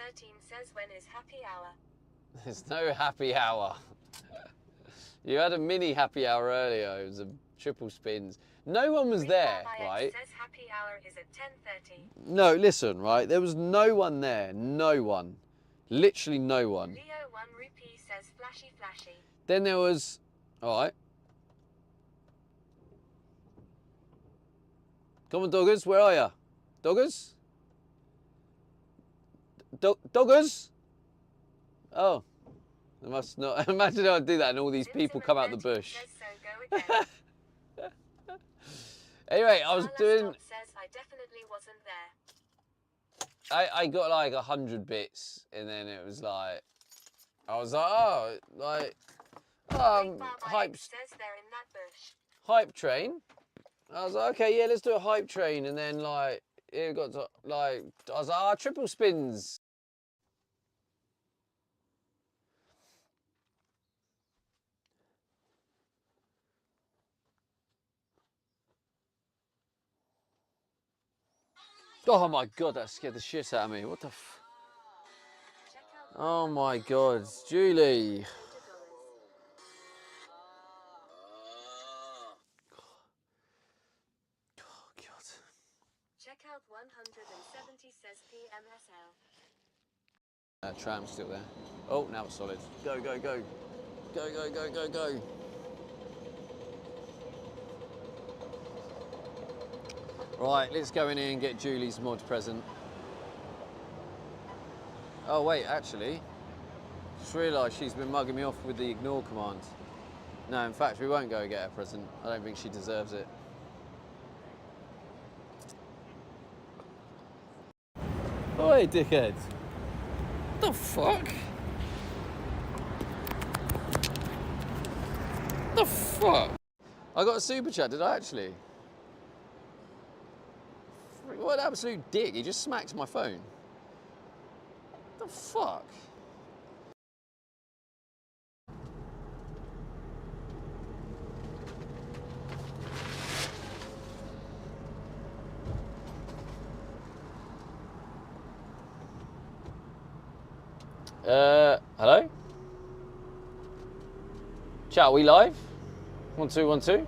13 says, when is happy hour? There's no happy hour. You had a mini happy hour earlier. It was a triple spins. No one was there, right? Says happy hour is at 10:30. No, listen, right? There was no one there. No one. Literally no one. Leo 1 rupee says flashy flashy. Then there was... All right. Come on, doggers. Where are you? Doggers? Doggers? Oh. I must not. Imagine I'd do that and all these people come out the bush. Anyway, I was doing... Says, I definitely wasn't there. I got like 100 bits and then it was like... I was like, oh, like... hype... Says they're in that bush. Hype train. I was like, okay, yeah, let's do a hype train. And then like, it got to like... I was like, triple spins. Oh my God, that scared the shit out of me. What the f... Oh my God, Julie. Oh God. Check out 170 says PMSL. Tram's still there. Oh, now it's solid. Go, go, go. Go, go, go, go, go. Right, let's go in here and get Julie's mod present. Oh wait, actually, just realised she's been mugging me off with the ignore command. No, in fact, we won't go get her present. I don't think she deserves it. Oi, dickhead. The fuck? The fuck? I got a super chat, did I actually? What an absolute dick, he just smacked my phone. The fuck? Hello? Chat, are we live? 1 2 1 2.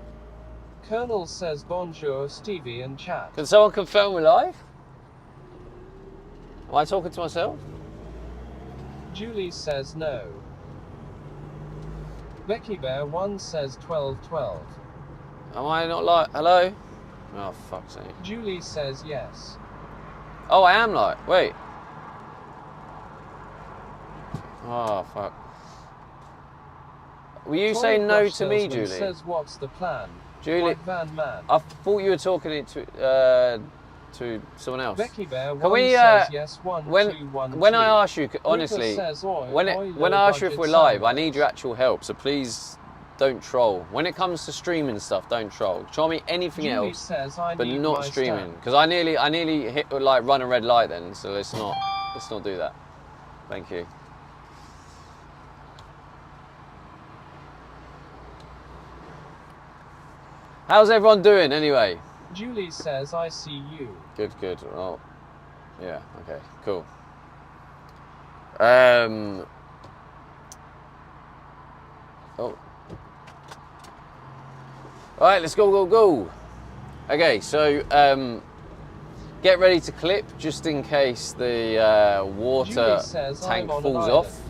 Colonel says bonjour, Stevie and chat. Can someone confirm we're live? Am I talking to myself? Julie says no. Becky Bear 1 says 12:12. Am I not live? Hello? Oh, fuck's sake. Julie says yes. Oh, I am live. Wait. Oh, fuck. Will you say no to me, Julie? Says what's the plan? Julie, White Van Man. I thought you were talking to someone else. Becky Bear Can 1 we, says yes, 1 when 2 1 when 2. I ask you, honestly, Says, oi, when oi, I ask you if we're live, I sandwich. need your actual help. So please don't troll. When it comes to streaming stuff, don't troll. Troll me anything Julie else, says, I but need not my streaming. stand. Because I nearly hit like run a red light then. So let's not do that. Thank you. How's everyone doing anyway? Julie says, I see you. Good, good. Oh, yeah, okay, cool. Oh. All right, let's go, go, go. Okay, so get ready to clip just in case the water tank falls off.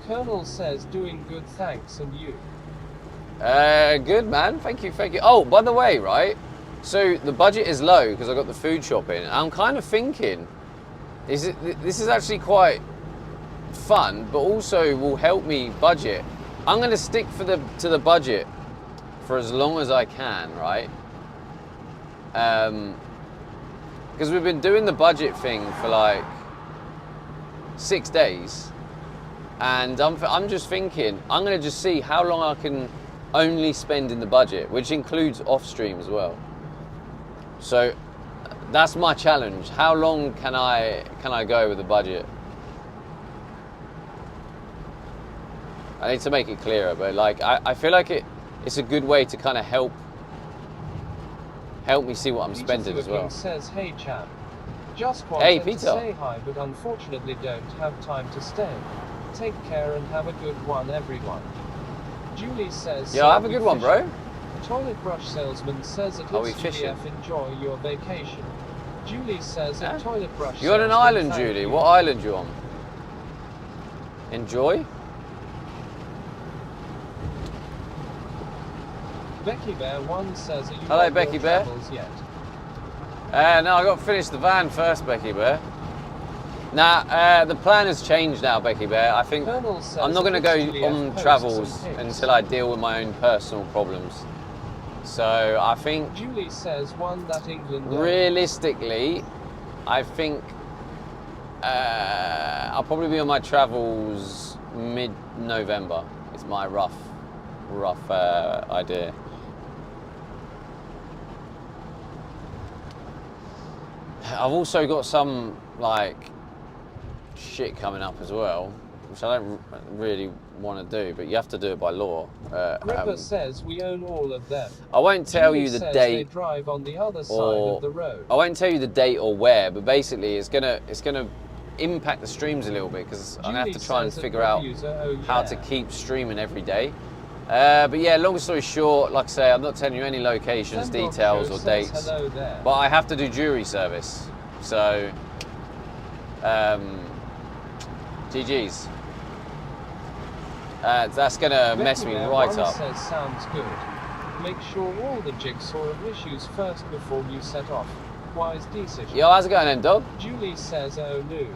Colonel says, doing good, thanks, and you? Good, man. Thank you, thank you. Oh, by the way, right? So the budget is low because I got the food shop in. I'm kind of thinking, this is actually quite fun, but also will help me budget. I'm going to stick to the budget for as long as I can, right? Because we've been doing the budget thing for like 6 days, and I'm just thinking I'm going to just see how long I can only spend in the budget, which includes off stream as well. So that's my challenge. How long can I go with the budget? I need to make it clearer, but like I feel like it's a good way to kind of help me see what I'm spending as well. Says, hey chap, Just Hey, wanted to Peter. say hi, but unfortunately don't have time to stay. Take care and have a good one, everyone. Julie says, Yeah, "So have a we good one, fishing?" bro. Toilet brush salesman says at Are we its fishing? GF, enjoy your vacation. Julie says Huh? a toilet brush You're on an salesman, island, thank Julie. you. What island you on? Enjoy? Becky Bear 1 says, are you Hello, on Becky your Bear. travels yet? No, I got to finish the van first, Becky Bear. Nah, the plan has changed now, Becky Bear. I think Colonel says I'm not going to if go it's GF, on post travels some pics. until I deal with my own personal problems. So I think Julie says one that England realistically, I think I'll probably be on my travels mid-November. It's my rough idea. I've also got some like shit coming up as well, which I don't really want to do, but you have to do it by law. Ripper says we own all of them. I won't tell Julie you the says date. they drive on the other side or of the road. I won't tell you the date or where, but basically it's gonna impact the streams a little bit because I'm gonna have Julie to try and says figure at out User, oh how yeah. to keep streaming every day. But yeah, long story short, like I say, I'm not telling you any locations, Sendog details, Show or says dates, hello there. but I have to do jury service, so GG's. That's gonna mess me Becky Bear right 1 up. says sounds good. Make sure all the jigsaw issues first before you set off. Wise decision. Yo, how's it going, then, dog? Julie says, oh no.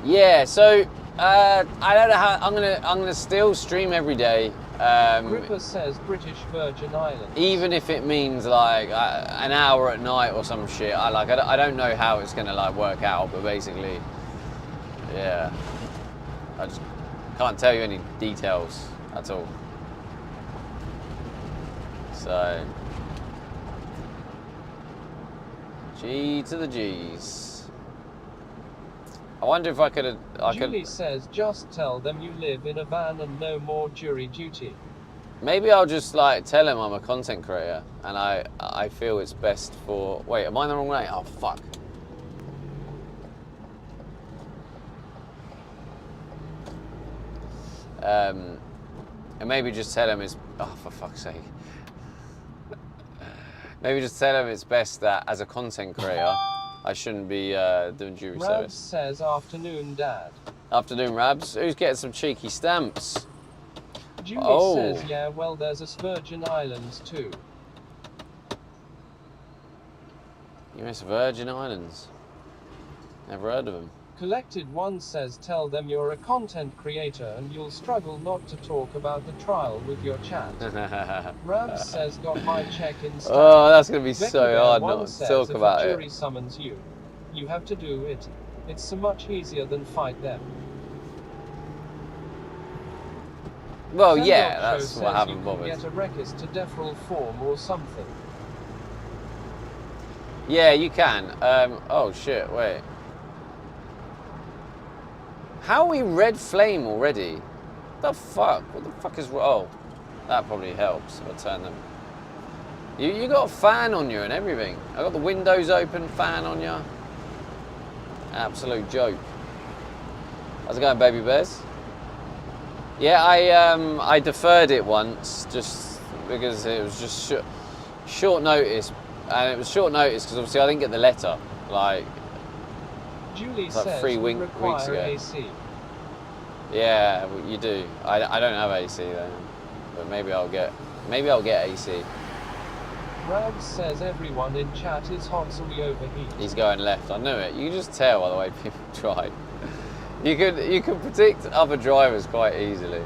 Yeah, so I don't know how I'm gonna still stream every day. Ripper says British Virgin Islands. Even if it means like an hour at night or some shit. I don't know how it's gonna like work out, but basically, yeah, I just can't tell you any details at all. So, G to the G's. I wonder if I could. Julie says just tell them you live in a van and no more jury duty. Maybe I'll just like tell him I'm a content creator and I feel it's best for. Wait, am I in the wrong way? Oh fuck. And maybe just tell him it's. Oh, for fuck's sake. Maybe just tell him it's best that as a content creator, I shouldn't be doing jury Rabs service. says afternoon dad. Afternoon, Rabs. Who's getting some cheeky stamps? Julie Oh. says yeah, well there's a Virgin Islands too. You miss Virgin Islands. Never heard of them. Collected One says tell them you're a content creator and you'll struggle not to talk about the trial with your chat. Rabs says got my check in stamp. Oh, that's gonna be Becky so Bear hard 1 not to says talk if about a it. jury summons you, you have to do it. It's so much easier than fight them. Well, Sendog yeah, Show that's says what I haven't you bothered. can get a request to deferral form or something. Yeah, you can. Oh shit, wait. How are we red flame already? What the fuck? What the fuck is... Oh, that probably helps if I turn them. You got a fan on you and everything. I got the windows open, fan on you. Absolute joke. How's it going, baby bears? Yeah, I deferred it once just because it was just short notice, and it was short notice because obviously I didn't get the letter. Like, Julie It's like says 3 we weeks require ago. AC. yeah, well, you do. I don't have AC though, but maybe I'll get AC. Rabs says everyone in chat is hot so we overheat. He's going left. I knew it. You can just tell by the way people drive. You could predict other drivers quite easily.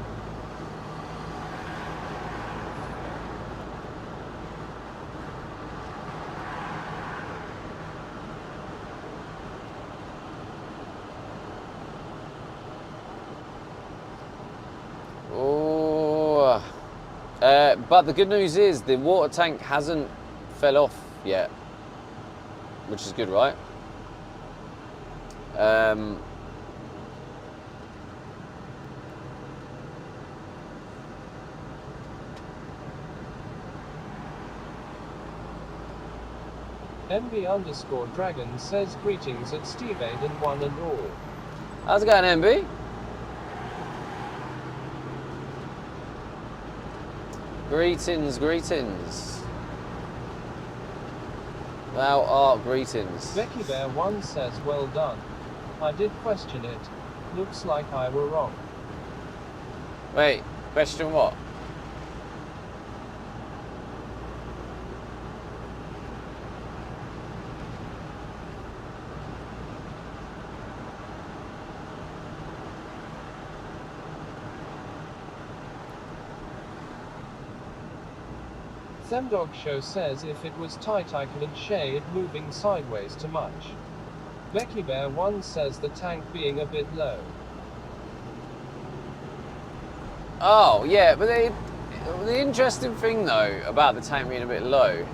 Oh, but the good news is the water tank hasn't fell off yet, which is good, right? MB_Dragon says greetings at Steve Aid and one and all. How's it going, MB? Greetings, greetings. Thou art greetings. Becky Bear 1 says well done. I did question it. Looks like I were wrong. Wait, question what? Semdog Show says if it was tight I couldn't share it moving sideways too much. Becky Bear 1 says the tank being a bit low. Oh, yeah, but the interesting thing though about the tank being a bit low,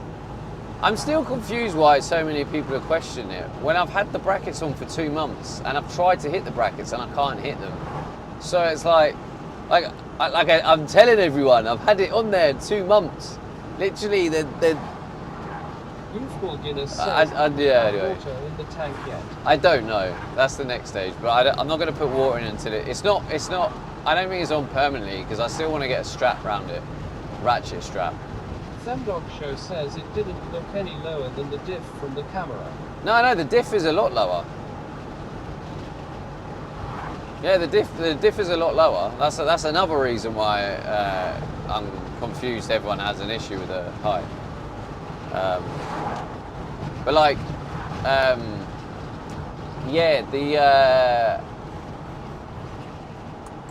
I'm still confused why so many people are questioning it when I've had the brackets on for 2 months and I've tried to hit the brackets and I can't hit them. So it's like I'm telling everyone, I've had it on there 2 months. Literally, Youthful Guinness says yeah, anyway. water in the tank yet. I don't know. That's the next stage, but I'm not going to put water in until it's not. I don't think it's on permanently because I still want to get a strap around it, ratchet strap. Semdog Show says it didn't look any lower than the diff from the camera. No, the diff is a lot lower. Yeah, the diff is a lot lower. That's another reason why I'm confused. Everyone has an issue with the height. But like, yeah, the.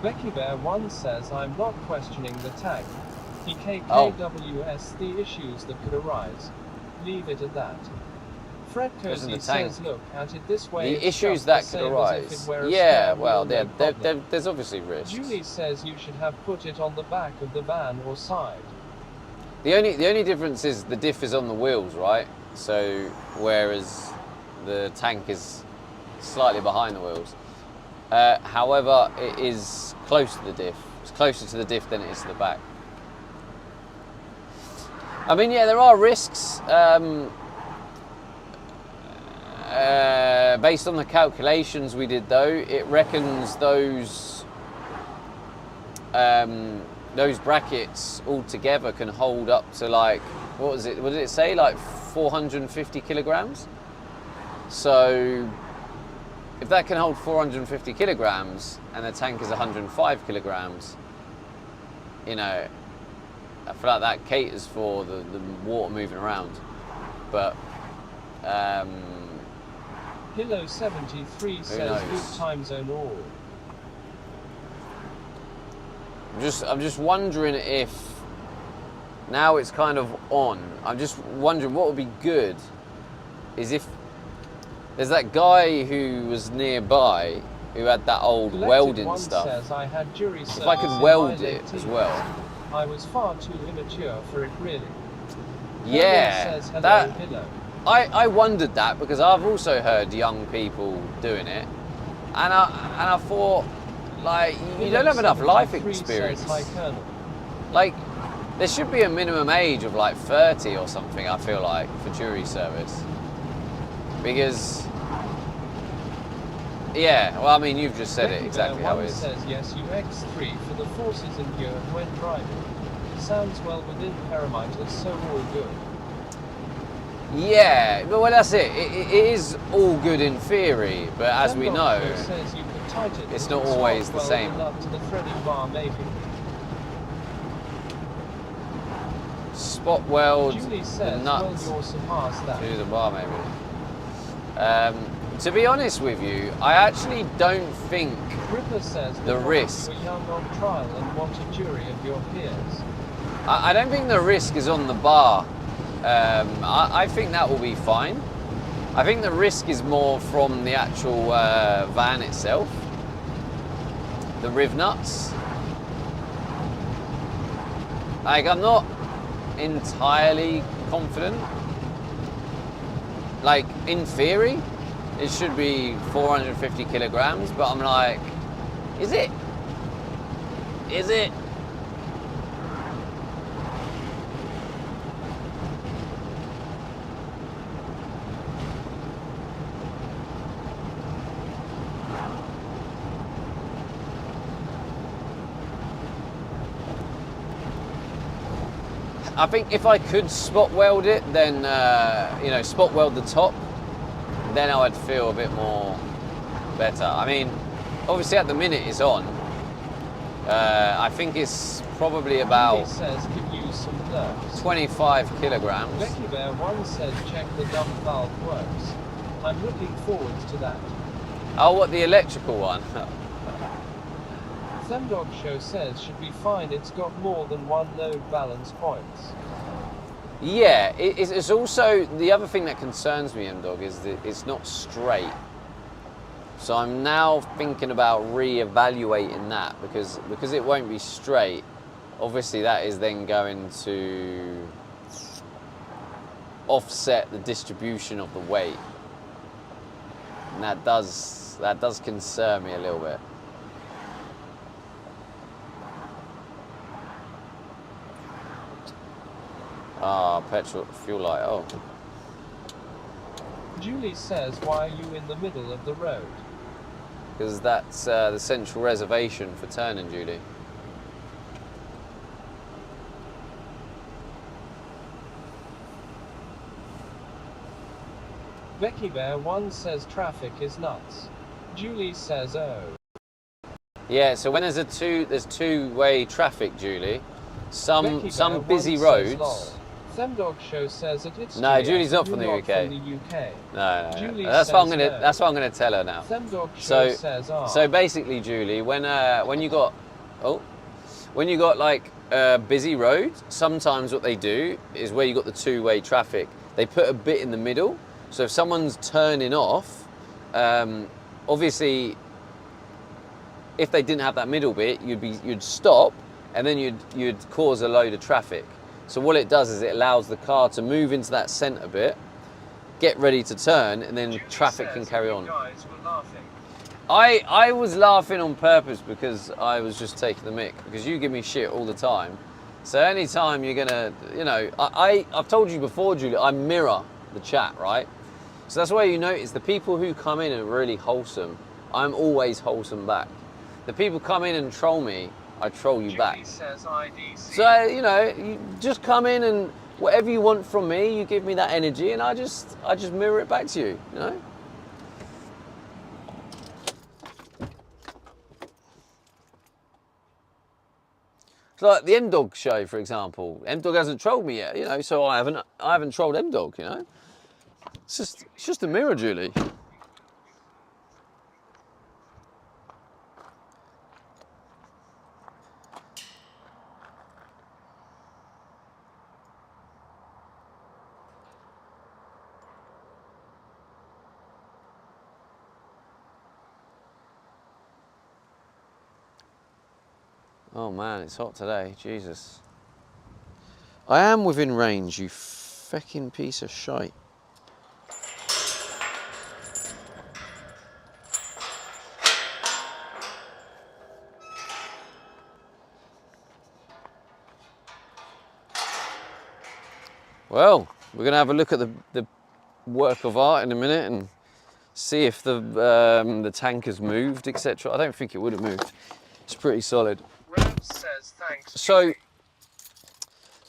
Becky Bear 1 says I'm not questioning the tank. TKKWS the issues that could arise. Leave it at that. Fred Cozy says look at it this way. The issues that could arise. Yeah, well, there's obviously risks. Julie says you should have put it on the back of the van or side. The only difference is the diff is on the wheels, right? So whereas the tank is slightly behind the wheels. However, it is close to the diff. It's closer to the diff than it is to the back. I mean, yeah, there are risks. Based on the calculations we did, though, it reckons those brackets altogether can hold up to like, what did it say? Like 450 kilograms. So if that can hold 450 kilograms and the tank is 105 kilograms, you know, I feel like that caters for the water moving around. But Pillow 73 says good time zone all. I'm just wondering if now it's kind of on. I'm just wondering what would be good is if there's that guy who was nearby who had that old welding stuff. Says, I had jury if I could weld it as well. I was far too immature for it, really. Yeah, says, hello, that pillow. I wondered that because I've also heard young people doing it, and I thought, like, you don't have enough life experience. Like, there should be a minimum age of like 30 or something, I feel like, for jury service. Because, yeah, well, I mean, you've just said it exactly how it is. Says yes, UX3 for the forces endured when driving. Sounds well within parameters, so all good. Yeah, well, that's it. It is all good in theory, but as we know, it's not always the same. Spot weld the nuts to the bar, maybe. To be honest with you, I actually don't think the risk. I don't think the risk is on the bar. I think that will be fine. I think the risk is more from the actual van itself, the riv nuts. Like, I'm not entirely confident. Like, in theory, it should be 450 kilograms, but I'm like, is it? Is it? I think if I could spot weld it, then you know, spot weld the top, then I would feel a bit more better. I mean, obviously at the minute it's on. I think it's probably about He says could use some nerves. 25 kilograms. Becky Bear 1 says check the dump valve works. I'm looking forwards to that. Oh, what, the electrical one? Zemdog Show says should be fine, it's got more than one load balance points. Yeah, it's also, the other thing that concerns me, M-Dog, is that it's not straight. So I'm now thinking about re-evaluating that because it won't be straight. Obviously that is then going to offset the distribution of the weight. And that does concern me a little bit. Ah, petrol, fuel light, oh. Julie says why are you in the middle of the road? Because that's the central reservation for turning, Julie. Becky Bear 1 says traffic is nuts. Julie says oh. Yeah, so when there's two-way traffic, Julie, some Becky Bear busy 1 roads. says, lol. Zemdog Show says that it's No, GM, Julie's not from the you're UK. From the UK. No. Julie That's what I'm says gonna. no. That's what I'm gonna tell her now. Zemdog Show So, says ah. so basically, Julie, when you got like busy roads, sometimes what they do is where you got the two-way traffic, they put a bit in the middle. So if someone's turning off, obviously, if they didn't have that middle bit, you'd stop, and then you'd cause a load of traffic. So what it does is it allows the car to move into that centre bit, get ready to turn, and then traffic can carry on. You guys were laughing. I was laughing on purpose because I was just taking the mick, because you give me shit all the time. So anytime you're gonna, you know, I've told you before, Julie, I mirror the chat, right? So that's why you notice the people who come in are really wholesome. I'm always wholesome back. The people come in and troll me, I troll you back. Says IDC. So, you know, you just come in and whatever you want from me, you give me that energy and I just mirror it back to you, you know? It's like the M-Dog show, for example. M-Dog hasn't trolled me yet, you know, so I haven't trolled M-Dog, you know? It's just a mirror, Julie. Oh man, it's hot today, Jesus. I am within range, you feckin' piece of shite. Well, we're going to have a look at the work of art in a minute and see if the tank has moved, etc. I don't think it would have moved. It's pretty solid. Says thanks. So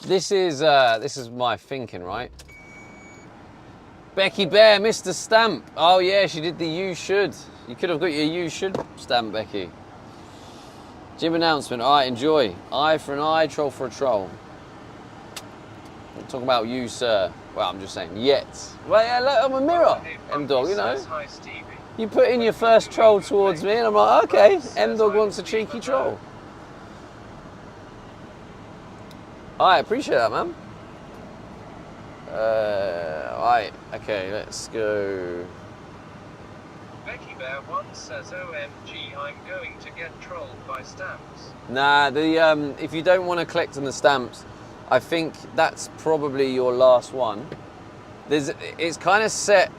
this is my thinking, right? Becky Bear, Mr. Stamp. Oh yeah, she did the you should. You could have got your you should stamp, Becky. Gym announcement. All right, enjoy. Eye for an eye, troll for a troll. I'm talking about you, sir. Well, I'm just saying, yet. Well, yeah, look, I'm a mirror, M-Dog, you know. You put in your first troll towards me, and I'm like, okay, M-Dog wants a cheeky troll. I appreciate that, man. Alright, okay, let's go. Becky Bear 1 says, OMG, I'm going to get trolled by stamps. Nah, if you don't want to collect on the stamps, I think that's probably your last one. It's kind of set.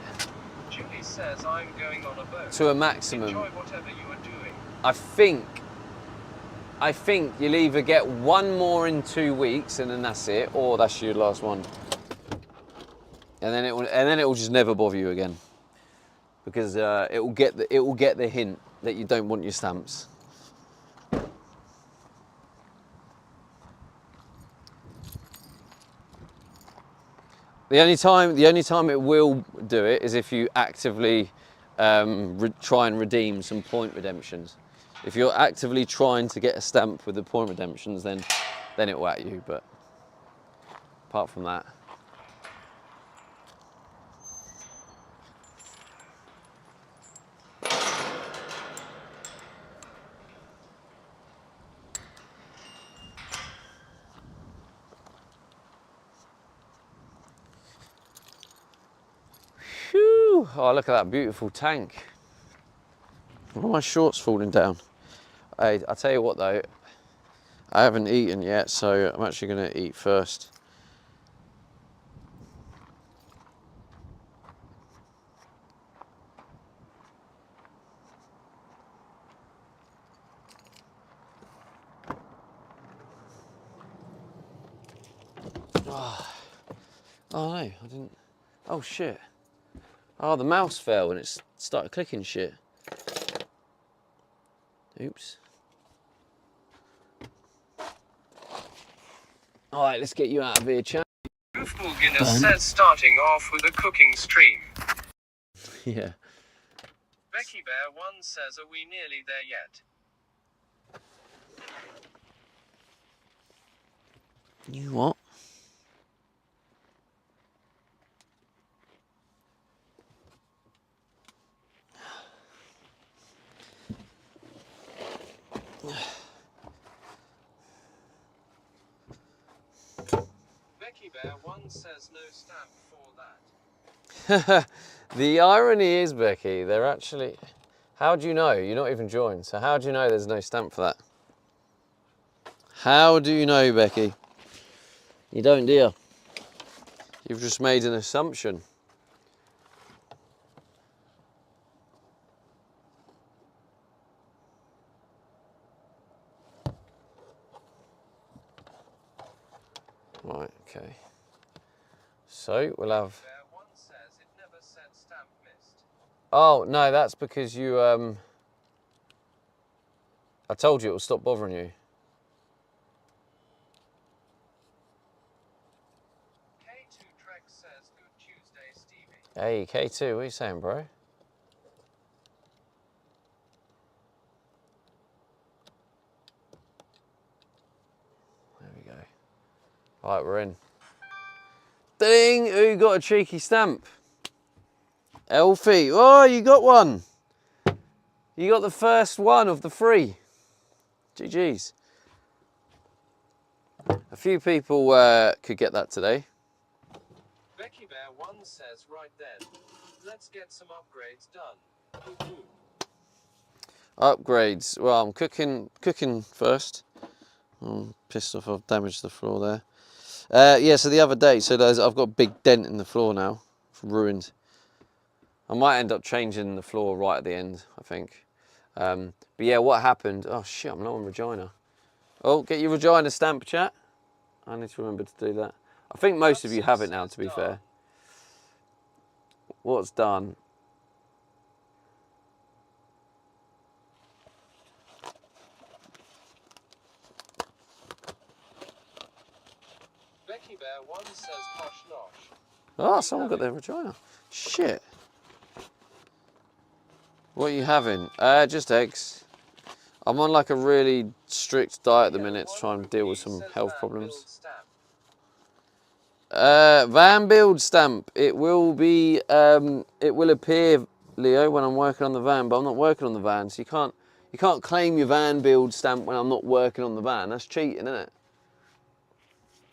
Julie says, I'm going on a boat. To a maximum. Enjoy whatever you are doing. I think you'll either get one more in 2 weeks and then that's it, or that's your last one. And then it will just never bother you again, because it will get the hint that you don't want your stamps. The only time it will do it is if you actively try and redeem some point redemptions. If you're actively trying to get a stamp with the point redemptions, then it will at you. But apart from that. Whew. Oh, look at that beautiful tank. Why are my shorts falling down? Hey, I'll tell you what though, I haven't eaten yet, so I'm actually going to eat first. Oh no, I didn't. Oh shit. Oh, the mouse fell and it started clicking shit. Oops. Alright, let's get you out of here, champ. Goofball Guinness says starting off with a cooking stream. Yeah. Becky Bear 1 says, are we nearly there yet? You what? Becky Bear 1 says no stamp for that. The irony is, Becky, they're actually... How do you know? You're not even joined, so how do you know there's no stamp for that? How do you know, Becky? You don't, do you? You've just made an assumption. Right, okay. So, we'll have... Bear 1 says it never said stamp missed. Oh, no, that's because you, I told you it will stop bothering you. K2 Trek says, good Tuesday, Stevie. Hey, K2, what are you saying, bro? There we go. All right, we're in. Ding! Who got a cheeky stamp? Elfie. Oh, you got one. You got the first one of the 3. GG's. A few people could get that today. Becky Bear 1 says, right then, let's get some upgrades done. Upgrades. Well, I'm cooking first. I'm pissed off I've damaged the floor there. Yeah, so the other day, I've got a big dent in the floor now. It's ruined. I might end up changing the floor right at the end, I think. But yeah, what happened? Oh shit, I'm low on Regina. Oh, get your Regina stamp, chat. I need to remember to do that. I think most of you have it now, to be fair. What's done? Becky Bear 1 says, posh nosh. Oh, someone got their Regina. Shit. What are you having? Just eggs. I'm on like a really strict diet at the minute to try and deal with some health problems. Van build stamp. It will be. It will appear, Leo, when I'm working on the van, but I'm not working on the van, so you can't claim your van build stamp when I'm not working on the van. That's cheating, isn't it?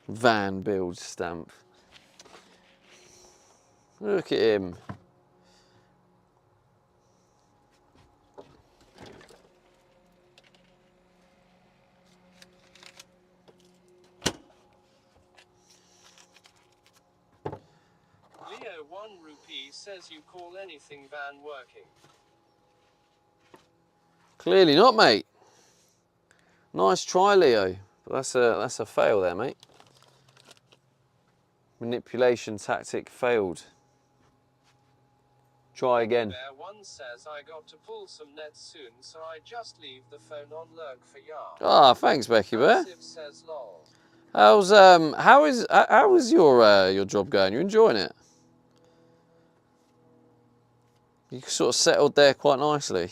Van build stamp. Look at him. Leo 1 rupee says you call anything van working. Clearly not, mate. Nice try, Leo. But that's a fail there, mate. Manipulation tactic failed. Try again. Bear 1 says I got to pull some nets soon, so I just leave the phone on lurk for yarn. Ah, thanks, Becky Bear. Massive says lol. How is your job going? You enjoying it? You sort of settled there quite nicely.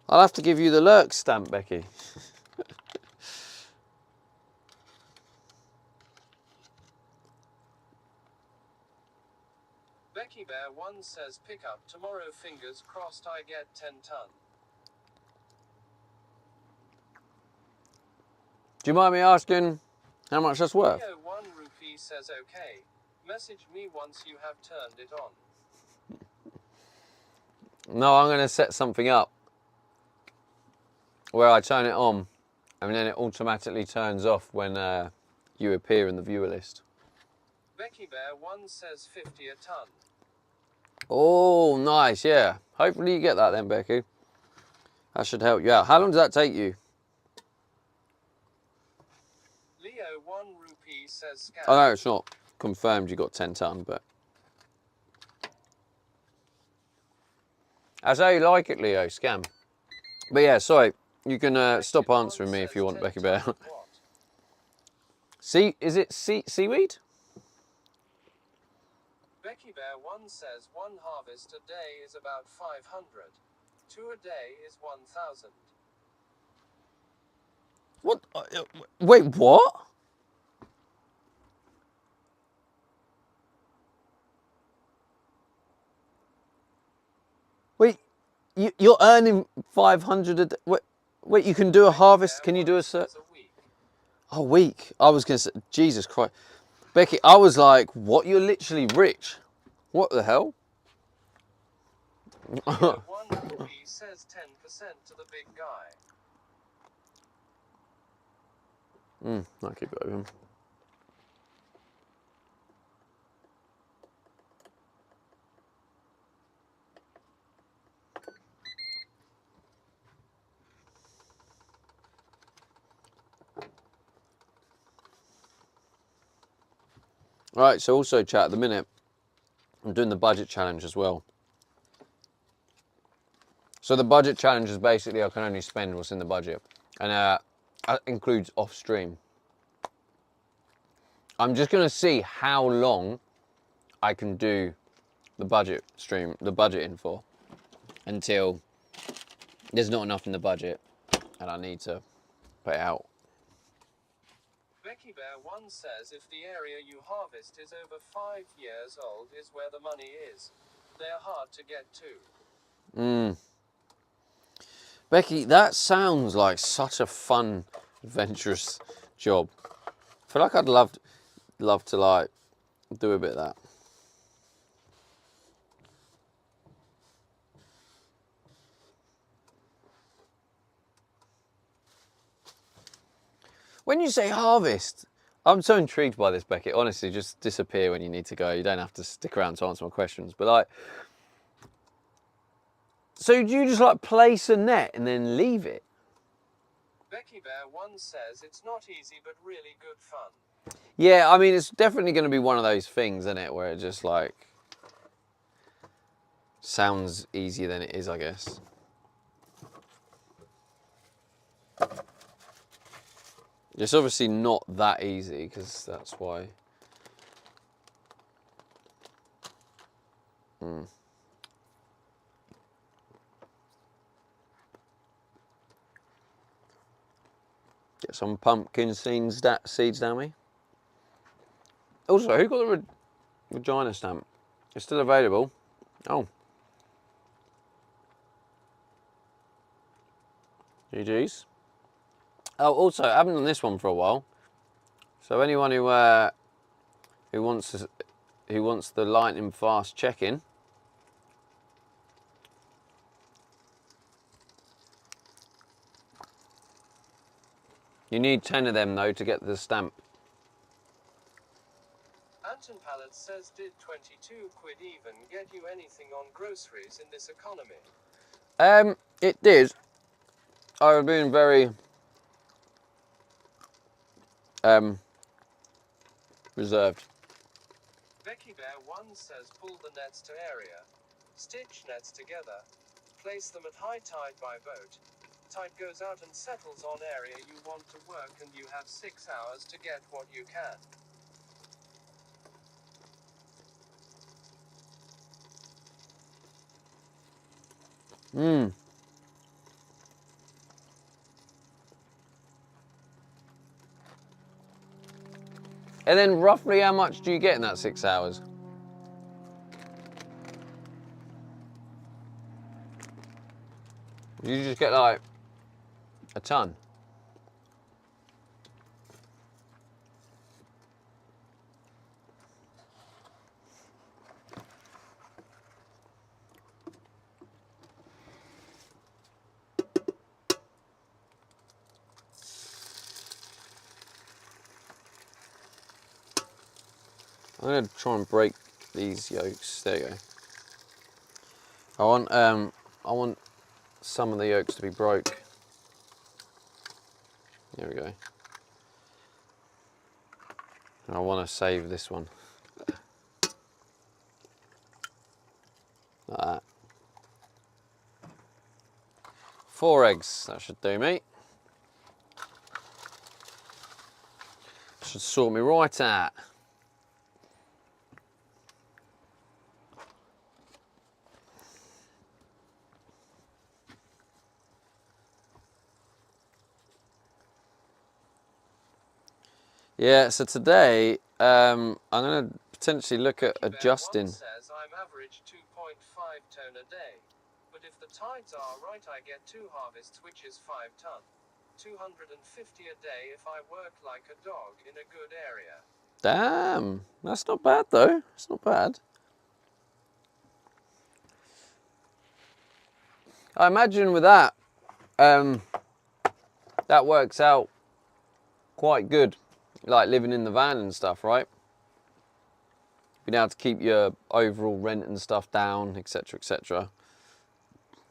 I'll have to give you the lurk stamp, Becky. Becky Bear 1 says pick up tomorrow, fingers crossed I get 10 ton. Do you mind me asking how much that's worth? Leo 1 rupee says okay. Message me once you have turned it on. No, I'm going to set something up where I turn it on and then it automatically turns off when you appear in the viewer list. Becky Bear 1 says 50 a ton. Oh, nice, yeah. Hopefully you get that then, Becky. That should help you out. How long does that take you? Leo 1 rupee says scam. I know it's not confirmed you got 10 ton, but... That's how you like it, Leo, scam. But yeah, sorry, you can stop answering me if you want, Becky Bear. Is it seaweed? Becky Bear 1 says 1 harvest a day is about 500. 2 a day is 1,000. What? Wait, what? Wait, you're earning 500 a day. Wait, you can do a harvest. Can you do a week? I was going to say, Jesus Christ. Becky, I was like, what? You're literally rich. What the hell? Leo 1 rupee says 10% to the big guy. I'll keep it open. Right, so also chat at the minute, I'm doing the budget challenge as well. So the budget challenge is basically I can only spend what's in the budget. And that includes off stream. I'm just going to see how long I can do the budget stream, the budgeting for, until there's not enough in the budget and I need to put it out. Becky Bear 1 says if the area you harvest is over 5 years old is where the money is. They're hard to get to. Becky, that sounds like such a fun, adventurous job. I feel like I'd love to like do a bit of that. When you say harvest, I'm so intrigued by this, Becky. Honestly, just disappear when you need to go. You don't have to stick around to answer my questions. But like, so do you just like place a net and then leave it? Becky Bear 1 says it's not easy but really good fun. Yeah, I mean, it's definitely going to be one of those things, isn't it, where it just like sounds easier than it is, I guess. It's obviously not that easy, because that's why. Get some pumpkin seeds down me. Also, who got the vagina stamp? It's still available. Oh. GG's. Oh, also, I haven't done this one for a while. So anyone who wants the lightning fast check-in, you need 10 of them though to get the stamp. Anton Pallet says did 22 quid even get you anything on groceries in this economy? It did. I've been very reserved. Becky Bear Bear 1 says pull the nets to area. Stitch nets together. Place them at high tide by boat. Tide goes out and settles on area you want to work and you have 6 hours to get what you can. Hmm. And then roughly how much do you get in that 6 hours? You just get like a ton. I'm gonna try and break these yolks. There you go. I want some of the yolks to be broke. There we go. And I want to save this one. Like that. 4 eggs, that should do me. Should sort me right out. Yeah, so today I'm going to potentially look at adjusting. Says I'm average 2.5 ton a day, but if the tides are right, I get 2 harvests, which is 5 ton. 250 a day if I work like a dog in a good area. Damn, that's not bad though. It's not bad. I imagine with that, that works out quite good. Like living in the van and stuff, right? Being able to keep your overall rent and stuff down, etc., etc.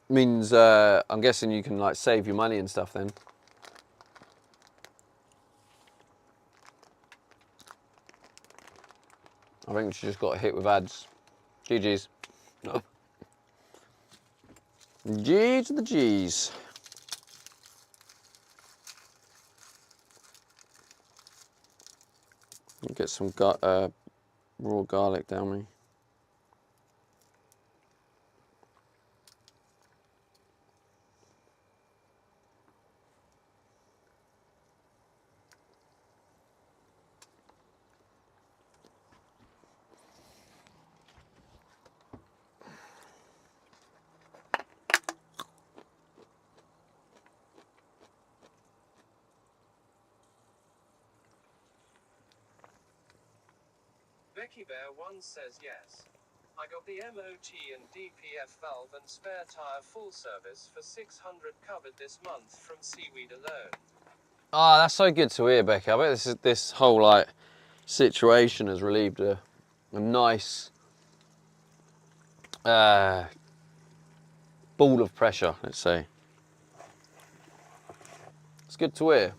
Means I'm guessing you can like save your money and stuff then. I think she just got hit with ads. GG's. No. G to the G's. Get some raw garlic down me. Becky Bear 1 says yes. I got the MOT and DPF valve and spare tire full service for 600 covered this month from Seaweed alone. Oh, that's so good to hear, Becky. I bet this whole like situation has relieved a nice ball of pressure, let's say. It's good to hear.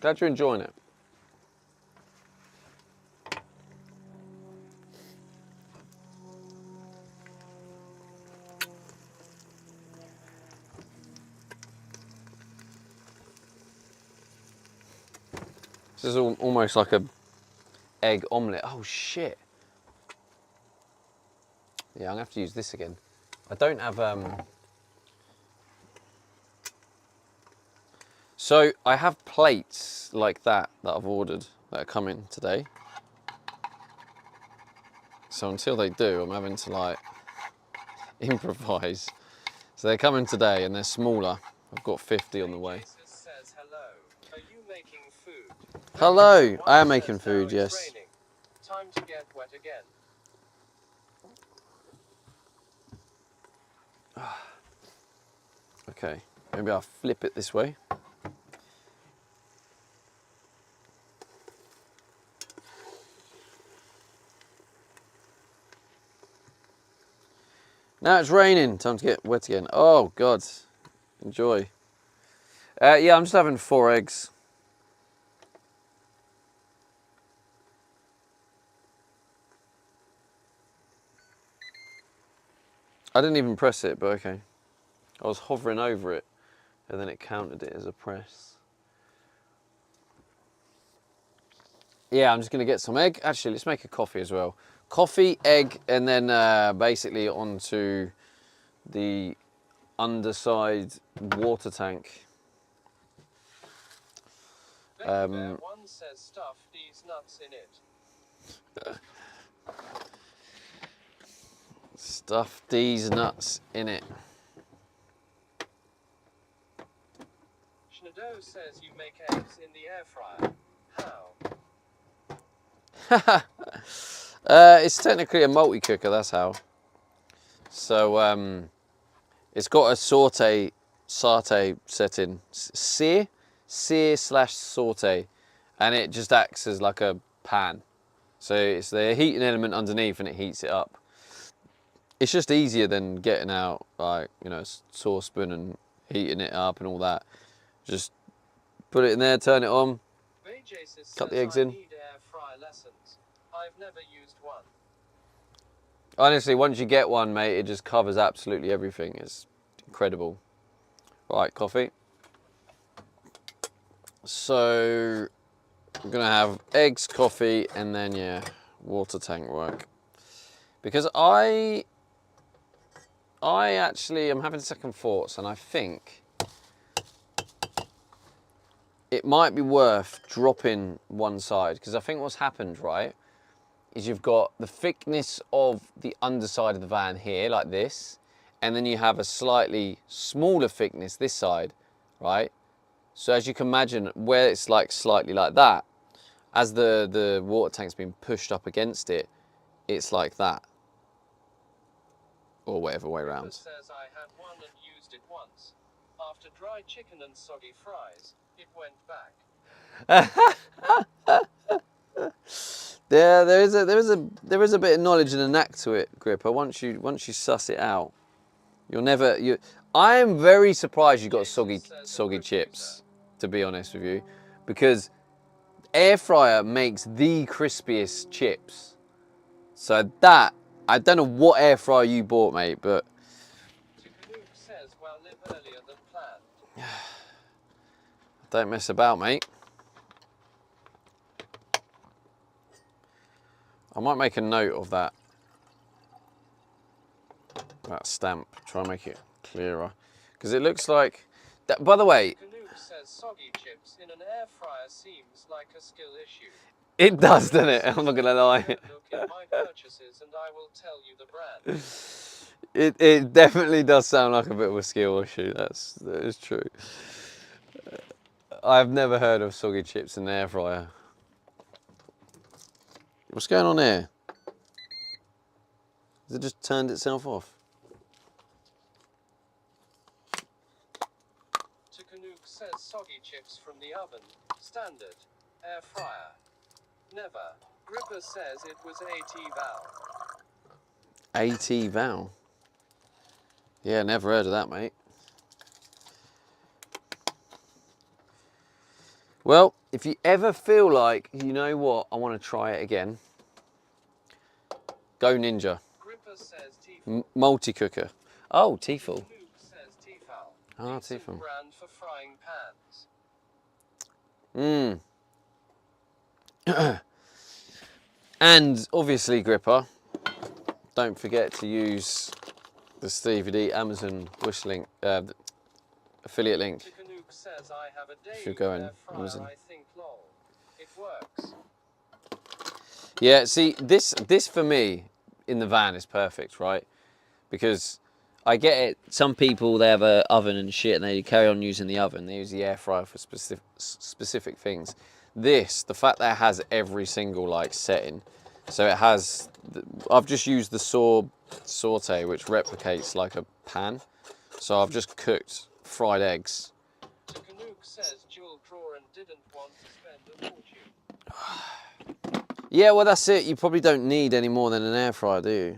Glad you're enjoying it. This is almost like a egg omelette. Oh shit. Yeah, I'm gonna have to use this again. I don't have So I have plates like that I've ordered that are coming today. So until they do, I'm having to like improvise. So they're coming today and they're smaller. I've got 50 on the way. Says hello. Are you making food? Hello, I am making food, yes. Raining. Time to get wet again. Okay, maybe I'll flip it this way. Now it's raining, time to get wet again. Oh God, enjoy. Yeah, I'm just having 4 eggs. I didn't even press it, but okay. I was hovering over it, and then it counted it as a press. Yeah, I'm just going to get some egg. Actually, let's make a coffee as well. Coffee, egg, and then basically onto the underside water tank. Bear One says stuff these nuts in it. Stuff these nuts in it. Schneido says you make eggs in the air fryer. How? It's technically a multi-cooker, that's how. So it's got a satay setting, sear/saute, and it just acts as like a pan. So it's the heating element underneath, and it heats it up. It's just easier than getting out like, you know, a saucepan and heating it up and all that. Just put it in there, turn it on, cut the eggs in. Need air fry lessons. I've never used one. Honestly, once you get one, mate, it just covers absolutely everything. It's incredible. Right, coffee. So I'm gonna have eggs, coffee, and then yeah, water tank work. Because I actually am having second thoughts, and I think it might be worth dropping one side, because I think what's happened, right, is you've got the thickness of the underside of the van here, like this, and then you have a slightly smaller thickness this side, right? So as you can imagine, where it's like slightly like that, as the water tank's been pushed up against it, it's like that. Or whatever way around. Says I had one and used it once. After dry chicken and soggy fries, it went back. There is a bit of knowledge and a knack to it, Gripper. Once you suss it out, you'll never. I am very surprised you got soggy chips, to be honest with you, because air fryer makes the crispiest chips. So that, I don't know what air fryer you bought, mate, but says, well, live earlier than planned. Don't mess about, mate. I might make a note of that stamp, try and make it clearer, because it looks like that. By the way, Canuck says soggy chips in an air fryer seems like a skill issue. it does, doesn't it? I'm not gonna lie. Look in my purchases and I will tell you the brand. It definitely does sound like a bit of a skill issue. That is true. I've never heard of soggy chips in the air fryer. What's going on here? Has it just turned itself off? Canuck says soggy chips from the oven. Standard. Air fryer. Never. Gripper says it was AT Val. AT Val? Yeah, never heard of that, mate. Well, if you ever feel like, you know what, I want to try it again, go Ninja. Gripper says Tefal. Multi-cooker. Oh, Tefal. Canuck says Tefal. Ah, Decent Tefal. brand for frying pans. And obviously, Gripper, don't forget to use the Stevie D Amazon wish link, affiliate link. Canuck says I have a day Should go in air fryer, Amazon. I think lol. It works. Yeah, see, this for me in the van is perfect, right? Because I get it. Some people, they have an oven and shit, and they carry on using the oven. They use the air fryer for specific things. This, the fact that it has every single like setting, so it has. I've just used the saute, which replicates like a pan. So I've just cooked fried eggs. Canuck says dual drawer and didn't want to spend a fortune. Yeah, well that's it. You probably don't need any more than an air fryer, do you?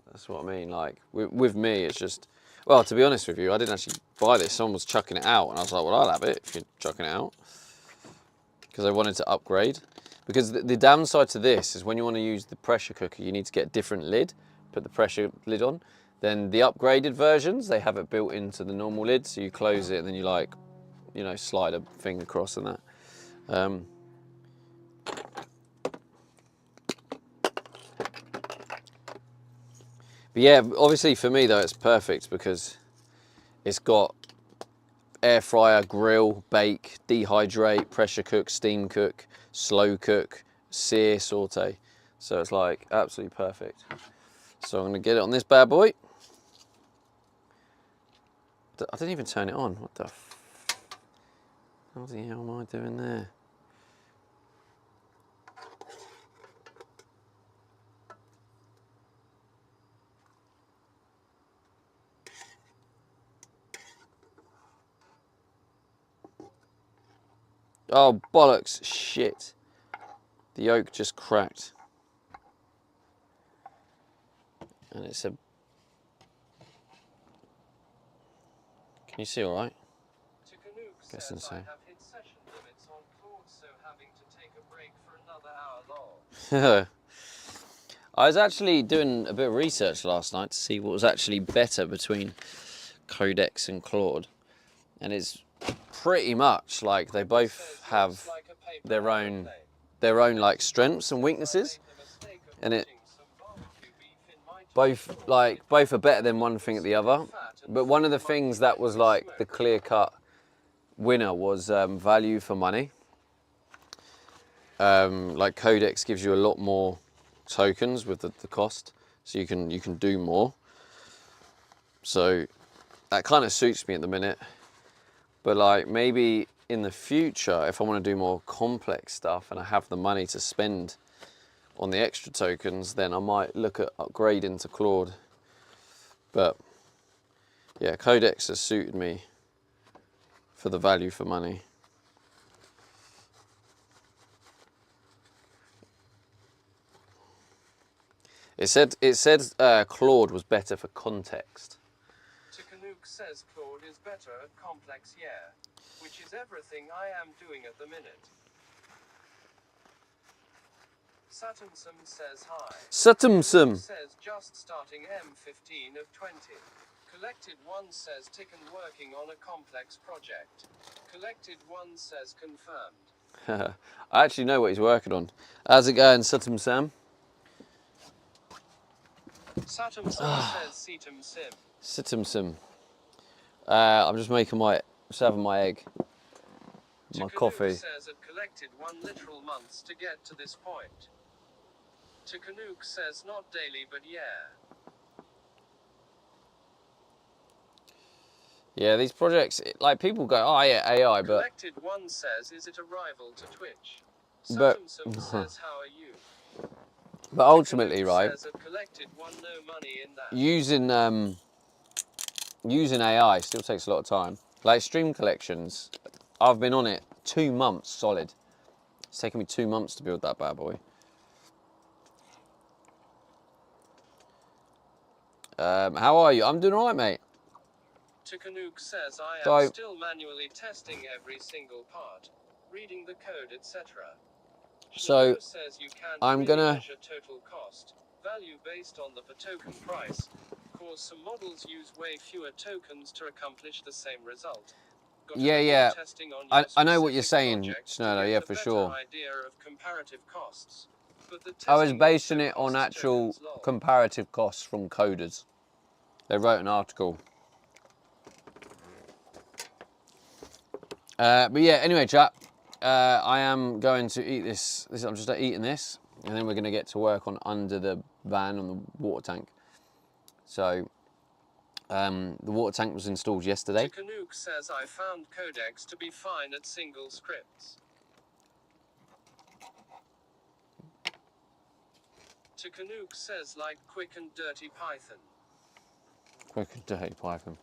That's what I mean. Like with me, it's just. Well, to be honest with you, I didn't actually buy this. Someone was chucking it out, and I was like, well, I'll have it if you're chucking it out. Because I wanted to upgrade. Because the downside to this is when you want to use the pressure cooker, you need to get a different lid, put the pressure lid on. Then the upgraded versions, they have it built into the normal lid, so you close it and then you like, you know, slide a thing across and that. But yeah, obviously for me though, it's perfect because it's got air fryer, grill, bake, dehydrate, pressure cook, steam cook, slow cook, sear, saute. So it's like absolutely perfect. So I'm gonna get it on this bad boy. I didn't even turn it on. What the how the hell am I doing there? Oh, bollocks, shit. The yoke just cracked. And it's a... Can you see all right? Guess Says, so. I have hit session limits on Claude, so having to take a break for another hour long. I was actually doing a bit of research last night to see what was actually better between Codex and Claude. And it's pretty much like they both have their own like strengths and weaknesses. And it both are better than one thing at the other. But one of the things that was like the clear-cut winner was value for money. Like Codex gives you a lot more tokens with the cost, so you can do more. So that kind of suits me at the minute. But like maybe in the future, if I want to do more complex stuff and I have the money to spend on the extra tokens, then I might look at upgrading to Claude. But yeah, Codex has suited me for the value for money. It said Claude was better for context. Takanuke says Claude is better at complex, yeah. Which is everything I am doing at the minute. Satumsum says hi. Satumsum Says just starting M15 of 20. Collected 1 says Ticken working on a complex project. Collected 1 says confirmed. I actually know what he's working on. How's it going, Satum Sam? Satum says Setum Sim. Satum Sim. I'm just having my egg, my coffee. Says it collected 1 literal months to get to this point. Takanuke says not daily, but yeah. Yeah, these projects, like people go, oh yeah, AI, but Collected 1 says, is it a rival to Twitch? But- Satum says, how are you? but ultimately, Takanuke right, says it collected 1 no money in that. using AI still takes a lot of time. Like stream collections, I've been on it 2 months solid. It's taken me 2 months to build that bad boy. How are you? I'm doing all right, mate. Takanuke says I am So- still manually testing every single part, reading the code, etc. So, says you can't I'm really gonna- measure total cost, value based on the per token price, cause some models use way fewer tokens to accomplish the same result. Got Yeah, a bit yeah. more testing on I your know what you're specific saying, project to Snurdo, get yeah, a for better sure. idea of comparative costs. But the I was testing basing also it on costs actual tokens lol. comparative costs from coders. They wrote an article. But yeah, anyway, chat. I am going to eat this. I'm just eating this, and then we're going to get to work on under the van on the water tank. So the water tank was installed yesterday. Takanuke says I found Codex to be fine at single scripts. Takanuke says like quick and dirty Python. Quick and dirty Python.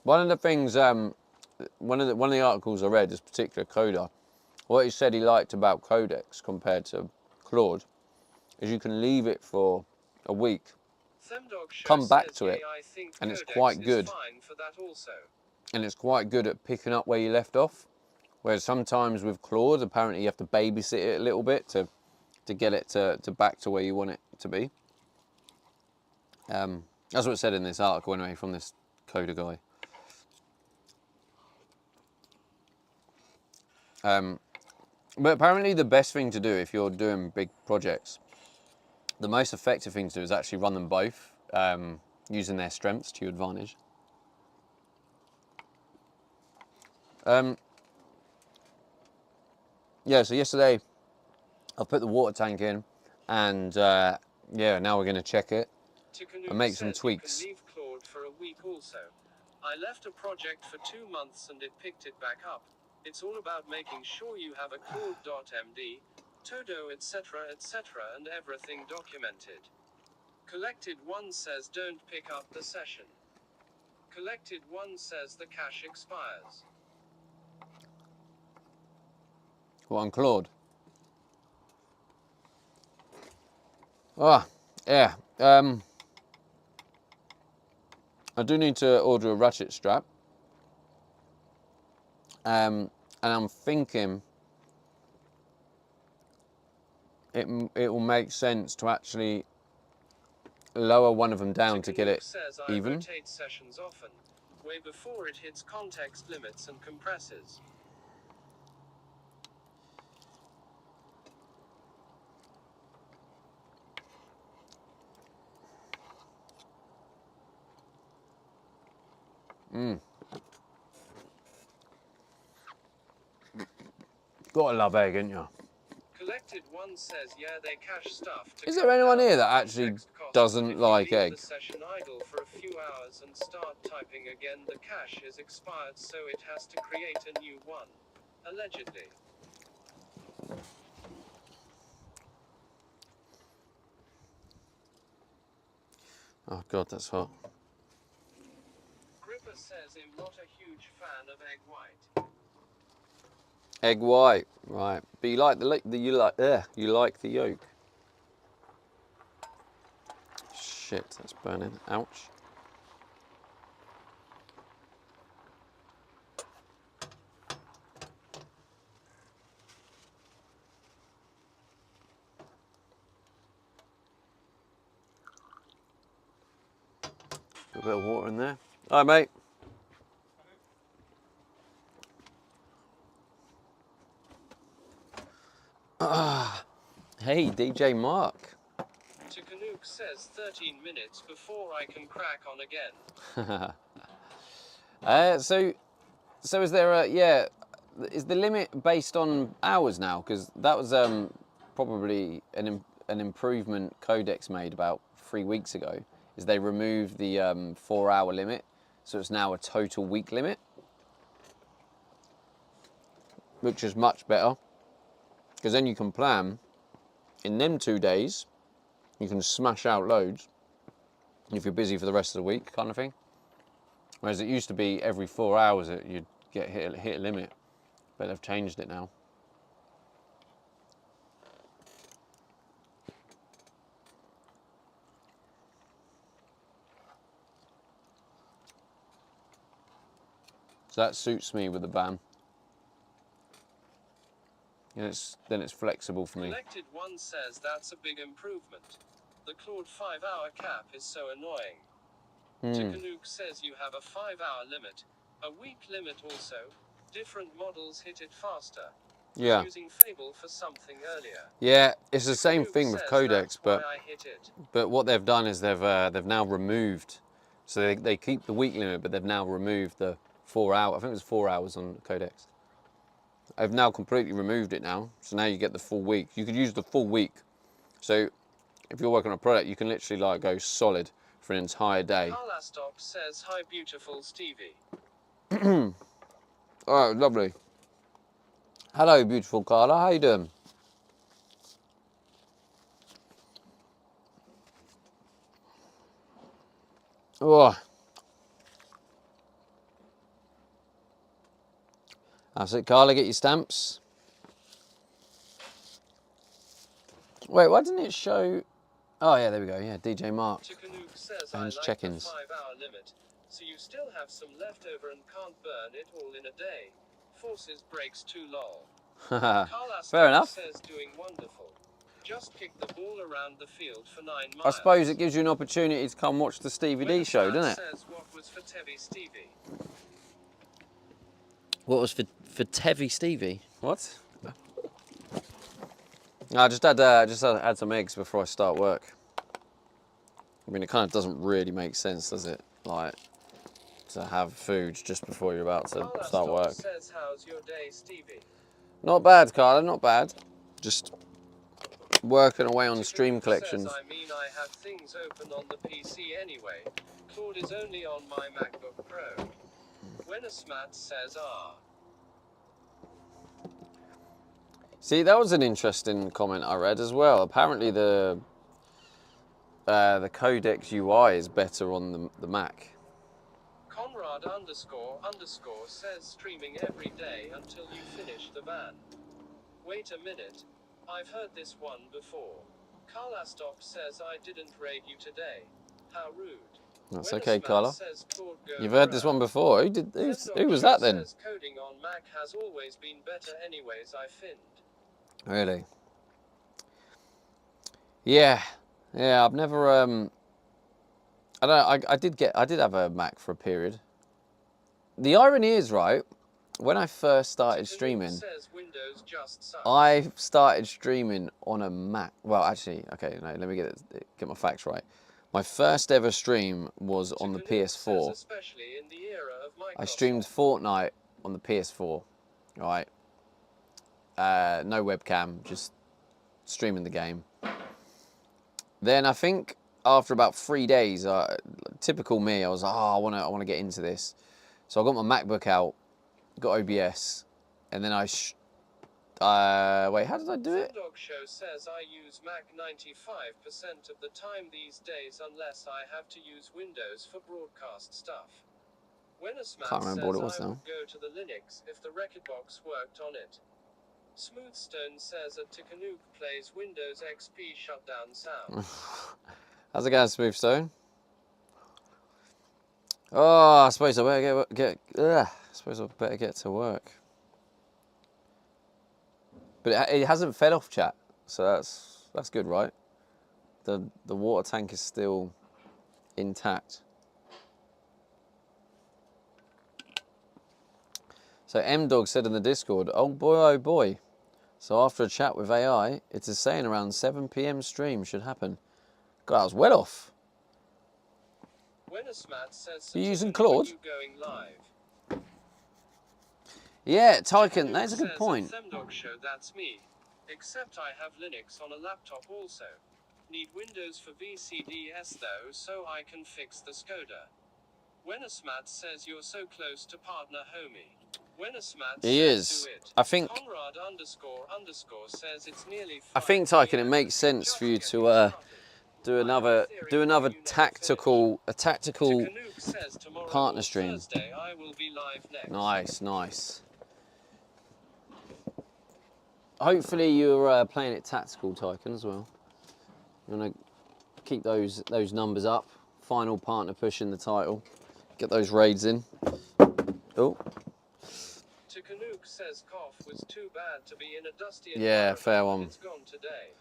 One of the things, one of the articles I read, this particular coder, what he said he liked about Codex compared to Claude, is you can leave it for a week, come back to it, and it's quite good. Fine for that also. And it's quite good at picking up where you left off. Whereas sometimes with Claude, apparently you have to babysit it a little bit to get it to back to where you want it to be. That's what it said in this article anyway, from this coder guy. But apparently the best thing to do if you're doing big projects, the most effective thing to do is actually run them both, using their strengths to your advantage. Yeah, so yesterday I put the water tank in, and yeah, now we're going to check it and make some tweaks. You can leave Claude for a week also. I left a project for 2 months and it picked it back up. It's all about making sure you have a Claude.md, Todo, etc., and everything documented. Collected 1 says don't pick up the session. Collected 1 says the cache expires. What, on Claude? Ah, yeah. I do need to order a ratchet strap. And I'm thinking it will make sense to actually lower one of them down to get it even. I rotate sessions often, way before it hits context limits and compresses. Gotta love egg, ain't you? Collected 1 says yeah, they cache stuff. Is there anyone here that actually doesn't like egg? Leave the session idle for a few hours and start typing again, the cache is expired, so it has to create a new one. Allegedly. Oh god, that's hot. Gripper says I'm not a huge fan of egg white. Egg white, right? But you like you like the yolk. Shit, that's burning. Ouch. A bit of water in there. All right, mate. Hey, DJ Mark. Chikanuke says 13 minutes before I can crack on again. So is there is the limit based on hours now? Because that was probably an improvement Codex made about 3 weeks ago. Is they removed the 4-hour limit, so it's now a total week limit, which is much better. Because then you can plan, in them 2 days, you can smash out loads if you're busy for the rest of the week, kind of thing. Whereas it used to be every 4 hours that you'd get hit a limit, but they've changed it now. So that suits me with the van. And then it's flexible for me. Collected 1 says that's a big improvement. The Claude 5-hour cap is so annoying. Chikanuke says you have a 5-hour limit, a week limit also. Different models hit it faster. Yeah. Using Fable for something earlier. Yeah, it's the same thing with Codex, but I hit it. what they've done is they've now removed. So they keep the week limit, but they've now removed the 4 hour. I think it was 4 hours on Codex. I've now completely removed it now, so now you get the full week. You could use the full week. So if you're working on a product, you can literally like go solid for an entire day. Carlastok says hi, beautiful Stevie. Oh, lovely. Hello, beautiful Carla. How you doing? Oh. That's it, Carla. Get your stamps. Wait, why didn't it show? Oh yeah, there we go. Yeah, DJ Mark. Chikanuke says And I like check-ins. the 5-hour limit, so you still have some left over and can't burn it all in a day. Forces breaks too long. Fair enough. Says doing wonderful. Just kick the ball around the field for 9 miles. I suppose it gives you an opportunity to come watch the Stevie D show, doesn't it? Says what was for Tevi Stevie. What was for Tevi Stevie? What? No, I just had some eggs before I start work. I mean, it kind of doesn't really make sense, does it? Like, to have food just before you're about to start work. Says, how's your day, Stevie? Not bad, Carla, not bad. Just working away on stream collections. Says, I mean, I have things open on the PC anyway. Claude is only on my MacBook Pro. When a smat says, ah. See, that was an interesting comment I read as well. Apparently the Codex UI is better on the Mac. Conrad __ says streaming every day until you finish the van. Wait a minute. I've heard this one before. Carlastok says I didn't raid you today. How rude. That's When okay, a smat Carla. says Claude go You've heard this pro. one before. Who was that then? Says coding on Mac has always been better anyways, I find. Really? Yeah. I've never I did have a Mac for a period. The irony is, right, when I first started streaming, Says Windows just sucks. I started streaming on a Mac. Well, actually, okay, no, let me get my facts right. My first ever stream was on the PS4. Says especially in the era of I Microsoft. streamed Fortnite on the PS4, right? No webcam, just streaming the game. Then I think after about 3 days, typical me, I was like, oh, I want to get into this. So I got my MacBook out, got OBS, and then wait, how did I do it? Dog Show says I use Mac 95% of the time these days unless I have to use Windows for broadcast stuff. When a smat Can't remember says what it was I now. would go to the Linux if the Rekordbox worked on it. Smoothstone says a Ticanuke plays Windows XP shutdown sound. How's it going, Smoothstone? Oh, I suppose I better get to work. But it hasn't fed off, chat, so that's good, right? The water tank is still intact. So M-Dog said in the Discord, oh boy. So after a chat with AI, it is saying around 7 PM stream should happen. God, I was well off. When a smat says You using Ticanuke, Claude? are you going live? Yeah, Tyken, that's a good Says point. Themdog Show, that's me. Except I have Linux on a laptop also. Need Windows for VCDS though, so I can fix the Skoda. When a smat says you're so close to partner homie. When a smat He says is. do it. I think Conrad _ says it's nearly I think, Tyken, it makes sense for you to do another tactical Ticanuke says tomorrow partner or stream. Thursday I will be live next. Nice. Hopefully you're playing it tactical, Tyken, as well. You want to keep those numbers up. Final partner pushing the title. Get those raids in. Oh. Ticanuke says cough was too bad to be in a dusty Yeah, fair one. It's gone today.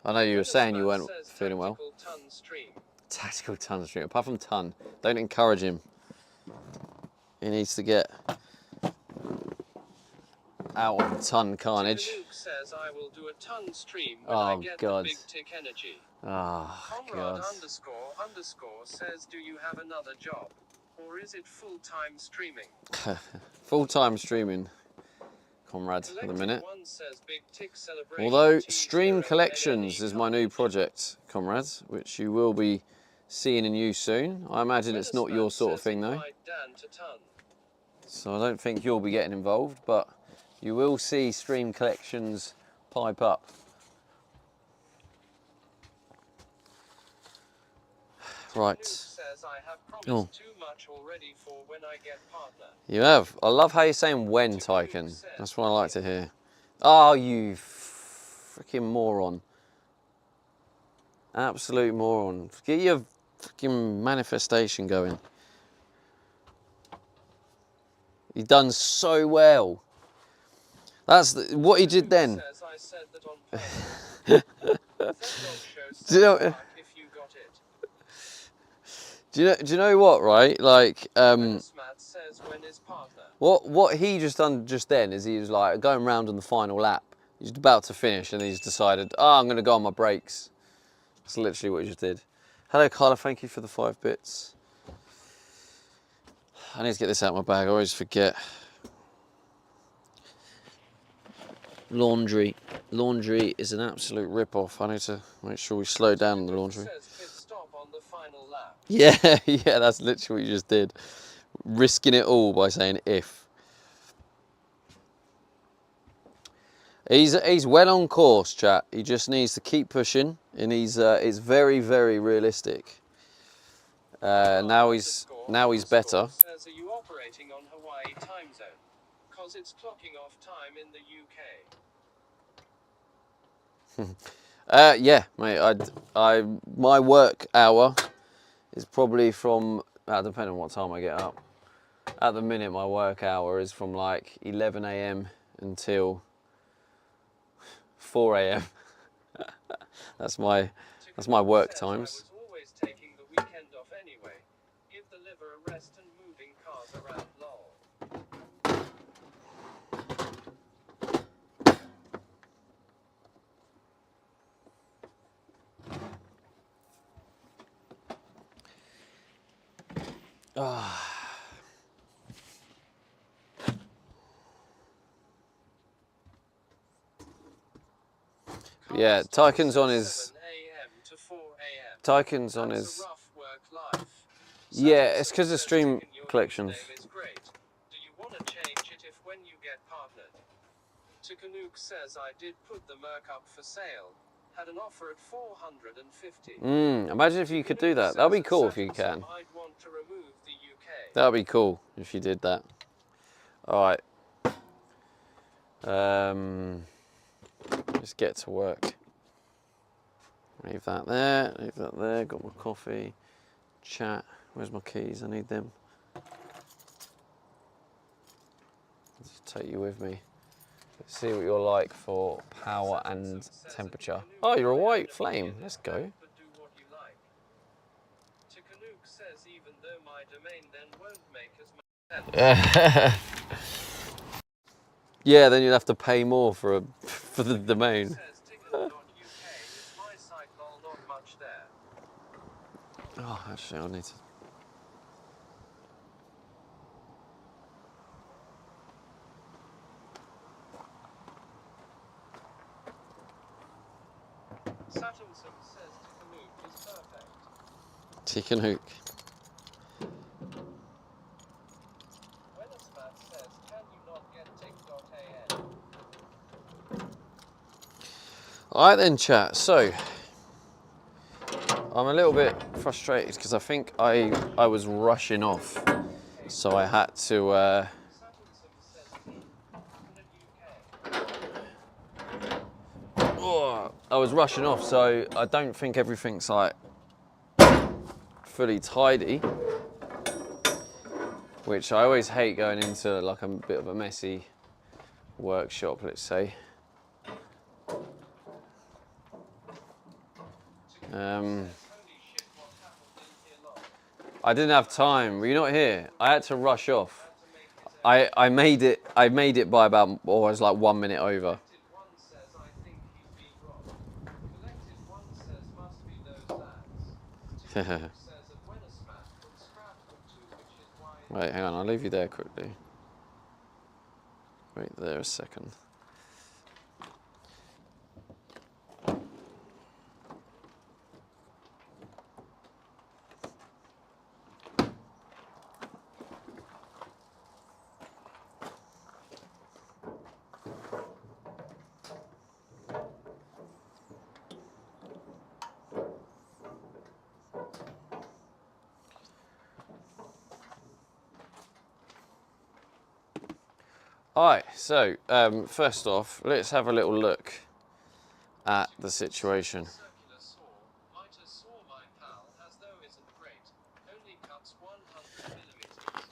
I know you were saying you weren't Says feeling well. Tactical Ton stream. Tactical Ton stream. Apart from Ton, don't encourage him. He needs to get out of Ton carnage. Ticanuke says I will do a ton stream when I get the big tick energy. Oh, Conrad God. _ says do you have another job? Or is it full-time streaming? Full-time streaming, comrade, for the Collective minute. One says big tick celebration Although T0 Stream Collections LNE is my new project, comrades, which you will be seeing and use soon. I imagine it's not your sort of thing, though. Invite Dan to ton. So I don't think you'll be getting involved, but you will see Stream Collections pipe up. Right. Ticanuke says I have promised Oh. too much already for when I get partner. You have. I love how you're saying when, Tyken. That's what I like to hear. Oh, you freaking moron. Absolute moron. Get your freaking manifestation going. You've done so well. That's what he did then. Says I said that on purpose. shows Do you know- South Park if you got it. Do you know what, right? Like, Matt says when his partner. what he just done just then is he was like going round on the final lap. He's about to finish and he's decided, oh, I'm going to go on my brakes. That's literally what he just did. Hello, Carla. Thank you for the 5 bits. I need to get this out of my bag. I always forget. Laundry. Laundry is an absolute rip-off. I need to make sure we slow down on the laundry. Says pit stop on the final lap. Yeah, yeah, that's literally what you just did. Risking it all by saying if. He's well on course, chat. He just needs to keep pushing, and he's very, very realistic. Now he's better. Says, are you operating on Hawaii time zone? Cause it's clocking off time in the UK. Yeah, mate. My work hour is probably from depending on what time I get up. At the minute, my work hour is from like 11 a.m. until 4 a.m. That's my work times. I was always taking the weekend off anyway. Give the liver a rest and moving cars around, lol. Yeah, Tycoon's on his. 7 a.m. to 4 a.m. Tycoon's on That's his. a rough work life. Yeah, it's because of stream collections. Is great. Do you want to change it if when you get partnered? Tukanuke says I did put the Merc up for sale. Had an offer at 450. Imagine if you could do that. That'd be cool if you can. I'd want to remove the UK. That'd be cool if you did that. All right. Let's get to work. Leave that there. Leave that there. Got my coffee. Chat. Where's my keys? I need them. Let's take you with me. Let's see what you're like for power and temperature. Oh, you're a white flame. Let's go. But do what you like. Tukanuke says even though my domain then won't make as much. Yeah, then you'd have to pay more for the domain. Says Ticket.uk is my site, lol, not much there. Oh, actually, I need to. Saturnsum says Tickanook is perfect. Tickanook. Wenismat says, can you not get tick.an? Alright then, chat. So, I'm a little bit frustrated because I think I was rushing off. So I had to. Saturnsum says, Oh, I was rushing off, so I don't think everything's like fully tidy. Which I always hate going into like a bit of a messy workshop, let's say. I didn't have time. Were you not here? I had to rush off. I made it by about, it was like 1 minute over. Collected one says, I think he's been robbed. Collected one says, must be those lads. Tickanook says, at Wenismat from Stratford too, which is why. Wait, hang on, I'll leave you there quickly. Wait there a second. Alright, so first off, let's have a little look at the situation. Circular saw, might as saw my pal, as though isn't great. Only cuts 100 millimeters.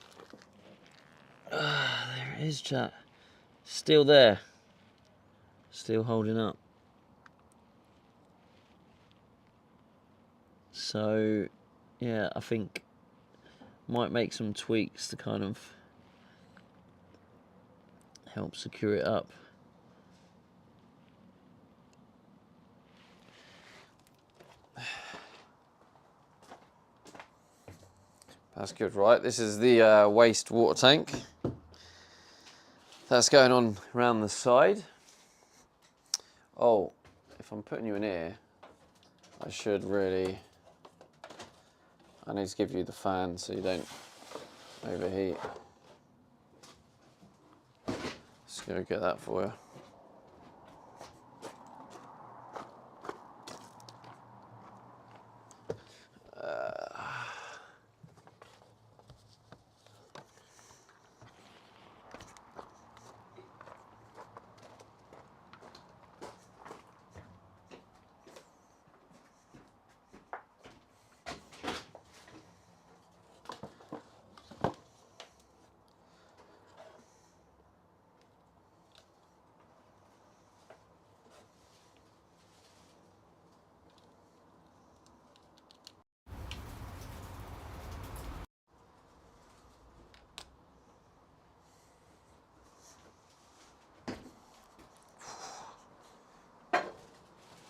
There it is, chat. Still there. Still holding up. So yeah, I think might make some tweaks to kind of help secure it up. That's good, right? This is the waste water tank. That's going on around the side. Oh, if I'm putting you in here, I should really... I need to give you the fan so you don't overheat. Just go get that for you.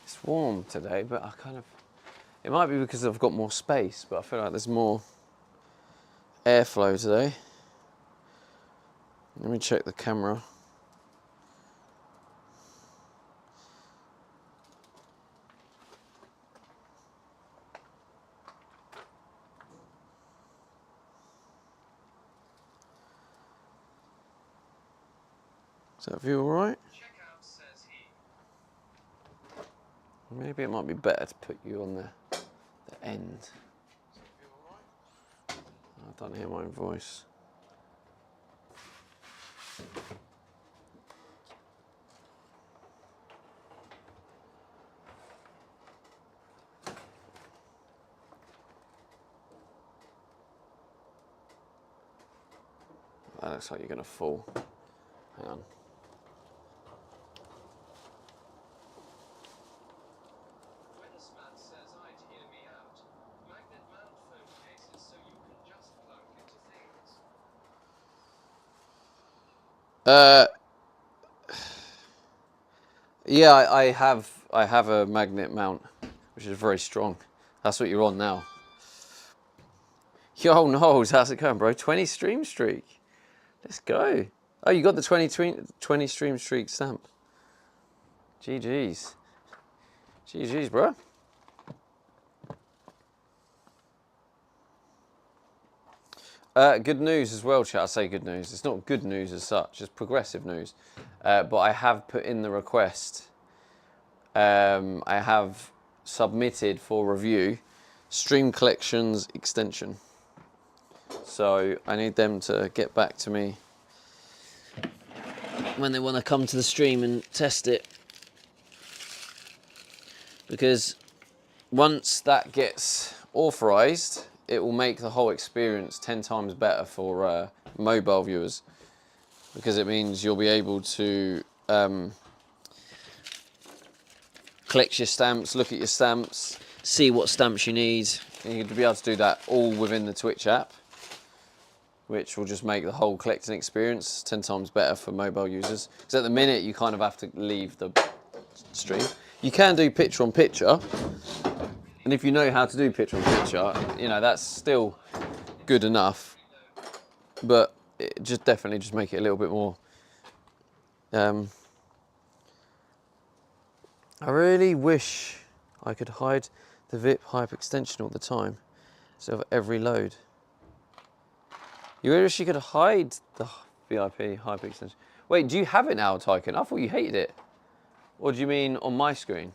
It's warm today, but I kind of... It might be because I've got more space, but I feel like there's more airflow today. Let me check the camera. Is that view alright? Checkout, says he. Maybe it might be better to put you on the end. I don't hear my own voice. That looks like you're going to fall. Hang on. Weathersman says I'd hear me out. Magnet mount phone cases so you can just plug into things. Yeah, I have a magnet mount, which is very strong. That's what you're on now. Yo, Knowles, how's it going, bro? 20 stream streak. Let's go. Oh, you got the 20 stream streak stamp. GG's. GG's, bro. Good news as well, chat. I say good news. It's not good news as such. It's progressive news. But I have put in the request. I have submitted for review Stream Collections extension. So I need them to get back to me when they want to come to the stream and test it. Because once that gets authorized, it will make the whole experience 10 times better for mobile viewers, because it means you'll be able to collect your stamps, look at your stamps, see what stamps you need, and you'll be able to do that all within the Twitch app, which will just make the whole collecting experience 10 times better for mobile users. Because at the minute you kind of have to leave the stream. You can do picture on picture, and if you know how to do picture on picture, you know, that's still good enough, but it just definitely just make it a little bit more. I really wish I could hide the VIP hype extension all the time instead of every load. You wish you could hide the VIP hype extension. Wait, do you have it now, Tycoon? I thought you hated it. Or do you mean on my screen?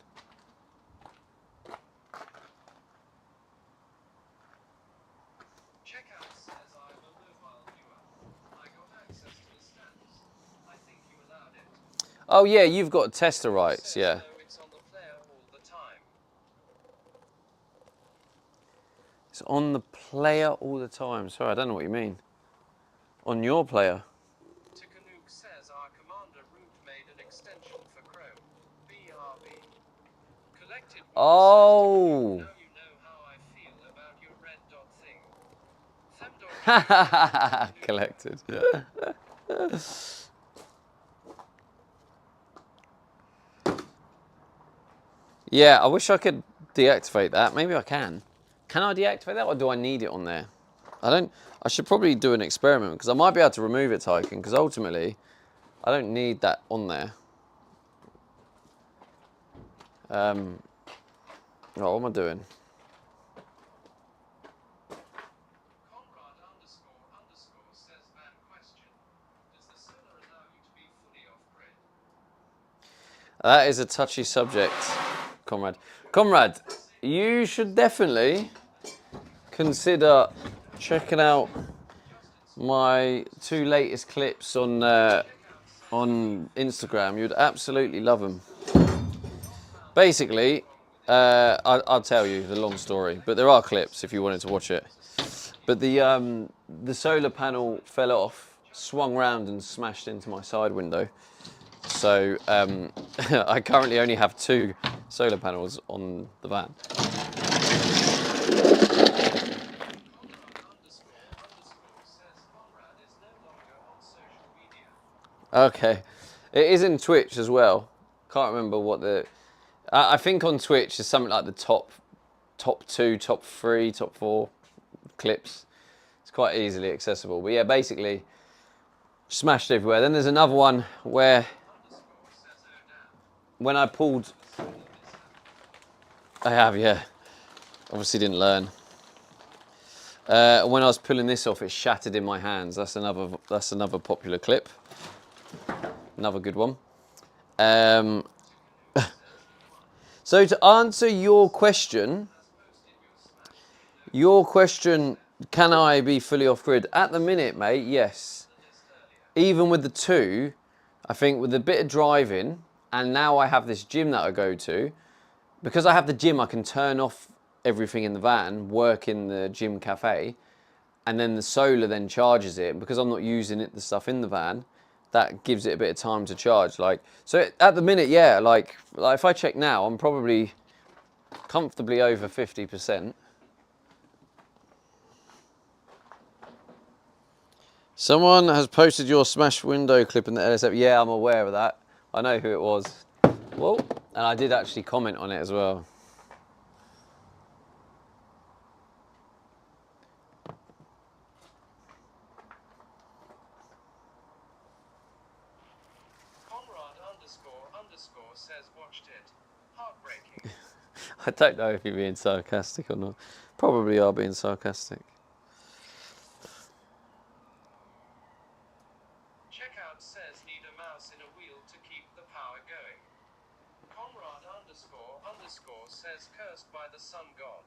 Checkout says I'm a mobile viewer. I got access to the stamps. I think you allowed it. Oh yeah, you've got tester rights, Says yeah. no, it's on the player all the time. It's on the player all the time. Sorry, I don't know what you mean. On your player. Tikanook says our commander root made an extension for Chrome. BRB. Collected. Oh. Now you know how I Collected. Yeah, I wish I could deactivate that. Maybe I can. Can I deactivate that, or do I need it on there? I should probably do an experiment, because I might be able to remove it, Tycoon, because ultimately, I don't need that on there. Oh, what am I doing? Conrad __ says van question. Does the solar allow you to be fully off-grid? That is a touchy subject, Comrade. Comrade, you should definitely consider checking out my 2 latest clips on Instagram. You'd absolutely love them. Basically, I'll tell you the long story, but there are clips if you wanted to watch it. But the solar panel fell off, swung round and smashed into my side window. So I currently only have 2 solar panels on the van. Okay, it is in Twitch as well. Can't remember what the. I think on Twitch is something like the top 2, top 3, top 4 clips. It's quite easily accessible. But yeah, basically smashed everywhere. Then there's another one where when I pulled. I have, yeah. Obviously didn't learn. When I was pulling this off, it shattered in my hands. That's another popular clip. Another good one. So to answer your question, can I be fully off-grid? At the minute, mate, yes. Even with the 2, I think with a bit of driving, and now I have this gym that I go to, because I have the gym, I can turn off everything in the van, work in the gym cafe, and then the solar then charges it. Because I'm not using the stuff in the van, that gives it a bit of time to charge. So at the minute, yeah, like if I check now, I'm probably comfortably over 50%. Someone has posted your smash window clip in the LSF. Yeah, I'm aware of that. I know who it was. Whoa. And I did actually comment on it as well. __ says watched it. Heartbreaking. I don't know if you're being sarcastic or not. Probably are being sarcastic. Checkout says need a mouse in a wheel to keep the power going. Conrad __ says cursed by the sun god.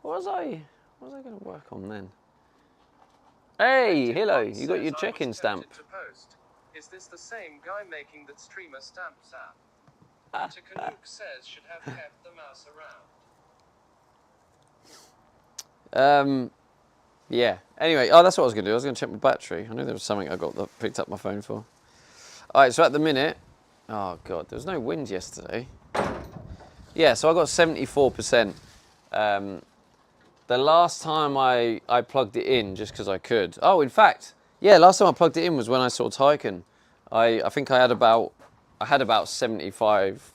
What was I going to work on then? Hey, hello, you got your check-in stamp. Is this the same guy making that streamer stamps app? Canuck says should have kept the mouse around. Yeah. Anyway, that's what I was going to do. I was going to check my battery. I knew there was something I picked up my phone for. All right, so at the minute, oh God, there was no wind yesterday. Yeah, so I got 74%. The last time I plugged it in just because I could. Oh, in fact, yeah, last time I plugged it in was when I saw Tycoon. I think I had about 75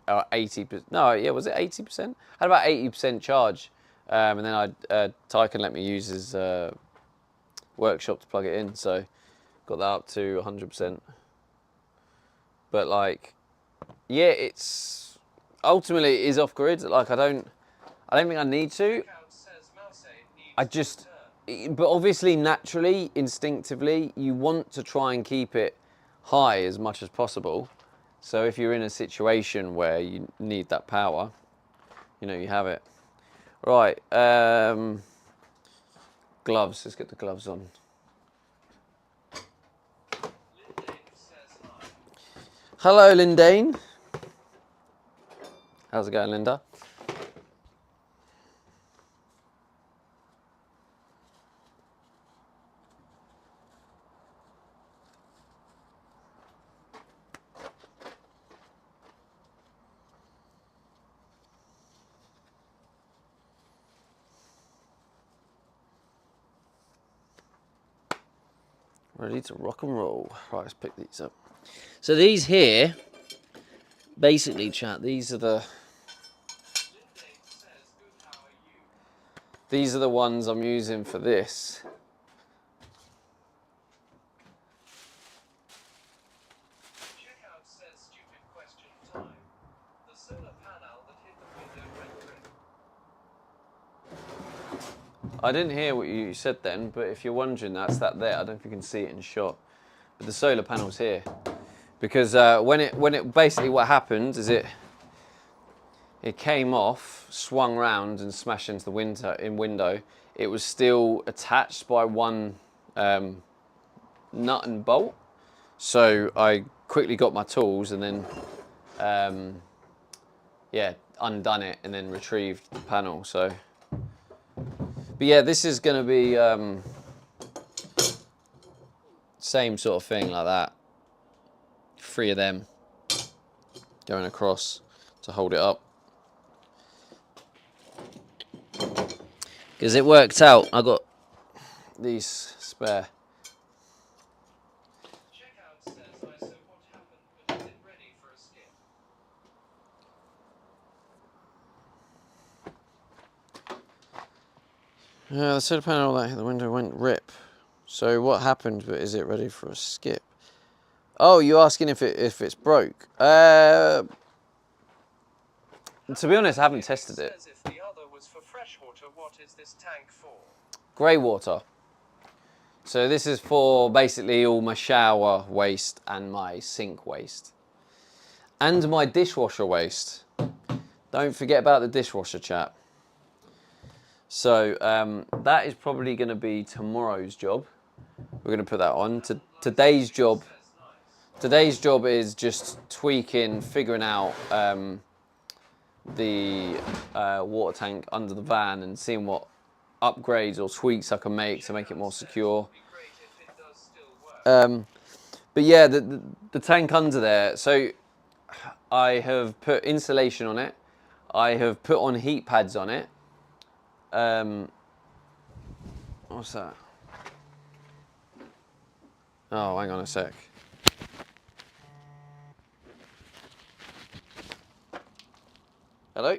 or 80%. No, yeah, was it 80%? I had about 80% charge. And then Tycoon let me use his workshop to plug it in, so got that up to 100%. But like, yeah, it's ultimately it is off grid. Like I don't think I need to. But obviously, naturally, instinctively, you want to try and keep it high as much as possible. So if you're in a situation where you need that power, you have it. Right, gloves, let's get the gloves on. Hello, Lindane. How's it going, Linda? Ready to rock and roll. Right, let's pick these up. So these here, basically, chat. These are the. These are the ones I'm using for this. Checkout says stupid question time. The solar panel that hit the window went rip. I didn't hear what you said then, but if you're wondering, that's that there. I don't know if you can see it in shot, but the solar panel's here because when it basically what happened is it came off, swung round, and smashed into the window. It was still attached by one nut and bolt, so I quickly got my tools and then yeah, undone it and then retrieved the panel. So. But yeah, this is going to be same sort of thing like that. 3 of them going across to hold it up. Because it worked out. I got. These spare. Checkout says I saw what happened, but is it ready for a skip? Yeah, the solar panel that hit the window went rip. So what happened? But is it ready for a skip? Oh, you're asking if it's broke. To be honest, I haven't tested it. Says if the other was for fresh water, what is this tank for? Grey water. So this is for basically all my shower waste and my sink waste. And my dishwasher waste. Don't forget about the dishwasher, chat. So that is probably going to be tomorrow's job. We're going to put that on. Today's job is just tweaking, figuring out the water tank under the van and seeing what upgrades or tweaks I can make to make it more secure. But yeah, the tank under there, so I have put insulation on it. I have put on heat pads on it. What's that? Oh, hang on a sec. Hello?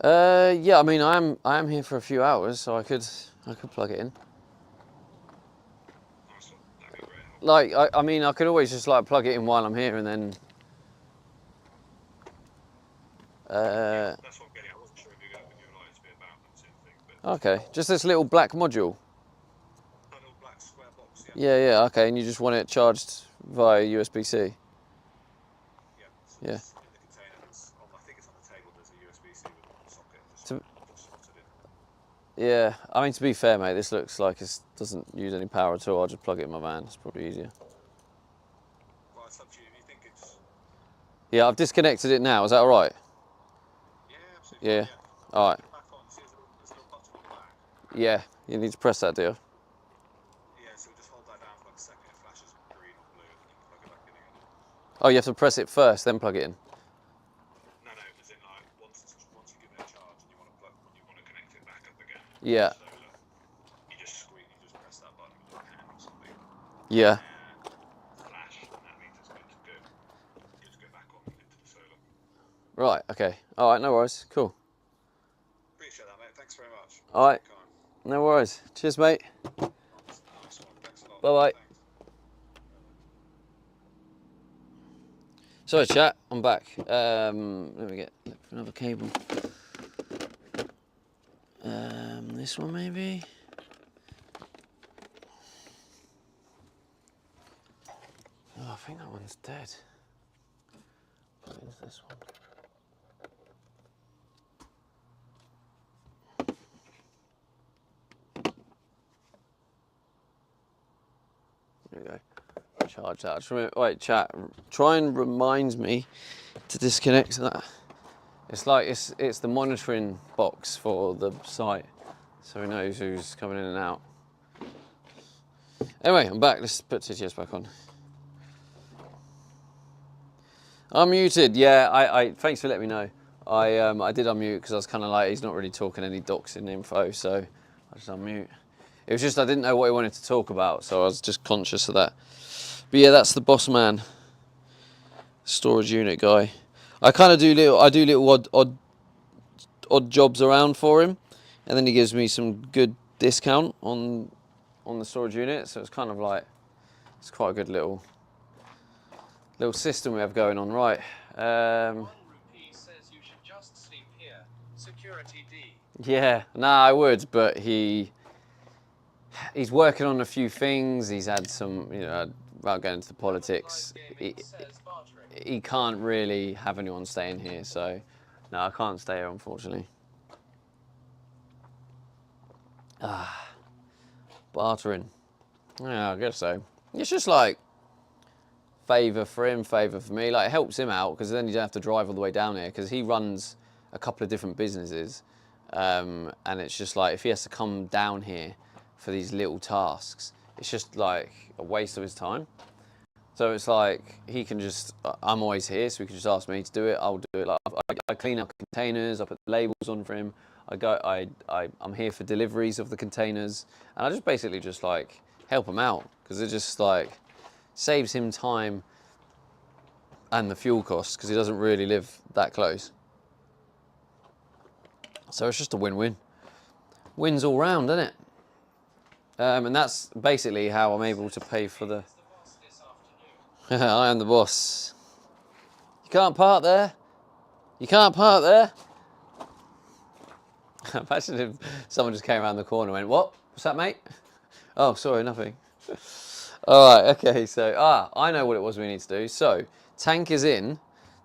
Yeah, I mean, I am here for a few hours, so I could plug it in. Nice one. That'd be a great help. Like, I mean, I could always just like plug it in while I'm here, and then. That's what I'm getting at. I wasn't sure if you were going to like to be about that sort of thing, but Okay, just this little black module. a little black square box. Yeah. Yeah, okay, and you just want it charged via USB-C. Yeah. So Yeah. it's in the container. It's on, I think it's on the table. There's a USB-C with one socket. Just slot it in. Yeah, I mean, to be fair, mate, this looks like it doesn't use any power at all. I'll just plug it in my van. It's probably easier. Well, it's up to you. If you think it's Yeah, I've disconnected it now. Is that all right? yeah, absolutely. Yeah. All right. Put it back on. See, there's a little button on the back. Yeah, you need to press that, do you? Yeah. So just hold that down for like a second. It flashes green or blue, and then you plug it back in again. Oh, you have to press it first, then plug it in. No, as in like once you give it a charge and you want to connect it back up again. Yeah. Solar, you just press that button with your hand or something. Yeah. Flash, and that means it's good to go. Good to go back on into the solar. Right. Okay. All right. No worries. Cool. Appreciate that, mate. Thanks very much. All right. Kind. No worries. Cheers, mate. Nice one. Thanks a lot. Bye-bye. Thanks. Sorry, chat. I'm back. Let me get another cable. This one maybe. Oh, I think that one's dead. Put it into this one. There we go. Charge that. Wait, chat. Try and remind me to disconnect that. It's like it's the monitoring box for the site, so he knows who's coming in and out. Anyway, I'm back. Let's put TTS back on. I'm muted. Yeah, I thanks for letting me know. I did unmute because I was kind of like, he's not really talking any doxing info, so I just unmute. It was just I didn't know what he wanted to talk about, so I was just conscious of that. But yeah, that's the boss man, storage unit guy. I kind of do little odd jobs around for him, and then he gives me some good discount on the storage unit. So it's kind of like it's quite a good little system we have going on, right? 1 rupee says you should just sleep here. Security D. Yeah, nah, I would, but he's working on a few things. He's had some, without going into the politics, he can't really have anyone staying here, so no, I can't stay here, unfortunately. Bartering. Yeah, I guess so. It's just like favour for him, favour for me. Like, it helps him out because then you don't have to drive all the way down here because he runs a couple of different businesses, and it's just like if he has to come down here for these little tasks, it's just like a waste of his time. So it's like he can just, I'm always here, so he can just ask me to do it. I'll do it. Like I clean up containers, I put the labels on for him. I'm here for deliveries of the containers, and I just basically just like help him out because it just like saves him time and the fuel costs because he doesn't really live that close. So it's just a win-win. Wins all round, isn't it? And that's basically how I'm able to pay for the... I am the boss. You can't park there. You can't park there. Imagine if someone just came around the corner and went, "What? What's that, mate?" Oh, sorry, nothing. All right, okay, so, I know what it was we need to do. So, tank is in.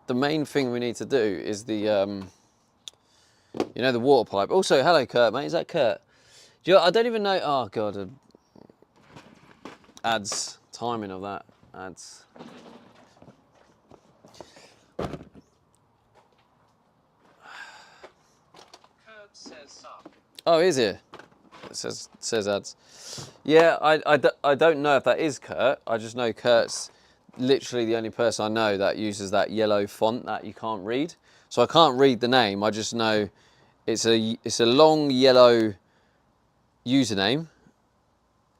The main thing we need to do is the, the water pipe. Also, hello, Kurt, mate. Is that Kurt? I don't even know. Oh, God. Ads. Timing of that. Ads. Kurt says suck. Oh, is it? It says ads. Yeah, I don't know if that is Kurt. I just know Kurt's literally the only person I know that uses that yellow font that you can't read. So I can't read the name. I just know it's a long yellow username,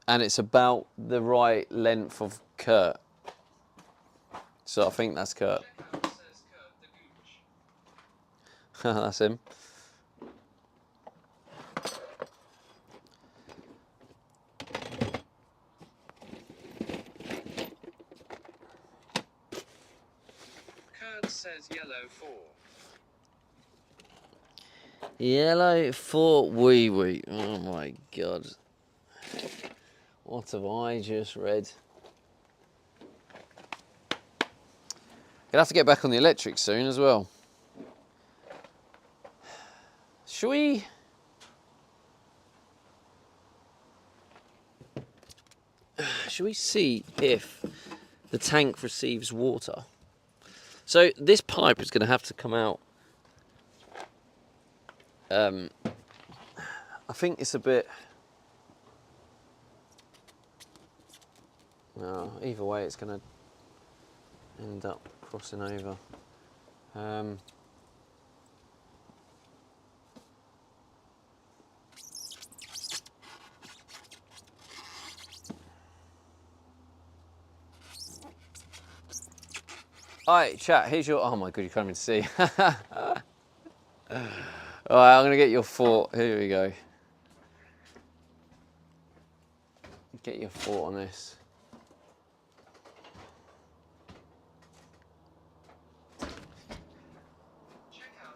and it's about the right length of Kurt. So I think that's Kurt. Checkout says Kurt the Gooch. That's him. says yellow 4. Yellow for wee wee. Oh my god. What have I just read? Gonna have to get back on the electric soon as well. Should we? Should we see if the tank receives water? So this pipe is going to have to come out. I think it's a bit. No, either way, it's gonna end up crossing over. Alright, chat, here's your. Oh my god, you can't even see. Alright, I'm gonna get your thought. Here we go. Get your thought on this. Checkout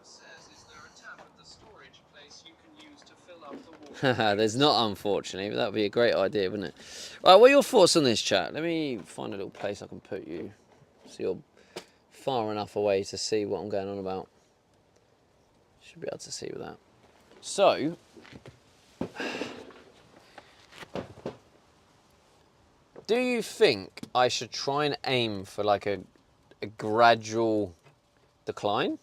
says, is there a tap at the storage place you can use to fill up the water? There's not, unfortunately, but that would be a great idea, wouldn't it? Right, what are your thoughts on this, chat? Let me find a little place I can put you so you're far enough away to see what I'm going on about. Should be able to see with that. So, do you think I should try and aim for like a gradual decline?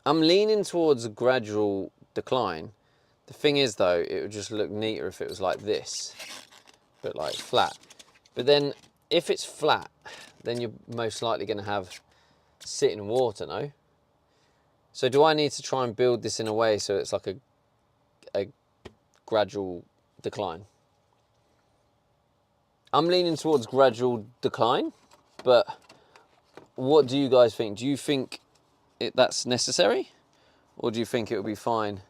I'm leaning towards a gradual decline. The thing is though, it would just look neater if it was like this, but like flat. But then if it's flat, then you're most likely going to have sitting water, no? So do I need to try and build this in a way so it's like a gradual decline? I'm leaning towards gradual decline, but what do you guys think? Do you think that's necessary? Or do you think it would be fine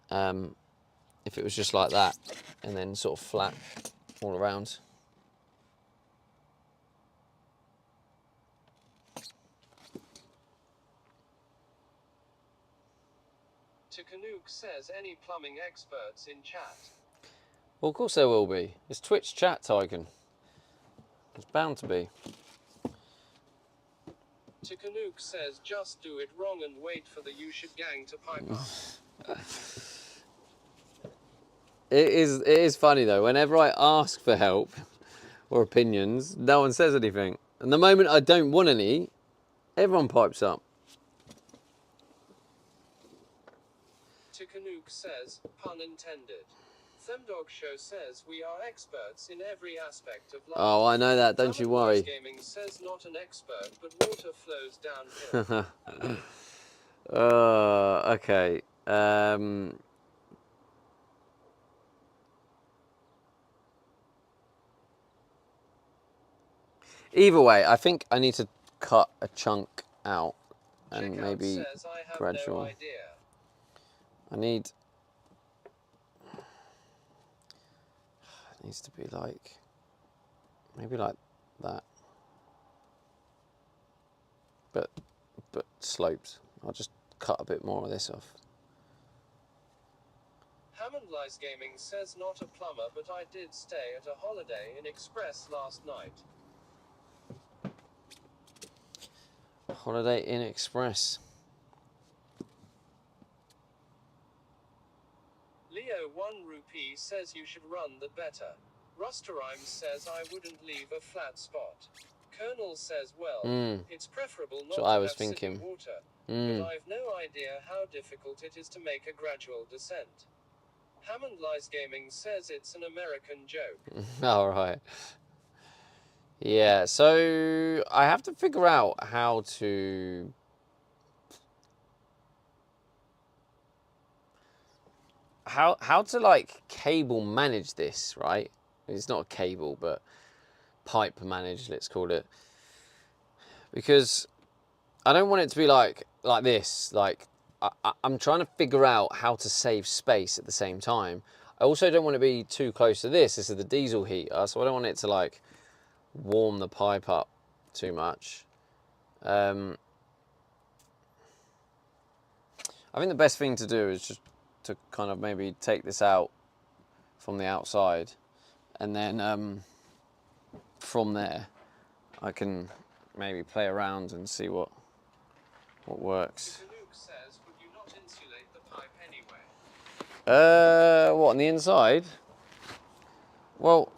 if it was just like that and then sort of flat all around? Canuck says, any plumbing experts in chat? Well, of course there will be. It's Twitch chat, Tycoon. It's bound to be. Canuck says, just do it wrong and wait for the You Should gang to pipe up. It is funny though, whenever I ask for help or opinions, no one says anything. And the moment I don't want any, everyone pipes up. Canuck says, pun intended. Themdog Show says, we are experts in every aspect of life. Oh, I know that, don't you worry. Gaming says, not an expert, but water flows downhill. Okay. Either way, I think I need to cut a chunk out and Checkout maybe says, I have gradual. no idea. I need. It needs to be like, maybe like that, but sloped. I'll just cut a bit more of this off. Hammond Lies Gaming says, not a plumber, but I did stay at a Holiday Inn Express last night. Holiday Inn Express. Leo 1 rupee says you should run the better. Rusterime says I wouldn't leave a flat spot. Colonel says, well, it's preferable not So to I was have city thinking. water, but I've no idea how difficult it is to make a gradual descent. Hammond Lies Gaming says it's an American joke. All right. Yeah, so I have to figure out how to how to like cable manage this, right? It's not a cable, but pipe manage, let's call it. Because I don't want it to be like this. Like I'm trying to figure out how to save space at the same time. I also don't want to be too close to this. This is the diesel heater, so I don't want it to like warm the pipe up too much. I think the best thing to do is just to kind of maybe take this out from the outside, and then from there I can maybe play around and see what works. Luke says, would you not insulate the pipe anyway? What, on the inside? Well,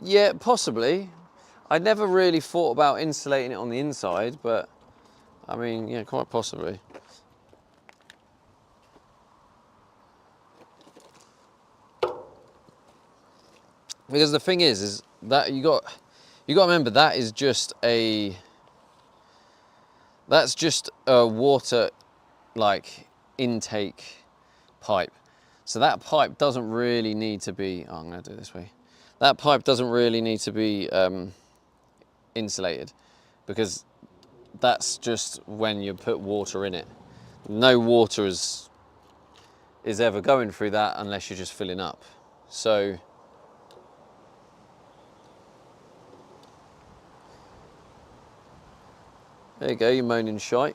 yeah, possibly. I never really thought about insulating it on the inside, but I mean, yeah, quite possibly. Because the thing is that you got to remember that's just a water like intake pipe. So that pipe doesn't really need to be. Oh, I'm going to do it this way. That pipe doesn't really need to be insulated, because that's just when you put water in it. No water is ever going through that unless you're just filling up. So there you go, you're moaning shite.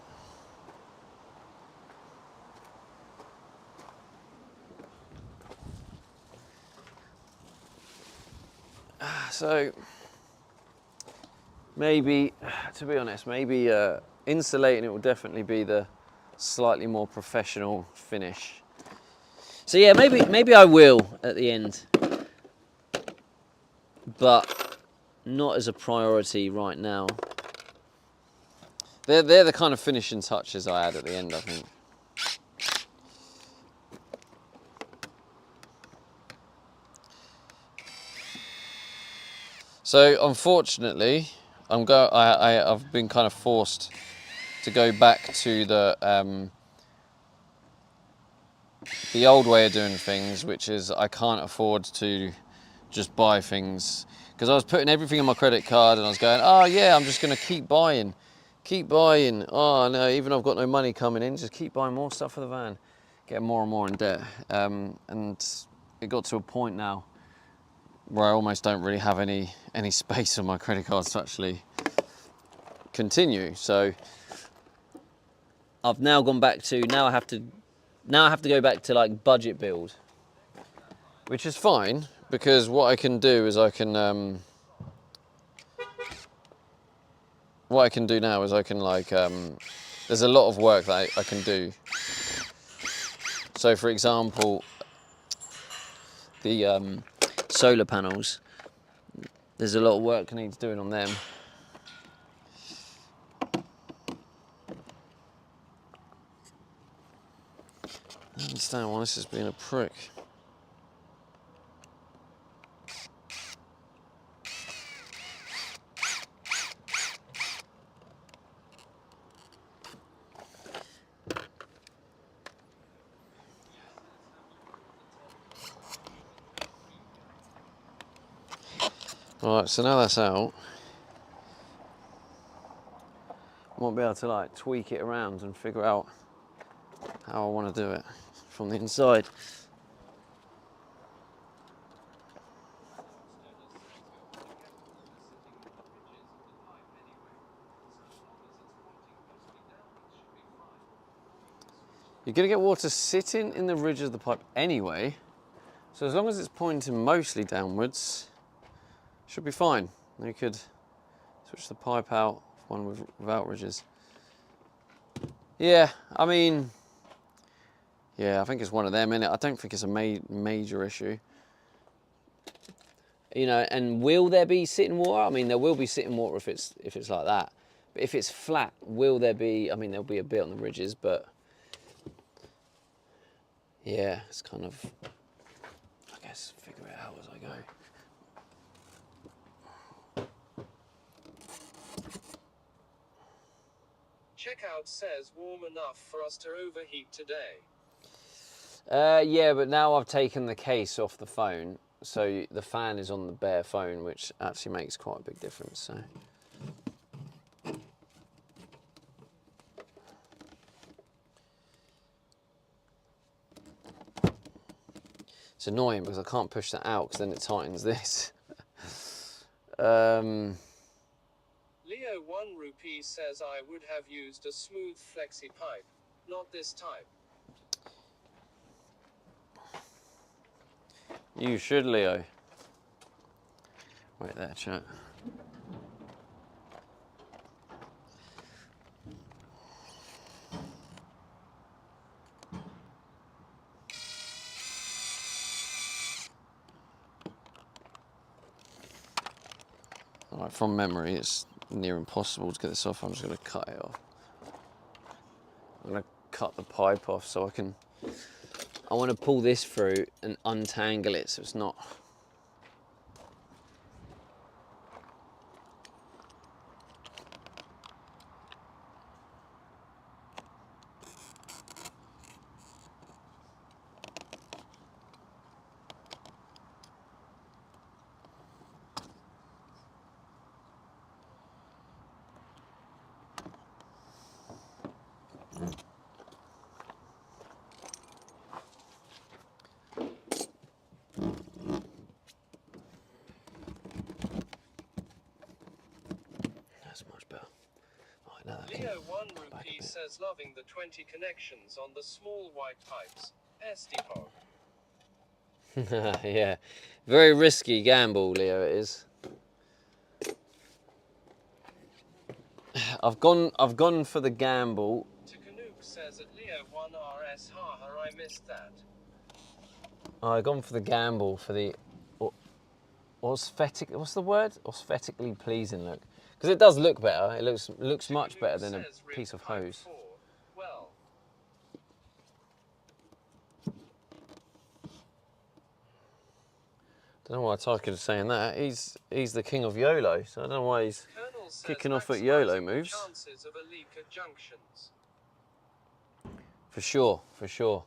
So maybe, to be honest, maybe insulating it will definitely be the slightly more professional finish. So yeah, maybe I will at the end, but not as a priority right now. They're the kind of finishing touches I add at the end, I think. So unfortunately, I've been kind of forced to go back to the old way of doing things, which is I can't afford to just buy things, because I was putting everything on my credit card and I was going, oh yeah, I'm just going to keep buying. Oh no, even I've got no money coming in, just keep buying more stuff for the van, get more and more in debt. And it got to a point now where I almost don't really have any space on my credit cards to actually continue. So I've now gone back to, now I have to go back to like budget build. Which is fine, because what I can do is I can like there's a lot of work that I can do. So for example, The solar panels, there's a lot of work needs doing on them. I don't understand why this is being a prick. Alright, so now that's out, I might be able to like tweak it around and figure out how I want to do it from the inside. You're going to get water sitting in the ridge of the pipe anyway, so as long as it's pointing mostly downwards, should be fine. You could switch the pipe out for one without ridges. Yeah, I mean, yeah, I think it's one of them, innit? I don't think it's a major issue. You know, and will there be sitting water? I mean, there will be sitting water if it's like that. But if it's flat, will there be? I mean, there'll be a bit on the ridges, but yeah, it's kind of, I guess, figure it out as I go. Checkout says warm enough for us to overheat today. Yeah, but now I've taken the case off the phone, so the fan is on the bare phone, which actually makes quite a big difference. So. It's annoying because I can't push that out because then it tightens this. Liam 1 rupee says I would have used a smooth flexi pipe, not this type. You should, Leo. Wait there, chat. Alright, from memory, it's near impossible to get this off. I'm just going to cut it off. I'm going to cut the pipe off so I want to pull this through and untangle it so it's not. That's much better. Right, now that Leo 1 rupee says loving the 20 connections on the small white pipes. SDPOG. yeah, very risky gamble, Leo. It is. I've gone for the gamble. Takanuke says at Leo 1 RS, haha, I missed that. I've gone for the gamble for the aesthetic. What's the word? Aesthetically pleasing look, because it does look better. It looks much better than a Says Rip piece of Pipe hose. 4. Well, Don't know why Tyker is saying that. He's the king of YOLO, so I don't know why he's Colonel says kicking off at YOLO maximizing moves. chances of a leak at junctions. For sure, for sure.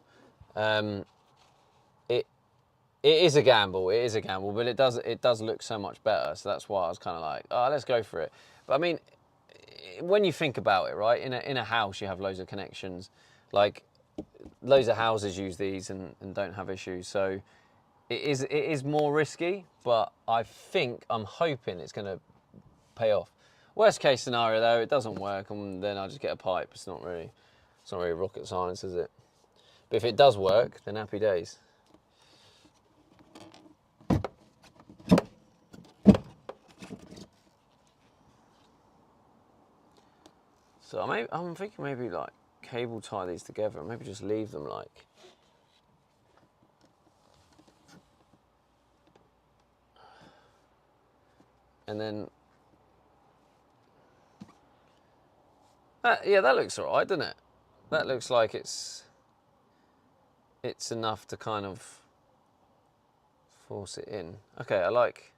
It is a gamble. It is a gamble, but it does look so much better. So that's why I was kind of like, oh, let's go for it. But I mean, when you think about it, right? In a house, you have loads of connections. Like loads of houses use these and don't have issues. So it is more risky, but I'm hoping it's going to pay off. Worst case scenario though, it doesn't work, and then I just get a pipe. It's not really rocket science, is it? But if it does work, then happy days. So I'm thinking maybe like cable tie these together and maybe just leave them like. And then, yeah, that looks all right, doesn't it? That looks like it's enough to kind of force it in. Okay, I like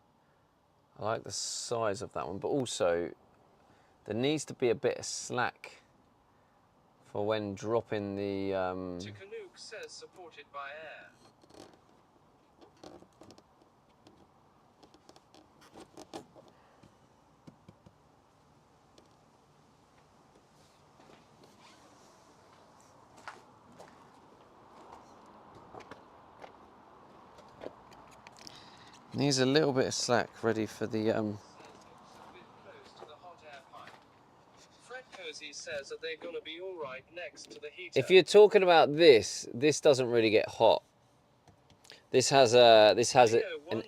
the size of that one, but also there needs to be a bit of slack for when dropping the. Takanuke says supported by air. Needs a little bit of slack ready for the. Looks a bit close to the hot air pipe. Fred Cozy says, are they going to be all right next to the heater? If you're talking about this doesn't really get hot. This has an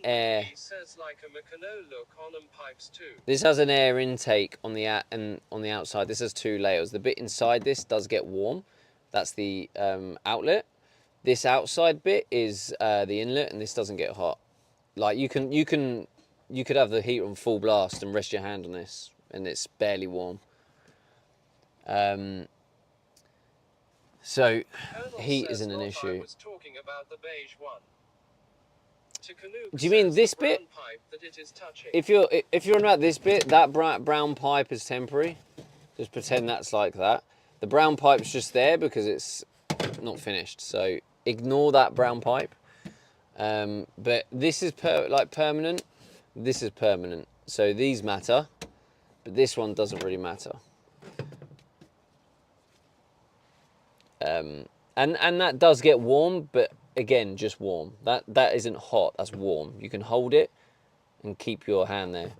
air. Says like a Meccano look on them pipes too. This has an air intake on the on the outside. This has two layers. The bit inside this does get warm. That's the outlet. This outside bit is the inlet, and this doesn't get hot. Like you could have the heater on full blast and rest your hand on this, and it's barely warm. So Colonel heat says isn't an not issue. I was talking about the beige one. Takanuke Do you mean says this the brown bit? pipe that it is touching. If you're on about this bit, that brown pipe is temporary. Just pretend that's like that. The brown pipe's just there because it's not finished. So ignore that brown pipe. But this is permanent. This is permanent. So these matter, but this one doesn't really matter. And that does get warm, but again, just warm. That isn't hot. That's warm. You can hold it and keep your hand there.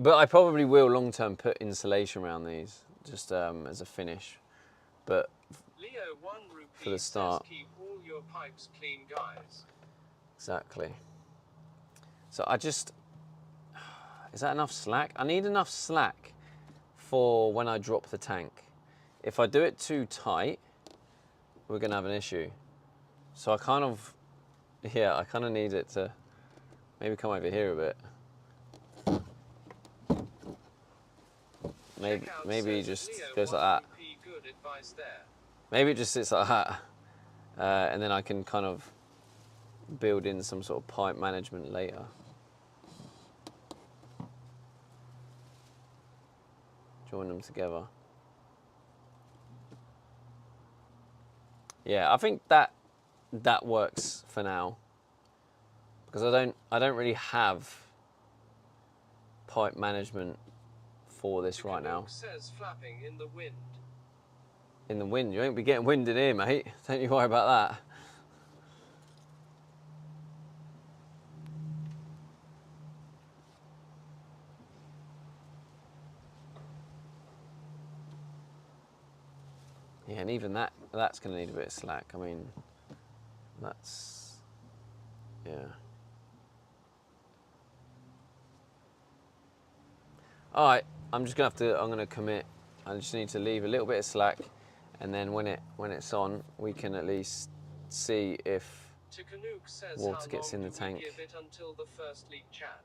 But I probably will long term put insulation around these, just as a finish. But Leo 1 rupee for the start. says keep all your pipes clean, guys. Exactly. So I just, is that enough slack? I need enough slack for when I drop the tank. If I do it too tight, we're gonna have an issue. So I kind of need it to maybe come over here a bit. Maybe it just goes like that. Good advice there. Maybe it just sits like that. And then I can kind of build in some sort of pipe management later. Join them together. Yeah, I think that works for now. Because I don't really have pipe management for this right now. Says flapping in the wind. In the wind, you won't be getting wind in here, mate. Don't you worry about that. Yeah, and even that's going to need a bit of slack. I mean, that's, yeah. All right, I'm going to commit. I just need to leave a little bit of slack, and then when it's on, we can at least see if water gets in the tank. Give it until the first leak chat.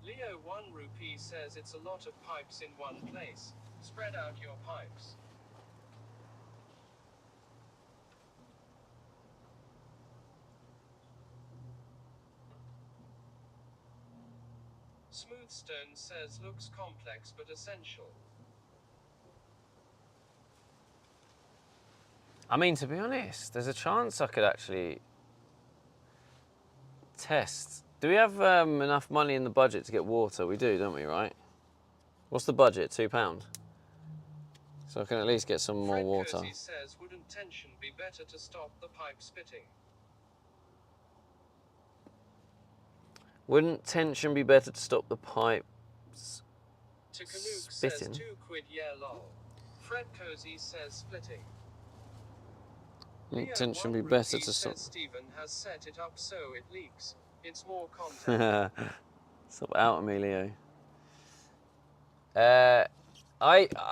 Leo 1 rupee says it's a lot of pipes in one place. Spread out your pipes. Smoothstone says looks complex but essential. I mean, to be honest, there's a chance I could actually test. Do we have enough money in the budget to get water? We do, don't we, right? What's the budget? £2? So I can at least get some more water. Cozy says wouldn't tension be better to stop the pipe spitting? Wouldn't tension be better to stop the pipes Takanuke spitting? says 2 quid, yeah lol. Fred Cozy says splitting. Wouldn't Leo tension 1 be better rupee to stop? says Stephen has set it up so it leaks. It's more content. Stop out, Emilio. I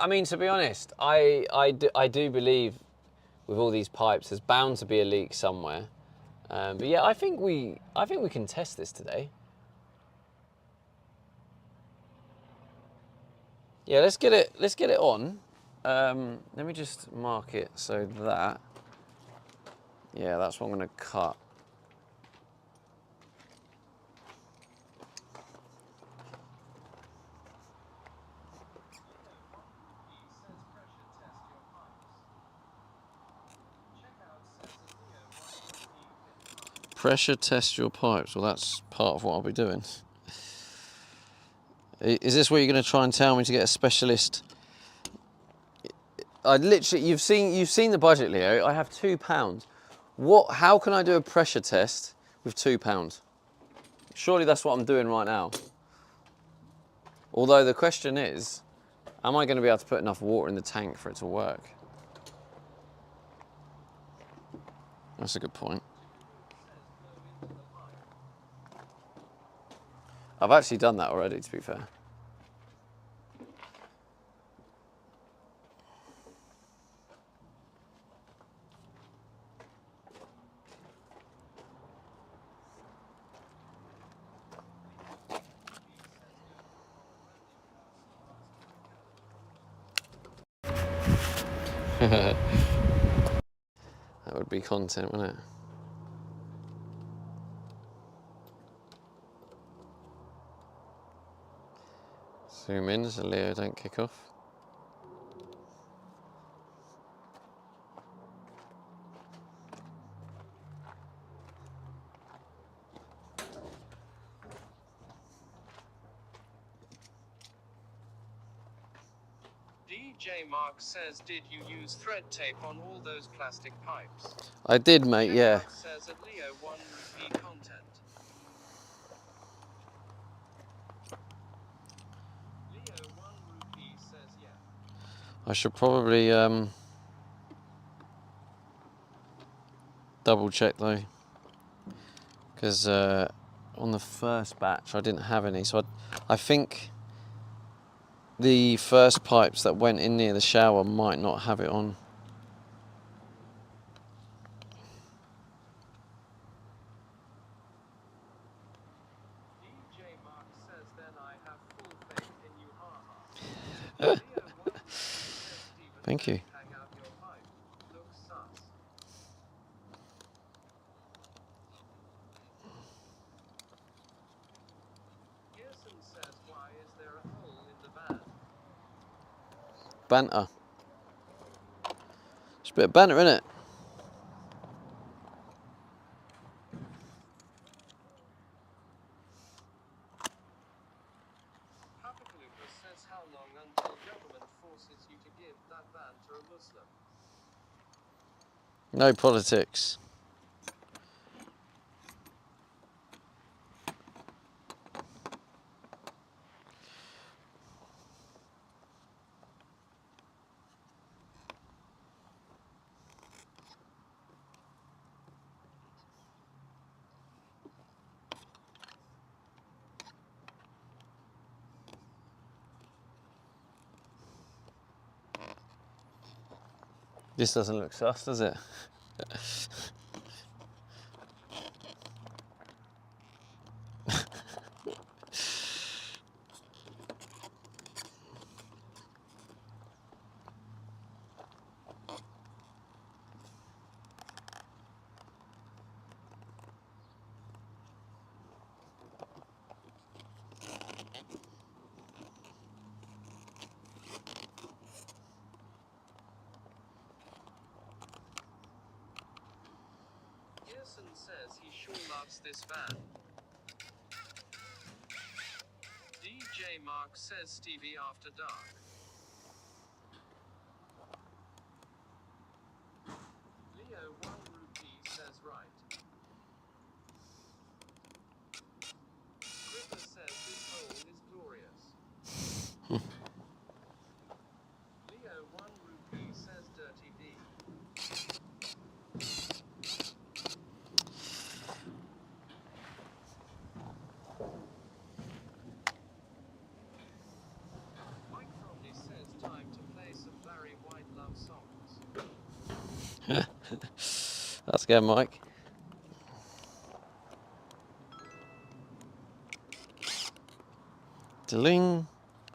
mean, to be honest, I do believe with all these pipes, there's bound to be a leak somewhere. But yeah, I think we can test this today. Yeah, let's get it on. Let me just mark it so that. Yeah, that's what I'm going to cut. Pressure test your pipes. Well, that's part of what I'll be doing. Is this what you're going to try and tell me to get a specialist? I literally, you've seen the budget, Leo. I have £2. How can I do a pressure test with £2? Surely that's what I'm doing right now. Although the question is, am I going to be able to put enough water in the tank for it to work? That's a good point. I've actually done that already, to be fair. That would be content, wouldn't it? Zoom in so Leo don't kick off. DJ Mark says, did you use thread tape on all those plastic pipes? I did, mate, yeah. Checkout says at Leo 1 rupee content. Leo 1 rupee says yeah. I should probably double check though, because on the first batch I didn't have any, so I think the first pipes that went in near the shower might not have it on. DJ Mark says, then I have full faith in you, haha. Leo 1 rupee says, Steven, Thank you. hang out your pipe. Looks sus. Pearson says, why is there a hole in the van? Banter. It's a bit of banter, isn't it? Papakalupa says, how long until government forces you to give that van to a Muslim? No politics. This doesn't look sus, does it? Pearson says he sure loves this van. DJ Mark says Stevie after dark. Leo 1 rupee says right. Gripper says this hole is glorious. Leo 1 rupee says dirty D. Mike Romney says time to play some Barry White love songs. That's good, Mike. Ding.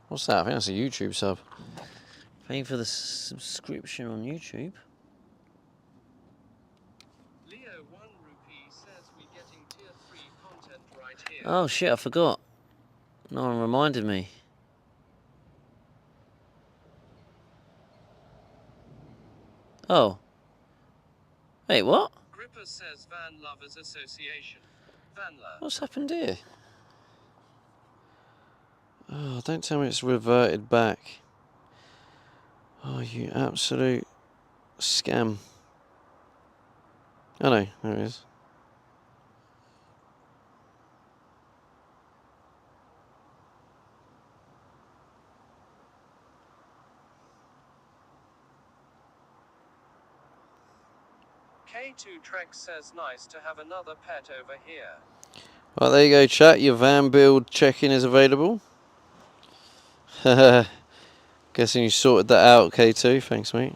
What's that? I think that's a YouTube sub. Paying for the subscription on YouTube. Leo 1 rupee says we getting tier 3 content right here. Oh shit, I forgot. No one reminded me. Oh. Wait, what? Gripper says Van Lovers Association. Vanla. What's happened here? Oh, don't tell me it's reverted back. Oh, you absolute scam. Oh no, there it is. K2 Trek says nice to have another pet over here. Well, there you go, chat. Your van build check-in is available. Guessing you sorted that out, K2. Thanks, mate.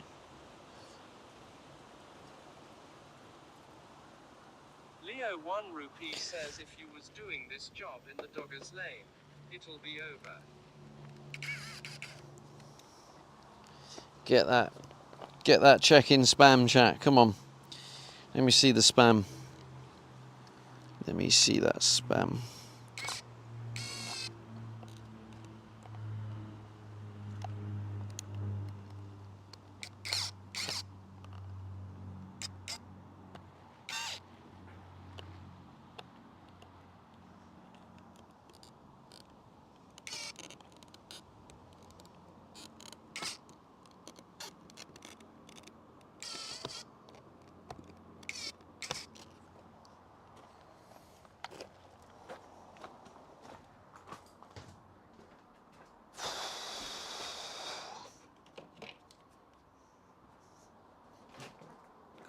Leo 1 rupee says if you was doing this job in the Doggers Lane, it'll be over. Get that check-in spam, chat. Come on. Let me see the spam. Let me see that spam.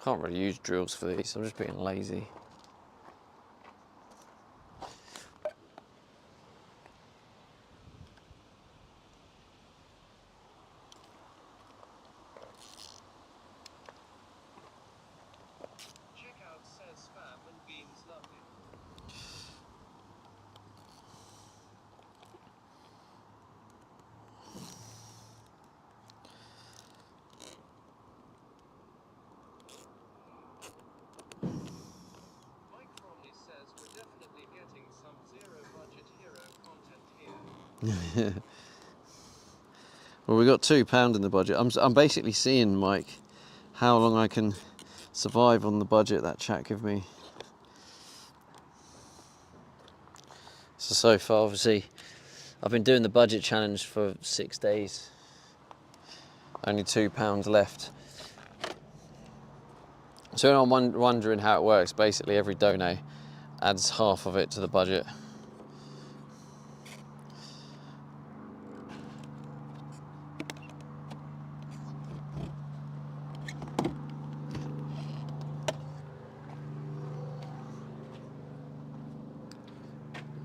can't really use drills for these, I'm just being lazy. Checkout says spam and beans lovely. Mike Fromley says we're definitely getting some zero budget hero content here. Well, we got £2 in the budget. I'm basically seeing, Mike, how long I can survive on the budget that chat give me. So far, obviously, I've been doing the budget challenge for 6 days. Only £2 left. So I'm wondering how it works. Basically, every dono adds half of it to the budget.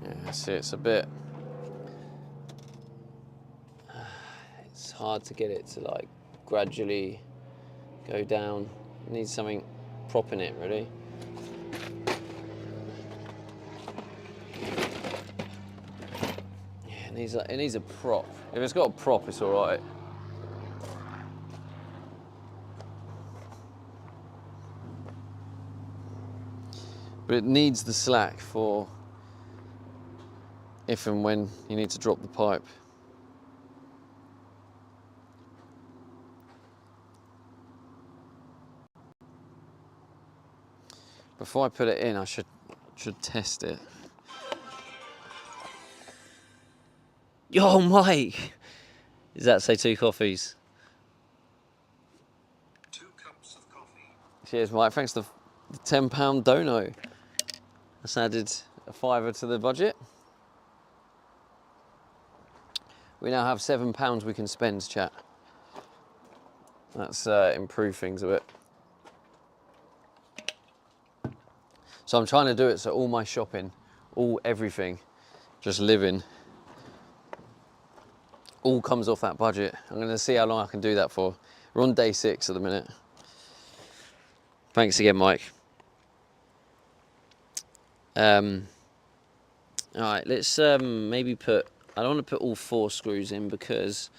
Yeah, see, it's a bit... It's hard to get it to like gradually go down. It needs something propping it, really. Yeah, it needs a prop. If it's got a prop, it's all right. But it needs the slack for if and when you need to drop the pipe. Before I put it in, I should test it. Yo, Mike! Does that say 2 coffees? 2 cups of coffee. Cheers, Mike. Thanks for the £10 dono. That's added a £5 to the budget. We now have £7 we can spend, chat. That's improved things a bit. So I'm trying to do it so all my shopping, everything, just living, all comes off that budget. I'm going to see how long I can do that for. We're on day 6 at the minute. Thanks again, Mike. All right, let's maybe put, I don't want to put all 4 screws in because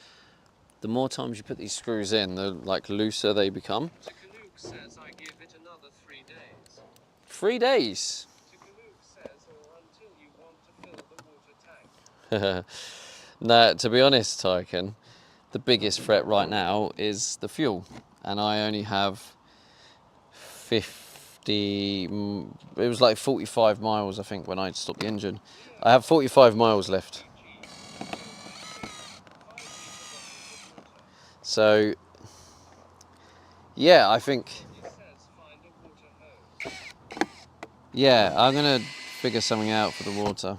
the more times you put these screws in, the like looser they become. Takanuke says I give it another 3 days. 3 days. Takanuke says or until you want to fill the water tank. No, to be honest, Tyken, the biggest threat right now is the fuel, and I only have 50. It was like 45 miles, I think, when I stopped the engine. I have 45 miles left. So, yeah, I think. Yeah, I'm gonna figure something out for the water.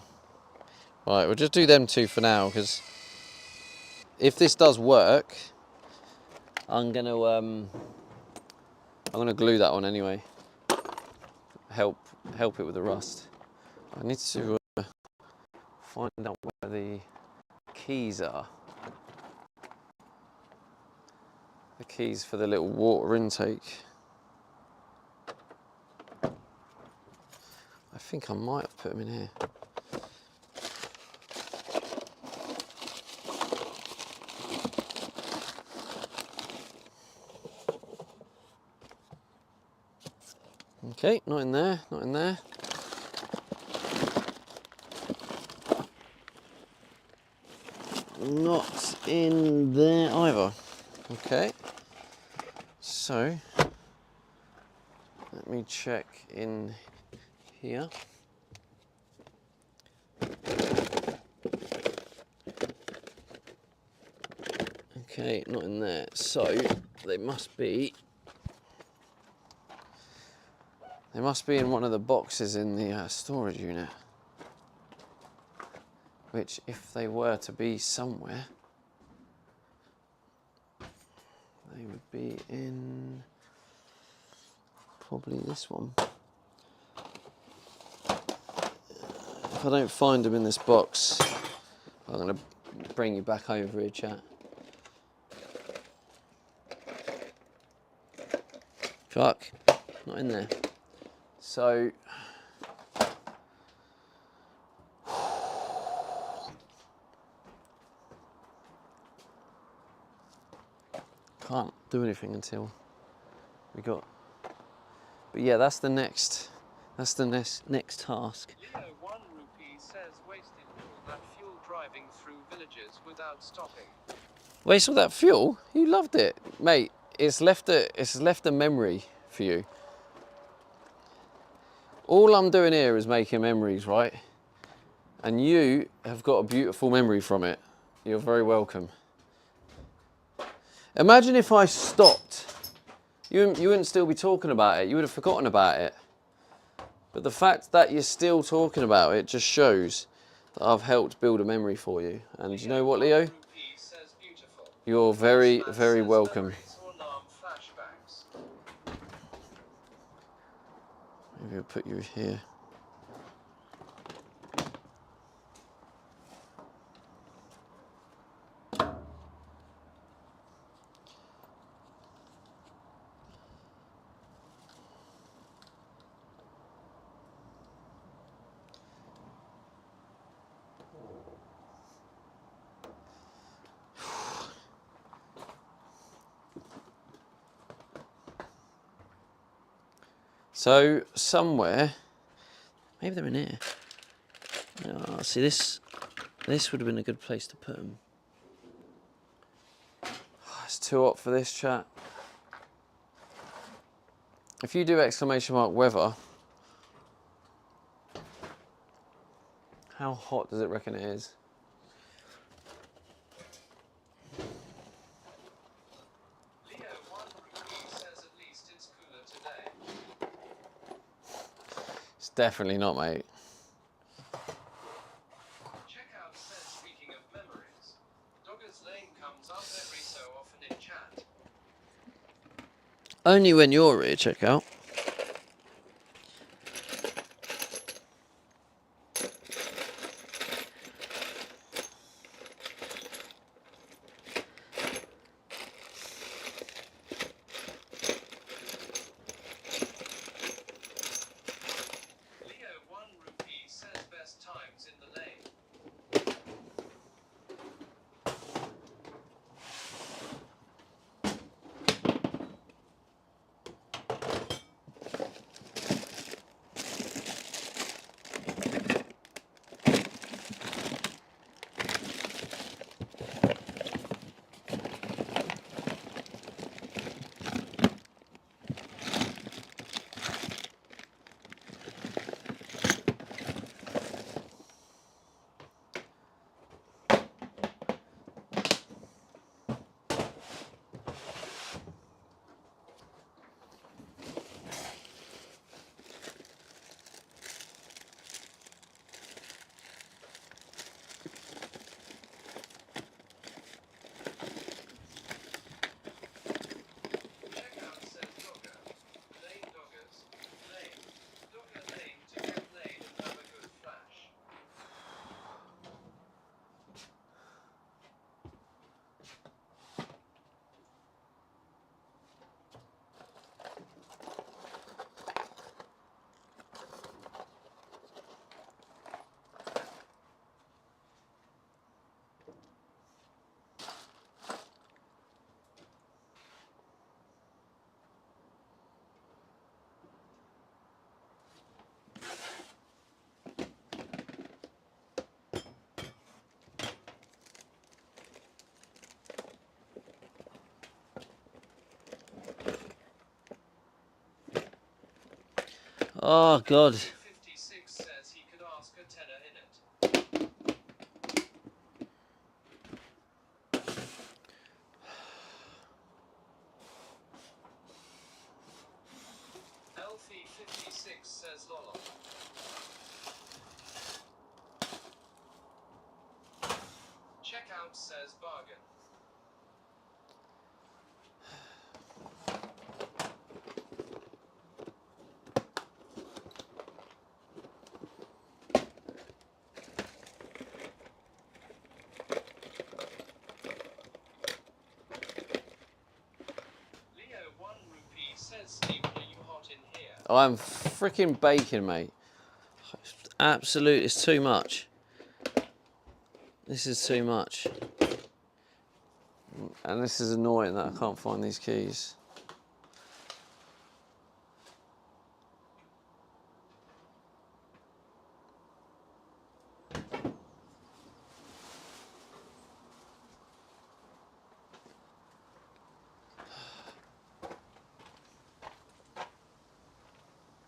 Right, we'll just do them 2 for now, because if this does work, I'm gonna glue that on anyway. Help it with the rust. I need to find out where the keys are. The keys for the little water intake. I think I might have put them in here. Okay, not in there, not in there. Not in there either. Okay, so let me check in here. Okay, not in there. So they must be in one of the boxes in the storage unit. Which, if they were to be somewhere, they would be in Probably this one. If I don't find them in this box, I'm going to bring you back over here, chat. Fuck, not in there. So, can't do anything until we got. But yeah, that's the next task. Leo 1 rupee says wasted all that fuel driving through villages without stopping. Waste all that fuel? You loved it, mate. It's left a memory for you. All I'm doing here is making memories, right? And you have got a beautiful memory from it. You're very welcome. Imagine if I stopped. You wouldn't still be talking about it. You would have forgotten about it. But the fact that you're still talking about it just shows that I've helped build a memory for you. And you know what, Leo? Rupee says beautiful. You're very, Postman very says welcome. memories or Nam flashbacks. Maybe I'll put you here. So somewhere, maybe they're in here. Oh, see this would have been a good place to put them. Oh, it's too hot for this, chat. If you do ! weather, how hot does it reckon it is? Leo 1 rupee says at least it's cooler today. It's definitely not, mate. Checkout says speaking of memories, Dogger's Lane comes up every so often in chat. Only when you're here, check out. Leo 1 rupee says best times in the lane. Checkout says Dogger. Lane Doggers. Lane. Dogger Lane to get laid and have a good flash. Oh God. 56 says he could ask a tenner in it. Elfie 56 says lol. Checkout says bargain. I'm freaking baking, mate. Absolute, it's too much. This is too much. And this is annoying that I can't find these keys.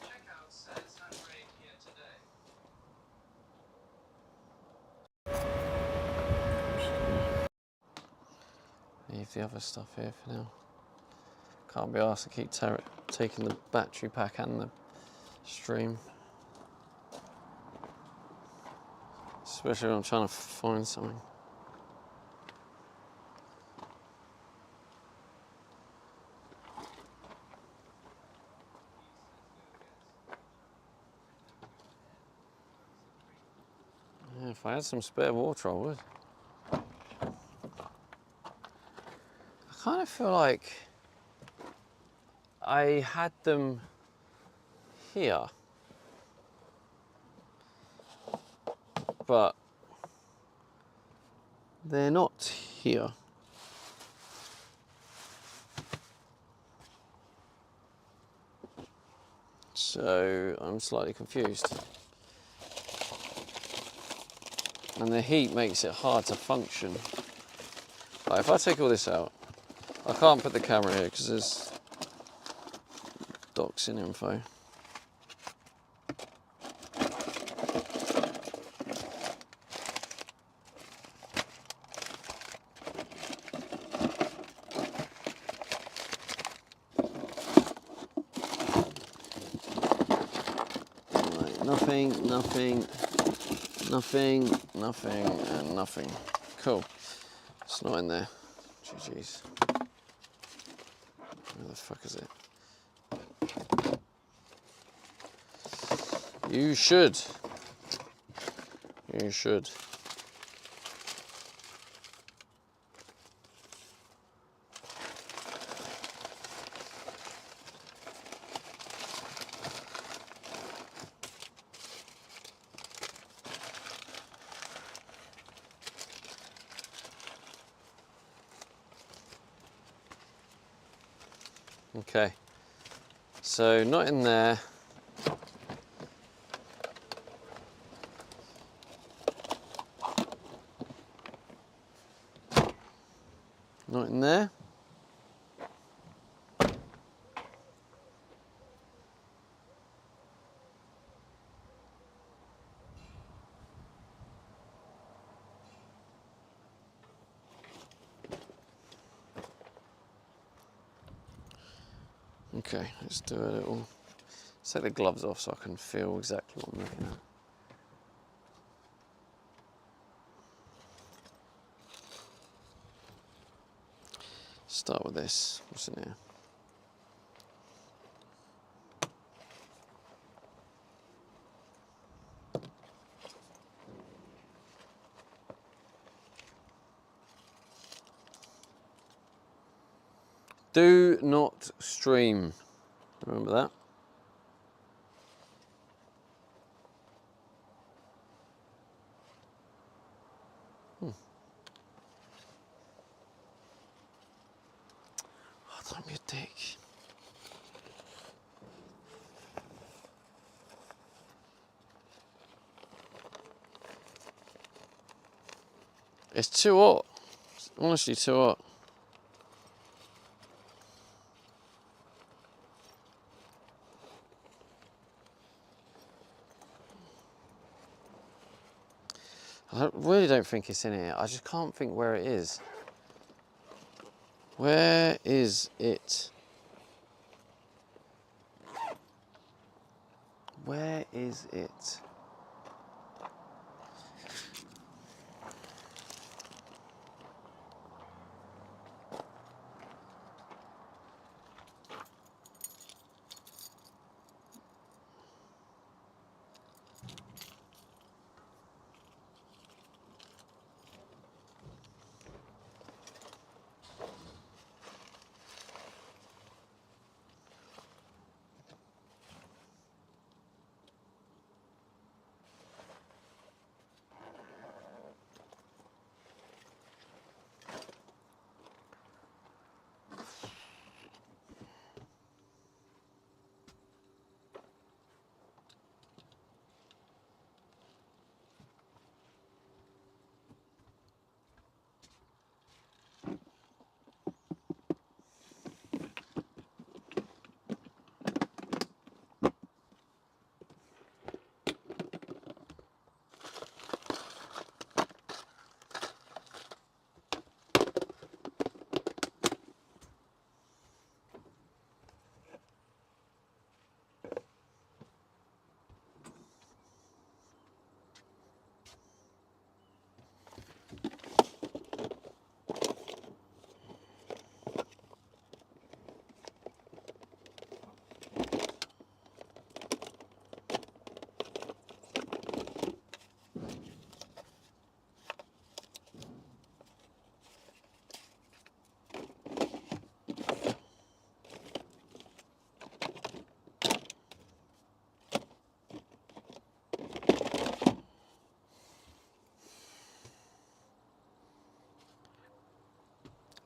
Checkout says had rain here today. Leave the other stuff here for now. Can't be asked to keep taking the battery pack and the stream. Especially when I'm trying to find something. Yeah, if I had some spare water, I would. I kind of feel like I had them here, but they're not here. So I'm slightly confused. And the heat makes it hard to function. Right, if I take all this out, I can't put the camera here because there's doxing info. Right, nothing, and nothing. Cool. It's not in there. GG's. Where the fuck is it? You should. You should. Okay. So not in there. Not in there. Okay, let's do a little. Let's take the gloves off so I can feel exactly what I'm looking at. Start with this. What's in here? Do not stream. Remember that? Oh, don't be a dick. It's too hot. It's honestly too hot. I really don't think it's in here. I just can't think where it is. Where is it? Where is it?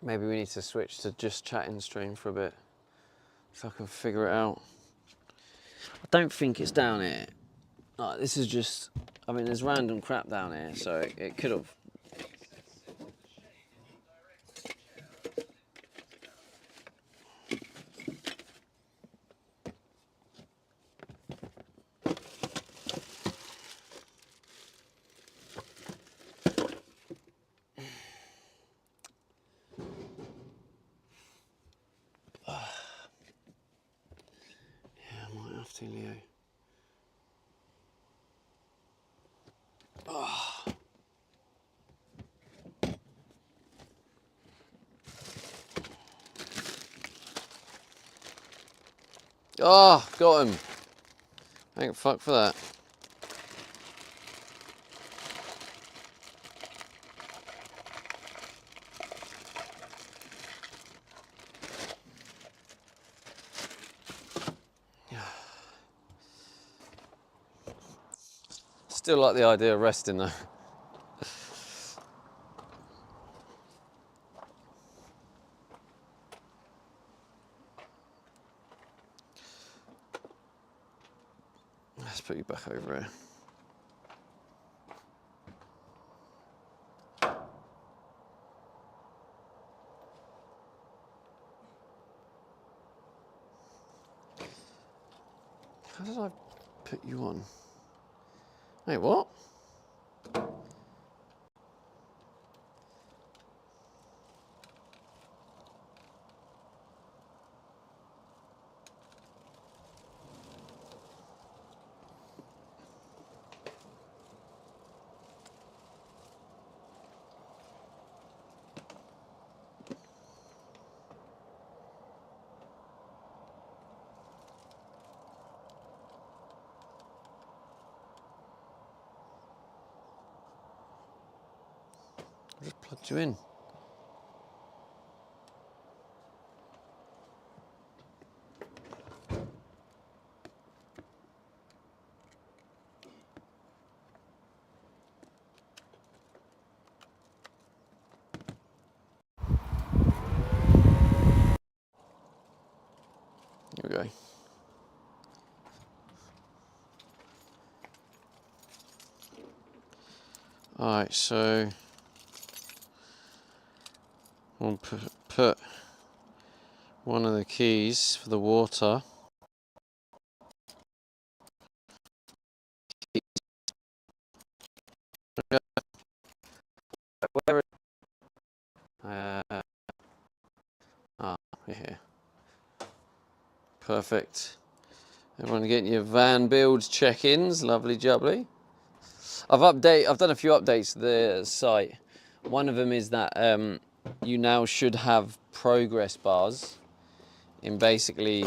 Maybe we need to switch to just chatting stream for a bit so I can figure it out. I don't think it's down here. Like, this is just, I mean, there's random crap down here, so it could have. Yeah, I might have to, Leo. Oh, got him. Thank fuck for that. Still like the idea of resting though. Let's put you back over here. How did I put you on? Wait, what? I just plugged you in. Here we go. Alright, so we'll put one of the keys for the water. Where here. Perfect. Everyone getting your van builds check-ins, lovely jubbly. I've done a few updates to the site. One of them is that you now should have progress bars in basically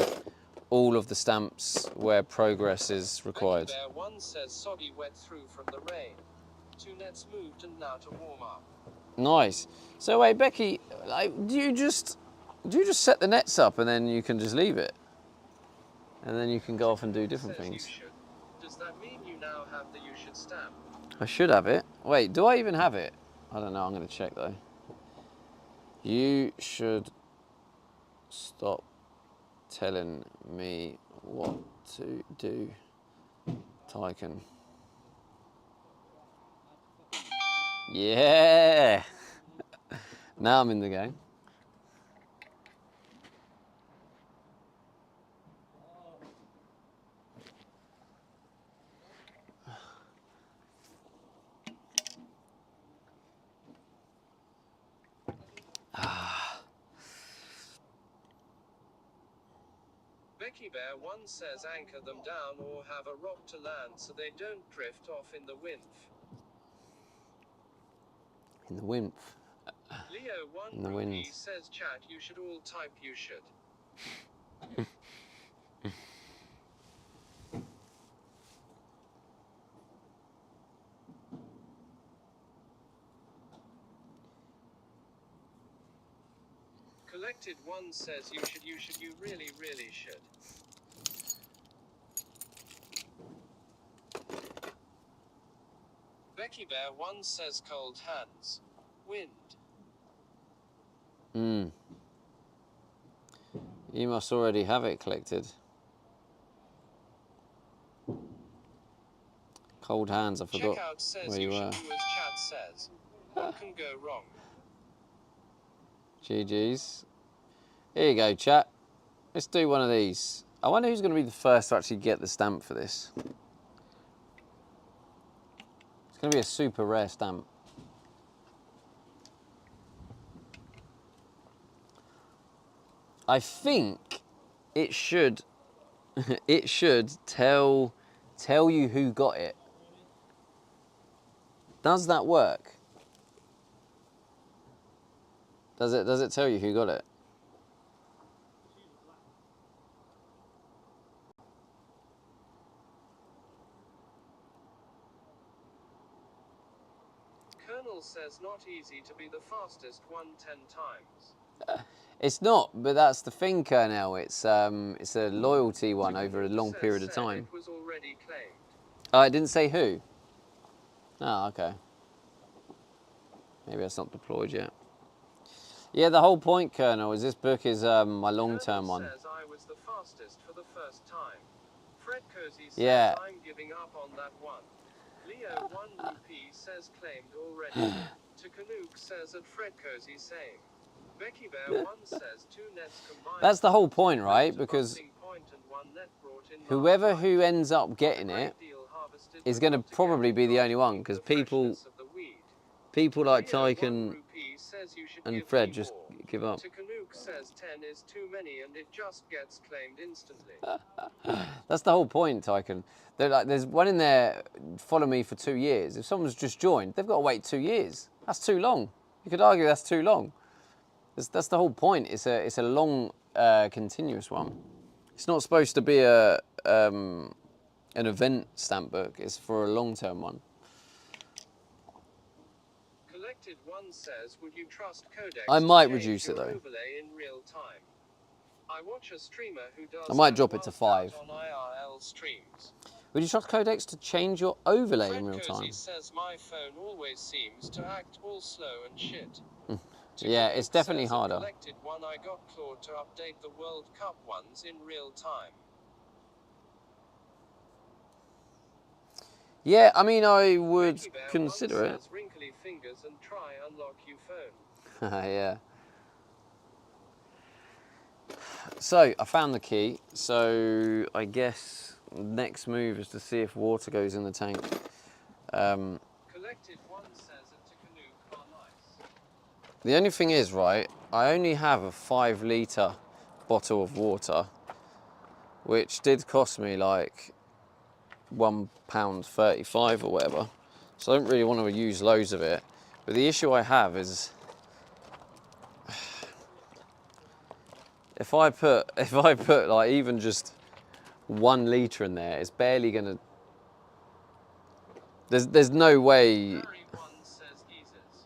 all of the stamps where progress is required. Bear 1 says soggy wet through from the rain. 2 nets moved and now to warm up. Nice. So wait, Becky, like, do you just set the nets up and then you can just leave it? And then you can go off and do different things. Does that mean you now have the you should stamp? I should have it. Wait, do I even have it? I don't know, I'm going to check though. You should stop telling me what to do, Tycoon. Yeah! Now I'm in the game. Becky Bear 1 says anchor them down or have a rock to land so they don't drift off in the wind. In the wind. Leo 1 In the wind. says chat you should all type you should. Collected 1 says you really should. Becky Bear 1 says cold hands. Wind. You must already have it collected. Cold hands, I forgot Checkout says where you you were. should do as chat says. What can go wrong? GG's. Here you go, chat. Let's do one of these. I wonder who's going to be the first to actually get the stamp for this. It's going to be a super rare stamp. I think it should it should tell you who got it. Does that work? Does it tell you who got it? Colonel says not easy to be the fastest one 10 times. It's not, but that's the thing, Colonel. It's a loyalty one over a long Says period of said time. It was already claimed. Oh, it didn't say who? Oh, okay. Maybe that's not deployed yet. Yeah, the whole point, Colonel, is this book is my long-term one. Says I was the fastest for the first time. Fred Cozy says Yeah. I'm giving up on that one. Leo 1 rupee says claimed already. To Canuck says at Fred Cozy same. Becky Bear 1 says 2 nets combined. That's the whole point, right? To Because busting point and 1 net brought in whoever last who night. ends up getting Great it deal harvested is going to without probably again be the only one, dropping because the people freshness of the weed. like Leo 1 Tyke rupee says you should and give Fred me just more. give up. To Canuck says 10 is too many and it just gets claimed instantly. That's the whole point, Tyken. They're like, there's one in there, follow me for 2 years. If someone's just joined, they've got to wait 2 years. That's too long. You could argue that's too long. That's the whole point. It's a long, continuous one. It's not supposed to be an event stamp book. It's for a long-term one. Collected 1 says, would you trust Codex I might to change reduce it, your though. overlay in real time? I watch a streamer who does I might that drop it to whilst 5. out on IRL streams. Would you trust Codex to change your overlay Fred in real Cozy time? says my phone always seems to act all slow and shit. To Yeah, Canuck it's definitely says a harder. Collected 1 I got Claude to update the World Cup ones in real time. Yeah, I mean, I would Becky Bear 1 consider it. says wrinkly fingers and try unlock you phone. Yeah. So, I found the key. So, I guess next move is to see if water goes in the tank. Collected 1 says it to Canuck are nice. The only thing is, right, I only have a 5-litre bottle of water, which did cost me like £1.35 or whatever. So I don't really want to use loads of it. But the issue I have is if I put like even just 1 litre in there, it's barely gonna. There's no way. Harry 1 says geezers.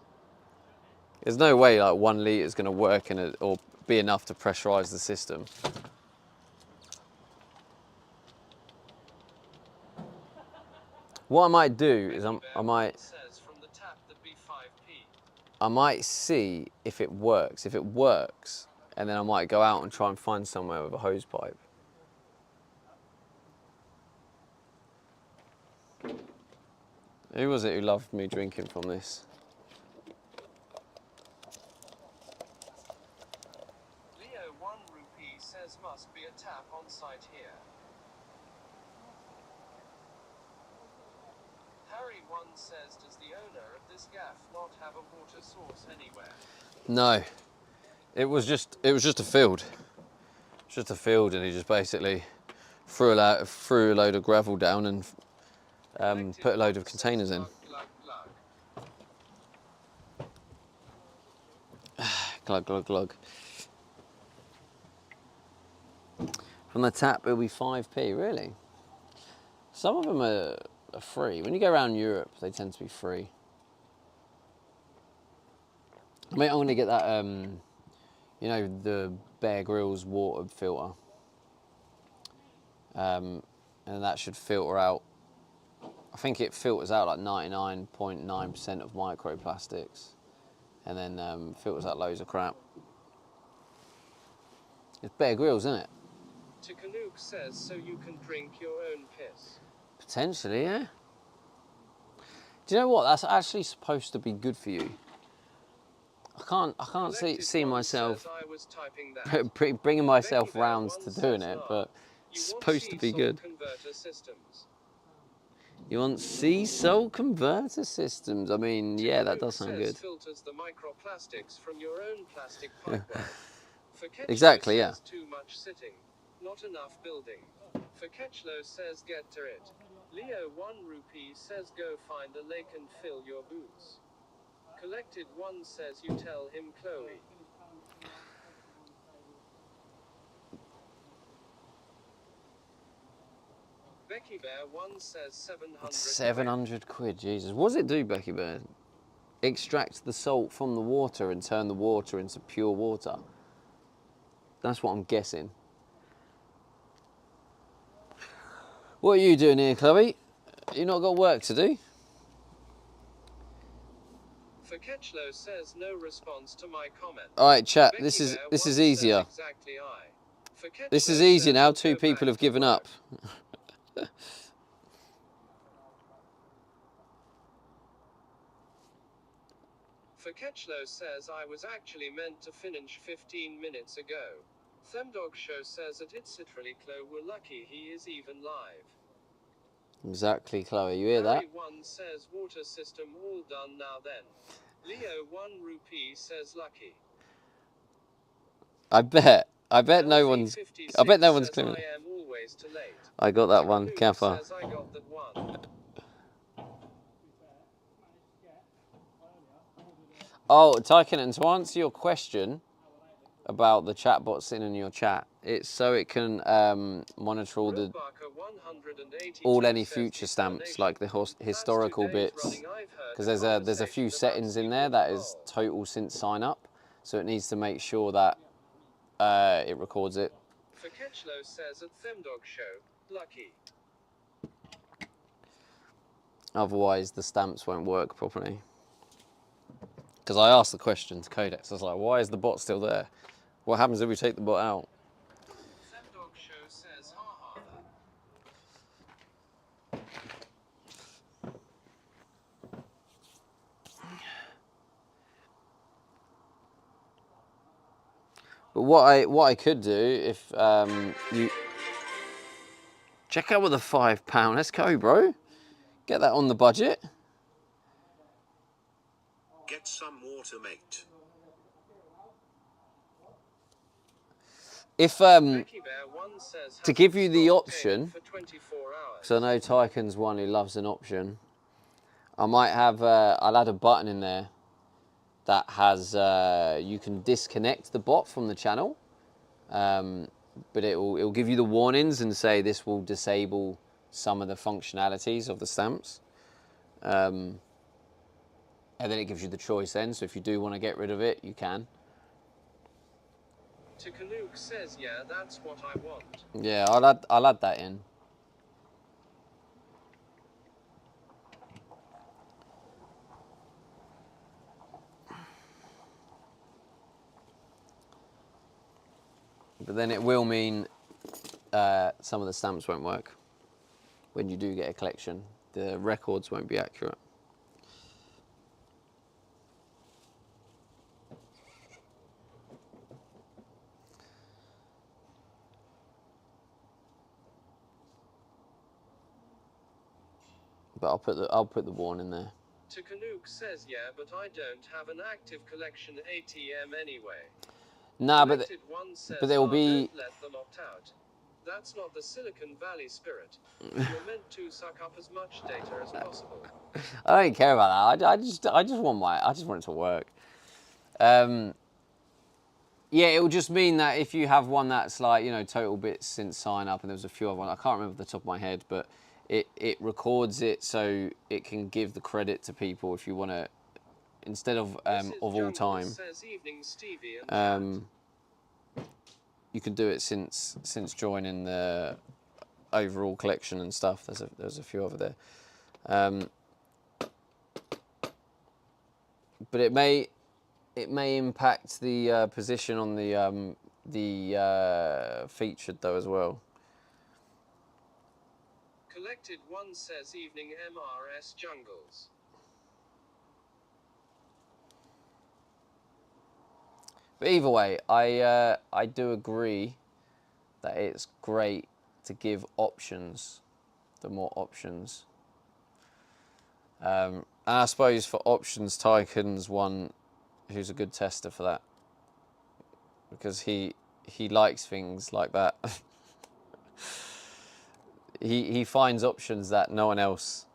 There's no way like 1 litre is gonna work in it or be enough to pressurise the system. What I might do is I might Says from the tap that be 5p. I might see if it works. If it works, and then I might go out and try and find somewhere with a hose pipe. Who was it who loved me drinking from this? Leo 1 rupee says must be a tap on site here. Harry 1 says does the owner of this gaff not have a water source anywhere? No, it was just a field. It's just a field, and he just basically threw a load of gravel down and put a load of containers in. Glug, Glug, glug, glug. glug, glug. From the tap, it'll be 5p, really? Some of them are free. When you go around Europe, they tend to be free. I mean, I'm going to get that, you know, the Bear Grylls water filter. And that should filter out, I think it filters out like 99.9% of microplastics. And then filters out loads of crap. It's Bear Grylls, isn't it? Takanuke says so you can drink your own piss. Potentially, yeah. Do you know what? That's actually supposed to be good for you. I can't see One myself says I was typing that. bringing myself Becky Bear round one to says doing it, nah. but You it's want supposed to be C-Sol good. converter systems. You want C-Sol converter systems? I mean, yeah, that Takanuke does sound says good. filters the microplastics from your own plastic pipework. Faketchlo Exactly, yeah. says too much sitting, not enough building. Faketchlo says get to it. Leo 1 rupee says go find a lake and fill your boots. Collected 1 says you tell him Chloe. Becky Bear 1 says 700. 700 quid, Jesus. What does it do, Becky Bear? Extract the salt from the water and turn the water into pure water. That's what I'm guessing. What are you doing here, Chloe? You not got work to do? Faketchlo says no response to my comment. All right, chat. Becky This is Bear 1 easier. says exactly I. Faketchlo This is easy says now. I'll 2 go people back have to given work. up. Faketchlo says I was actually meant to finish 15 minutes ago. Themdog Show says that it's literally Chloe, we're lucky he is even live. Exactly, Chloe. You hear that? Harry 1 says water system all done now then. Leo 1 rupee says lucky. I bet no one's. I bet no one's says clear. I am always too late. I got that one. Takanuke Kappa. says I got that one. Oh, Tykin, and to answer your question about the chatbot sitting in your chat, it's so it can monitor all the Roadbarker 182 any says future the stamps, explanation. like the historical That's 2 days bits, running I've heard because there's a few conversation about settings in there that is Steve total since sign up, so it needs to make sure that it records it. Faketchlo says at Themdog Show, lucky. Otherwise, the stamps won't work properly. Because I asked the question to Codex, I was like, why is the bot still there? What happens if we take the bot out? Themdog Show says ha ha. But what I could do if you check out with the £5. Let's go, bro. Get that on the budget. Get some water, mate. If Becky Bear 1 says to give you the hasn't option, for 24 hours. so I know Tycon's one who loves an option. I might have I'll add a button in there that has you can disconnect the bot from the channel, but it'll give you the warnings and say this will disable some of the functionalities of the stamps, and then it gives you the choice then. So if you do want to get rid of it, you can. Takanuke says yeah, that's what I want. Yeah, I'll add that in. But then it will mean some of the stamps won't work when you do get a collection. The records won't be accurate. But I'll put the warning there. Takanuke says yeah, but I don't have an active collection ATM anyway. Nah, but Collected 1 says, there will be. don't let them opt out. That's not the Silicon Valley spirit. You're meant to suck up as much data as possible. I don't care about that. I just want it to work. Yeah, it will just mean that if you have one that's like, you know, total bits since sign up, and there was a few other ones, I can't remember off the top of my head, but it records it so it can give the credit to people if you want to, instead of all time. Says evening, Stevie and You can do it since joining the overall collection and stuff. There's a few over there, but it may impact the position on the featured though as well. Collected one says evening MRS jungles. But either way, I do agree that it's great to give options, the more options. And I suppose for options, Tycoon's one who's a good tester for that, because he likes things like that. he finds options that no one else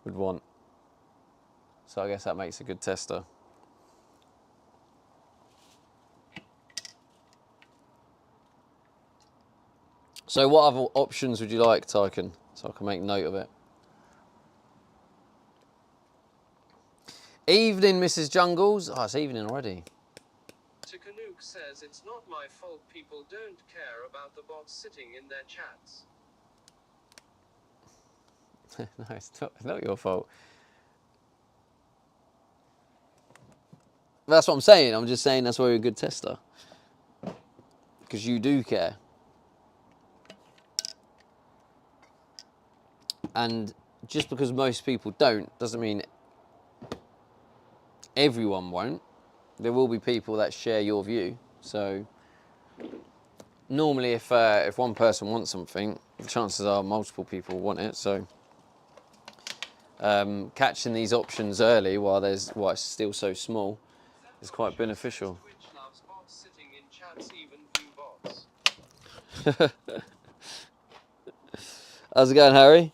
would want. So I guess that makes a good tester. So what other options would you like, Tycoon? So I can make note of it. Evening, Mrs. Jungles. Oh, it's evening already. Takanuke says it's not my fault people don't care about the bots sitting in their chats. No, it's not your fault. That's what I'm saying. I'm just saying that's why you're a good tester. Because you do care. And just because most people don't, doesn't mean everyone won't. There will be people that share your view. So normally if one person wants something, the chances are multiple people want it. So catching these options early while it's still so small is quite beneficial. Twitch loves bots sitting in chats, even view bots. How's it going, Harry?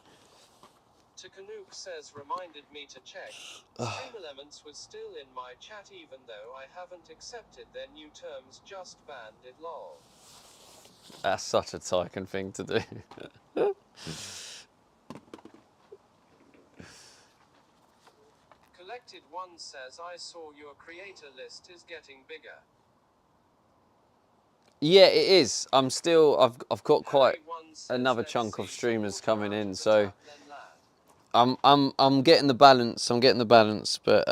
Takanuke says reminded me to check. Stream Elements was still in my chat even though I haven't accepted their new terms, just banned it lol. That's such a Tycoon thing to do. Collected one says I saw your creator list is getting bigger. Yeah, it is. I've got quite Harry one says, another let's chunk of see streamers more coming out in, of the so chat than lad. I'm getting the balance. But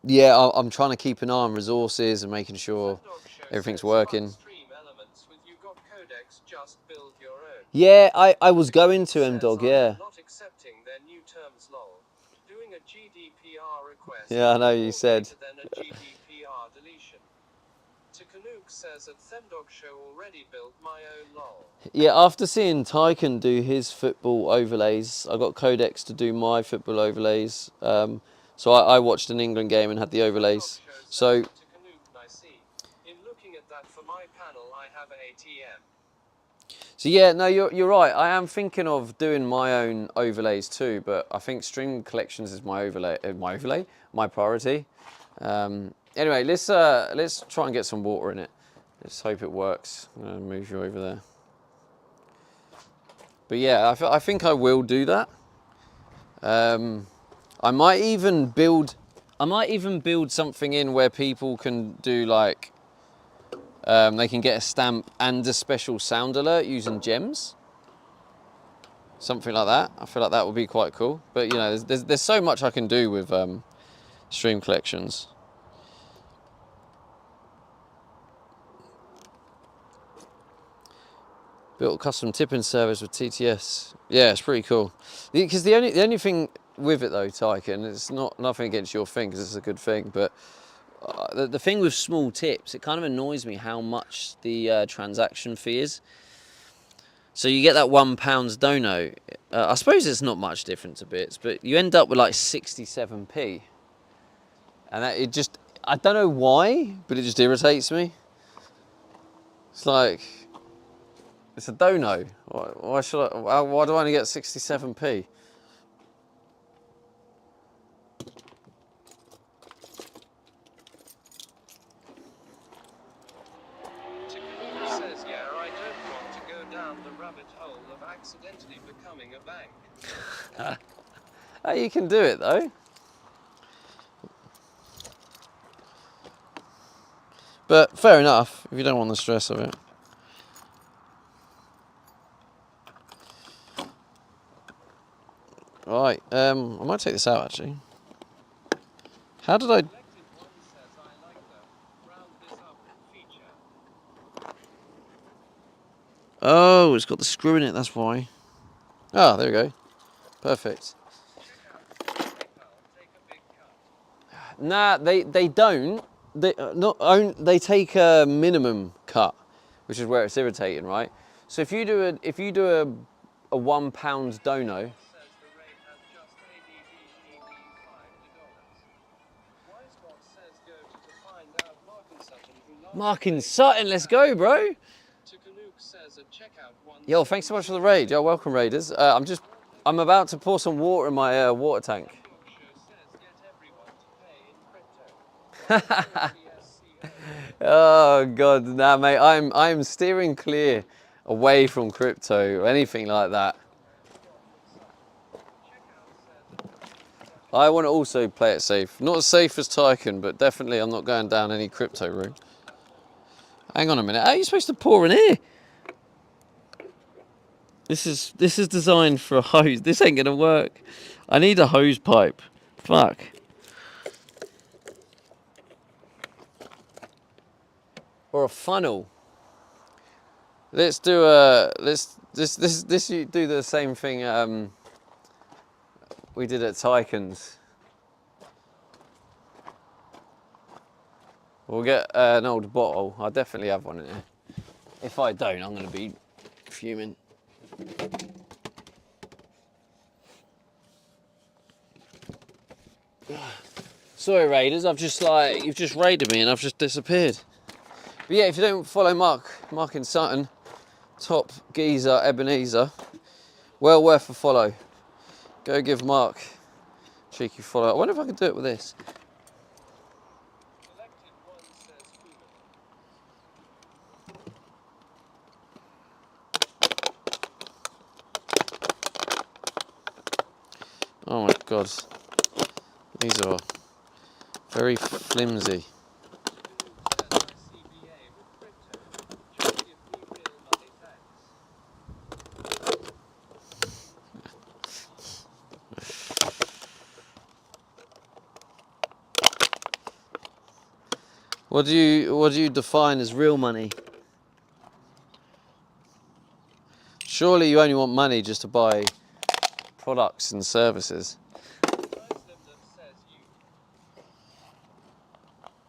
yeah, I'm trying to keep an eye on resources and making sure Fendog Show everything's says, working. "Fun Stream Elements with you got codex, just build your own." Yeah, I was going to Says, MDog, "I yeah. am not accepting their new terms lol. Doing a GDPR request. Yeah, I know you more said. later than a GDPR deletion. Takanuke says at Fendog Show already built my own lol. Yeah, after seeing Tycoon do his football overlays, I got Codex to do my football overlays. So I watched an England game and had the overlays. Fendog Show says So to Takanuke, I see. In looking at that for my panel, I have an ATM. So yeah, no, you're right. I am thinking of doing my own overlays too, but I think Stream Collections is my priority. Anyway, let's try and get some water in it. Let's hope it works. I'm gonna move you over there. But yeah, I think I will do that. I might even build something in where people can do like. They can get a stamp and a special sound alert using gems. Something like that. I feel like that would be quite cool. But you know, there's so much I can do with Stream Collections. Built a custom tipping service with TTS. Yeah, it's pretty cool. Because the only thing with it though, Tycoon, it's nothing against your thing because it's a good thing, but the thing with small tips, it kind of annoys me how much the transaction fee is. So you get that £1 dono. I suppose it's not much different to bits, but you end up with like 67p. And I don't know why, but it just irritates me. It's like, it's a dono. Why do I only get 67p? Says, yeah, I don't want to go down the rabbit hole of accidentally becoming a bank. Hey, you can do it though. But fair enough, if you don't want the stress of it. Right, I might take this out actually. How did I... Collected one says I like the round this up feature. Oh, it's got the screw in it, that's why. Ah, there we go. Perfect. Nah, they don't. They they take a minimum cut, which is where it's irritating, right? So if you do a £1 dono, Mark in Sutton, let's go, bro. Yo, thanks so much for the raid. Yo, welcome, raiders. I'm about to pour some water in my water tank. Oh God, nah, mate. I'm steering clear away from crypto or anything like that. I want to also play it safe. Not as safe as Tycoon, but definitely I'm not going down any crypto route. Hang on a minute. How are you supposed to pour in here? This is designed for a hose. This ain't gonna work. I need a hose pipe. Fuck. Or a funnel. Let's do do the same thing we did at Tycoon's. We'll get an old bottle. I definitely have one in here. If I don't, I'm gonna be fuming. Sorry, raiders. You've just raided me and I've just disappeared. But yeah, if you don't follow Mark in Sutton, top geezer Ebenezer, well worth a follow. Go give Mark a cheeky follow. I wonder if I can do it with this. Oh my God, these are very flimsy. What do you define as real money? Surely you only want money just to buy products and services.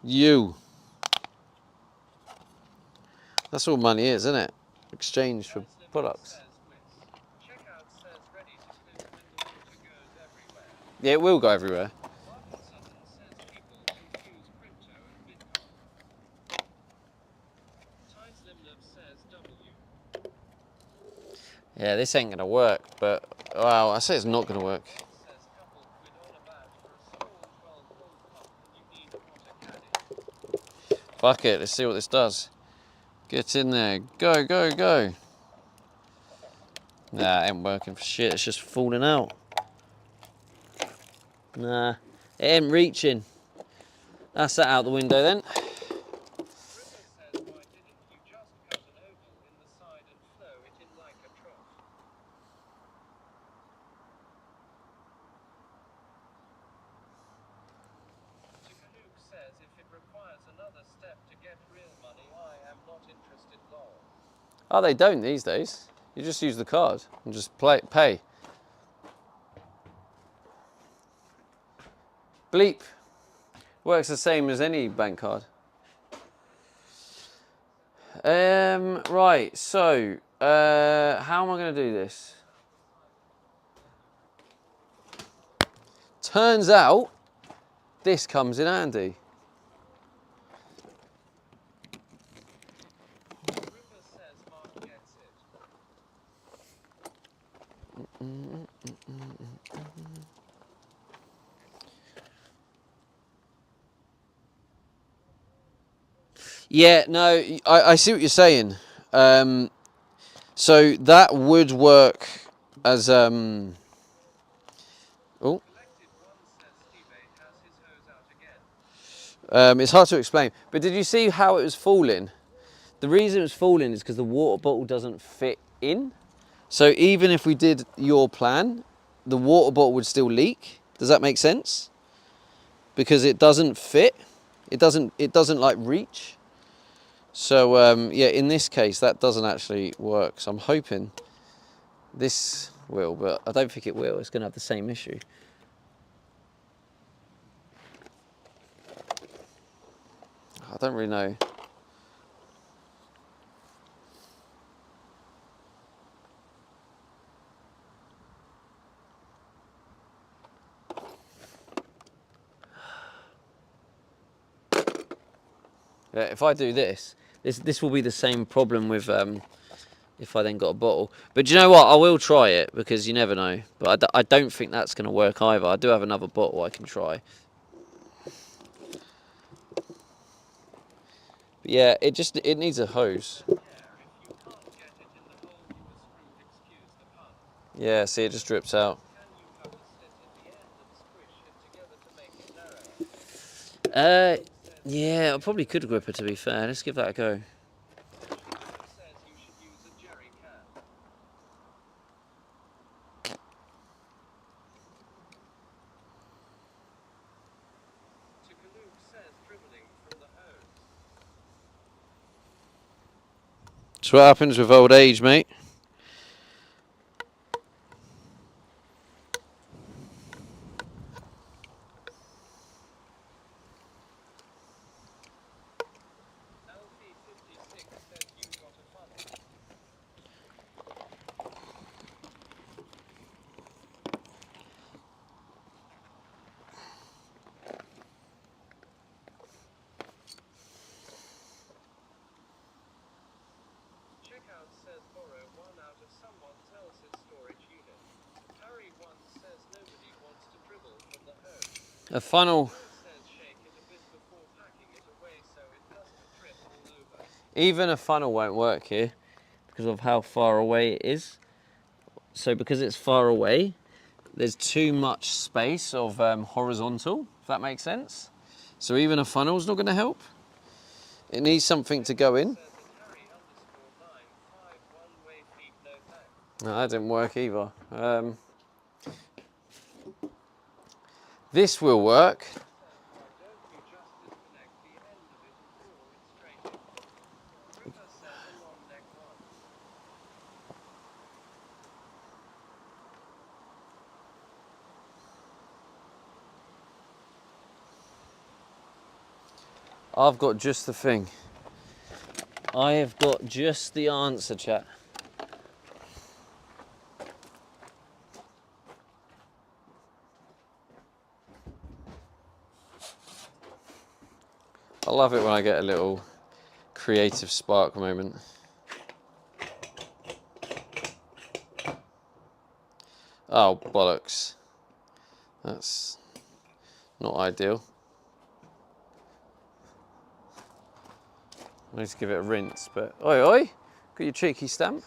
You. That's all money is, isn't it? Exchange for products. Yeah, it will go everywhere. Yeah, this ain't gonna work, but wow, I say it's not gonna work. Fuck it, let's see what this does. Get in there, go, go, go. Nah, it ain't working for shit, it's just falling out. Nah, it ain't reaching. That's that out the window then. Oh, they don't these days. You just use the card and just pay. Bleep. Works the same as any bank card. Right, so, how am I going to do this? Turns out, this comes in handy. Yeah, no, I see what you're saying. So that would work as oh. It's hard to explain, but did you see how it was falling? The reason it was falling is because the water bottle doesn't fit in. So even if we did your plan, the water bottle would still leak. Does that make sense? Because it doesn't fit. It doesn't like reach. So yeah, in this case that doesn't actually work. So I'm hoping this will, but I don't think it will. It's going to have the same issue. I don't really know. Yeah, if I do this will be the same problem with if I then got a bottle. But do you know what? I will try it because you never know. But I don't think that's going to work either. I do have another bottle I can try. But yeah, it needs a hose. Yeah, see, it just drips out. Yeah, I probably could grip it, to be fair. Let's give that a go. That's what happens with old age, mate. A funnel. Even a funnel won't work here because of how far away it is. So because it's far away, there's too much space of horizontal, if that makes sense. So even a funnel's not going to help. It needs something to go in. No, that didn't work either. This will work. I've got just the thing. I have got just the answer, chat. I love it when I get a little creative spark moment. Oh, bollocks. That's not ideal. I need to give it a rinse, but oi oi, got your cheeky stamp.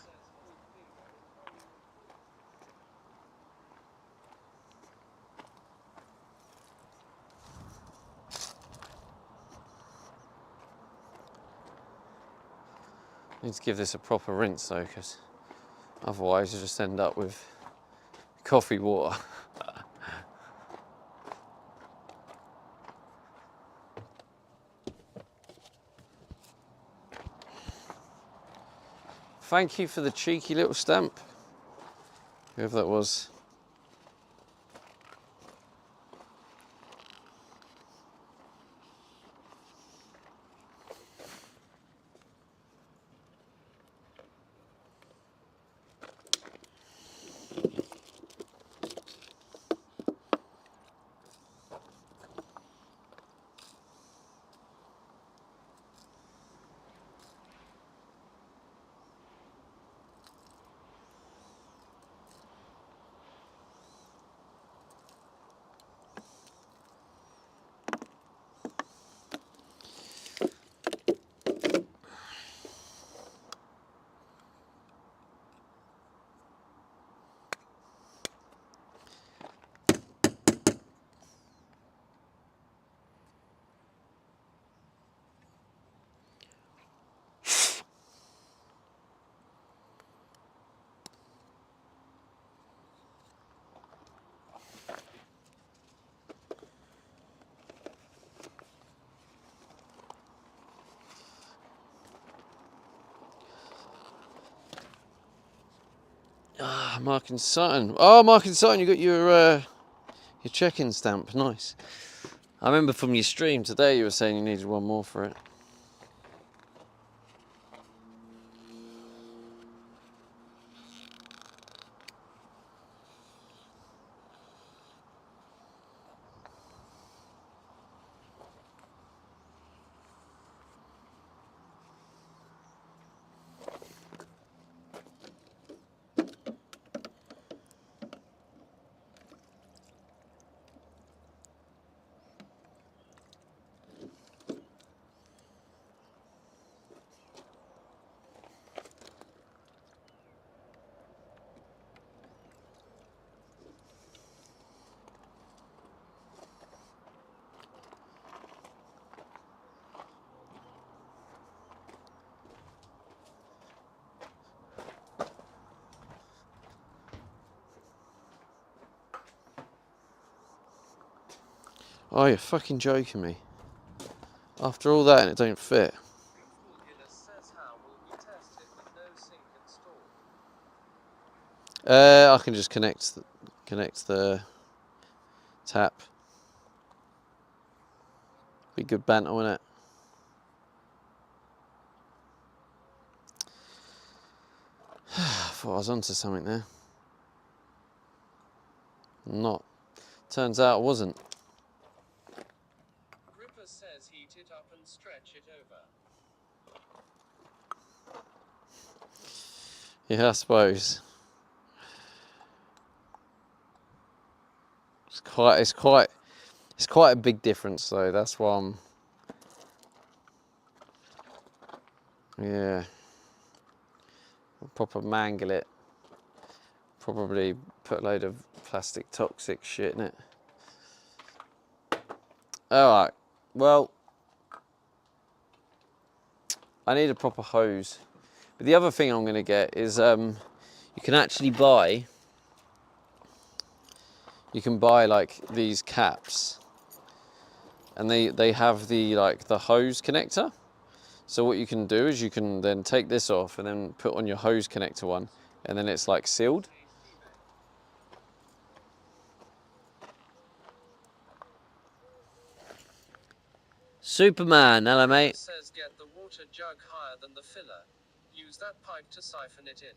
Need to give this a proper rinse though, because otherwise you just end up with coffee water. Thank you for the cheeky little stamp, whoever that was. Ah, Mark and Sutton. Oh, Mark and Sutton, you got your check-in stamp. Nice. I remember from your stream today you were saying you needed one more for it. Oh, you're fucking joking me. After all that and it don't fit. Gillis says how will we test it with no sink installed? I can just connect the tap. Be good banter, wouldn't it? I thought I was onto something there. Not. Turns out I wasn't. Gripper says heat it up and stretch it over. Yeah, I suppose. It's quite a big difference though. That's why I'm. Yeah. I'll proper mangle it. Probably put a load of plastic toxic shit in it. Alright, well, I need a proper hose. But the other thing I'm going to get is you can actually buy, like these caps. And they have the hose connector. So what you can do is you can then take this off and then put on your hose connector one. And then it's like sealed. Superman, hello mate. Says get the water jug higher than the filler. Use that pipe to siphon it in.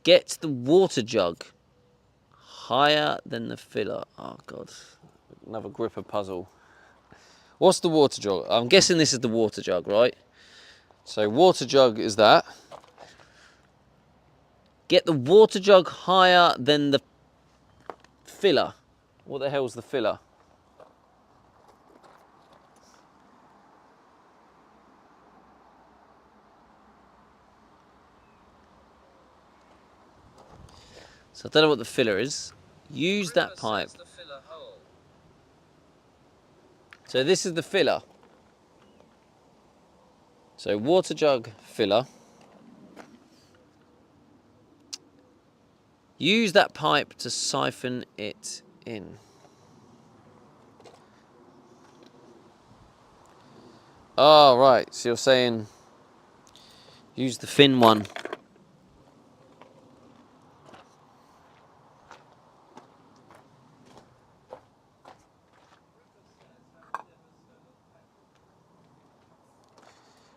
Get the water jug higher than the filler. Oh god, another gripper puzzle. What's the water jug? I'm guessing this is the water jug, right? So water jug is that. Get the water jug higher than the filler. What the hell's the filler? So I don't know what the filler is. Use that pipe. The filler hole. So this is the filler. So water jug filler. Use that pipe to siphon it in. Oh, right. So you're saying use the thin one.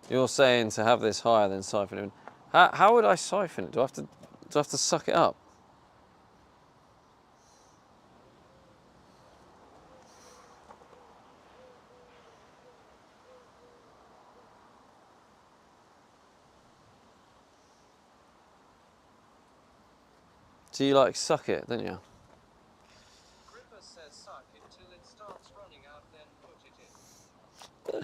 You're saying to have this higher than siphon it in. How would I siphon it? Do I have to suck it up? So you like suck it, don't you? Gripper says suck it till it starts running out, then put it in.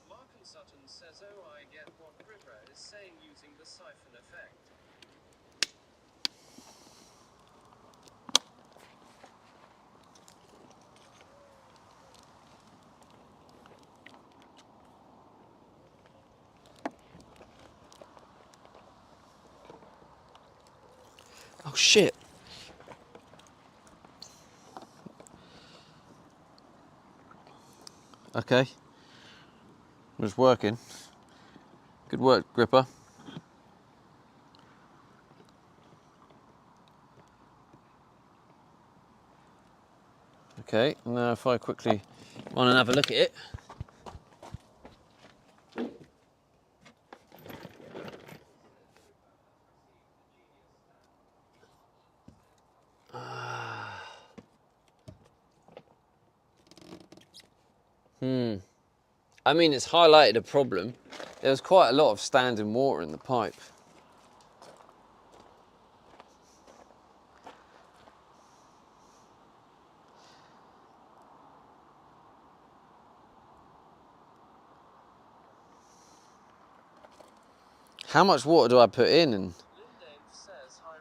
Mark and Sutton says, oh, I get what Gripper is saying using the siphon effect. Oh shit. Okay. It was working. Good work, Gripper. Okay, now if I quickly want to have a look at it. I mean, it's highlighted a problem. There was quite a lot of standing water in the pipe. How much water do I put in? And Lindane says hi,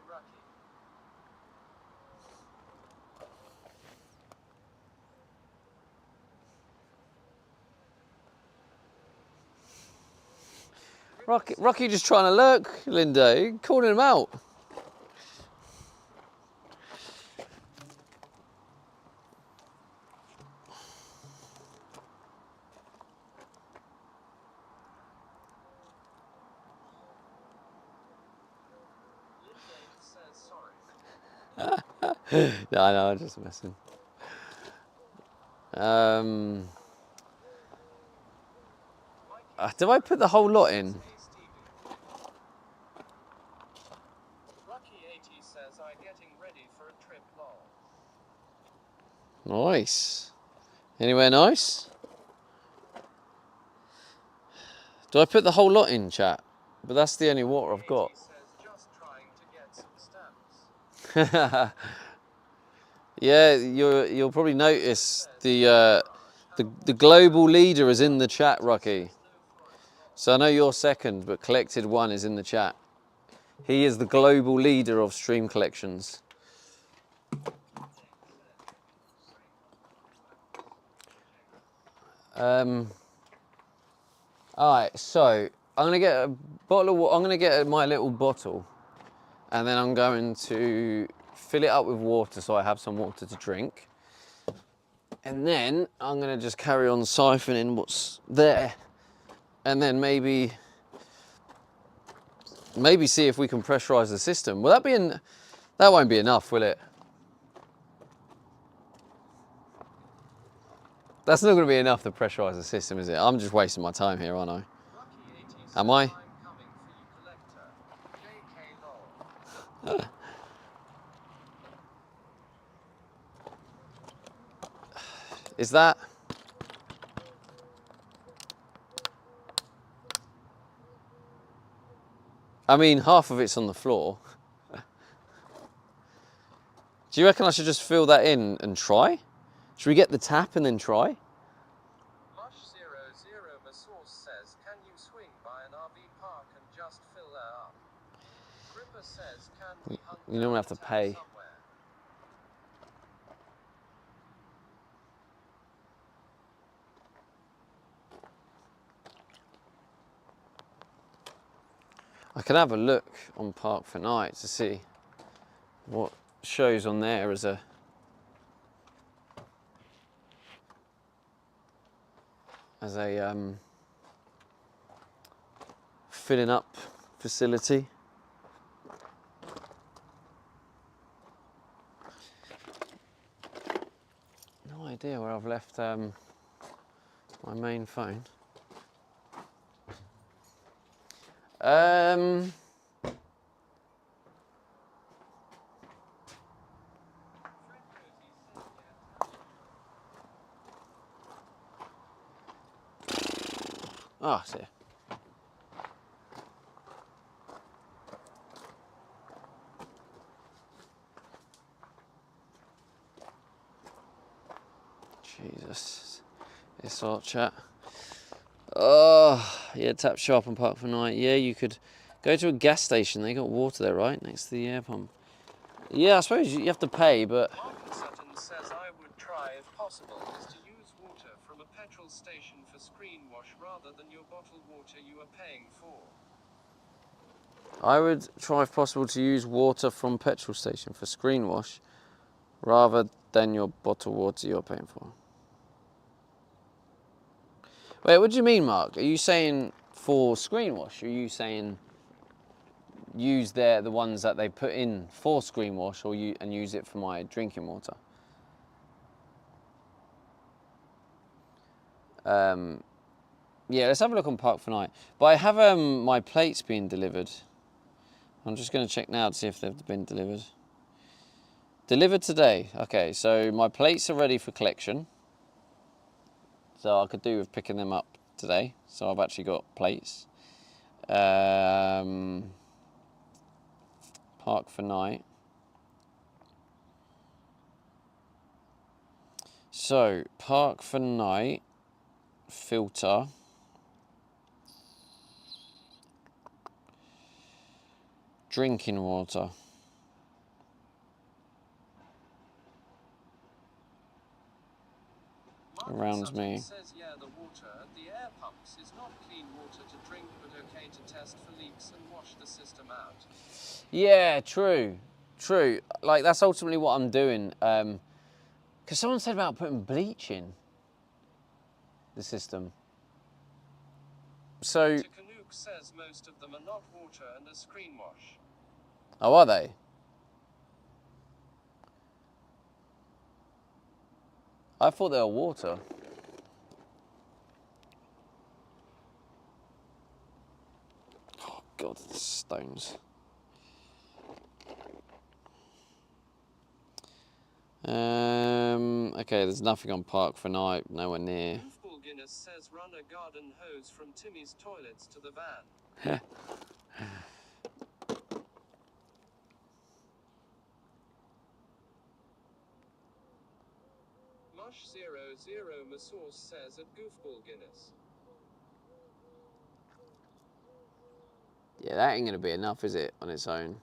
Rocky. Rocky just trying to lurk, Linda, calling him out. Lindane says sorry. No, I'm just messing. Do I put the whole lot in? Hey, Stevie. Rocky 80 says I'm getting ready for a trip, lol. Nice. Anywhere nice? Do I put the whole lot in, chat? But that's the only water I've got. 80 says just trying to get some stamps. Yeah, you'll probably notice the global leader is in the chat, Rocky. So I know you're second, but Collected One is in the chat. He is the global leader of stream collections. All right, so I'm gonna get a bottle of water. I'm gonna get my little bottle, and then I'm going to fill it up with water so I have some water to drink. And then I'm gonna just carry on siphoning what's there, and then maybe see if we can pressurize the system. Will that be that won't be enough, will it? That's not going to be enough to pressurize the system, is it? I'm just wasting my time here, aren't I? Rocky 80 says Am I? I'm coming for you, collector. JK lol. Is that? I mean, half of it's on the floor. Do you reckon I should just fill that in and try? Should we get the tap and then try? Lush00 Masource says, can you swing by an RV park and just fill that up? Gripper says, can we hunt You don't down have to a tap pay. somewhere? I can have a look on Park for Night to see what shows on there as a filling up facility. No idea where I've left my main phone. Oh, it's here. Jesus, it's all chat. Oh, yeah, tap shop and Park for Night. Yeah, you could go to a gas station. They got water there, right, next to the air pump. Yeah, I suppose you have to pay, but Martin Sutton says I would try, if possible, is to use water from a petrol station for screen wash rather than your bottled water you are paying for. I would try, if possible, to use water from petrol station for screen wash rather than your bottled water you're paying for. Wait, what do you mean, Mark? Are you saying for screen wash? Are you saying use the ones that they put in for screen wash, or and use it for my drinking water? Yeah, let's have a look on Park for Night. But I have my plates being delivered. I'm just going to check now to see if they've been delivered. Delivered today. Okay, so my plates are ready for collection. So I could do with picking them up today. So I've actually got plates. Park for Night. So, Park for Night, filter. Drinking water. Martin Around Sutton me. says, yeah, the water at the air pumps is not clean water to drink, but okay to test for leaks and wash the system out. Yeah, true. True. Like, that's ultimately what I'm doing. Because someone said about putting bleach in the system. So, Takanuke says most of them are not water and a screen wash. oh, are they? I thought they were water. Oh, God, the stones. Okay, there's nothing on Park for Night, nowhere near. Goofball Guinness says run a garden hose from Timmy's toilets to the van. Mush00 Masource says at Goofball Guinness. Yeah, that ain't going to be enough, is it, on its own?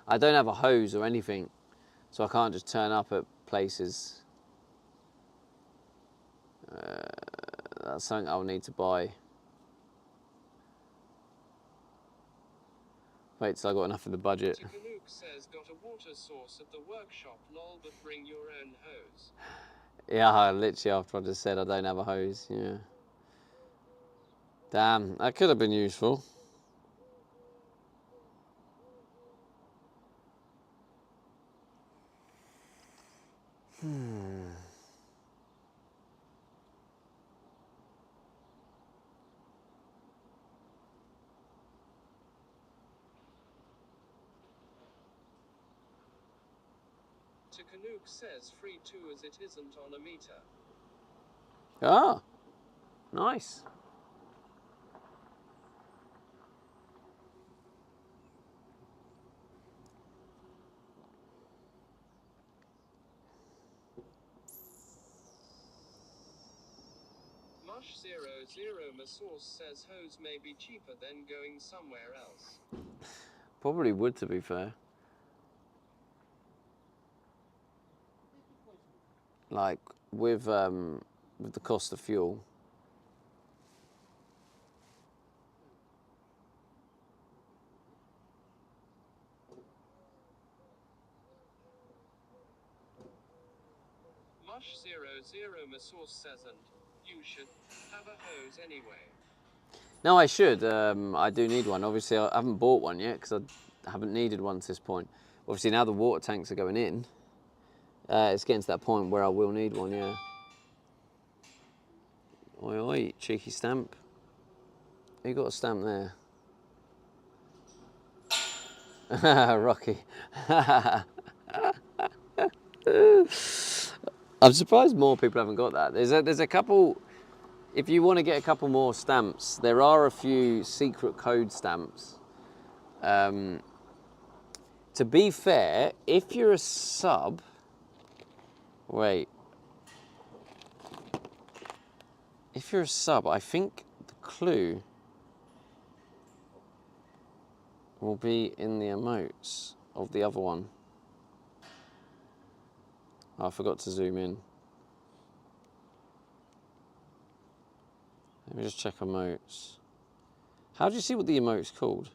I don't have a hose or anything, so I can't just turn up at places. That's something I'll need to buy. Wait till I got enough in the budget. Takanuke says got a water source at the workshop, lol, but bring your own hose. Yeah, literally after I just said I don't have a hose, yeah. Damn, that could have been useful. Takanuke says free too as it isn't on a meter. Ah, nice. Mush00 Masource says hose may be cheaper than going somewhere else. Probably would, to be fair. Like, with the cost of fuel. Mush00 Masource says and you should have a hose anyway. No, I should. I do need one. Obviously, I haven't bought one yet because I haven't needed one to this point. Obviously, now the water tanks are going in, it's getting to that point where I will need one, yeah. Oi, oi, cheeky stamp. You got a stamp there. Rocky. I'm surprised more people haven't got that. There's a couple. If you want to get a couple more stamps, there are a few secret code stamps. To be fair, if you're a sub, wait. If you're a sub, I think the clue will be in the emotes of the other one. Oh, I forgot to zoom in. Let me just check emotes. How do you see what the emote's called?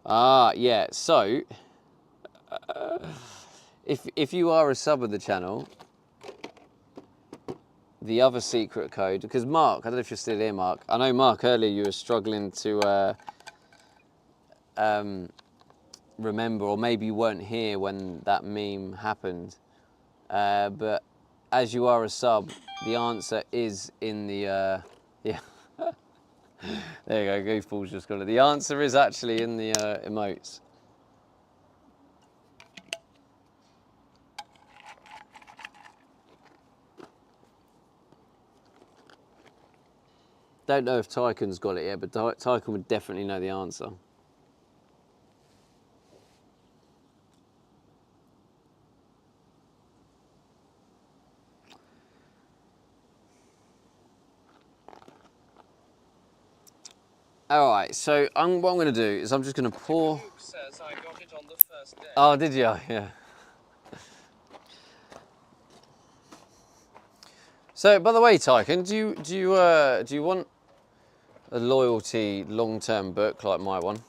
Ah, yeah. So, if you are a sub of the channel, the other secret code, because Mark, I don't know if you're still here, Mark. I know, Mark, earlier you were struggling to remember, or maybe you weren't here when that meme happened. But as you are a sub, the answer is in the, yeah. There you go, Goofball's just got it. The answer is actually in the emotes. Don't know if Tycoon's got it yet, but Tycoon would definitely know the answer. All right, so what I'm going to do is I'm just going to pour. Luke says I got it on the first day. Oh, did you? Yeah. So, by the way, Tycoon, do you want a loyalty long-term book like my one,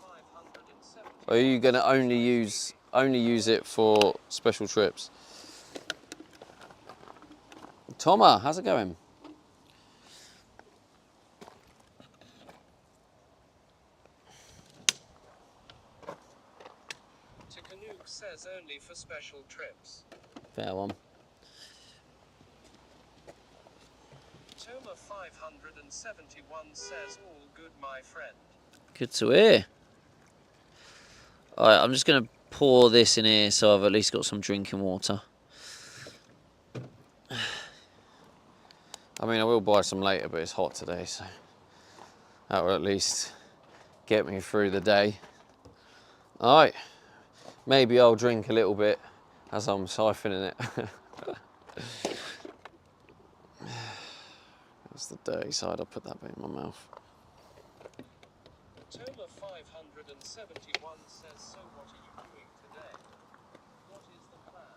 or are you going to only use it for special trips? Thomas, how's it going? Tikanuke says only for special trips. Fair one. Toma 571 says all good, my friend. Good to hear. Alright, I'm just going to pour this in here so I've at least got some drinking water. I mean, I will buy some later, but it's hot today, so that will at least get me through the day. All right, maybe I'll drink a little bit as I'm siphoning it. That's the dirty side, I'll put that bit in my mouth. Toma 571 says, so what are you doing today? What is the plan?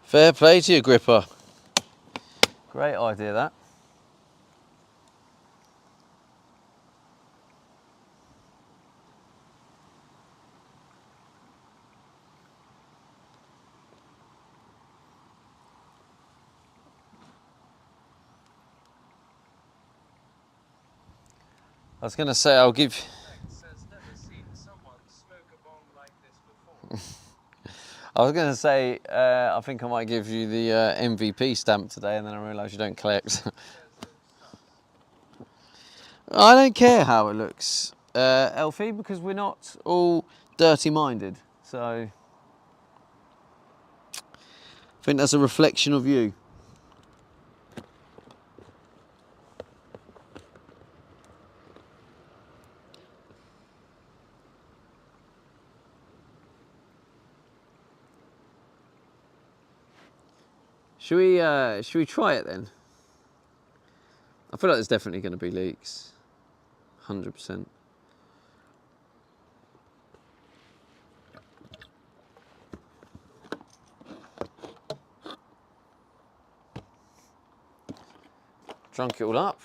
Fair play to you, Gripper. Great idea, that. I was going to say, I'll give... Says never seen someone smoke a bong like this before. I was going to say, I think I might give you the MVP stamp today, and then I realised you don't collect. I don't care how it looks, Elfie, because we're not all dirty-minded. So I think that's a reflection of you. Should we try it then? I feel like there's definitely going to be leaks, 100%. Drunk it all up.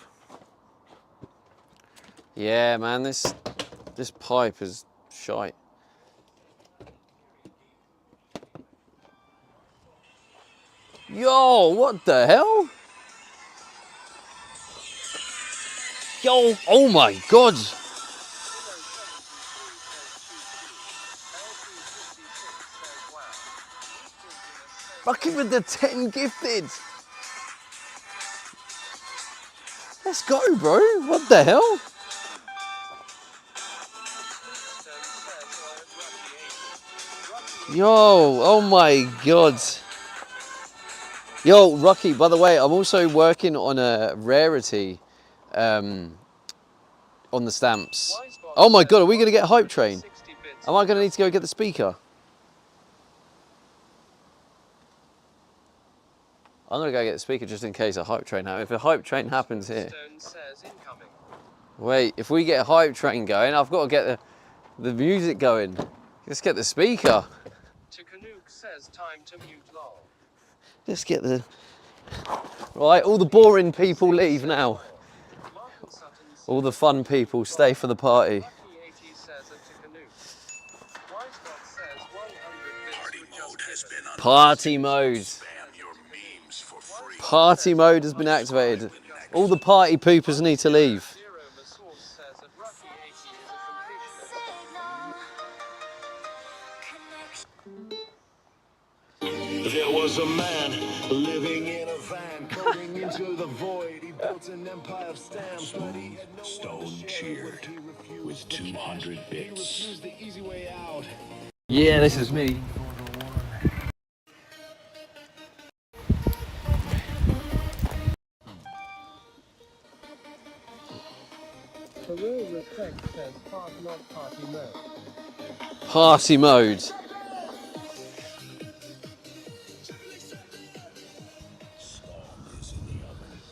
Yeah, man, this pipe is shite. Yo, what the hell? Yo, oh my god. Bucky with the 10 gifted. Let's go, bro. What the hell? Yo, oh my god. Yo, Rocky, by the way, I'm also working on a rarity on the stamps. Oh my god, are we going to get Hype Train? Am I going to need to go get the speaker? I'm going to go get the speaker just in case a Hype Train happens. If a Hype Train happens here. Wait, if we get a Hype Train going, I've got to get the music going. Let's get the speaker. Tikanuke says time to mute lol. Let's get the... Right, all the boring people leave now. Martin Sutton says All the fun people stay for the party. Lucky 80 says a canoe. Wisebot says 100 bits were just given. Party mode. Spam your memes for free. Party mode has been activated. All the party poopers need to leave. Zero Masource says that Rocky 80 is a completionist. There was a man living in a van, coding into the void. He built an empire of stamps, but he had no Stone cheered with 200 bits. refused the easy way out. Yeah, this is me. Peru Respect says part not party mode. Party mode.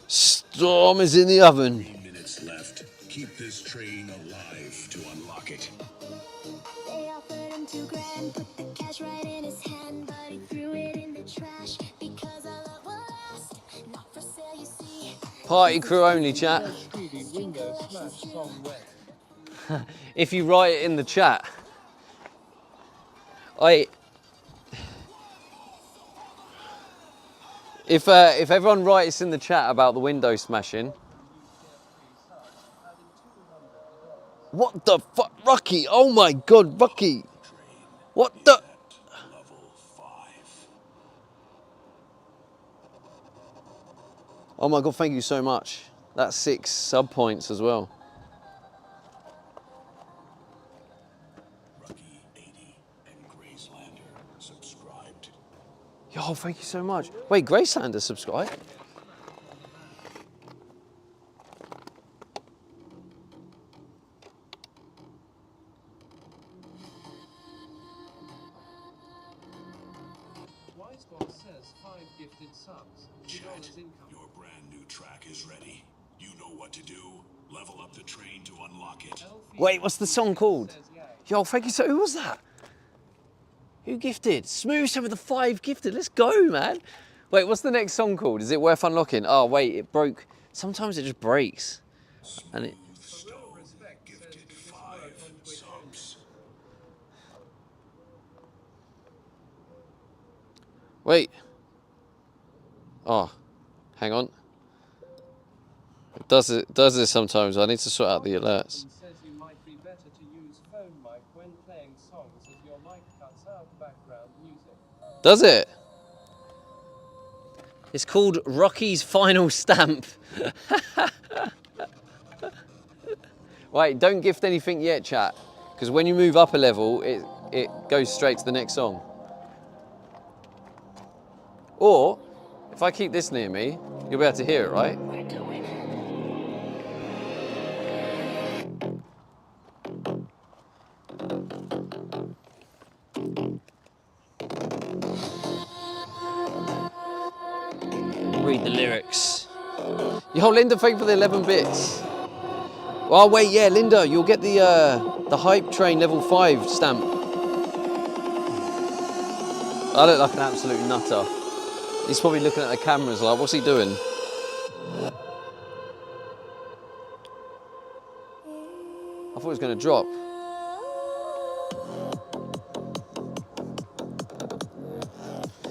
Storm is in the oven. 3 minutes left. Keep this train alive to unlock it. They offered him $2,000, put the cash right in his hand, but he threw it in the trash because our love will last. Not for sale, you see. Party crew only, chat. Speedy Windows Smash song wet. If you write it in the chat. If everyone writes in the chat about the window smashing. What the fuck, Rocky? Oh my god, Rocky! What the? Level 5. Oh my god, thank you so much. That's 6 sub points as well. Rocky 80 and Grayslander subscribed. Yo, thank you so much. Wait, Grayslander subscribed? Wisebot says 5 gifted subs. $2 income. Your brand new track is ready. You know what to do. Level up the train to unlock it. Wait, what's the song called? Says yay. Yo, thank you so. Who was that? Who gifted? Smooth Some of the 5 gifted. Let's go, man. Wait, what's the next song called? Is it worth unlocking? Oh, wait, it broke. Sometimes it just breaks. And it. Stone gifted 5 subs. Wait. Oh, hang on. It does this sometimes. I need to sort out the alerts. And says you might be better to use phone mic when playing songs as your mic cuts out background music. Does it? It's called Rocky's Final Stamp. Wait, don't gift anything yet, chat. Because when you move up a level, it goes straight to the next song. Or, if I keep this near me, you'll be able to hear it, right? Read the lyrics. Yo, Linda, thank you for the 11 bits. Oh wait, yeah, Linda, you'll get the Hype Train level 5 stamp. I look like an absolute nutter. He's probably looking at the cameras like, what's he doing? I thought it was going to drop.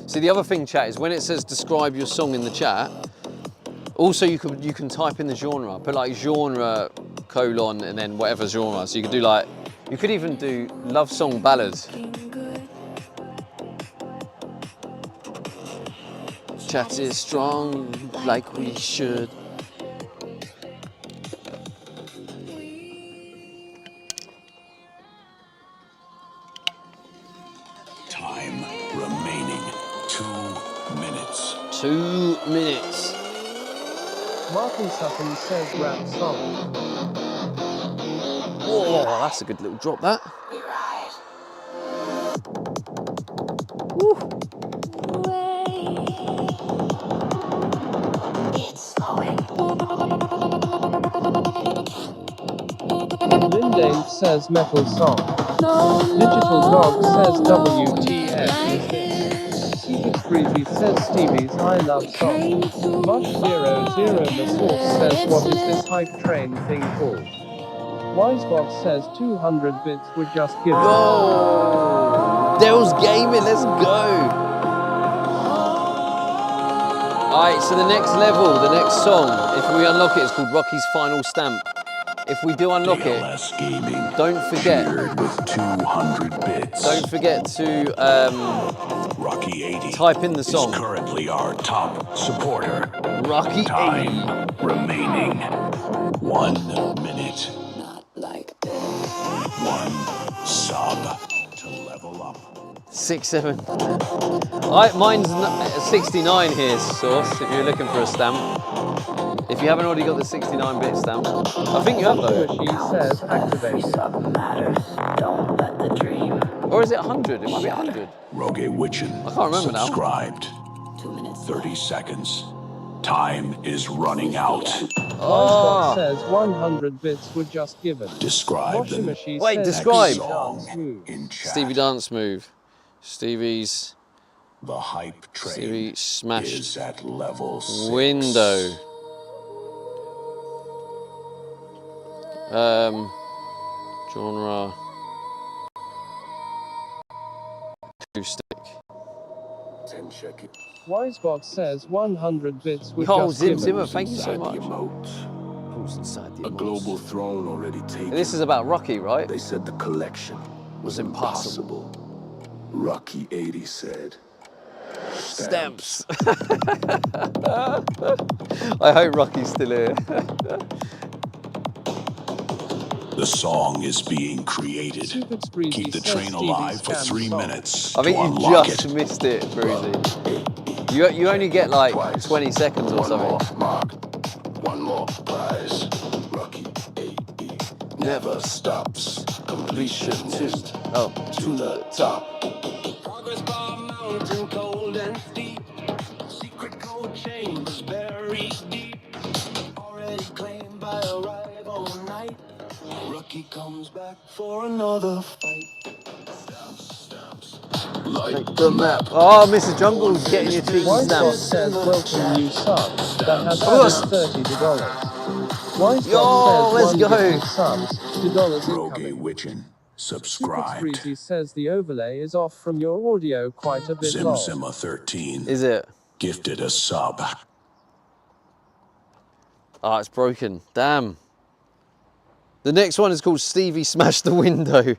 See, the other thing, chat, is when it says describe your song in the chat, also you can type in the genre, put like genre colon and then whatever genre. So you could do like, you could even do love song ballad. Chat is strong like we should. Time remaining 2 minutes. 2 minutes. Martin Sutton says rap song. Oh, that's a good little drop, that. Woo. Lindane says metal song. Digital Dog says WTF is this? Secret Breezy says Stevie's I love song. Much00 the source says what is this hype train thing called? Wisebox says 200 bits were just given. Go! Dell's Gaming, let's go! Alright, so the next level, the next song, if we unlock it, it's called Rocky's Final Stamp. If we do unlock it, DLS Gaming. don't forget. Cheered with 200 bits. Don't forget to Rocky 80 type in the song. is currently our top supporter. Rocky 80. Time remaining 1 minute. Not like this. 1 sub to level up. 6, 7. Mine's 69 here, Source, if you're looking for a stamp. If you haven't already got the 69-bit stamp. I think you have though. She says activated. Or is it 100? It might be 100. Rogue Witchin. I can't remember now. Subscribed. 30 seconds. Time is running out. Wisebox says 100 bits were just given. Describe them. Washimishi Wait, says describe. Song smooth. in chat. Stevie Dance Move. Stevie's The hype train Stevie smashed is at level 6. window. Genre. Acoustic. Wisebox says 100 bits were Yo, just Zim given. Zimmer, thank you so much. Who's inside the A global throne already taken. This is about Rocky, right? They said the collection Was impossible. Rocky 80 said. Stamps. I hope Rocky's still here. The song is being created. Secret Breezy Keep the says train Stevie alive for scams 3 song. minutes I think to you unlock just it. missed it, Bruzy. You only get like 20 seconds or something. Mark. One more prize. Rocky 80 never stops. Completionist Oh. to the top. Progress bar mountain cold and steep. Secret code chambers buried deep. Already claimed by a rival night. Rocky comes back for another fight. Like the map. Oh, Mr. Jungle's getting your cheeky Wisebox stamps. says welcome new subs that has Oh, added $30. Wisebox Yo, let's says go. 1 subs, $2 Rogue incoming. Witchin. Secret Subscribed. Breezy says the overlay is off from your audio quite a bit long. Zimzima 13 Is it? gifted a sub. Oh, it's broken. Damn. The next one is called Stevie Smash the Window.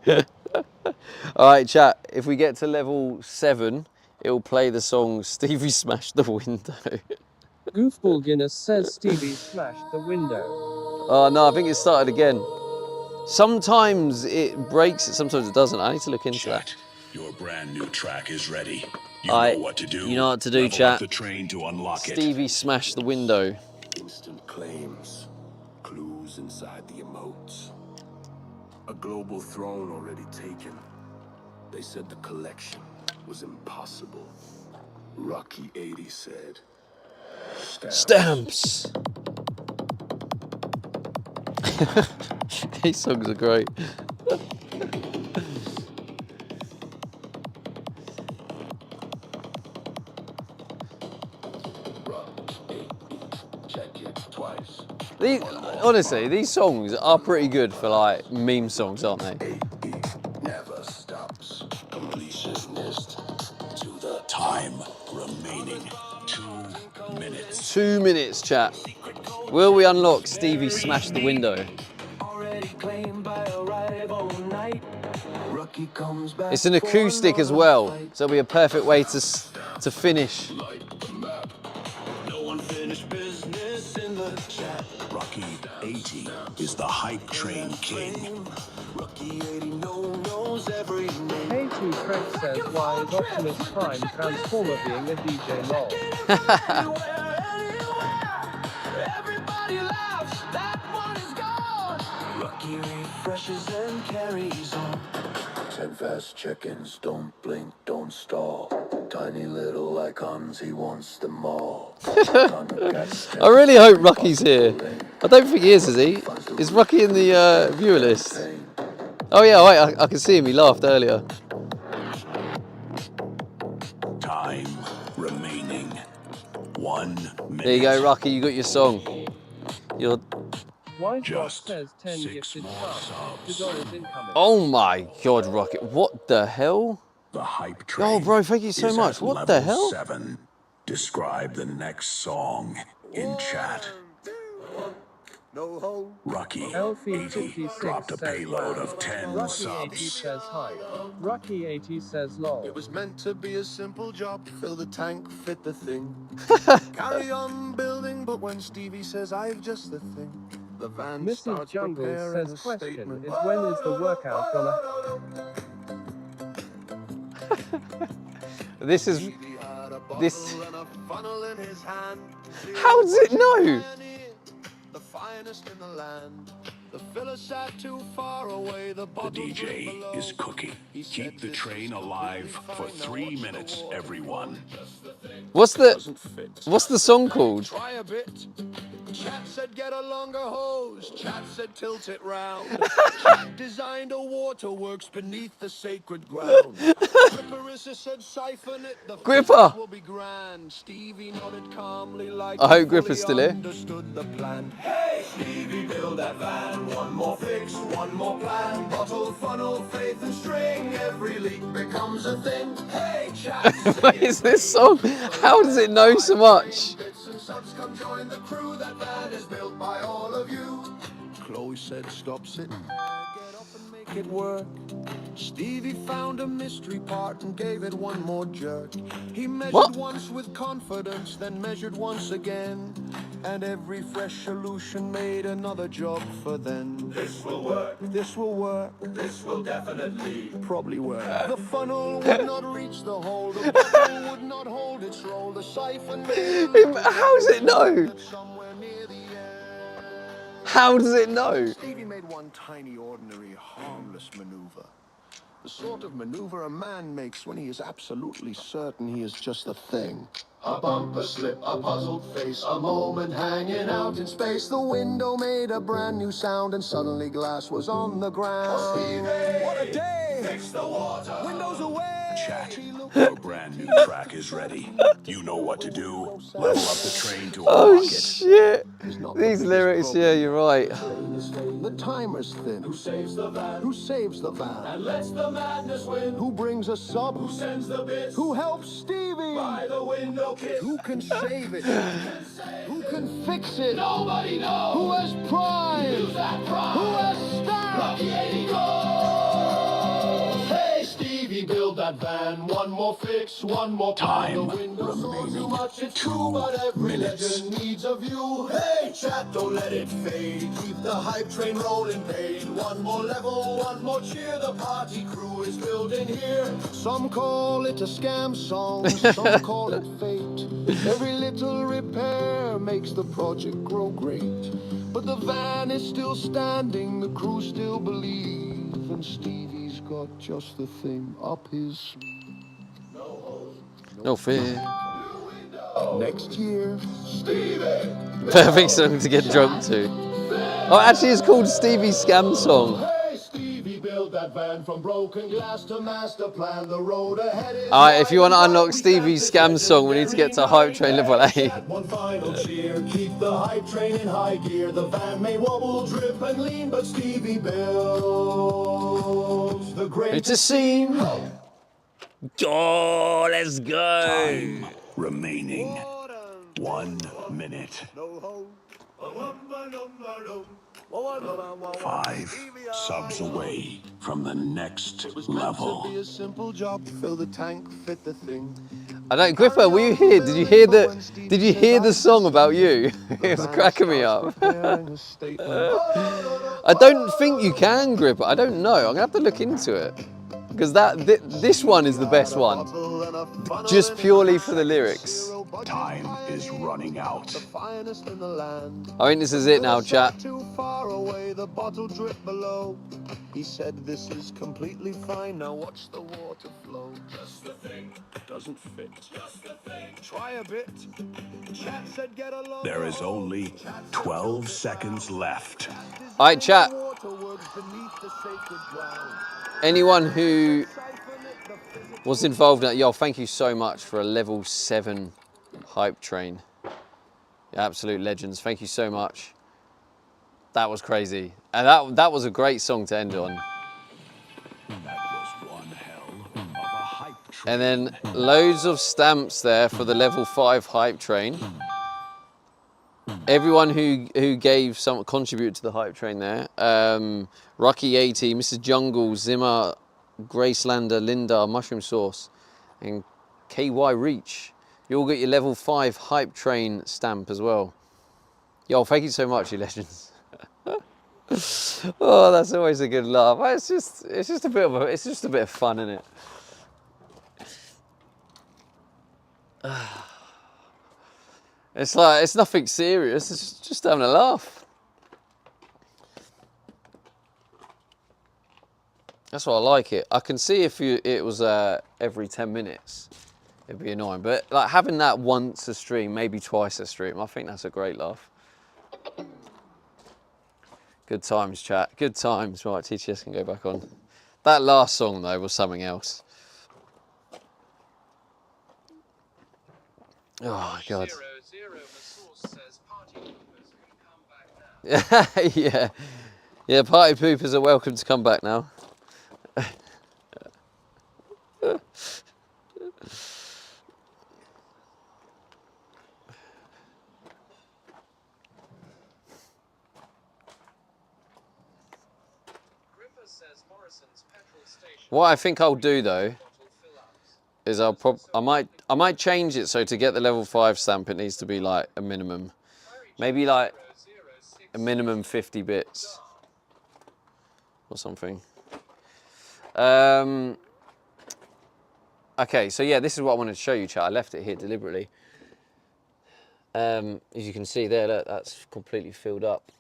All right, chat. If we get to level 7, it will play the song Stevie Smash the Window. Goofball Guinness says Stevie smashed the window. Oh, no, I think it started again. Sometimes it breaks, sometimes it doesn't. I need to look into that. Chat, your brand new track is ready. You Alright, know what to do. you know what to do, Level chat. up the train to unlock it. Stevie Smash the Window. Instant claims. Clues inside the emotes. A global throne already taken. They said the collection was impossible. Rocky 80 said. Stamps! These songs are great. Check it twice. These, honestly, these songs are pretty good for like meme songs, aren't they? 80 never stops. Completionist to the Time remaining 2 minutes. 2 minutes, chat. Will we unlock Stevie Smash the Window? Already claimed by a rival night. Rocky comes back It's an acoustic as well, so it'll be a perfect way to finish. no unfinished business in the chat. Rocky 80 is the hype train king. Rocky 80 knows every name. K2 Craig says, why is Optimus Prime Transformer being a DJ lol? Everybody laughs, that one is gone. Rocky refreshes and carries on. 10 fast check-ins, don't blink, don't stall. Tiny little icons, he wants them all. I really hope Rocky's here. I don't think he is he? Is Rocky in the viewer list? Oh yeah, wait, I can see him, he laughed earlier. Time 1 minute. There you go, Rocky. You got your song. You're. White Just says 10 6 gifted more subs. subs. $2 incoming. Oh my God, Rocket! What the hell? The hype train. Oh, bro, thank you so is much. at What the level hell? 7. Describe the next song in chat. Rocky Elfie 80 56 dropped a says payload wow. of 10 Rocky 80 subs. says hi. Rocky 80 says lol. It was meant to be a simple job, fill the tank, fit the thing. Carry on building, but when Stevie says I've just the thing, the van Mrs. starts Jungle preparing says a question statement. is when is the workout gonna... This is. Stevie had a bottle This- and a funnel in his hand. How does it know? The finest in the land. The filler sat too far away. The The DJ is cooking. Keep the train alive for 3 minutes, everyone. What's the. Doesn't fit. What's the song called? Try a bit. Chat said get a longer hose. Chat said tilt it round. Chat designed a waterworks beneath the sacred ground. Gripperissa said siphon it. The Gripper! physics will be grand. Stevie nodded calmly like I hope he Gripper's still fully here. understood the plan. Hey, Stevie, build that van. One more fix, one more plan. Bottle, funnel, faith and string. Every leak becomes a thing. Hey, chat. What is this song? How does it know so much? Bits and subs come join the crew. That van is built by all of you. Chloe said, stop sitting. Get up and make it work. Stevie found a mystery part and gave it one more jerk. He measured What? once with confidence, then measured once again. And every fresh solution made another job for then. This will work. This will work. This will definitely probably work. The funnel would not reach the hole. The bottle would not hold its roll. The siphon made How does it know? somewhere near the end. How does it know? Stevie made one tiny, ordinary, harmless maneuver. The sort of maneuver a man makes when he is absolutely certain he is just a thing. A bump, a slip, a puzzled face, a moment hanging out in space. The window made a brand new sound and suddenly glass was on the ground. What a day! Fix the water! Windows away! Chat, your brand new track is ready. You know what to do. Level up the train to Oh unlock it. shit! Is not These the biggest lyrics, problem. yeah, you're right. The timer's thin. Who saves the van? Who saves the van? And lets the madness win. Who brings a sub? Who sends the bits? Who helps Stevie? By the window kid. Who can save it? Who can fix it? Nobody knows. Who has pride? Use that pride. Who has style? Rocky 80 goes. Hey Stevie, build that van. One more fix, one more Time The windows so remaining. much it's 2 true, but every minutes. legend needs a view. Hey chat, don't let it fade. Keep the hype train rolling paid. One more level, one more cheer. The party crew is building here. Some call it a scam song, some call it fate. Every little repair makes the project grow great. But the van is still standing, the crew still believe, and Stevie's got just the thing up his sleeve. No fear. Next year, Stevie. Perfect song to get drunk to. Oh, actually, it's called Stevie Scam Song. Hey, Stevie, build that van from broken glass to master plan. The road ahead is Alright, if you want to wide. unlock Stevie's Scam Song, we need to get to Hype Train level 8. One final cheer, keep the hype train in high gear. The van may wobble, drip and lean, but Stevie builds the It's greatest a scene. Oh, let's go. Time remaining. 1 minute. 5 subs away from the next level. Be a simple job, fill the tank, fit the thing. I don't, Gripper, were you here? Did you hear the? Did you hear the song about you? It was cracking me up. Preparing a statement. I don't think you can, Gripper. I don't know. I'm gonna have to look into it because this one is the best one, just purely for the lyrics. Time is running out. The finest in the land. I think this is it now, chat. Too far away, the bottle drip below. He said this is completely fine. Now watch the water flow. Just the thing. Doesn't fit. Just the thing. Try a bit. Chat said get along. There is only 12 seconds left. All right, chat. Waterworks beneath the sacred ground. Anyone who was involved in that, yo, thank you so much for a level 7 hype train. Absolute legends. Thank you so much. That was crazy. And that was a great song to end on. That was one hell of a hype train. And then loads of stamps there for the level 5 hype train. Everyone who gave some contributed to the hype train there. Rocky80, Mrs. Jungle, Zimmer, Gracelander, Linda, Mushroom Sauce, and KY Reach. You all get your level 5 hype train stamp as well. Yo, thank you so much, you legends. Oh, that's always a good laugh. It's just a bit of fun, isn't it? It's like, it's nothing serious, it's just having a laugh. That's why I like it. I can see if it was every 10 minutes, it'd be annoying. But like having that once a stream, maybe twice a stream, I think that's a great laugh. Good times, chat. Good times. Right, TTS can go back on. That last song, though, was something else. Oh, my God. 00 Masource says party poopers can come back now. Yeah. Yeah, party poopers are welcome to come back now. What I think I'll do though is I might change it so to get the level 5 stamp it needs to be like a minimum, maybe like a minimum 50 bits or something. Okay, so yeah, this is what I wanted to show you, chat. I left it here deliberately. As you can see there, look, that's completely filled up.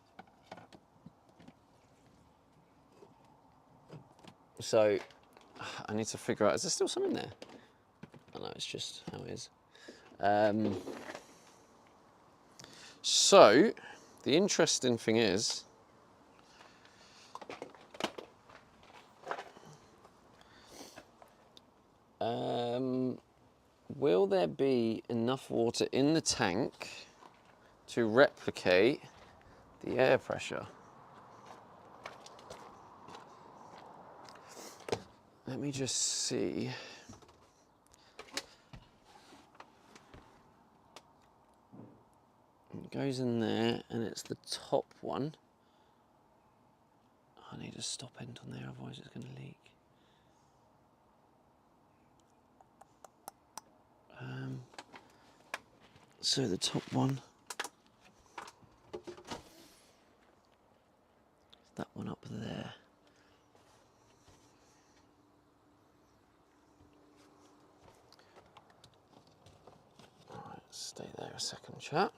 So I need to figure out, is there still some in there? Oh no, it's just how it is. So the interesting thing is, will there be enough water in the tank to replicate the air pressure? Let me just see. It goes in there, and it's the top one. I need a stop end on there, otherwise it's going to leak. So the top one. That one up there. Alright, stay there a second, chat.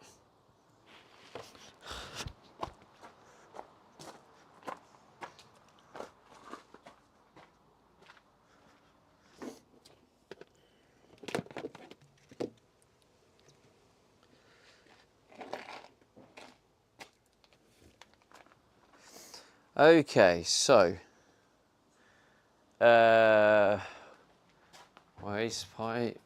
Okay, so waste pipe.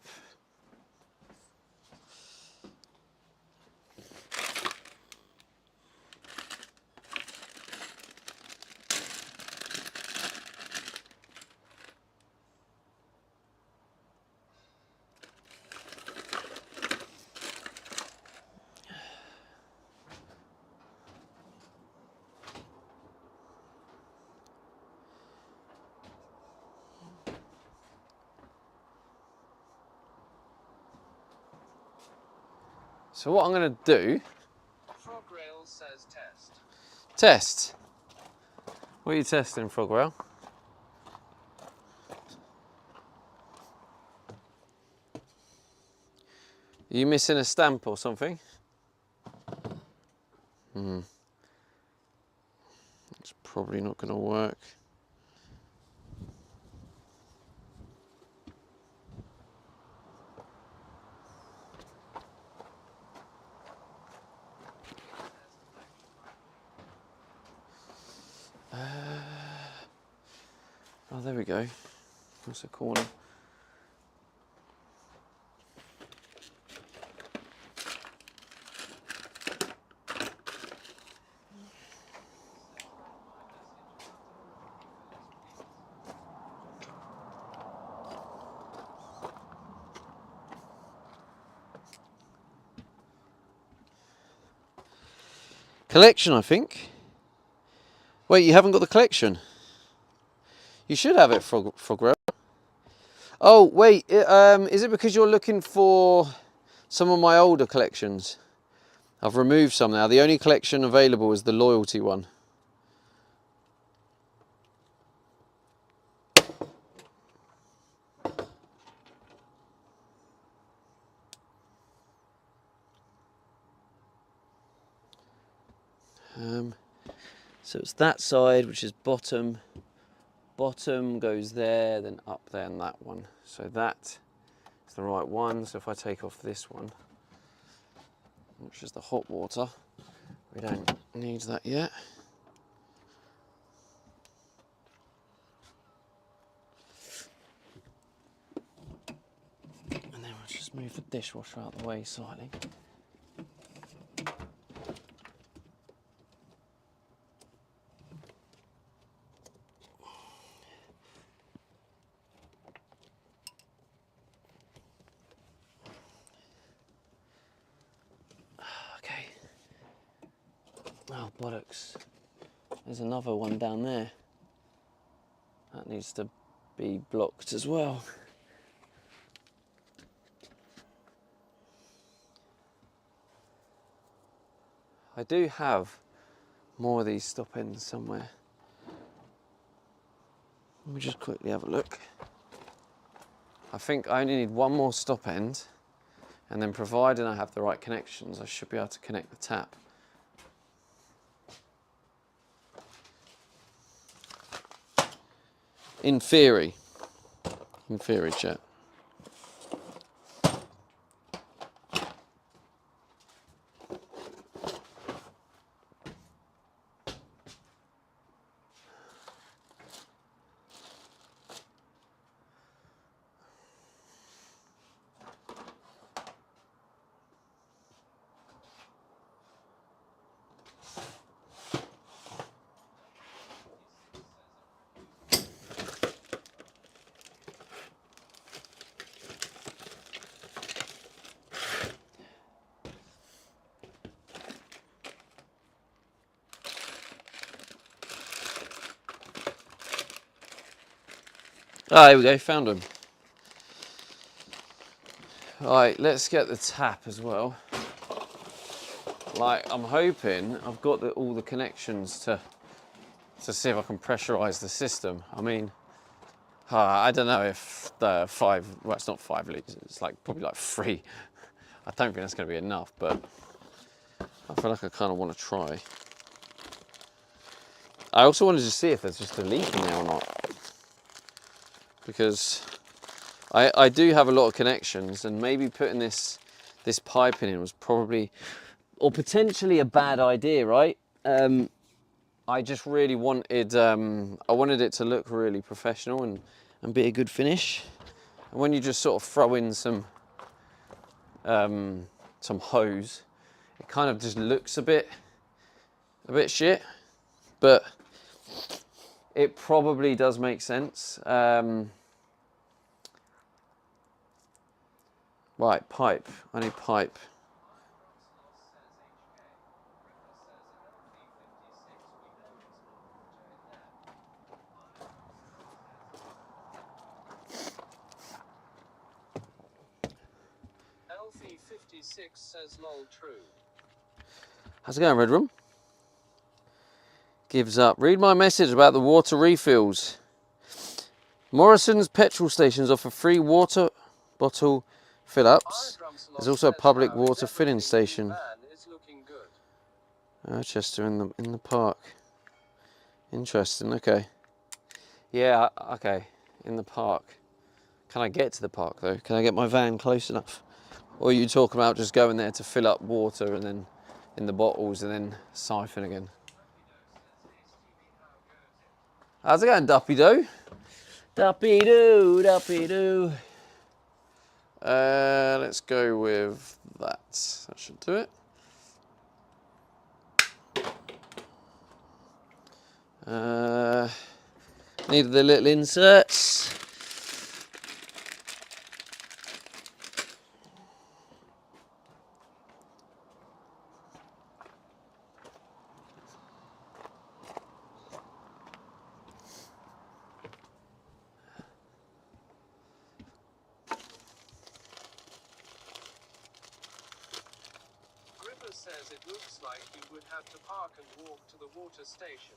So what I'm going to do... Frograil says test. Test. What are you testing, Frograil? Are you missing a stamp or something? It's probably not going to work. Oh, there we go. That's a corner. Collection, I think. Wait, you haven't got the collection? You should have it, Frogrel. Oh, wait, is it because you're looking for some of my older collections? I've removed some now. The only collection available is the loyalty one. So it's that side, which is bottom. Bottom goes there, then up there, and that one. So that is the right one. So if I take off this one, which is the hot water, we don't need that yet. And then we'll just move the dishwasher out of the way slightly. Okay. Oh, bollocks. There's another one down there. That needs to be blocked as well. I do have more of these stop ends somewhere. Let me just quickly have a look. I think I only need one more stop end, and then providing I have the right connections, I should be able to connect the tap. In theory, chat. Ah, here we go, found them. Right, let's get the tap as well. Like, I'm hoping I've got all the connections to see if I can pressurize the system. I mean, I don't know if the well, it's not 5 litres, it's like probably like 3. I don't think that's going to be enough, but I feel like I kind of want to try. I also wanted to see if there's just a leak in there or not, because I do have a lot of connections, and maybe putting this pipe in was probably, or potentially, a bad idea, right? I just really wanted, I wanted it to look really professional and be a good finish. And when you just sort of throw in some hose, it kind of just looks a bit shit, but it probably does make sense. Right, pipe. I need pipe. Alfie56 says lol true. How's it going, Red Room? Gives up. Read my message about the water refills. Morrison's petrol stations offer free water bottle fill-ups. There's also a public water filling station. Chester in the park. Interesting. Okay. Yeah. Okay. In the park. Can I get to the park though? Can I get my van close enough? Or are you talking about just going there to fill up water and then in the bottles and then siphon again? How's it going, Duppy Doo? Duppy Doo, Duppy Doo. Let's go with that. That should do it. Need the little inserts. says it looks like you would have to park and walk to the water station.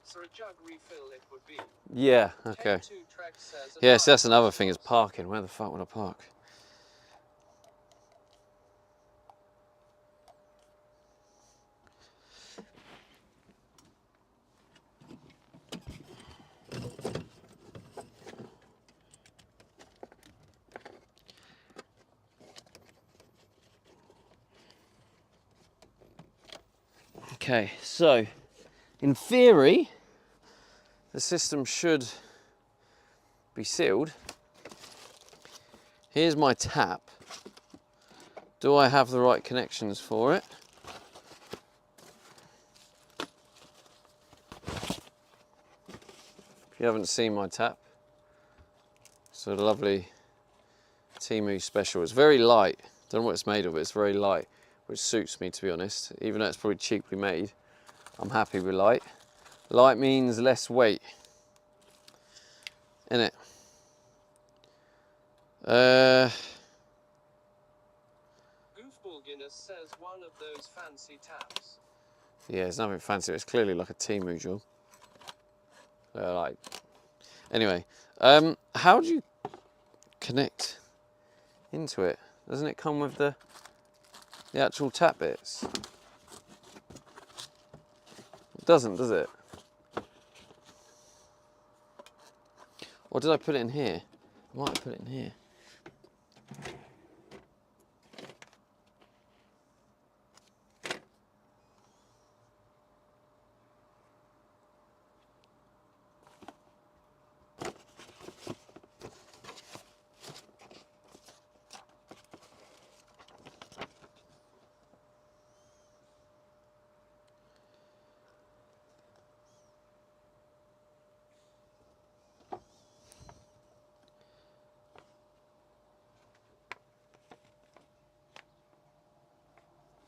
So a jug refill it would be. Yeah, okay. K2 Trek says Yes, that's another thing is parking. Where the fuck would I park? Okay, so in theory, the system should be sealed. Here's my tap. Do I have the right connections for it? If you haven't seen my tap, it's a lovely Temu special. It's very light. Don't know what it's made of, but it's very light, which suits me, to be honest. Even though it's probably cheaply made, I'm happy with light. Light means less weight, innit? Goofball Guinness says one of those fancy taps. Yeah, it's nothing fancy. It's clearly like a Temu job. Anyway, how do you connect into it? Doesn't it come with the actual tap bits? It doesn't, does it? Or did I put it in here? I might have put it in here.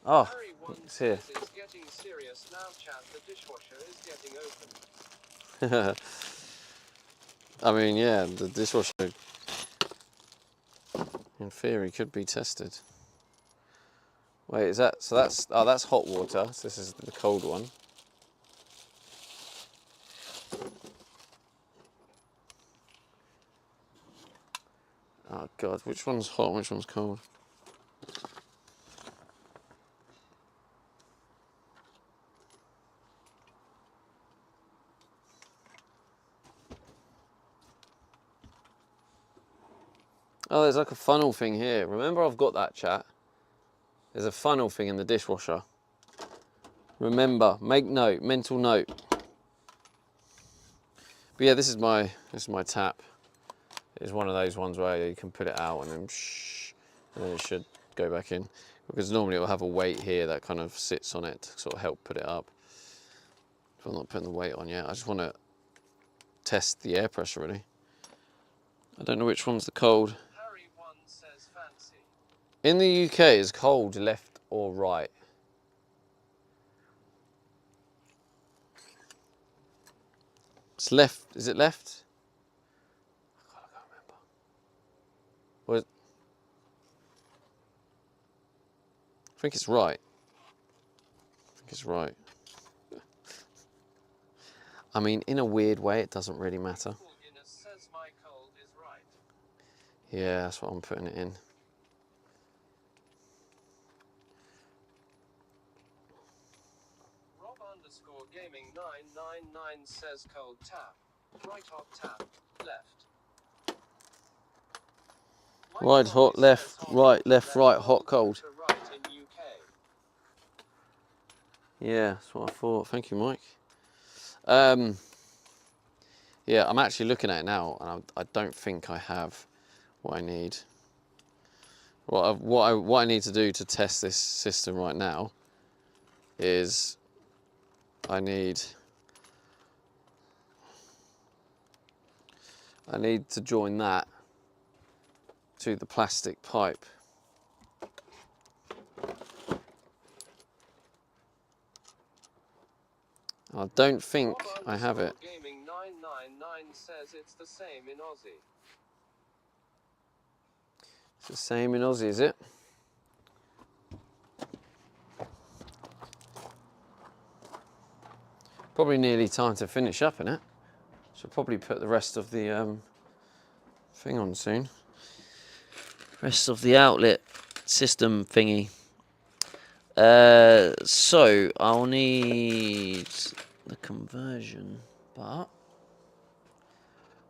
Oh, Harry one it's here. says it's getting serious now, chat. The dishwasher is getting open. I mean, yeah, the dishwasher, in theory, could be tested. Wait, is that, so that's, oh, that's hot water. So this is the cold one. Oh God, which one's hot and which one's cold? Oh, there's like a funnel thing here. Remember, I've got that, chat. There's a funnel thing in the dishwasher. Remember, make note, mental note. But yeah, this is my tap. It's one of those ones where you can put it out and then and then it should go back in. Because normally it will have a weight here that kind of sits on it to sort of help put it up. If I'm not putting the weight on yet, I just want to test the air pressure really. I don't know which one's the cold. Harry one says fancy. In the UK, is cold left or right? It's left. Is it left? I can't remember. Or I think it's right. I think it's right. I mean, in a weird way, it doesn't really matter. Goofball Guinness says my cold is right. Yeah, that's what I'm putting it in. Rob underscore gaming 999 says cold tap. Right hot tap. Left. Right, hot, left, right, left, right, hot, cold. Right in UK. Yeah, that's what I thought. Thank you, Mike. Yeah, I'm actually looking at it now, and I don't think I have what I need. What I need to do to test this system right now is I need to join that to the plastic pipe. I don't think I have it. Gaming 999 says it's the same in Aussie. It's the same in Aussie, is it? Probably nearly time to finish up, innit? Should probably put the rest of the thing on soon. Rest of the outlet system thingy. So I'll need the conversion, but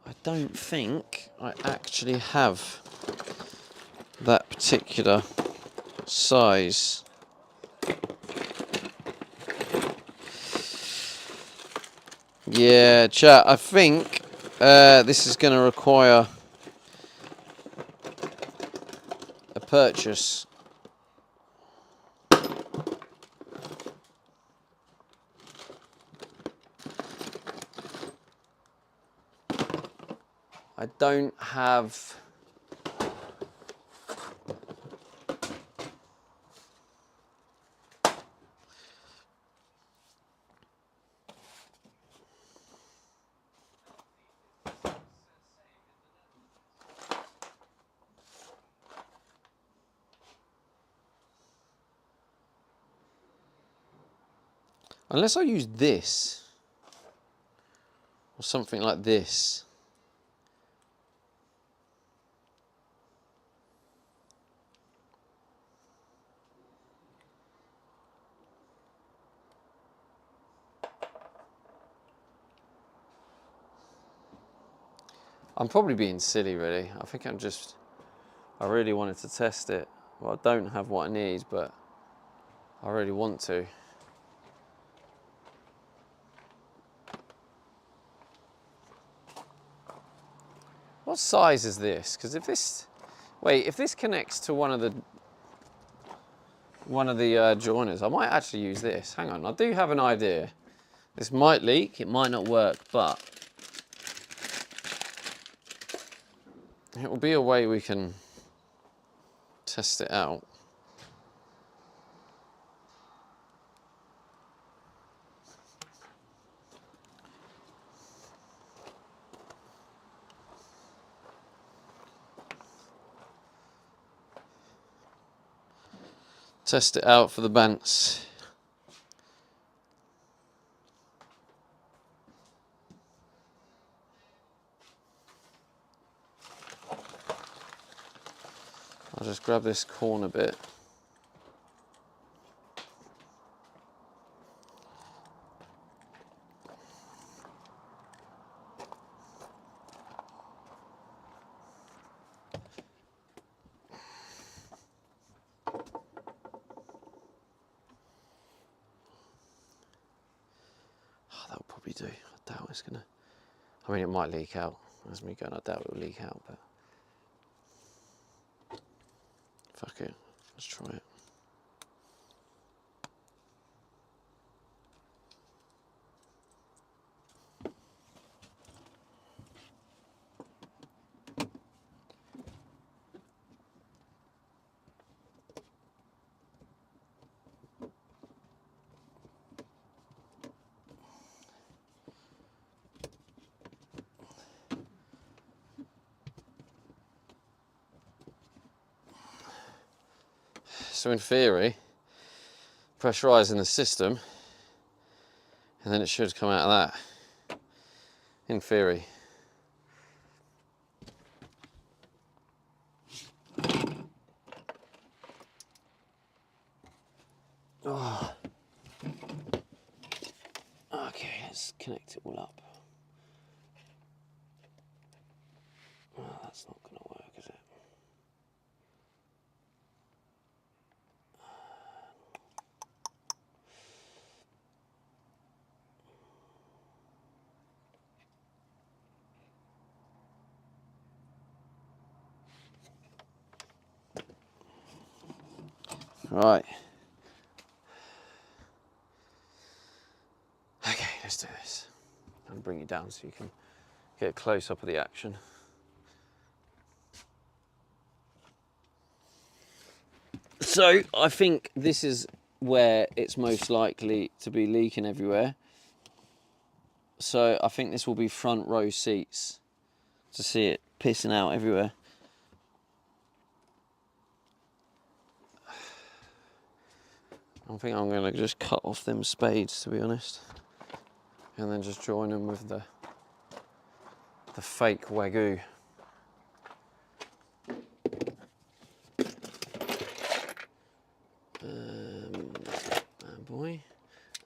I don't think I actually have that particular size. Yeah, chat, I think this is going to require a purchase. I don't have... Unless I use this, or something like this. I'm probably being silly, really. I think I really wanted to test it. Well, I don't have what I need, but I really want to. What size is this? Because if this, wait, if this connects to one of the joiners, I might actually use this. Hang on, I do have an idea. This might leak, it might not work, but it will be a way we can test it out. Test it out for the bants. I'll just grab this corner bit. That'll probably do. I doubt it's gonna... I mean, it might leak out. As me going, I doubt it will leak out, but... Fuck it. Let's try it. So in theory, pressurising the system, and then it should come out of that. In theory. Oh. Okay, let's connect it all up. Oh, that's not going to work, is it? Right. Okay, let's do this. I'll bring it down so you can get a close up of the action. So I think this is where it's most likely to be leaking everywhere. So I think this will be front row seats to see it pissing out everywhere. I think I'm going to just cut off them spades, to be honest. and then just join them with the fake Wagyu. Bad boy,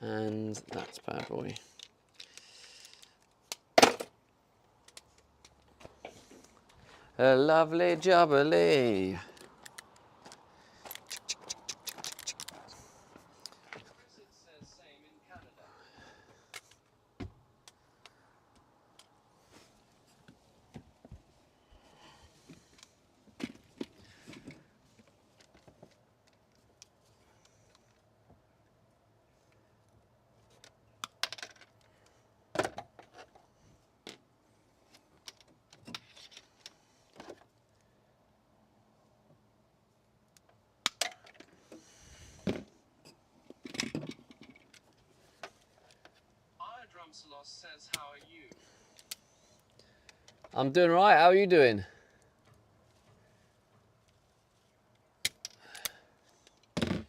and that's bad boy. A lovely jubbly. Says, how are you? I'm doing right. How are you doing? I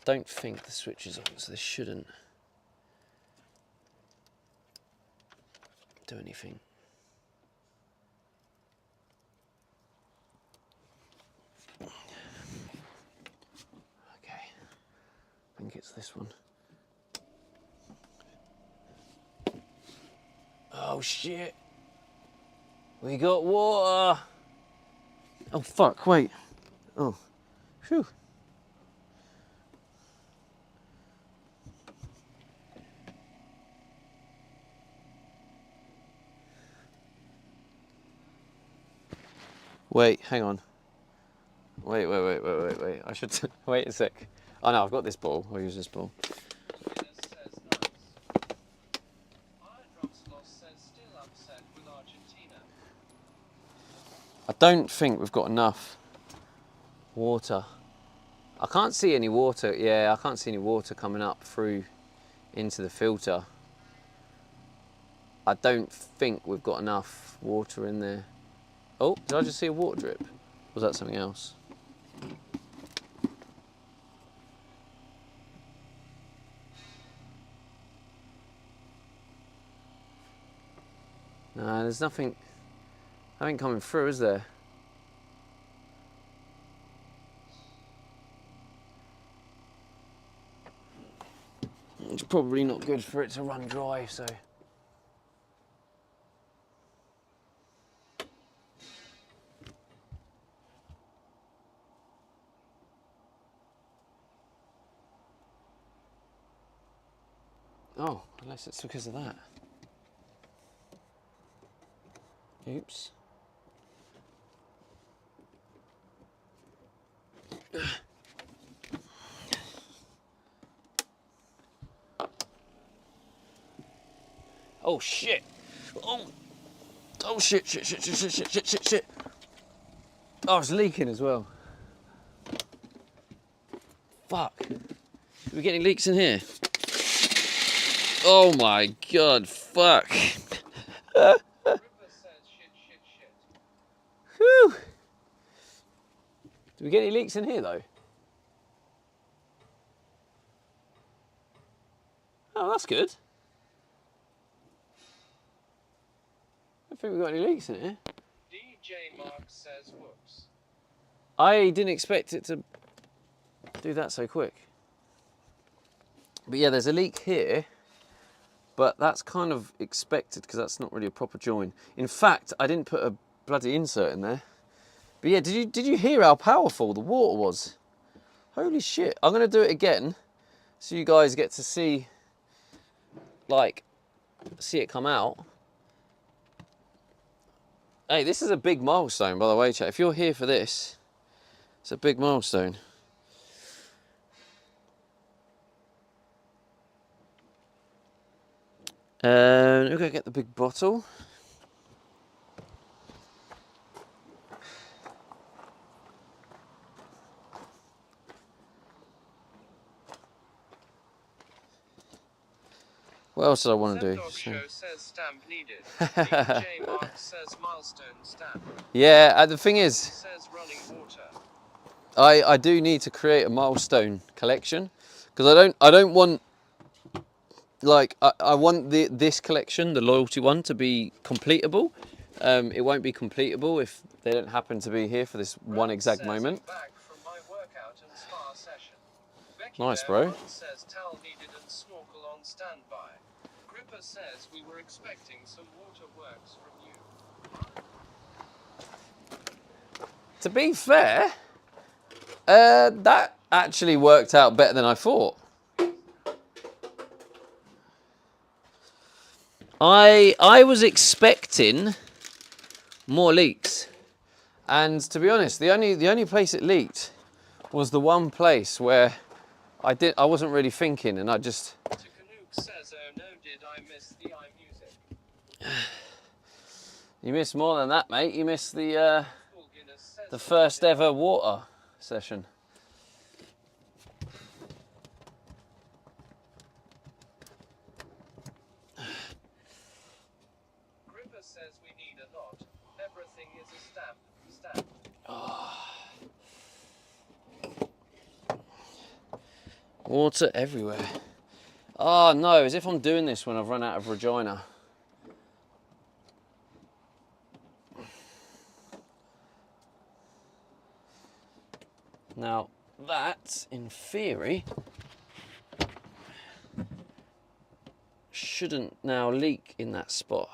don't think the switch is on, so this shouldn't do anything. Okay, I think it's this one. Oh shit! We got water! Oh fuck, wait. Oh, phew. Wait, hang on. Wait. I should wait a sec. Oh no, I've got this ball. I'll use this ball. I don't think we've got enough water. I can't see any water. Yeah, I can't see any water coming up through into the filter. I don't think we've got enough water in there. Oh, did I just see a water drip? Was that something else? No, there's nothing coming through, is there? It's probably not good for it to run dry, so. Oh, unless it's because of that. Oops. Oh shit! Oh shit! Oh, it's leaking as well. Fuck. Did we get any leaks in here? Oh my god, fuck. Whew. Did we get any leaks in here though? Oh, that's good. I don't think we got any leaks in here. DJ Mark says whoops. I didn't expect it to do that so quick. But yeah, there's a leak here, but that's kind of expected because that's not really a proper join. In fact, I didn't put a bloody insert in there. But yeah, did you hear how powerful the water was? Holy shit. I'm going to do it again so you guys get to see, like, see it come out. Hey, this is a big milestone, by the way, chat. If you're here for this, it's a big milestone. We're going to get the big bottle. What else did I want to do? Show says stamp needed. DJ Mark says milestone stamp. Yeah, the thing is, Says running water. I do need to create a milestone collection because I don't want like I want this collection, the loyalty one, to be completable. It won't be completable if they don't happen to be here for this one Brad exact says, moment. "I'm back from my workout and spa session. Becky Nice, Bear bro. One says towel needed and snorkel on standby. Gripper says we were expecting some waterworks from you. To be fair, that actually worked out better than I thought. I was expecting more leaks, and to be honest, the only place it leaked was the one place where I wasn't really thinking, and I just. Canuck says, oh no, did I miss the iMusic? You missed more than that, mate. You missed the Paul Guinness says, the first ever water session. Gripper says we need a lot. Everything is a stamp. Water everywhere. Oh no, as if I'm doing this when I've run out of Regina. Now, that, in theory, shouldn't now leak in that spot.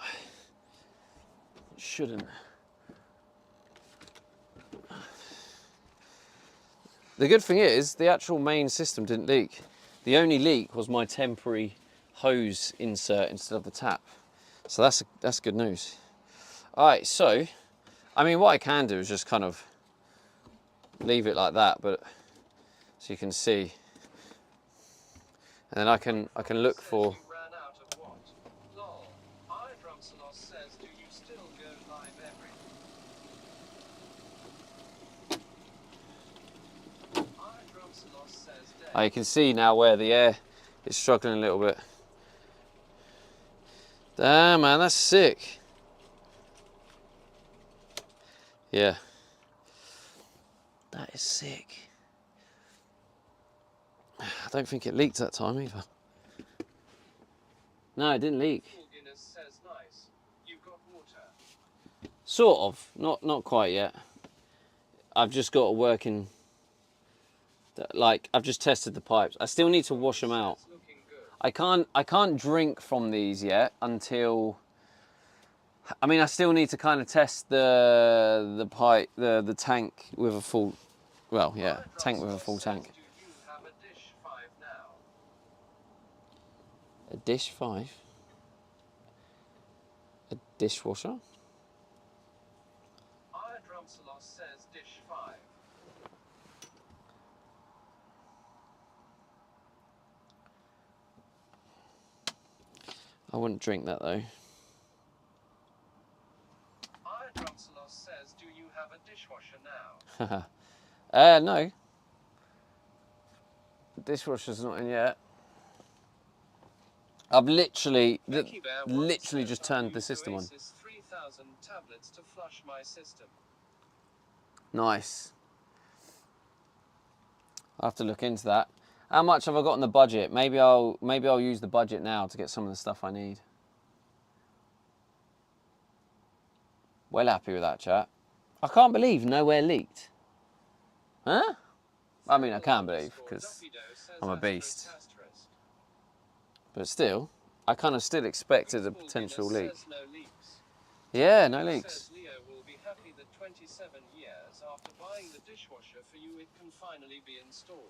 Shouldn't. The good thing is, the actual main system didn't leak. The only leak was my temporary hose insert instead of the tap. So that's good news. All right, so, I mean, what I can do is just kind of leave it like that, but so you can see, and then I can look for. You ran out of what? Lol. iDrumsalos says, do you still go live every? iDrumsalos says, Oh, you can see now where the air is struggling a little bit. Damn, man, that's sick. Yeah. That is sick. I don't think it leaked that time either. No, it didn't leak. Paul Guinness says, nice. You've got water. Sort of. Not quite yet. I've just got a working. Like, I've just tested the pipes. I still need to wash them out. It's looking good. I can't drink from these yet until. I mean, I still need to kind of test the pipe, the tank with a full. Well, yeah, tank with a full tank. Do you have a dish 5 now? A dish 5. A dishwasher. iDrumsalos says dish 5. I wouldn't drink that though. iDrumsalos says, do you have a dishwasher now? No. The dishwasher's not in yet. I've literally Becky Bear One says, just I turned the used system on. Oasis 3000 tablets to flush my system. Nice. I'll have to look into that. How much have I got in the budget? Maybe I'll use the budget now to get some of the stuff I need. Well happy with that, chat. I can't believe nowhere leaked. Huh? I mean, I can believe because I'm a beast. But still, I kind of still expected a potential leak. Yeah, no leaks. Leo will be happy that 27 years after buying the dishwasher for you, it can finally be installed.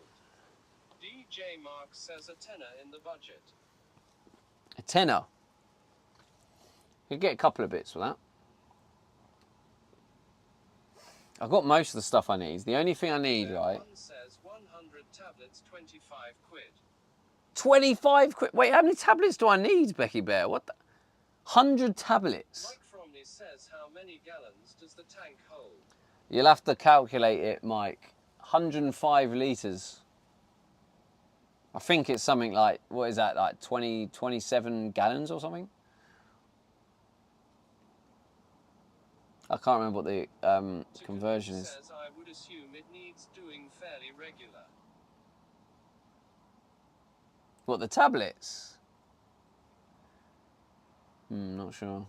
DJ Mark says a tenner in the budget. A tenner. You get a couple of bits for that. I've got most of the stuff I need. The only thing I need, right? One says 100 tablets, 25 quid. 25 quid. Wait, how many tablets do I need, Becky Bear? What the? 100 tablets. Mike Fromley says, how many gallons does the tank hold? You'll have to calculate it, Mike. 105 litres. I think it's something like, what is that, like 27 gallons or something? I can't remember what the conversion is. Says, I would assume it needs doing fairly regular. What, the tablets? Not sure.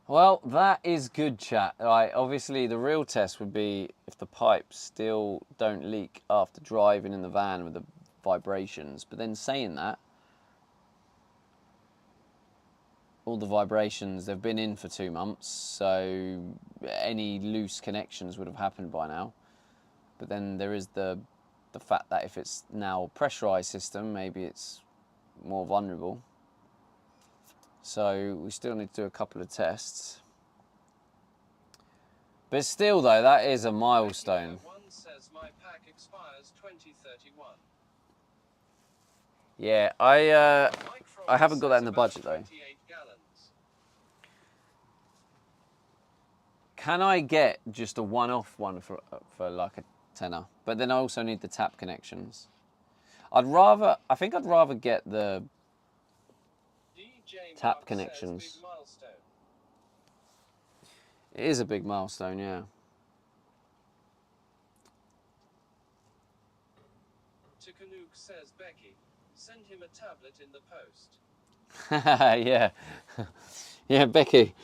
Well, that is good, chat. Right, obviously the real test would be if the pipes still don't leak after driving in the van with the vibrations. But then saying that, all the vibrations, they've been in for 2 months, so any loose connections would have happened by now. But then there is the fact that if it's now a pressurized system, maybe it's more vulnerable. So we still need to do a couple of tests. But still though, that is a milestone. One says my pack expires 2031. Yeah, Mike from I haven't got that in the says about budget though. 28 gallons. Can I get just a one-off one for like a tenner? But then I also need the tap connections. I think I'd rather get the DJ tap Mark connections. Says, big milestone. It is a big milestone, yeah. Tikanuke says Becky, send him a tablet in the post. Yeah. Yeah, Becky,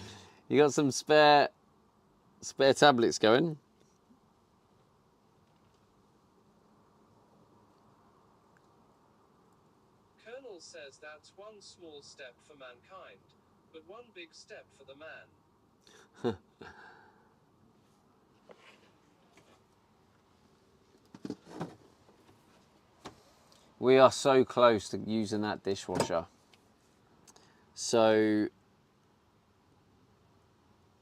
you got some spare tablets going? Colonel says that's one small step for mankind, but one big step for the man. We are so close to using that dishwasher. So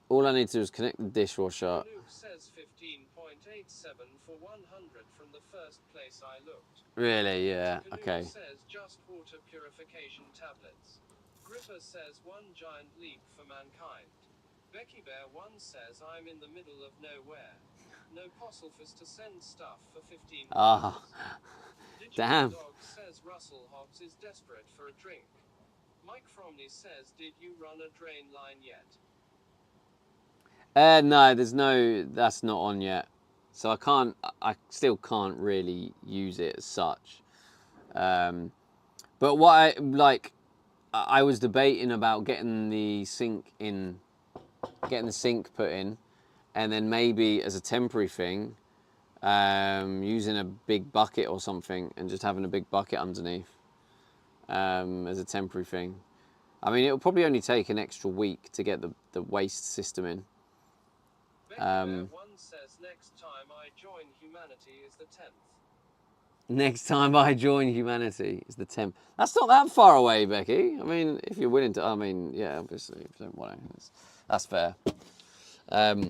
all I need to do is connect the dishwasher. Luke says 15.87 for 100 from the first place I looked. Really? Yeah. Canoe Okay. says just water purification tablets. Gripper says one giant leap for mankind. Becky Bear 1 says I'm in the middle of nowhere. No Posselfus to send stuff for 15 Ah. Digital Damn. Dog says Russell Hobbs is desperate for a drink. Mike Fromney says, did you run a drain line yet? No, that's not on yet. So I still can't really use it as such. But what I was debating about getting the sink put in, and then maybe as a temporary thing, using a big bucket or something and just having a big bucket underneath as a temporary thing. I mean, it'll probably only take an extra week to get the waste system in. Becky Bear 1 says next time I join humanity is the 10th. Next time I join humanity is the 10th. That's not that far away, Becky. I mean, if you're willing to, yeah, obviously, if you don't want to, that's fair. But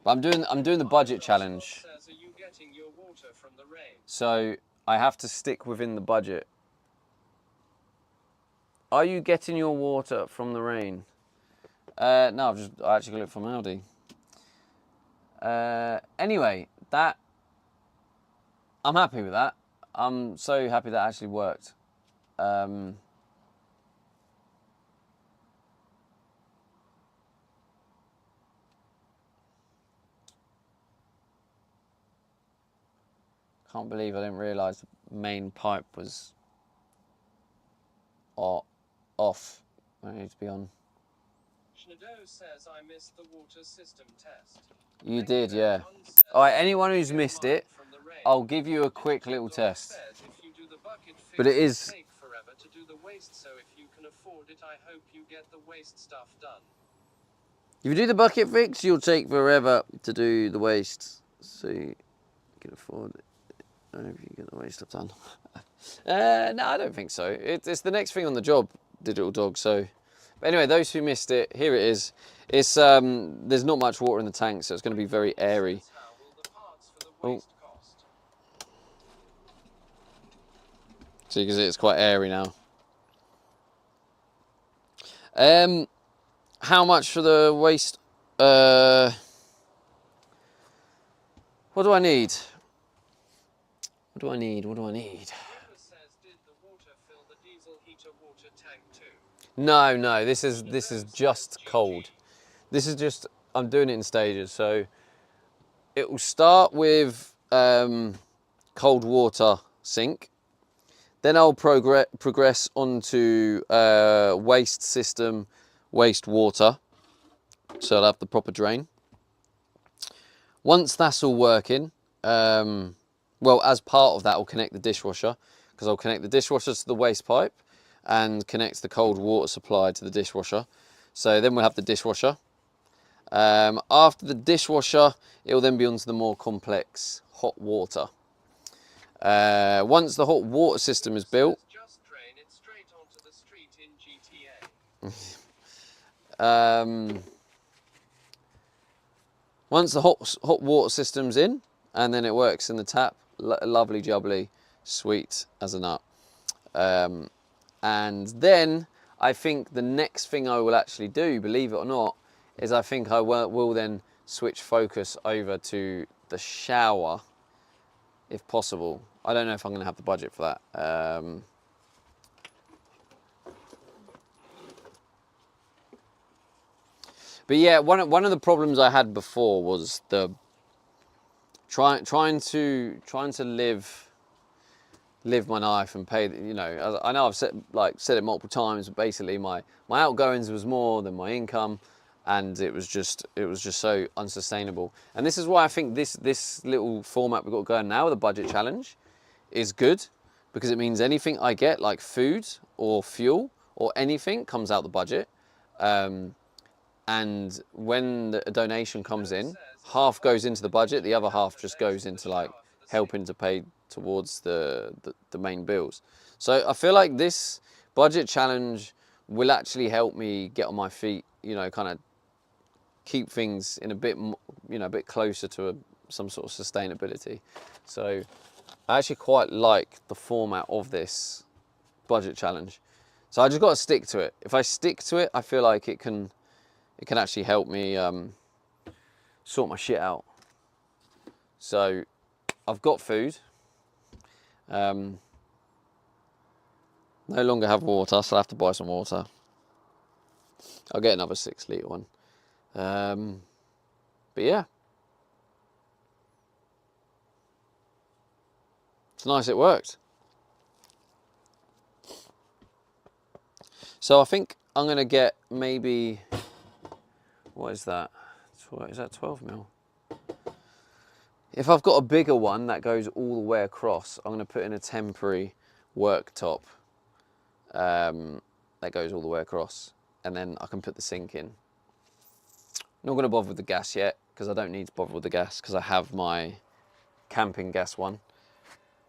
I'm doing the budget challenge. Says, are you getting your water from the rain? So I have to stick within the budget. Are you getting your water from the rain? No, I actually got it from Aldi. Anyway, I'm happy with that. I'm so happy that actually worked. Can't believe I didn't realise the main pipe was off. I need to be on. Schneider says I missed the water system test. You did, yeah. Alright, anyone who's missed it, I'll give you a quick little test. But it is... Take forever to do the waste, so if you can afford it, I hope you get the waste stuff done. If you do the bucket fix, you'll take forever to do the waste. So you can afford it. I hope you get the waste stuff done. No, I don't think so. It's the next thing on the job, Digital Dog. So, but anyway, those who missed it, here it is. It's there's not much water in the tank, so it's going to be very airy. Oh. So you can see it's quite airy now. How much for the waste? What do I need? What do I need? No, this is just cold. This is just I'm doing it in stages. So it will start with cold water sink. Then I'll progress onto waste system, waste water. So I'll have the proper drain. Once that's all working, well, as part of that, I'll connect the dishwasher, because I'll connect the dishwasher to the waste pipe and connect the cold water supply to the dishwasher. So then we'll have the dishwasher. After the dishwasher, it will then be onto the more complex hot water. Once the hot water system is built, Just drain it straight onto the street in GTA. once the hot water system's in, and then it works in the tap, lovely jubbly, sweet as a nut. And then I think the next thing I will actually do, believe it or not, is I think I will then switch focus over to the shower, if possible. I don't know if I'm going to have the budget for that. But yeah, one of the problems I had before was the trying to live my life and pay. You know, I know I've said it multiple times, but basically my outgoings was more than my income, and it was just so unsustainable. And this is why I think this little format we've got going now, the budget challenge, is good, because it means anything I get, like food or fuel or anything, comes out the budget. And when a donation comes in, half goes into the budget, the other half just goes into like helping to pay towards the main bills. So I feel like this budget challenge will actually help me get on my feet, you know, kind of keep things in a bit, you know, a bit closer to some sort of sustainability. So I actually quite like the format of this budget challenge. So I just got to stick to it. If I stick to it, I feel like it can actually help me sort my shit out. So I've got food. No longer have water, so I'll have to buy some water. I'll get another 6 litre one. But yeah. It's nice it worked. So I think I'm going to get maybe, what is that? Is that 12 mil? If I've got a bigger one that goes all the way across, I'm going to put in a temporary worktop that goes all the way across, and then I can put the sink in. Not going to bother with the gas yet, because I don't need to bother with the gas, because I have my camping gas one.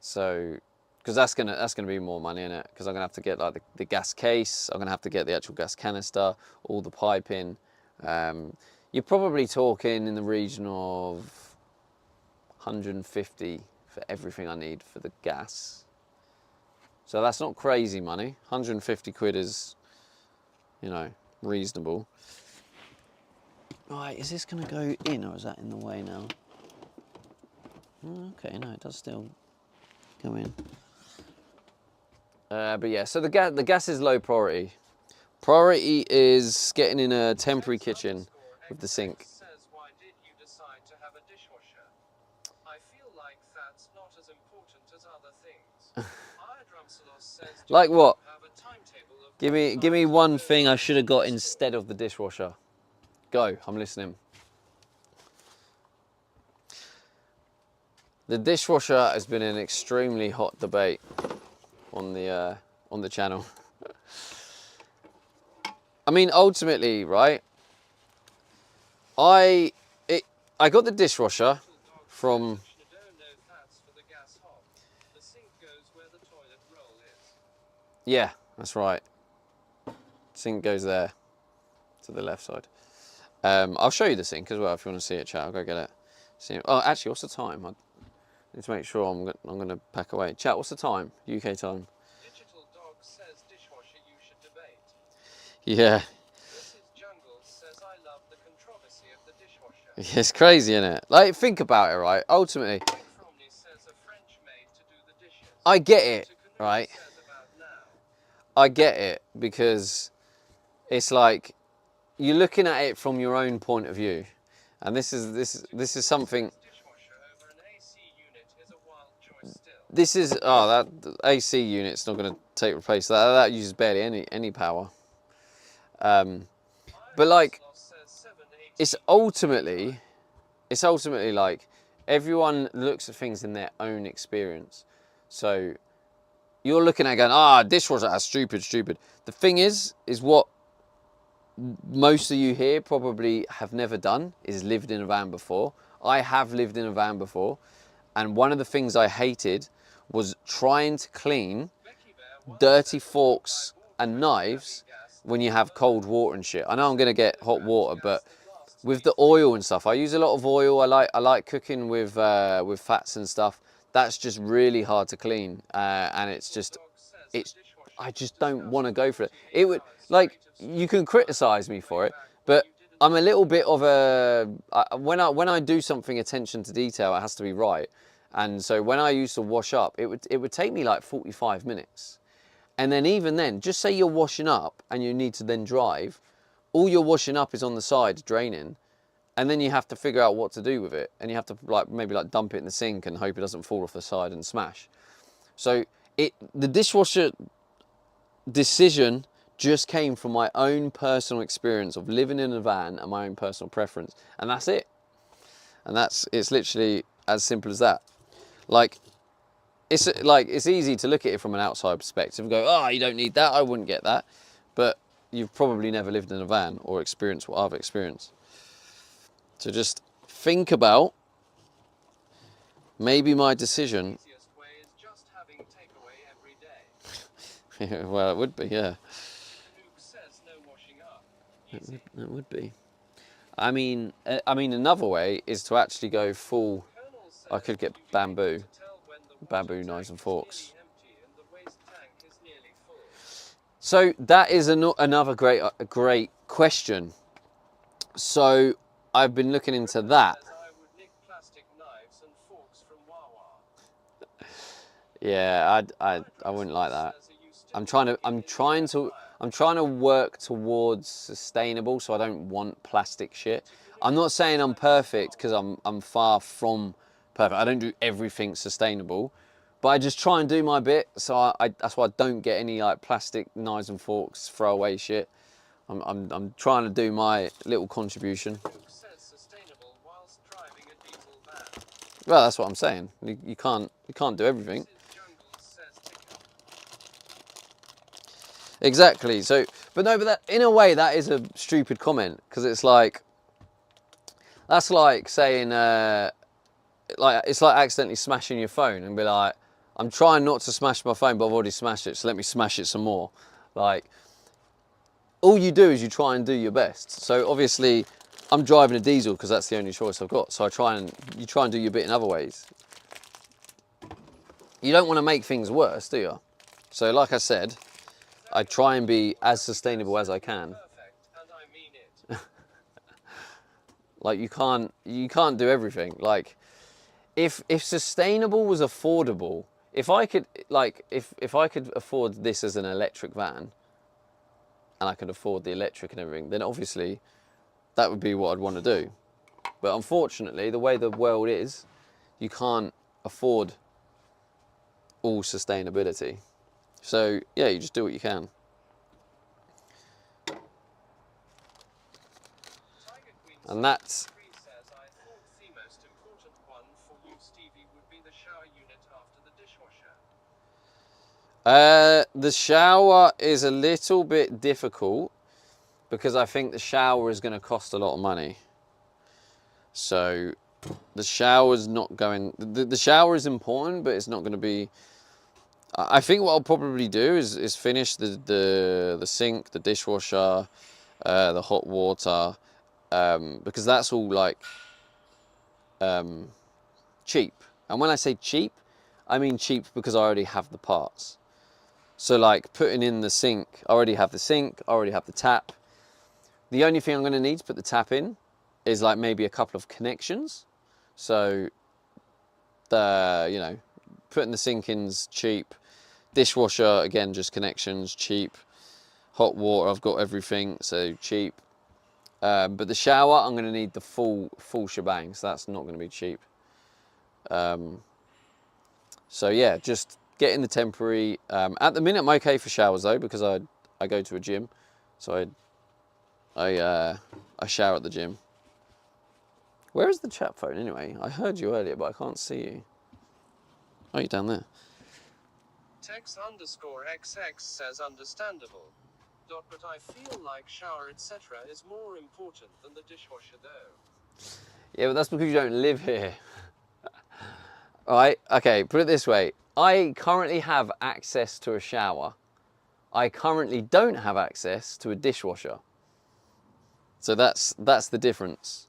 So, because that's gonna be more money in it, because I'm gonna have to get like the gas case, I'm gonna have to get the actual gas canister, all the piping. You're probably talking in the region of 150 for everything I need for the gas. So that's not crazy money. 150 quid is, you know, reasonable. Right, is this gonna go in, or is that in the way now? Okay, no, it does still go in. But yeah, so the gas is low priority. Priority is getting in a temporary kitchen with the sink. Says, why did you decide to have a dishwasher? I feel like that's not as important as other things. Iodrumsalos says, do Like you what? have a timetable of Give me one thing I should have got instead of the dishwasher. Go, I'm listening. The dishwasher has been an extremely hot debate on the channel. I mean, ultimately, right? I got the dishwasher from. Yeah, that's right. Sink goes there, to the left side. I'll show you the sink as well if you want to see it, chat. I'll go get it. See. Oh, actually, what's the time? I need to make sure I'm going to pack away. Chat, what's the time? UK time. Digital Dog says dishwasher you should debate. Yeah. Mrs. Jungle says I love the controversy of the dishwasher. It's crazy, isn't it? Like, think about it, right? Ultimately, Mike Romney says a French maid to do the dishes. I get it, Takuno right? says about now. I get it, because it's like, you're looking at it from your own point of view. And this is something. Dishwasher over an AC unit is a wild choice still. This is that AC unit's not going to take replace that. That uses barely any power. But like, it's ultimately like everyone looks at things in their own experience. So you're looking at going, dishwasher, that's stupid. The thing is what most of you here probably have never done is lived in a van before. I have lived in a van before, and one of the things I hated was trying to clean dirty forks and knives when you have cold water and shit. I know I'm gonna get hot water, but with the oil and stuff, I use a lot of oil. I like cooking with fats and stuff. That's just really hard to clean, and I just don't want to go for it. It would, like, you can criticize me for it, but I'm a little bit of when I do something attention to detail, it has to be right. And so when I used to wash up, it would take me like 45 minutes. And then even then, just say you're washing up and you need to then drive, all your washing up is on the side draining, and then you have to figure out what to do with it, and you have to maybe dump it in the sink and hope it doesn't fall off the side and smash. So the dishwasher decision just came from my own personal experience of living in a van and my own personal preference, and that's it. And it's literally as simple as that. It's easy to look at it from an outside perspective and go, you don't need that, I wouldn't get that. But you've probably never lived in a van or experienced what I've experienced. So just think about maybe my decision. Easiest way is just having takeaway every day. Well, it would be, yeah. Luke says no washing up. Easy. It would be. I mean, another way is to actually go full. Colonel says I could get you can bamboo tell when the bamboo water knives tank and is forks. nearly empty and the waste tank is nearly full. So that is another great question. So I've been looking into that. Says I would nick plastic knives and forks from Wawa. Yeah, I wouldn't like that. Says I used I'm trying to work towards sustainable, so I don't want plastic shit. I'm not saying I'm perfect, because I'm far from perfect. I don't do everything sustainable, but I just try and do my bit. So that's why I don't get any plastic knives and forks, throwaway shit. I'm trying to do my little contribution. Luke says sustainable whilst driving a diesel van. Well, that's what I'm saying. You can't do everything. Mrs. Jungle says tickle. Exactly. So, but that in a way that is a stupid comment, because it's that's like saying it's like accidentally smashing your phone and be like, I'm trying not to smash my phone, but I've already smashed it, so let me smash it some more. All you do is you try and do your best. So obviously, I'm driving a diesel because that's the only choice I've got. So you try and do your bit in other ways. You don't want to make things worse, do you? So like I said, I try and be as sustainable as I can. Perfect, and I mean it. You can't do everything. If sustainable was affordable, if I could afford this as an electric van, and I could afford the electric and everything, then obviously that would be what I'd want to do. But unfortunately, the way the world is, you can't afford all sustainability. So yeah, you just do what you can. Tiger Queen And that's says I thought the most important one for you, Stevie, would be the shower unit after the dishwasher. the shower is a little bit difficult, because I think the shower is going to cost a lot of money. So the shower's not going, the shower is important, but it's not going to be, I think what I'll probably do is finish the sink, the dishwasher, the hot water, because that's all cheap. And when I say cheap, I mean cheap because I already have the parts. So putting in the sink, I already have the sink, I already have the tap. The only thing I'm going to need to put the tap in is maybe a couple of connections. So putting the sink in's cheap. Dishwasher, again, just connections, cheap. Hot water, I've got everything, so cheap. But the shower, I'm going to need the full shebang, so that's not going to be cheap. So yeah, just getting the temporary. At the minute, I'm okay for showers though, because I go to a gym, so I shower at the gym. Where is the chat phone anyway? I heard you earlier, but I can't see you. Oh, you're down there. Tex_XX says understandable. But I feel like shower etc. is more important than the dishwasher though. Yeah, but that's because you don't live here. Alright, okay, put it this way. I currently have access to a shower. I currently don't have access to a dishwasher. So that's the difference.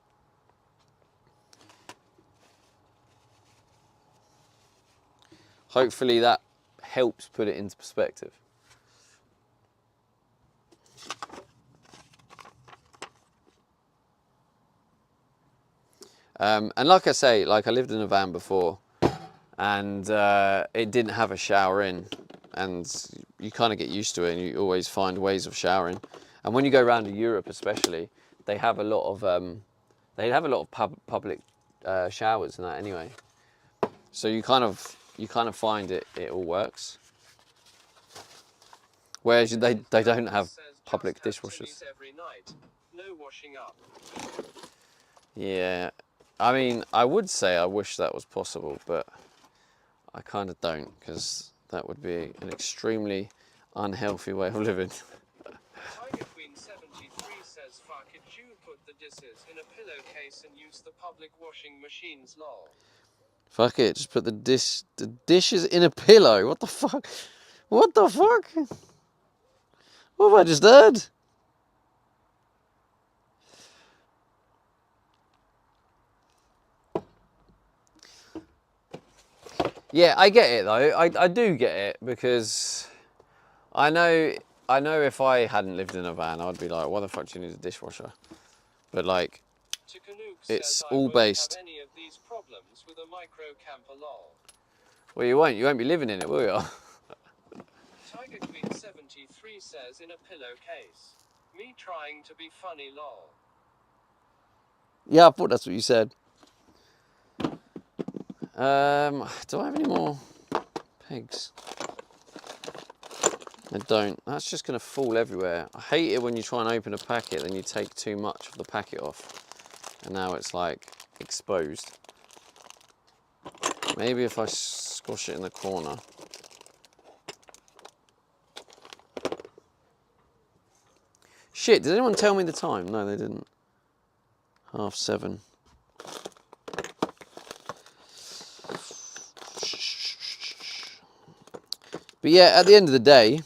Hopefully that helps put it into perspective. And like I say, like I lived in a van before, and it didn't have a shower in, and you kind of get used to it, and you always find ways of showering. And when you go around to Europe, especially, they have a lot of public showers and that anyway. So you kind of find it all works. Whereas they don't have public dishwashers. Every night. No washing up. Yeah, I mean, I would say I wish that was possible, but I kind of don't, because that would be an extremely unhealthy way of living. Tiger Queen 73 says, fuck it, you put the dishes in a pillowcase and use the public washing machines, lol. Fuck it, just put the dishes in a pillow. What the fuck? What the fuck? What have I just heard? Yeah, I get it though. I do get it, because I know if I hadn't lived in a van, I'd be like, why the fuck do you need a dishwasher? But like, it's all based. Have any of these problems with a micro camper, lol. Well, you won't be living in it, will you? Tiger Queen 73 says, in a pillowcase. Me trying to be funny, lol. Yeah, I thought that's what you said. Do I have any more pegs? I don't. That's just going to fall everywhere. I hate it when you try and open a packet, then you take too much of the packet off. And now it's like exposed. Maybe if I squash it in the corner. Shit, did anyone tell me the time? No, they didn't. 7:30. But yeah, at the end of the day,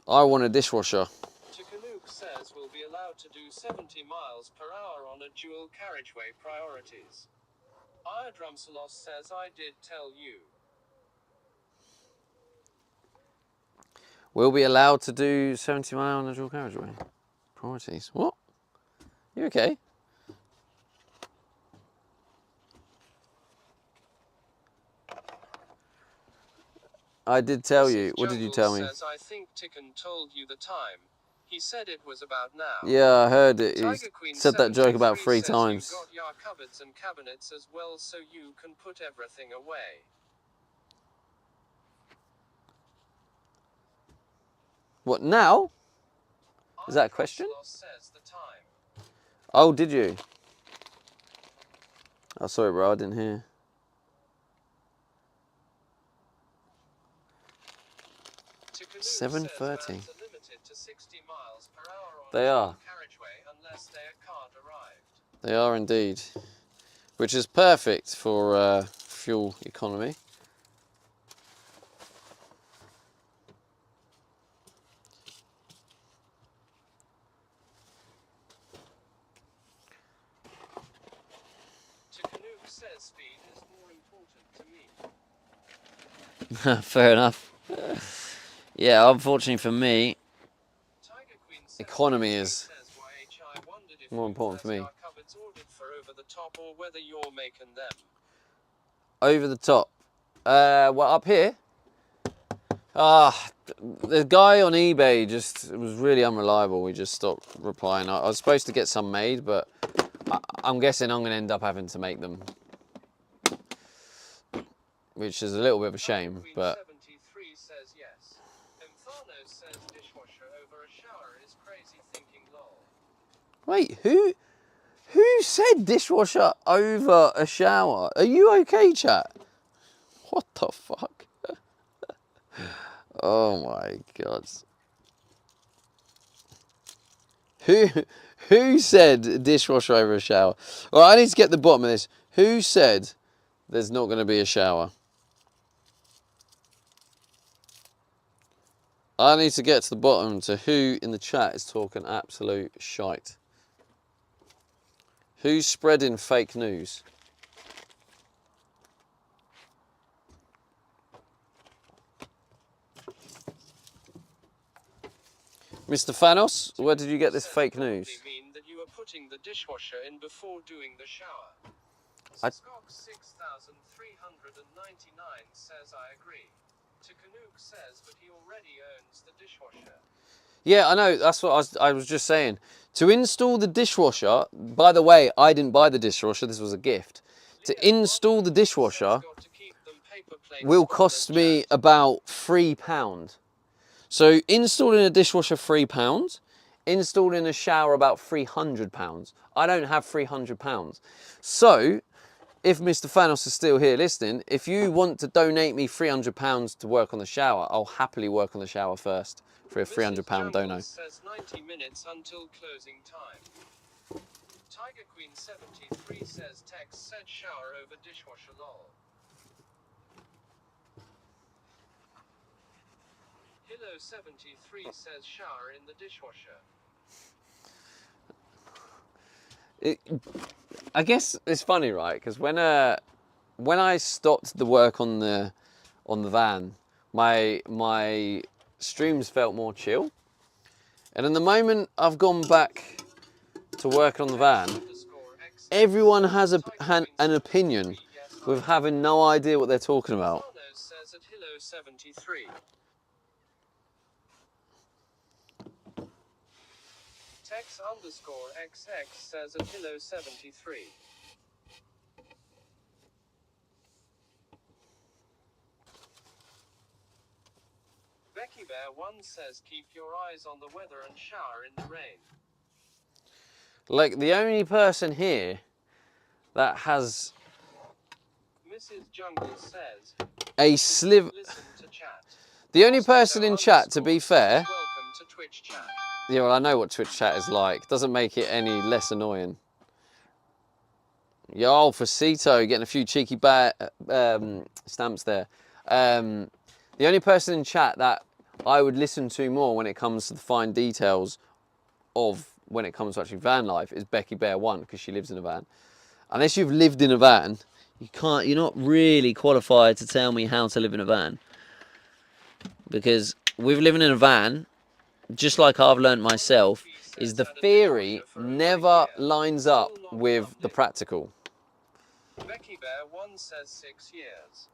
I want a dishwasher. Chikanuke says we'll be allowed to do 70 miles per hour on a dual carriageway priorities. Iadrumsalos says I did tell you. We'll be allowed to do 70 miles on a dual carriageway. Priorities. What? You okay? I did tell you. What did you tell me? Says, I think Tikkun told you the time. He said it was about now. Yeah, I heard it. He said that joke about 3 times. You got your cupboards and cabinets as well, so you can put everything away. What, now? Is that a question? Says the time. Oh, did you? Oh, sorry, bro. I didn't hear. Tikkun 7:30. They are. They are indeed. Which is perfect for fuel economy. Tikkun says speed is more important to me. Fair enough. Yeah, unfortunately for me, economy is more important for me. Over the top. Well, up here, The guy on eBay just was really unreliable. We just stopped replying. I was supposed to get some made, but I'm guessing I'm going to end up having to make them, which is a little bit of a shame. Queen But 73 says yes. Inferno says dishwasher over a shower is crazy thinking lol. wait, who said dishwasher over a shower? Are you okay, chat? What the fuck? Oh my god. Who said dishwasher over a shower? Well, I need to get the bottom of this. Who said there's not going to be a shower? I need to get to the bottom to who in the chat is talking absolute shite. Who's spreading fake news? Mr. Thanos, where did you get this fake news? Mean that you are putting the dishwasher in before doing the shower. I- Skok 6399 says I agree. Takanuke says but he already owns the dishwasher. Yeah, I know. That's what I was just saying. To install the dishwasher, by the way, I didn't buy the dishwasher. This was a gift. To install the dishwasher will cost me about £3. So installing a dishwasher £3, installing a shower about £300. I don't have £300. So if Mr. Thanos is still here listening, if you want to donate me £300 to work on the shower, I'll happily work on the shower first for a £300 dono. Says 90 minutes until closing time. Tiger Queen 73 says text said shower over dishwasher lol. Hilo 73 says shower in the dishwasher. I guess it's funny, right? Because when I stopped the work on the van, my streams felt more chill, and in the moment I've gone back to work on the van, everyone has an opinion with having no idea what they're talking about. Says at Hilo 73. Tex_XX says at Hilo 73. Becky Bear 1 says keep your eyes on the weather and shower in the rain. Like, the only person here that has Mrs. Jungle says a sliver. listen to chat. The only person in chat, to be fair. Welcome to Twitch chat. Yeah, well, I know what Twitch chat is like. Doesn't make it any less annoying. Yo, Facito, getting a few cheeky stamps there. The only person in chat that I would listen to more when it comes to the fine details of when it comes to actually van life is Becky Bear 1, because she lives in a van. Unless you've lived in a van, you're not really qualified to tell me how to live in a van. Because with living in a van, just like I've learned myself, is the theory never lines up with the practical. Becky Bear 1 says 6 years.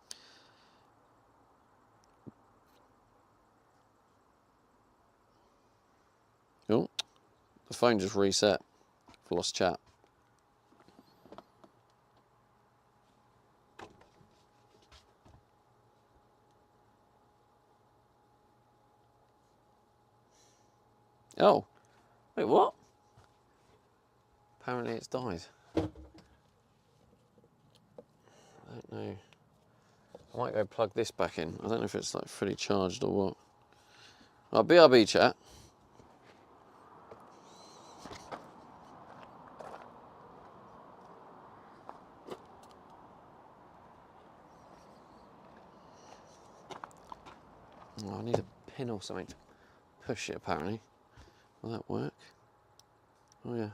Oh, the phone just reset. I've lost chat. Oh, wait, what? Apparently it's died. I don't know. I might go plug this back in. I don't know if it's like fully charged or what. Right, BRB chat. Oh, I need a pin or something to push it apparently. Will that work? Oh yeah.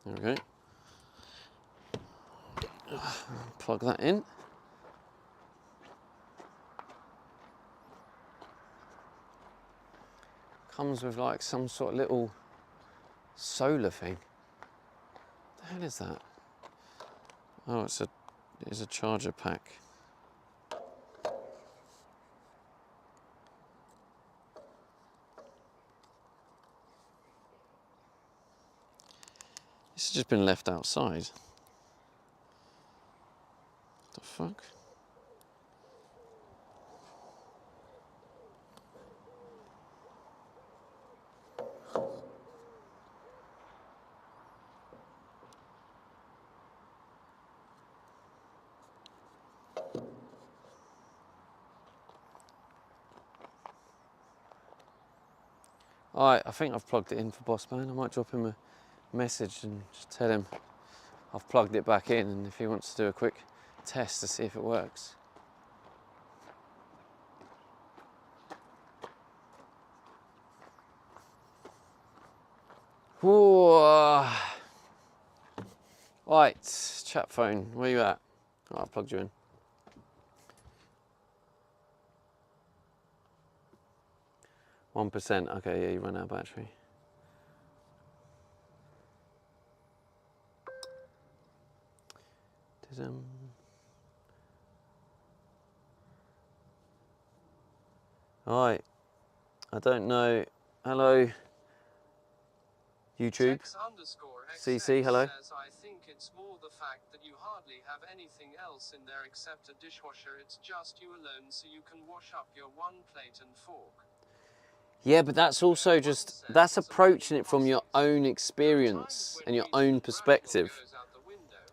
There we go. Plug that in. Comes with like some sort of little solar thing. What the hell is that? Oh, it's a charger pack. This has just been left outside. The fuck? Alright, I think I've plugged it in for Boss Man. I might drop him a message and just tell him I've plugged it back in, and if he wants to do a quick test to see if it works. Whoa. Right, chat phone, where you at? Oh, I've plugged you in. %. Okay, yeah, you run out of battery. Alright, I don't know. Hello, YouTube. CC, hello. Says, I think it's more the fact that you hardly have anything else in there except a dishwasher. It's just you alone, so you can wash up your one plate and fork. Yeah, but that's also just, that's approaching it from your own experience and your own perspective.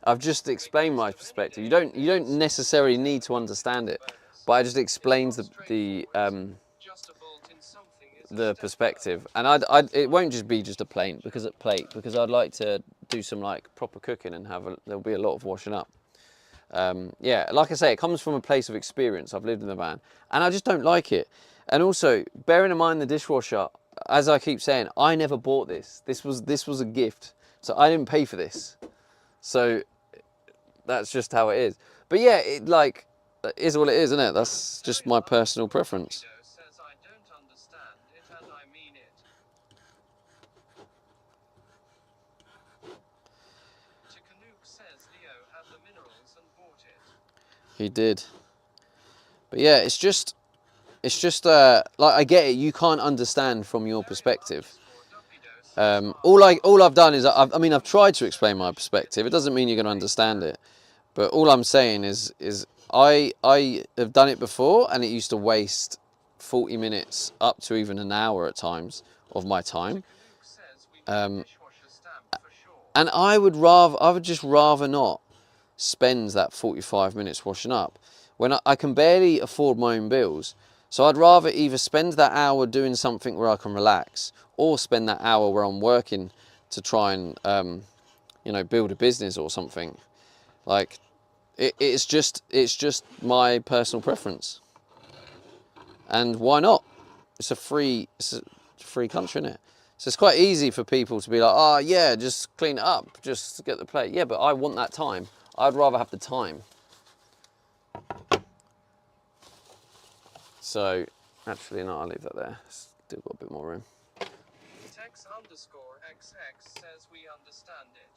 I've just explained my perspective. You don't necessarily need to understand it, but I just explained the perspective, and it won't just be just a plate because I'd like to do some like proper cooking and there'll be a lot of washing up. Yeah, like I say, it comes from a place of experience. I've lived in a van and I just don't like it. And also, bearing in mind the dishwasher, as I keep saying, I never bought this. This was a gift, so I didn't pay for this. So that's just how it is. But yeah, it like is what it is, isn't it? That's just my personal preference. Says, I don't understand it, and I mean it. Chikanuke says Leo had the minerals and bought it. He did. But yeah, it's just like I get it. You can't understand from your perspective. All I've done is I've tried to explain my perspective. It doesn't mean you're going to understand it, but all I'm saying is I have done it before, and it used to waste 40 minutes up to even an hour at times of my time. And I would just rather not spend that 45 minutes washing up when I can barely afford my own bills. So I'd rather either spend that hour doing something where I can relax, or spend that hour where I'm working to try and, build a business or something. Like, it's just my personal preference. And why not? It's a free country, isn't it? So it's quite easy for people to be like, oh yeah, just clean it up, just get the plate. Yeah, but I want that time. I'd rather have the time. So, actually, no, I'll leave that there. Still got a bit more room. Tex_XX says we understand it.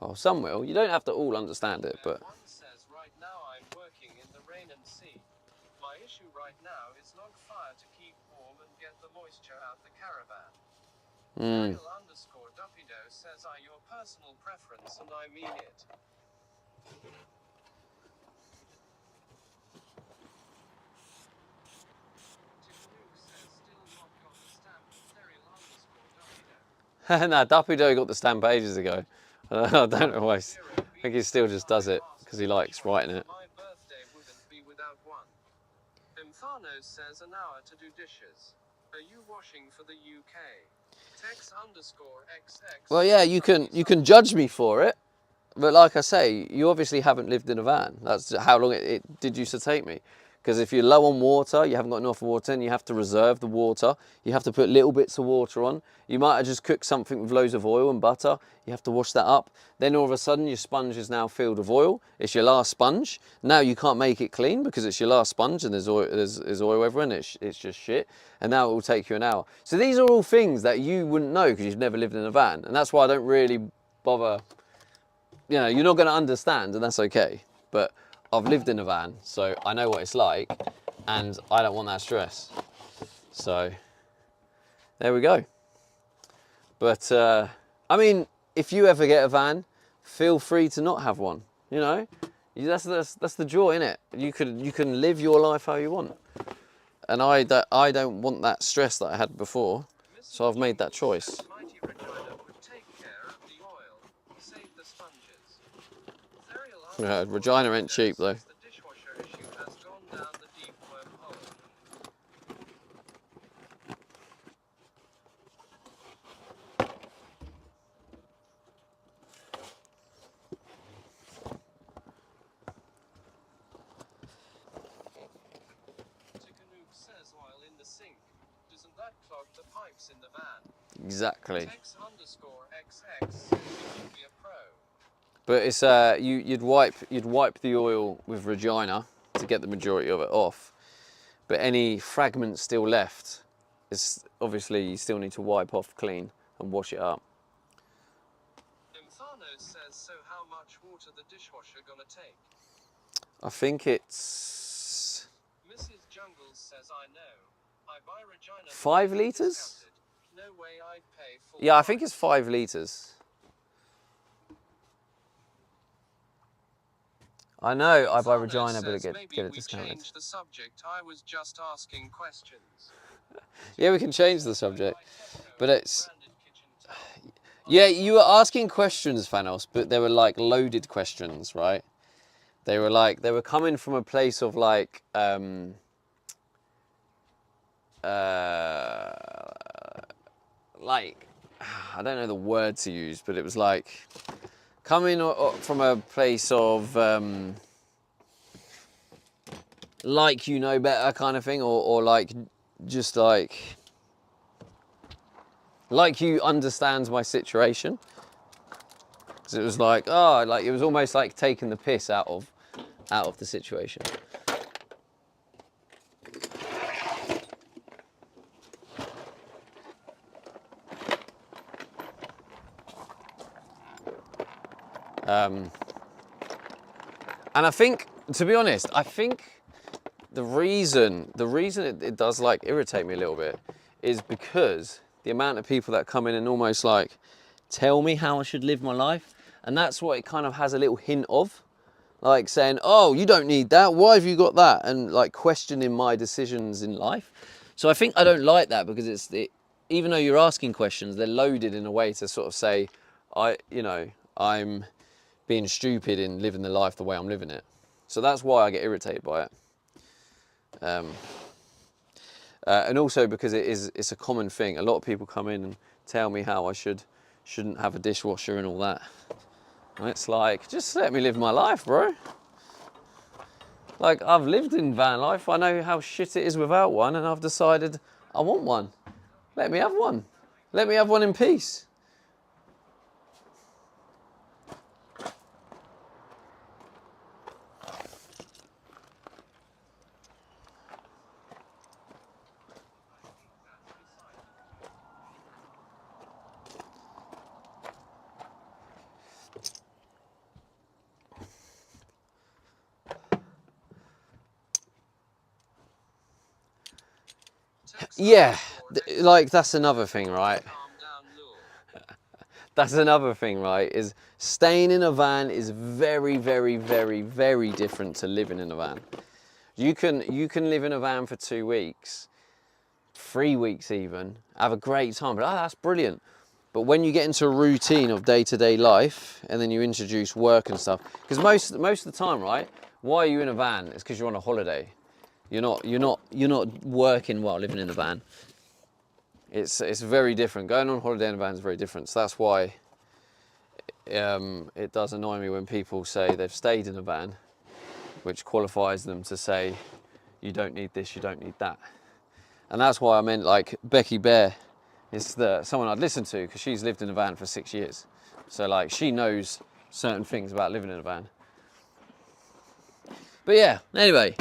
Well, some will. You don't have to all understand it, but... One says, right now I'm working in the rain and sea. My issue right now is log fire to keep warm and get the moisture out the caravan. Ariel_Dupido says, your personal preference, and I mean it. Nah, Dupido got the stamp ages ago. I don't know why. I think he still just does it because he likes writing it. My birthday wouldn't be without one. Mthano says an hour to do dishes. Are you washing for the UK? Tex_XX. Well, yeah, you can judge me for it, but like I say, you obviously haven't lived in a van. That's how long it did used to take me. Because if you're low on water, you haven't got enough water, and you have to reserve the water. You have to put little bits of water on. You might have just cooked something with loads of oil and butter. You have to wash that up. Then all of a sudden, your sponge is now filled with oil. It's your last sponge. Now you can't make it clean because it's your last sponge and there's oil everywhere and it's just shit. And now it will take you an hour. So these are all things that you wouldn't know because you've never lived in a van. And that's why I don't really bother. You know, you're not going to understand, and that's okay. But I've lived in a van, so I know what it's like, and I don't want that stress. So, there we go. But, I mean, if you ever get a van, feel free to not have one. You know, that's the joy in it. You can live your life how you want, and I don't want that stress that I had before, so I've made that choice. Mighty Regina would take care of the oil, save the sponges. Therial Regina ain't cheap though. says the dishwasher issue has gone down the deep wormhole. Tikanook says oil in the sink. Doesn't that clog the pipes in the van? Exactly. X_XX says you can be a pro. But it's you'd wipe the oil with Regina to get the majority of it off. But any fragments still left, it's obviously you still need to wipe off clean and wash it up. Imthano says, so how much water the dishwasher gonna take? I think it's Mrs. Jungles says, I know. I buy Regina 5 litres? discounted. No way I'd pay full Yeah, I think price. it's 5 litres. I know I buy Imthano Regina, but I says, get maybe it we discounted. change the subject. I was just asking questions. Yeah, we can change the subject, but it's Branded kitchen towel. yeah. You were asking questions, Thanos, but they were like loaded questions, right? They were coming from a place of like like I don't know the word to use, but it was like coming from a place of like you know better kind of thing, or like just like you understand my situation. So it was like, oh, like it was almost like taking the piss out of the situation. And I think, to be honest, I think the reason it does like irritate me a little bit is because the amount of people that come in and almost like tell me how I should live my life, and that's what it kind of has a little hint of, like saying, oh, you don't need that, why have you got that, and like questioning my decisions in life. So I think I don't like that, because even though you're asking questions, they're loaded in a way to sort of say I'm being stupid in living the life the way I'm living it. So that's why I get irritated by it. And also because it's a common thing. A lot of people come in and tell me how I shouldn't have a dishwasher and all that. And it's like, just let me live my life, bro. Like, I've lived in van life. I know how shit it is without one, and I've decided I want one. Let me have one. Let me have one in peace. Yeah, like that's another thing, right? Calm down, Lure. That's another thing, right? Is staying in a van is very, very, very, very different to living in a van. You can live in a van for 2 weeks, 3 weeks even, have a great time, but that's brilliant. But when you get into a routine of day-to-day life, and then you introduce work and stuff, because most of the time, right? Why are you in a van? It's because you're on a holiday. You're not working while living in the van. It's very different. Going on holiday in a van is very different. So that's why it does annoy me when people say they've stayed in a van, which qualifies them to say you don't need this, you don't need that. And that's why I meant, like, Becky Bear is someone I'd listen to, because she's lived in a van for 6 years. So like she knows certain things about living in a van. But yeah, anyway,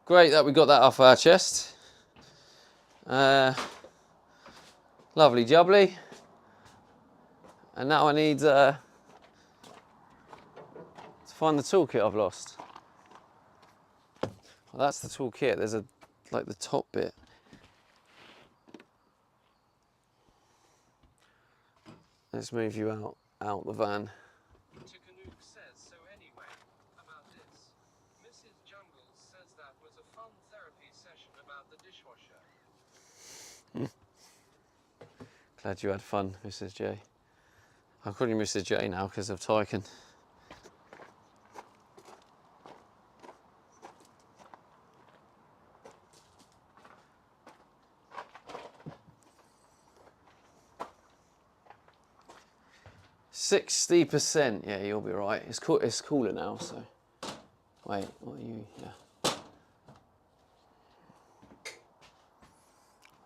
great that we got that off our chest. Lovely jubbly. And now I need to find the toolkit I've lost. Well, that's the toolkit. There's like the top bit. Let's move you out the van. Chicanook says so anyway. About this, Mrs. Jungle says that was a fun therapy session about the dishwasher. Glad you had fun, Mrs. J. I'll call you Mrs. J now because of Tyken. %60%. Yeah, you'll be right. It's cool. It's cooler now. So, wait. What are you? Yeah.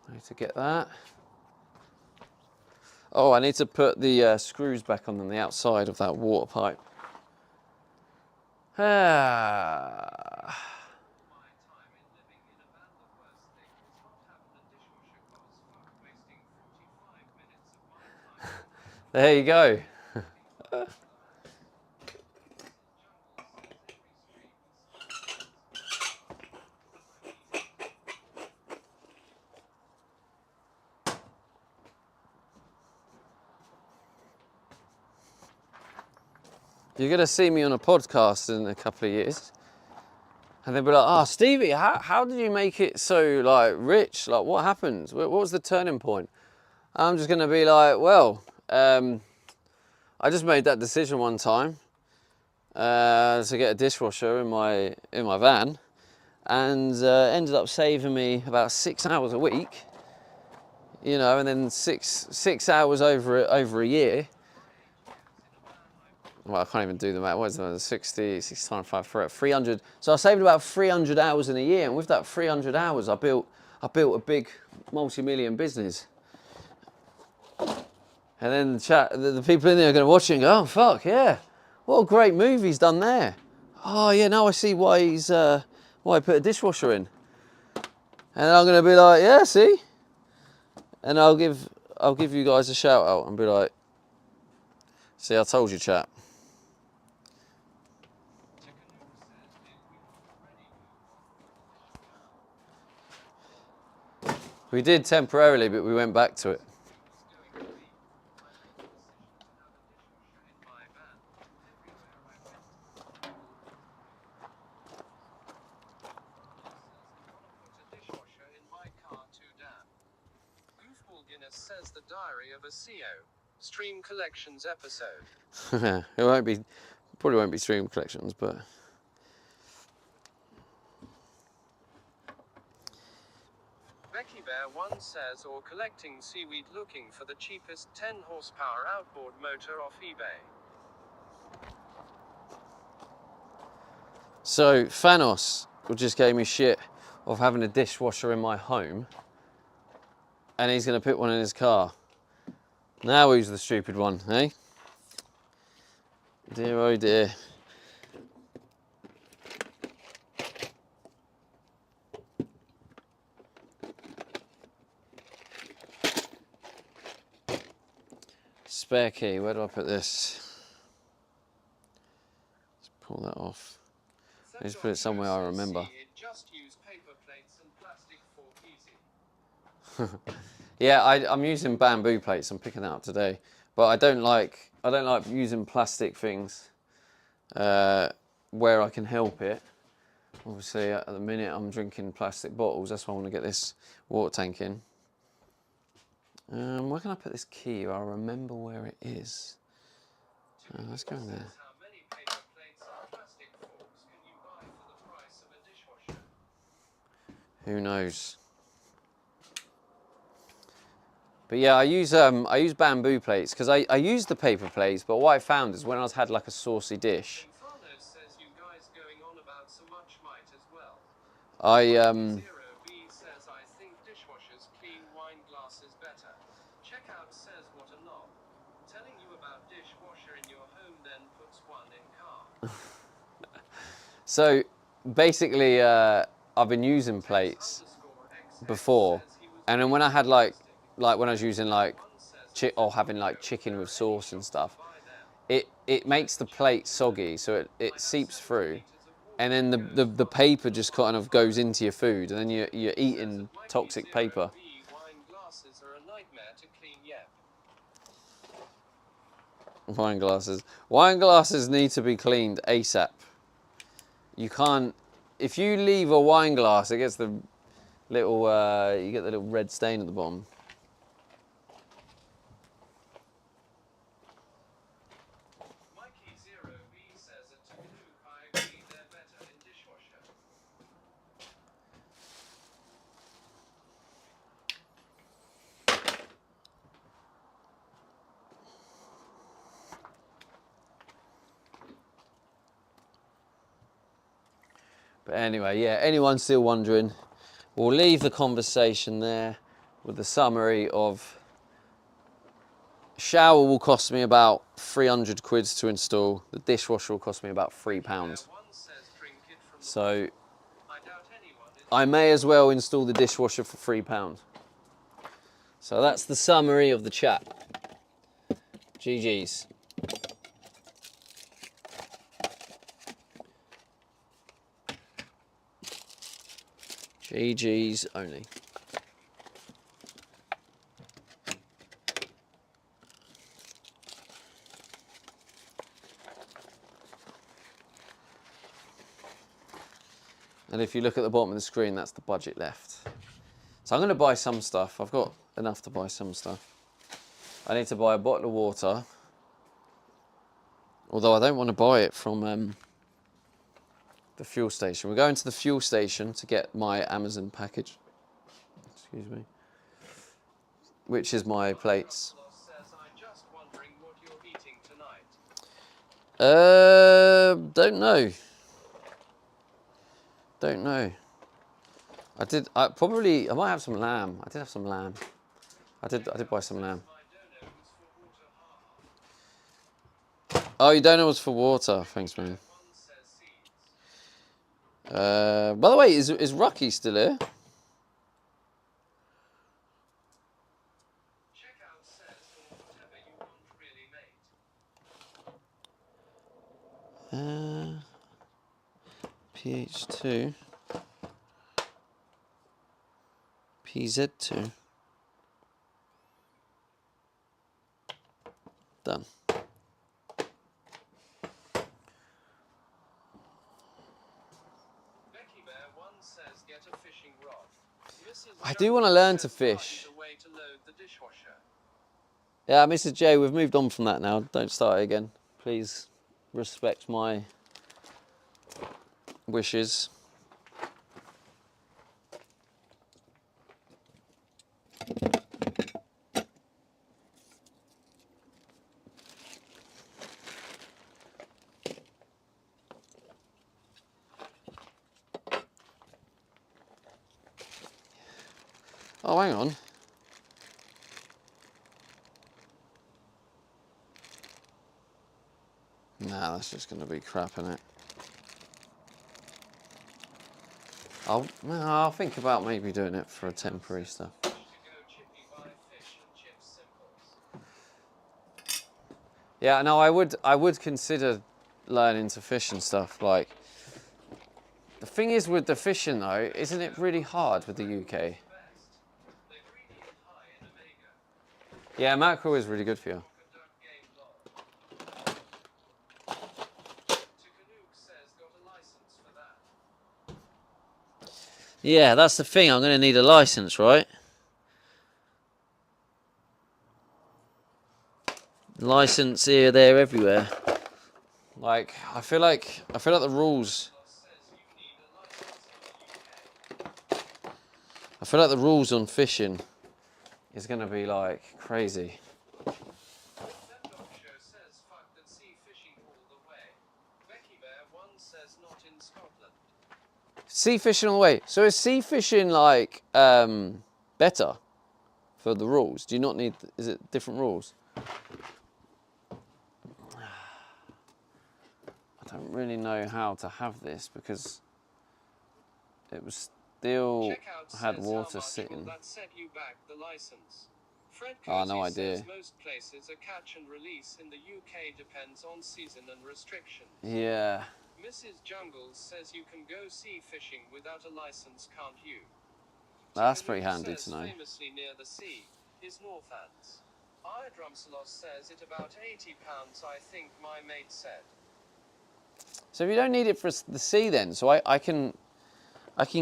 I need to get that. Oh, I need to put the screws back on the outside of that water pipe. Ah. There you go. You're going to see me on a podcast in a couple of years. And they'll be like, oh, Stevie, how did you make it so, like, rich? Like, what happened? What was the turning point? I'm just going to be like, well, I just made that decision one time to get a dishwasher in my van, and ended up saving me about 6 hours a week, you know, and then six hours over a year. Well, I can't even do the math. What is it? 60 times 5, 300. So I saved about 300 hours in a year, and with that 300 hours, I built a big multi-million business. And then the people in there are going to watch it and go, oh fuck yeah, what a great movie he's done there. Oh yeah, now I see why he put a dishwasher in. And I'm going to be like, yeah, see. And I'll give you guys a shout out and be like, see, I told you, chap. We did temporarily, but we went back to it. Says the Diary of a CEO Stream Collections episode. It probably won't be Stream Collections, but Becky Bear 1 says, or collecting seaweed looking for the cheapest 10 horsepower outboard motor off eBay. So Thanos just gave me shit of having a dishwasher in my home, and he's going to put one in his car. Now who's the stupid one, eh? Dear oh dear. Spare key, where do I put this? Let's pull that off. I need to put it somewhere I remember. Just use paper plates and plastic fork easy. Yeah, I'm using bamboo plates. I'm picking that up today, but I don't like using plastic things where I can help it. Obviously, at the minute I'm drinking plastic bottles. That's why I want to get this water tank in. Where can I put this key? I'll remember where it is. Let's go in there. Who knows? But yeah, I use bamboo plates because I use the paper plates, but what I found is when I had like a saucy dish, I Zero B says, I think dishwashers clean wine glasses better. Checkout says, what a knob. Telling you about dishwasher in your home then puts one in car. So basically, I've been using plates before, and then when I had like when I was using having like chicken with sauce and stuff, it makes the plate soggy, so it seeps through, and then the paper just kind of goes into your food, and then you're eating toxic paper. Wine glasses. Wine glasses need to be cleaned ASAP. You can't. If you leave a wine glass, it gets the little. You get the little red stain at the bottom. Mikey Zero B says at Takanuk, I agree they're better in dishwasher. But anyway, yeah, anyone still wondering, we'll leave the conversation there with the summary of shower will cost me about 300 quid to install. The dishwasher will cost me about £3. One says drink it from the So I doubt anyone is I may as well install the dishwasher for £3. So that's the summary of the chat. GG's. GG's only. And if you look at the bottom of the screen, that's the budget left. So I'm going to buy some stuff. I've got enough to buy some stuff. I need to buy a bottle of water. Although I don't want to buy it from the fuel station. We're going to the fuel station to get my Amazon package. Excuse me. Which is my plates. says, I'm just wondering what you're eating tonight. Don't know. Don't know. I might have some lamb. I did have some lamb. I did buy some lamb. Oh, your donor was for water. Thanks, man. By the way, is Rocky still here? Checkout says for whatever you want really made. PH2. PZ2. Done. Becky Bear 1 says get a fishing rod. Mrs. I do want to learn to fish. The way to load the dishwasher. Yeah, Mrs. J, we've moved on from that now. Don't start it again. Please respect my wishes. Oh, hang on. Nah, that's just going to be crap, innit? I'll think about maybe doing it for a temporary stuff. To go chippy buy fish and chips simples. Yeah, no, I would consider learning to fish and stuff. Like, the thing is with the fishing though, isn't it really hard with the UK? They're greedy and high in omega. Yeah, mackerel is really good for you. Duck game log. Takanuk says got a license for that. Yeah, that's the thing. I'm going to need a license, right? License here, there, everywhere. Like, I feel like the rules. I feel like the rules on fishing is going to be like crazy. That dog show says fucked at sea fishing all the way. Becky Bear 1 says not in Scotland. Sea fishing all the way. So is sea fishing like better for the rules? Do you not need? Is it different rules? I don't really know how to have this because it was still Checkout had says water how much will sitting. that set you back the license? Fred Oh, no Cozy idea. says most places a catch and release in the UK depends on season and restrictions. Yeah. Mrs. Jungles says you can go sea fishing without a license, can't you? That's pretty Takanuk handy says to know. famously near the sea is Northants. Drumselos says it about 80 pounds, I think my mate said. So if you don't need it for the sea then, so I can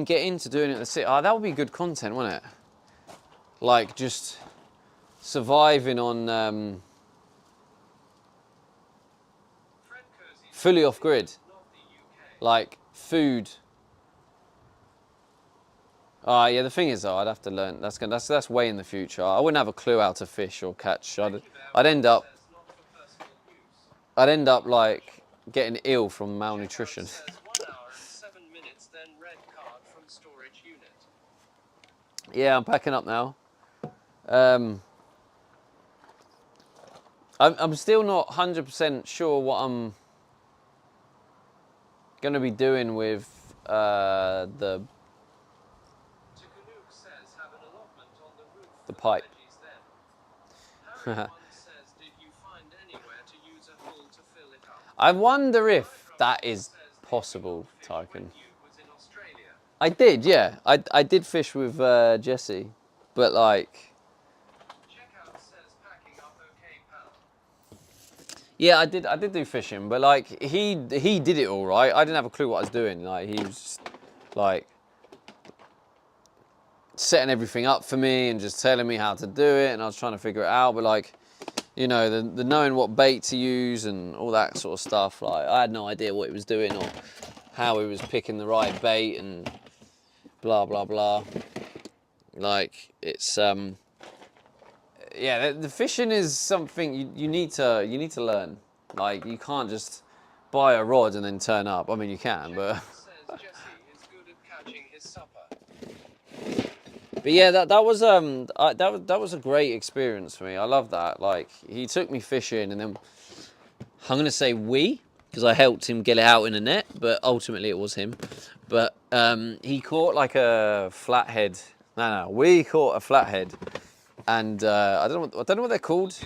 get into doing it at the sea. Oh, that would be good content, wouldn't it? Like just surviving on fully off grid, like food. Yeah, the thing is though, I'd have to learn. That's way in the future. I wouldn't have a clue how to fish or catch. I'd end up like getting ill from malnutrition. 1 hour and 7 minutes, then red card from storage unit. Yeah, I'm packing up now. I'm still not 100% sure what I'm going to be doing with the pipe. I wonder if that is possible, Tycoon. I did, yeah. I did fish with Jesse, but like. Yeah, I did do fishing, but like he did it all right. I didn't have a clue what I was doing. Like he was just, like setting everything up for me and just telling me how to do it, and I was trying to figure it out. But like, you know, the knowing what bait to use and all that sort of stuff. Like I had no idea what he was doing or how he was picking the right bait and blah blah blah. Like it's yeah, the fishing is something you need to learn. Like you can't just buy a rod and then turn up. I mean you can, but. But yeah, that was a great experience for me. I love that. Like he took me fishing, and then I'm gonna say we, because I helped him get it out in a net, but ultimately it was him. But he caught like a flathead. No, we caught a flathead, and I don't know what they're called.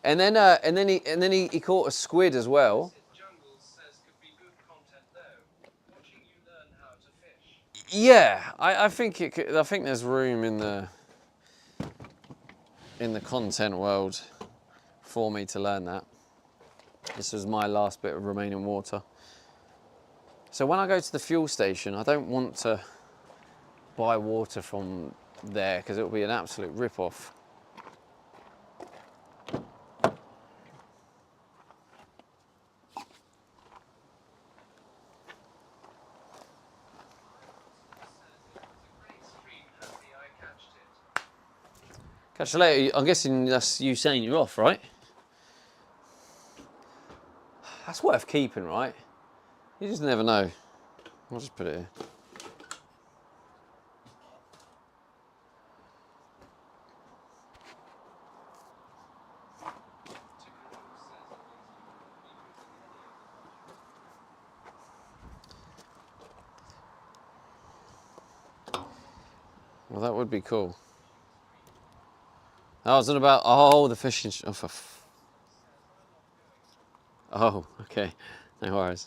And then he caught a squid as well. Yeah, I think there's room in the content world for me to learn that. This was my last bit of remaining water. So when I go to the fuel station, I don't want to buy water from there because it will be an absolute rip-off. Catch you later. I'm guessing that's you saying you're off, right? That's worth keeping, right? You just never know. I'll just put it here. Well, that would be cool. I was on about, the fishing. Oh, okay. No worries.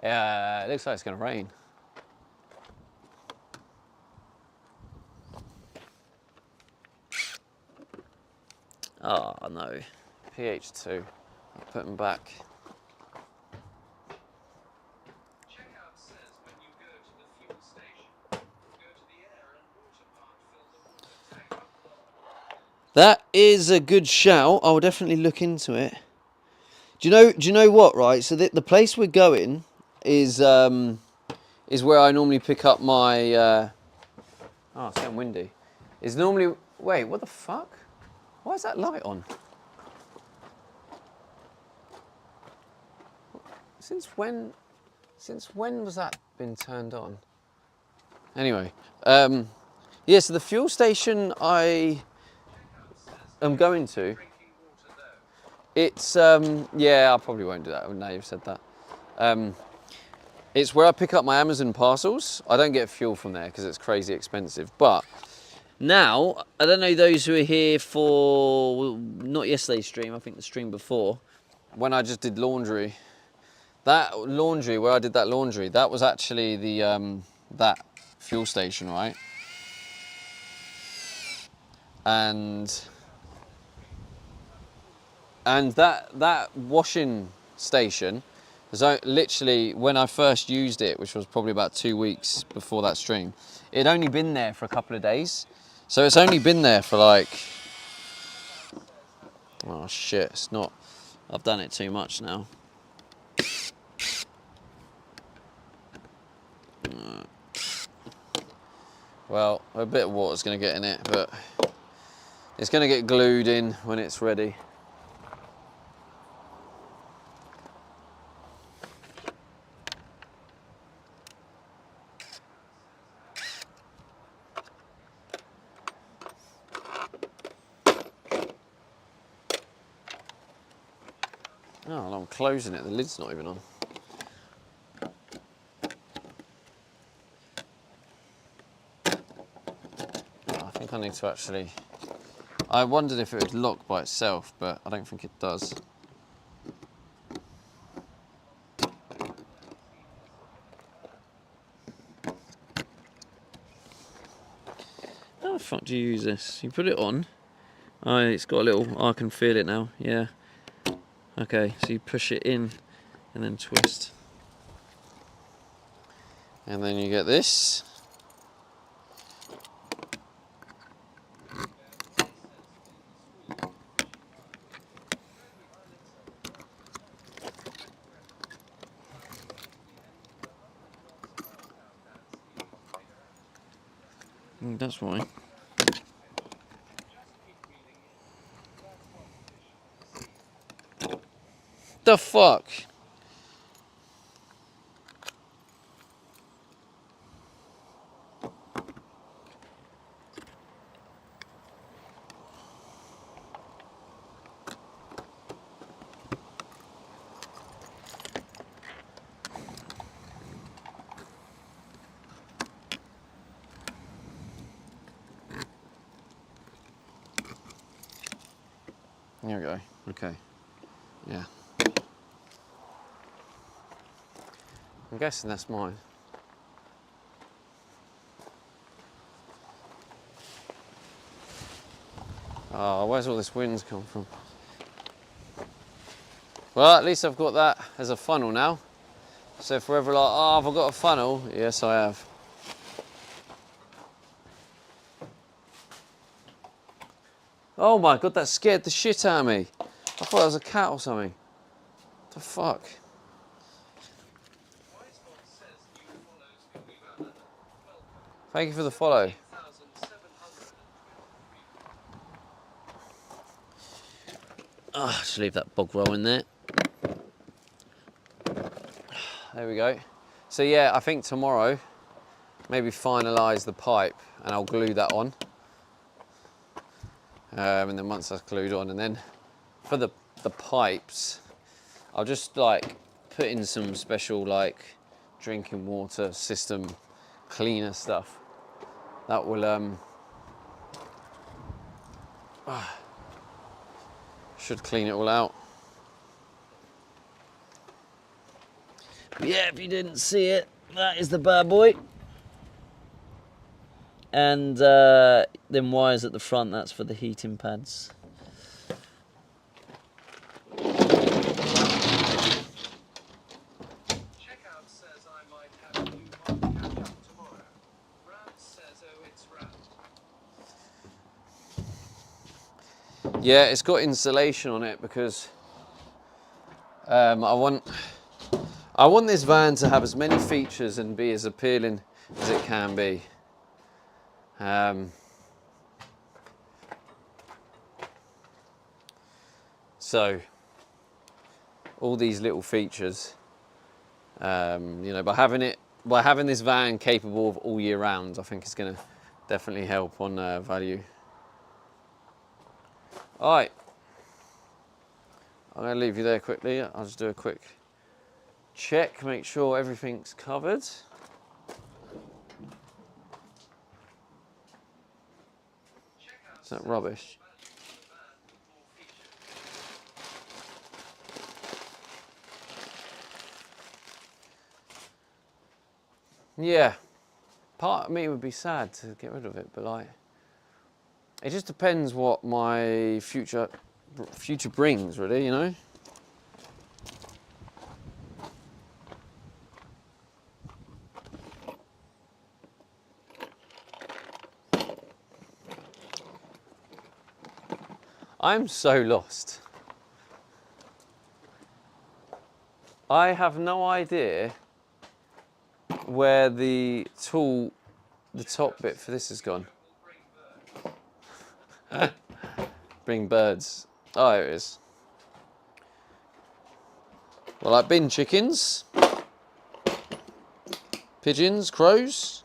It looks like it's going to rain. Oh, no. pH 2. I'll put them back. That is a good shout. I'll definitely look into it. Do you know what? Right. So the place we're going is where I normally pick up my. Oh, it's getting windy. Is normally. Wait, what the fuck? Why is that light on? Since when was that been turned on? Anyway, yeah. So the fuel station I'm going to. It's yeah, I probably won't do that now you've said that. It's where I pick up my Amazon parcels. I don't get fuel from there because it's crazy expensive, but Now, I don't know those who are here for, not yesterday's stream, I think the stream before. When I just did laundry, that laundry, where I did that laundry, that was actually the, that fuel station, right? And that washing station, so literally when I first used it, which was probably about 2 weeks before that stream, it'd only been there for a couple of days. So it's only been there for like, oh shit, it's not, I've done it too much now. well, a bit of water's gonna get in it, but it's gonna get glued in when it's ready. Oh, well, I'm closing it, the lid's not even on. Oh, I think I need to actually... I wondered if it would lock by itself, but I don't think it does. How the fuck do you use this? You put it on. Oh, it's got a little, oh, I can feel it now, yeah. Okay, so you push it in and then twist. And then you get this. That's why. The fuck? Here we go. Okay. Yeah. I'm guessing that's mine. Oh, where's all this wind's come from? Well, at least I've got that as a funnel now. So if we're ever like, oh, have I got a funnel? Yes, I have. Oh my God, that scared the shit out of me. I thought it was a cat or something. What the fuck? Thank you for the follow. Oh, just leave that bog roll in there. There we go. So yeah, I think tomorrow, maybe finalise the pipe and I'll glue that on. And then once that's glued on, and then for the pipes, I'll just like put in some special like drinking water system cleaner stuff. That will should clean it all out. Yeah, if you didn't see it, that is the bad boy. And then wires at the front, that's for the heating pads. Checkout says I might have a new one catch up tomorrow. Rab says, oh, it's Rab. Yeah, it's got insulation on it because I want this van to have as many features and be as appealing as it can be. So all these little features, you know, by having this van capable of all year round, I think it's going to definitely help on value. All right, I'm going to leave you there quickly. I'll just do a quick check, make sure everything's covered. that rubbish? Yeah, part of me would be sad to get rid of it, but like, it just depends what my future brings, really, you know? I'm so lost. I have no idea where the top bit for this has gone. Bring birds. Oh, here it is. Well, like bin chickens, pigeons, crows.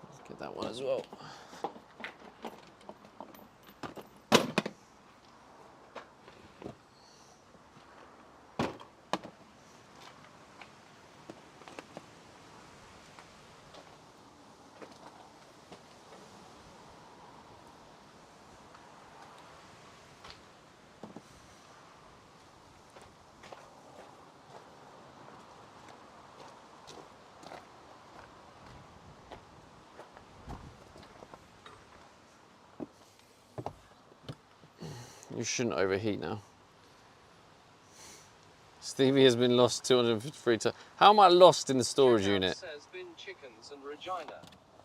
Let's get that one as well. You shouldn't overheat now. Stevie has been lost 253 times. How am I lost in the storage unit? Says bin chickens and Regina.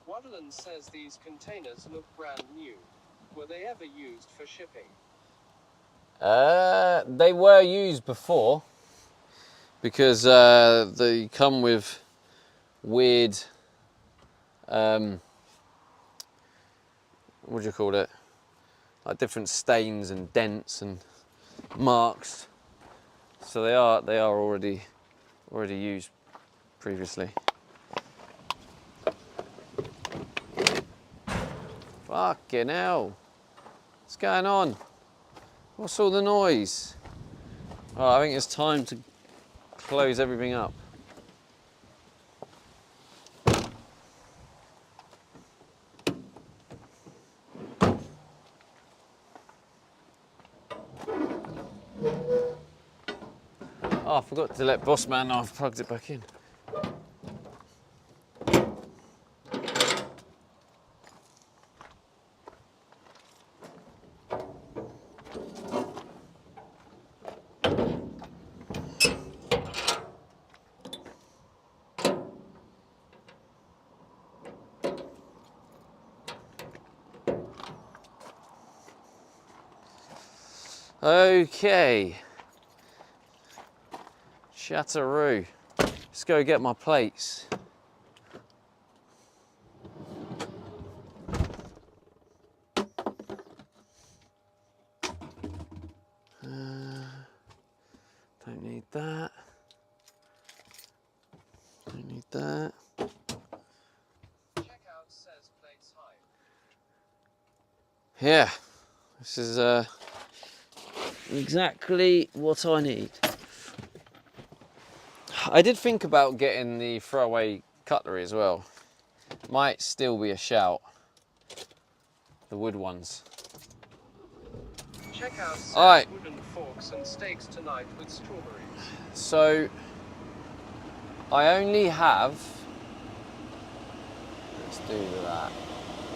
Waterland says these containers look brand new. Were they ever used for shipping? They were used before because they come with weird, what do you call it? Like different stains and dents and marks. So they are already used previously. Fucking hell. What's going on? What's all the noise? Oh, I think it's time to close everything up. Oh, I forgot to let Bossman know I've plugged it back in. Okay. Chatteroo. Let's go get my plates. Don't need that. Don't need that. Checkout says plates high. Yeah, this is exactly what I need. I did think about getting the throwaway cutlery as well. Might still be a shout. The wood ones. Checkout says Alright. wooden forks and steaks tonight with strawberries. So, I only have, let's do that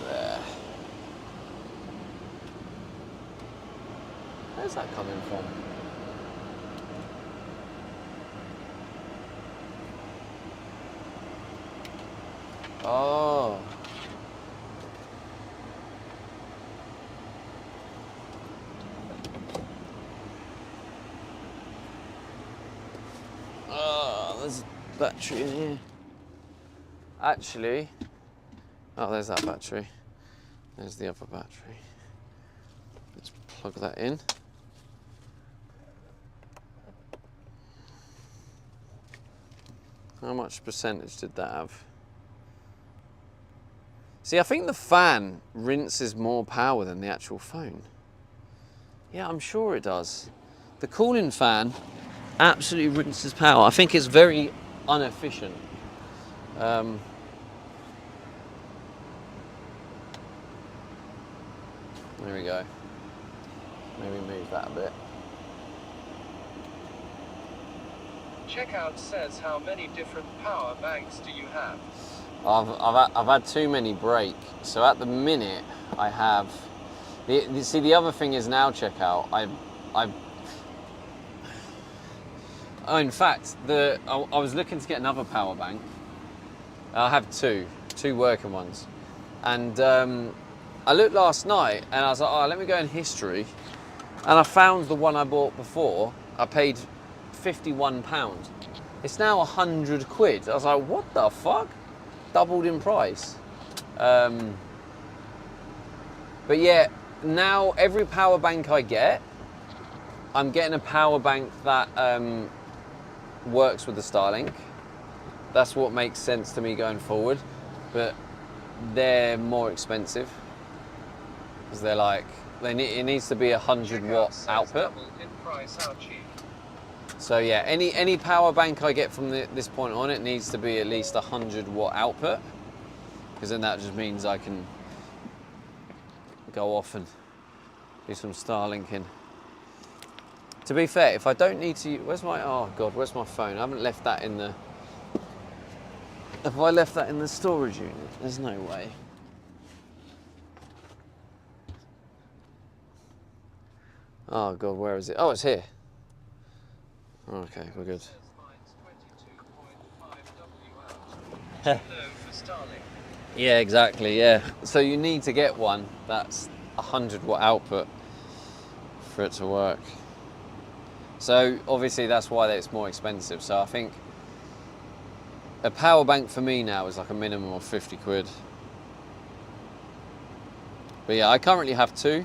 there. Where's that coming from? Oh. Oh, there's a battery in here. Actually, oh, there's that battery. There's the other battery. Let's plug that in. How much percentage did that have? See, I think the fan rinses more power than the actual phone. Yeah, I'm sure it does. The cooling fan absolutely rinses power. I think it's very inefficient. There we go. Maybe move that a bit. Checkout says how many different power banks do you have? I've had too many break. So at the minute I have. See, the other thing is now checkout. Oh, in fact, I was looking to get another power bank. I have two working ones, and I looked last night and I was like, oh, let me go in history, and I found the one I bought before. I paid £51. It's now 100 quid. I was like, what the fuck? Doubled in price. But yeah, now every power bank I get, I'm getting a power bank that works with the Starlink. That's what makes sense to me going forward. But they're more expensive because they're like, it needs to be 100 watt output. In price, how cheap? So yeah, any power bank I get from this point on, it needs to be at least 100 watt output, because then that just means I can go off and do some Starlinking. To be fair, if I don't need to, where's my phone? I haven't left that in the, if I left that in the storage unit, there's no way. Oh God, where is it? Oh, it's here. Okay, we're good. Yeah, exactly, yeah. So you need to get one that's 100 watt output for it to work. So obviously that's why it's more expensive. So I think a power bank for me now is like a minimum of 50 quid. But yeah, I currently have two.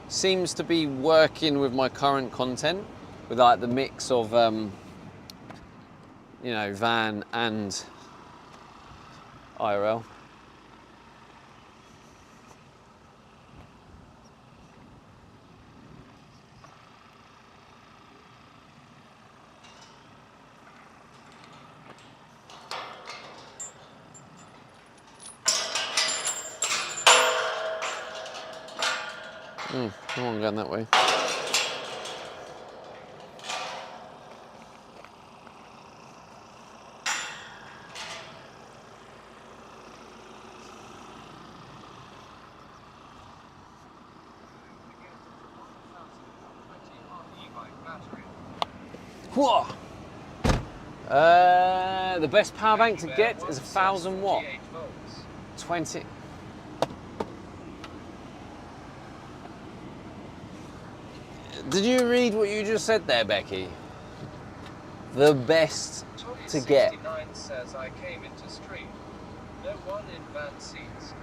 Seems to be working with my current content, with like the mix of you know, van and IRL. Come on, going that way. Whoa! The best power bank to get is 1,000 watt. 20. Did you read what you just said there, Becky? The best to get. 69 says I came into stream. No one in van seats.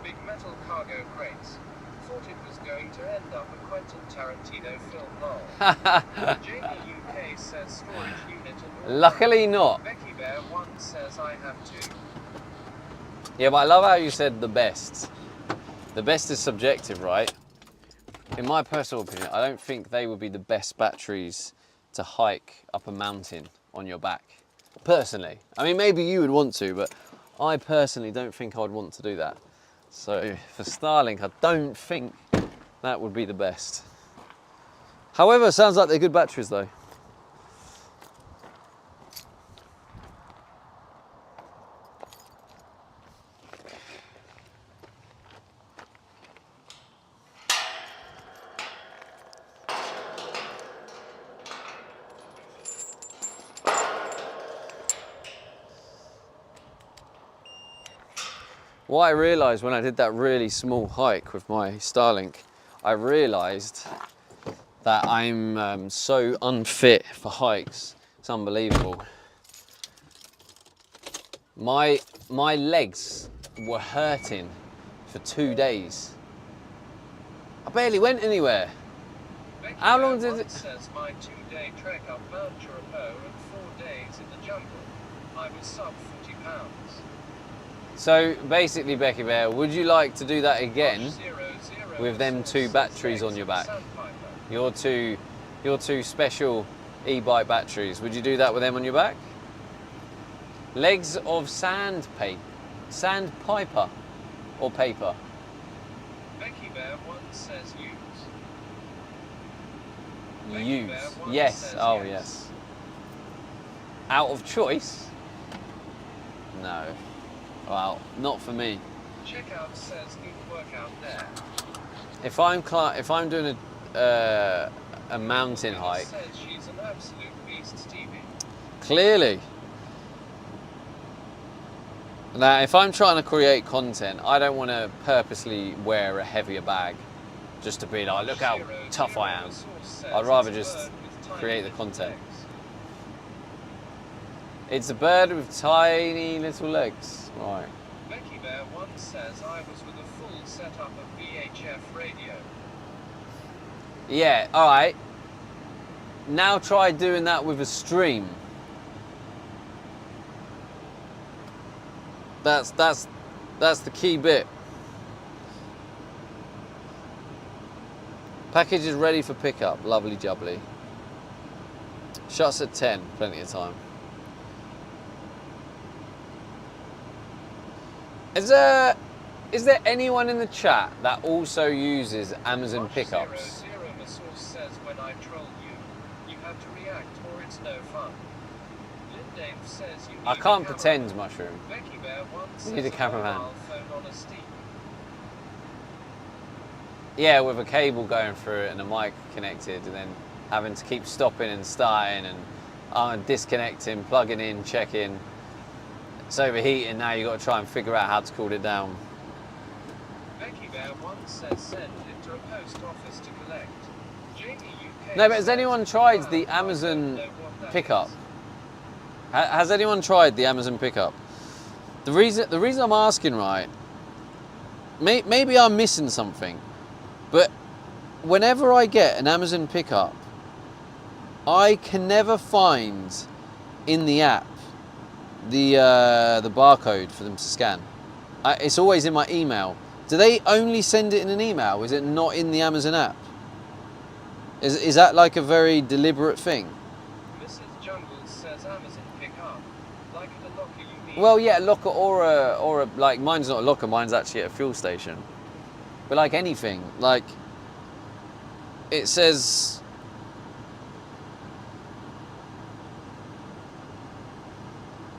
Big metal cargo crates. Thought it was going to end up a Quentin Tarantino film lol. Jamie UK says storage unit and Luckily not. Becky Bear 1 says I have two. Yeah, but I love how you said the best. The best is subjective, right? In my personal opinion, I don't think they would be the best batteries to hike up a mountain on your back. Personally. I mean, maybe you would want to, but I personally don't think I'd want to do that. So for Starlink, I don't think that would be the best. However, it sounds like they're good batteries though. What I realised when I did that really small hike with my Starlink, I realised that I'm so unfit for hikes. It's unbelievable. My legs were hurting for 2 days. I barely went anywhere. Becky How long Bear did 1 it- says my 2-day trek up Mount Chirapo and 4 days in the jungle. I was sub 40 pounds. So basically, Becky Bear, would you like to do that again with them two batteries on your back? Your two special e-bike batteries. Would you do that with them on your back? Legs of sandpiper or paper. Becky Bear 1 says use. Use. Bear 1 Yes. says Oh, yes. yes. Out of choice? No. Well, not for me. Checkout says need work out there. If I'm doing a mountain hike, Says she's an absolute beast, Stevie. clearly. Now, if I'm trying to create content, I don't want to purposely wear a heavier bag just to be like, look how tough I am. I'd rather just create the content. It's a bird with tiny little legs. Right. Becky Bear 1 says I was with a full setup of VHF radio. Yeah, alright. Now try doing that with a stream. That's the key bit. Package is ready for pickup. Lovely jubbly. Shuts at 10. Plenty of time. Is there anyone in the chat that also uses Amazon pickups? Zero Masource says when I troll you, you have to react or it's no fun. Lindave says you need I a can't cameraman. pretend, Mushroom. Becky Bear 1 says Need a cameraman. mobile phone on a stick. Yeah, with a cable going through it and a mic connected, and then having to keep stopping and starting and disconnecting, plugging in, checking. It's overheating now. You've got to try and figure out how to cool it down. Becky Bear 1 says send it to a post office to collect. Jamie UK No, but has says, anyone tried the "Wow, I don't Amazon know what that pickup? is." Has anyone tried the Amazon pickup? The reason I'm asking, right? Maybe I'm missing something, but whenever I get an Amazon pickup, I can never find in the app the barcode for them to scan. It's always in my email. Do they only send it in an email? Is it not in the Amazon app? Is that like a very deliberate thing? Mrs. Jungle says Amazon pick up. Like the locker you need. Well, yeah, locker or a like mine's not a locker. Mine's actually at a fuel station. But like anything, like it says.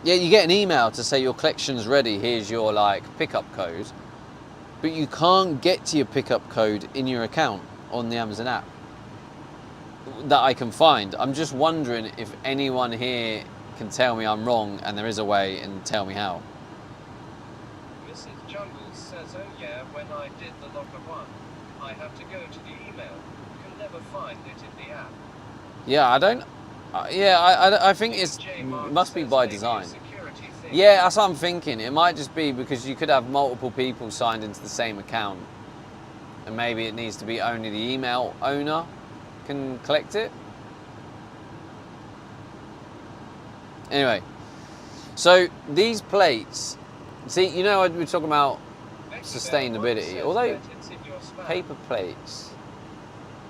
Yeah, you get an email to say your collection's ready. Here's your like pickup code, but you can't get to your pickup code in your account on the Amazon app that I can find. I'm just wondering if anyone here can tell me I'm wrong and there is a way, and tell me how. Mrs. Jungle says, oh yeah, when I did the locker one, I have to go to the email. Can never find it in the app. Yeah, I don't. I think it's J. Mark must be says by maybe a design. security thing. Yeah, that's what I'm thinking. It might just be because you could have multiple people signed into the same account, and maybe it needs to be only the email owner can collect it. Anyway, so these plates, see, you know, we're talking about Becky Bear sustainability, says although that it's in your spam. paper plates,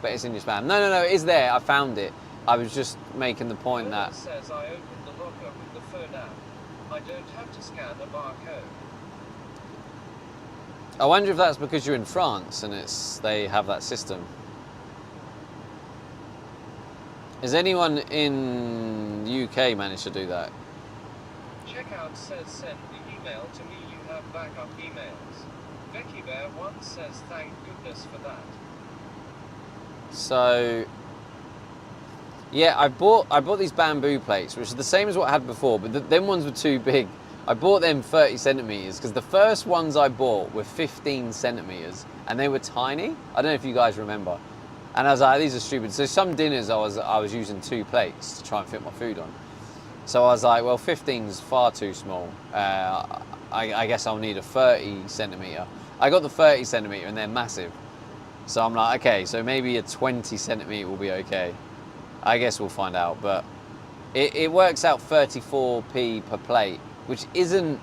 but it's in your spam. No, it is there. I found it. I was just making the point Lola that says I opened the locker with the phone app. I don't have to scan a barcode. I wonder if that's because you're in France and they have that system. Has anyone in the UK managed to do that? Checkout says send the email to me. You have backup emails. Becky Bear 1 says thank goodness for that. So, yeah, I bought these bamboo plates, which are the same as what I had before, but them ones were too big. I bought them 30 centimeters because the first ones I bought were 15 centimeters and they were tiny. I don't know if you guys remember. And I was like, these are stupid. So some dinners I was using 2 plates to try and fit my food on. So I was like, well, 15's far too small. I guess I'll need a 30 centimeter. I got the 30 centimeter and they're massive. So I'm like, okay, so maybe a 20 centimeter will be okay. I guess we'll find out, but it works out 34p per plate, which isn't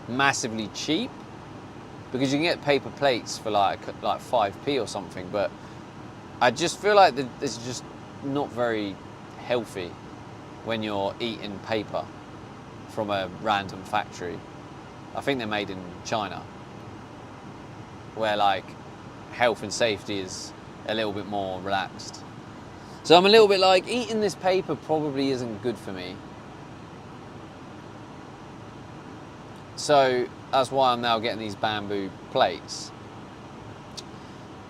massively cheap because you can get paper plates for like 5p or something, but I just feel like this is just not very healthy when you're eating paper. from a random factory. I think they're made in China, where like health and safety is a little bit more relaxed. So I'm a little bit like, eating this paper probably isn't good for me. So that's why I'm now getting these bamboo plates.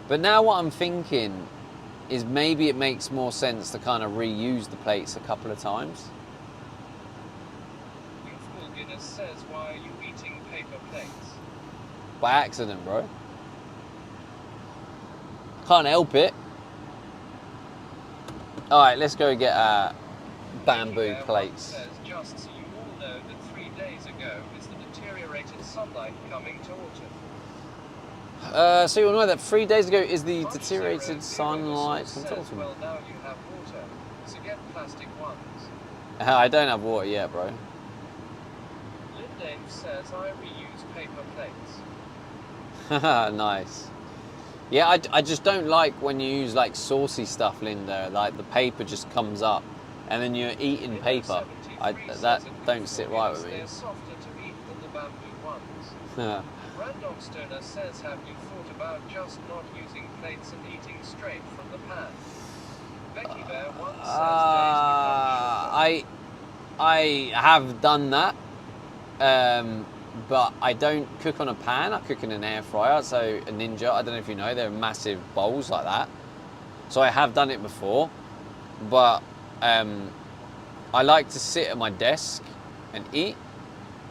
But now what I'm thinking is maybe it makes more sense to kind of reuse the plates a couple of times. Youthful Guinness says, why are you eating paper plates? By accident, bro. Can't help it. Alright, let's go get our bamboo plates. Says, just so you all know that 3 days ago is the deteriorated sunlight coming to autumn. So you'll know that 3 days ago is the Fox deteriorated 00 sunlight says, from autumn. well, now you have water, so get plastic ones. I don't have water yet, bro. Lindane says, I reuse paper plates. Nice. Yeah, I just don't like when you use like saucy stuff, Linda. Like the paper just comes up, and then you're eating paper. That don't sit right with me. They're softer to eat than the bamboo ones. Random Stoner says, have you thought about just not using plates and eating straight from the pan? Becky Bear once says, I have done that, but I don't cook on a pan. I cook in an air fryer. So a Ninja, I don't know if you know, they're massive bowls like that. So I have done it before, but I like to sit at my desk and eat.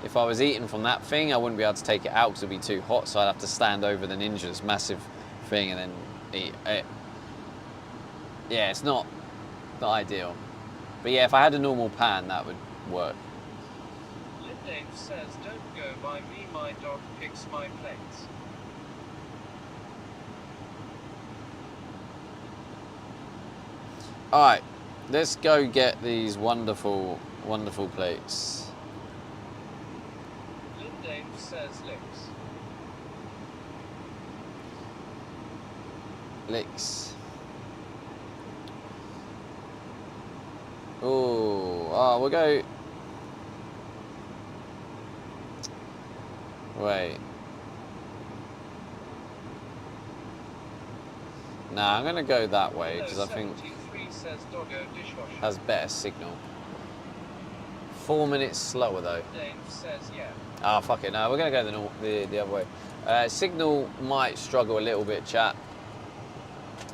If I was eating from that thing, I wouldn't be able to take it out because it'd be too hot, so I'd have to stand over the Ninja's massive thing and then eat it. Yeah, it's not ideal. But yeah, if I had a normal pan, that would work. Lindane says, don't go by me, my dog picks my plates. Alright, let's go get these wonderful, wonderful plates. Lindane says, licks. Licks. Oh, we'll go. Wait. Nah, I'm gonna go that way because I think says, doggo dishwasher. has better signal. 4 minutes slower though. Dave says, yeah. Ah, fuck it. No, we're gonna go the other way. Signal might struggle a little bit, chat,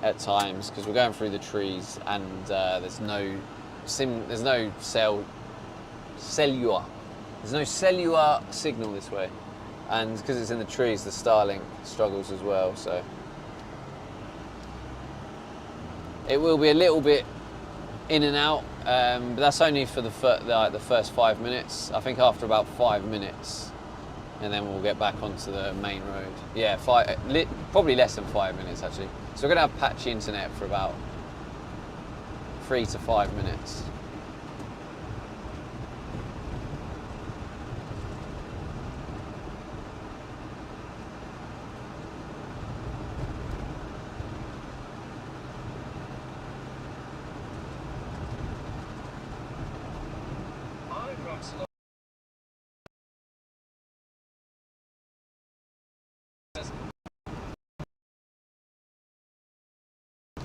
at times because we're going through the trees and there's no cellular signal this way, and because it's in the trees, the Starlink struggles as well. So it will be a little bit in and out, but that's only for the first 5 minutes. I think after about 5 minutes, and then we'll get back onto the main road. Yeah, probably less than 5 minutes actually. So we're gonna have patchy internet for about 3 to 5 minutes.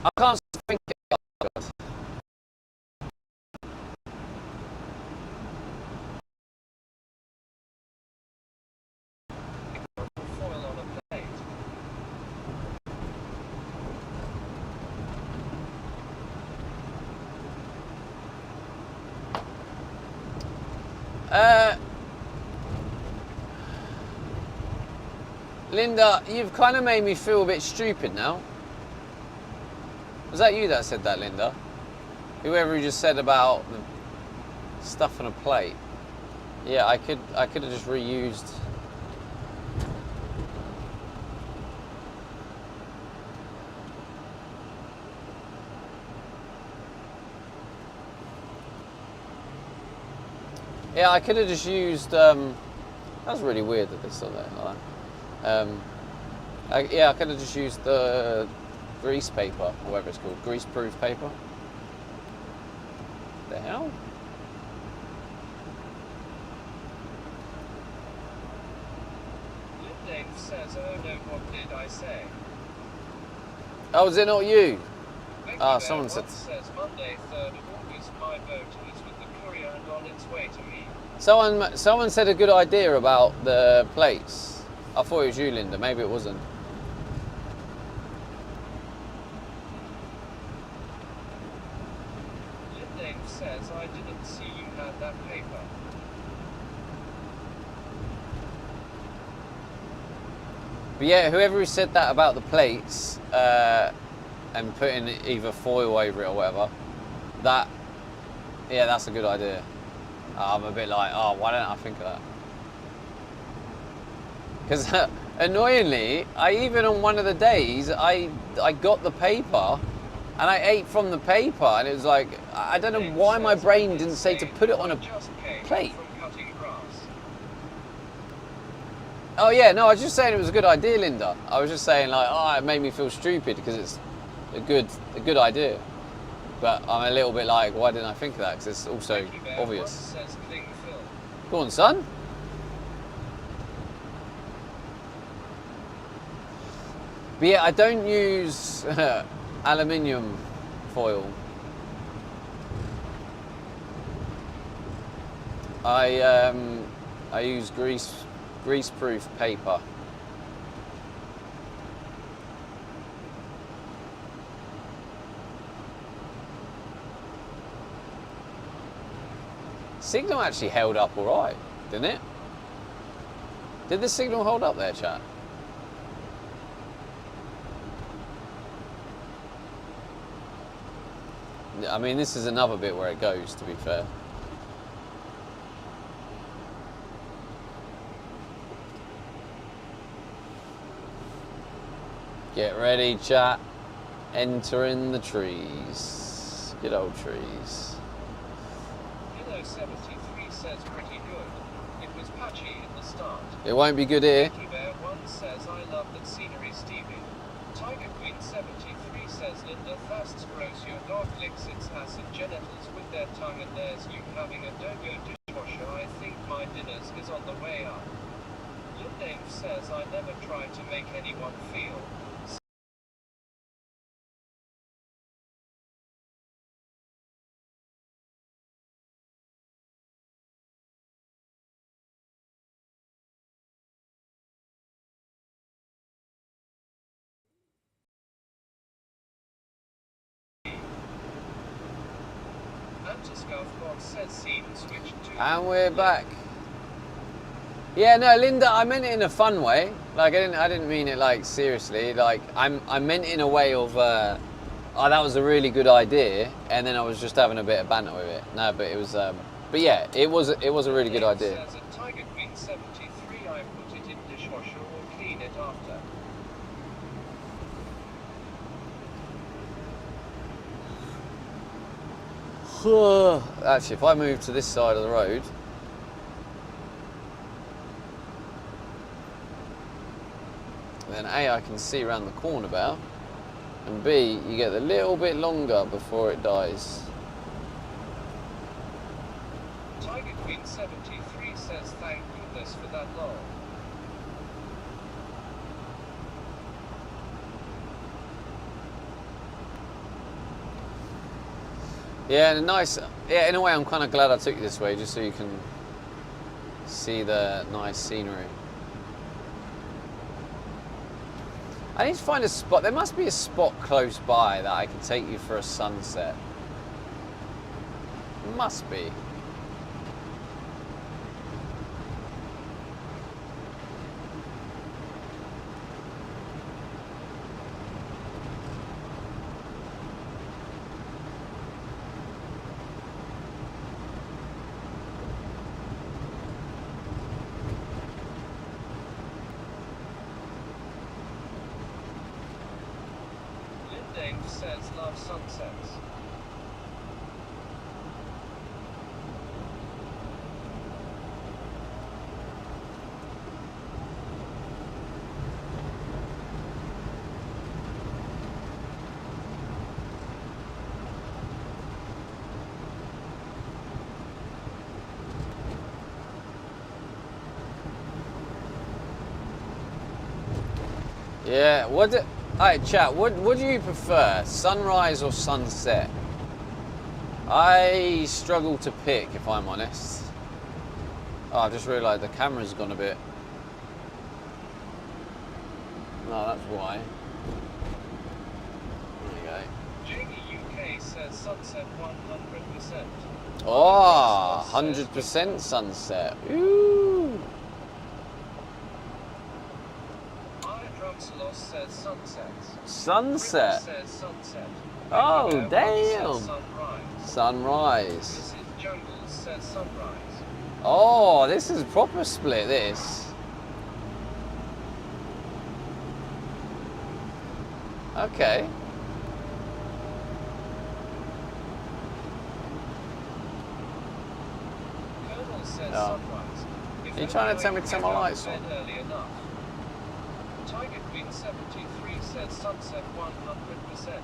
I can't think of it. Foil on a plate. Linda, you've kind of made me feel a bit stupid now. Was that you that said that, Linda? Whoever you just said about the stuff on a plate. Yeah, I could have just reused. Yeah, I could have just used. That was really weird that they saw that like that. Yeah, I could have just used the grease paper, or whatever it's called, grease-proof paper. The hell? says, oh no, what did I say? Oh, is it not you? Becky Ah, Bear someone said. One says Monday 3rd of August, my boat is with the courier and on its way to me. Someone said a good idea about the plates. I thought it was you, Linda. Maybe it wasn't. Lindane says, I didn't see you had that paper. But yeah, whoever said that about the plates and putting either foil over it or whatever, that's a good idea. I'm a bit like, oh, why don't I think of that? Because annoyingly, even on one of the days, I got the paper and I ate from the paper, and it was like, I don't know why my brain didn't say to put it on a plate. Oh yeah, no, I was just saying it was a good idea, Linda. I was just saying like, oh, it made me feel stupid because it's a good idea. But I'm a little bit like, why didn't I think of that? Because it's also obvious. Go on, son. But yeah, I don't use aluminium foil. I use greaseproof paper. Signal actually held up all right, didn't it? Did the signal hold up there, chat? I mean, this is another bit where it goes, to be fair. Get ready, chat. Entering the trees. Good old trees. Hilo 73 says pretty good. It was patchy in the start. It won't be good here. Becky Bear 1 says, I love that scenery, Stevie. Tiger Queen 73 says, Linda thirsts gross. Your dog licks its ass and genitals with their tongue, and there's you having a Dogo dishwasher. I think my dinners is on the way up. Lindane says, I never try to make anyone feel. And we're back. Yeah, no, Linda, I meant it in a fun way. Like I didn't mean it like seriously. Like I meant it in a way of, oh, that was a really good idea, and then I was just having a bit of banter with it. No, but it was, but yeah, it was a really good idea. Says at Tiger Queen 73, I put it in dishwasher or clean it after. Actually, if I move to this side of the road, then A, I can see around the corner better, and B, you get a little bit longer before it dies. Tiger Queen 73 says, thank goodness for that lol. Yeah, and in a way I'm kind of glad I took you this way, just so you can see the nice scenery. I need to find a spot. There must be a spot close by that I can take you for a sunset. Must be. Lindane says, love sunsets. Yeah. Alright, chat. What do you prefer, sunrise or sunset? I struggle to pick, if I'm honest. Oh, I just realised the camera's gone a bit. No, that's why. There you go. Jamie UK says sunset 100%. Oh, 100% sunset. Ooh. Drumsalos says sunset. Sunset. Ripper says sunset. Oh, Says damn. sunrise. Sunrise. Mrs. Jungles says sunrise. Oh, this is a proper split, this. Okay. Colonel says Oh. sunrise. If Are you trying to only tell me I to could turn get my out lights of bed on? early enough. Tiger Queen 73 says sunset 100%.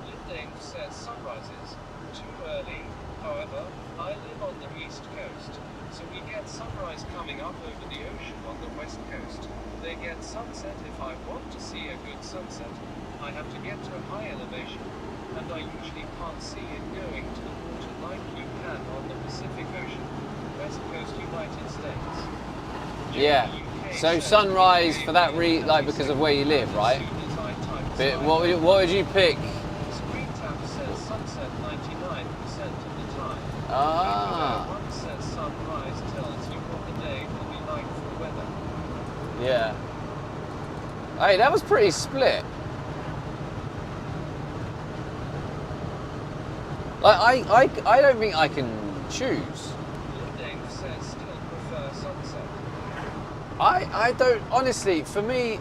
Lindane says sunrises. Too early. However, I live on the east coast, so we get sunrise coming up over the ocean on the west coast. They get sunset. If I want to see a good sunset, I have to get to a high elevation, and I usually can't see it going to the water like you can on the Pacific Ocean, west coast United States. Yeah. So sunrise for that like because of where you live, right? But what would you pick? Screen tap says sunset 99% of the time. Ah. One says sunrise tells you what the day will be like for weather. Yeah. Hey, that was pretty split. Like I don't think I can choose. Lindane says still prefer sunset. I don't honestly. For me,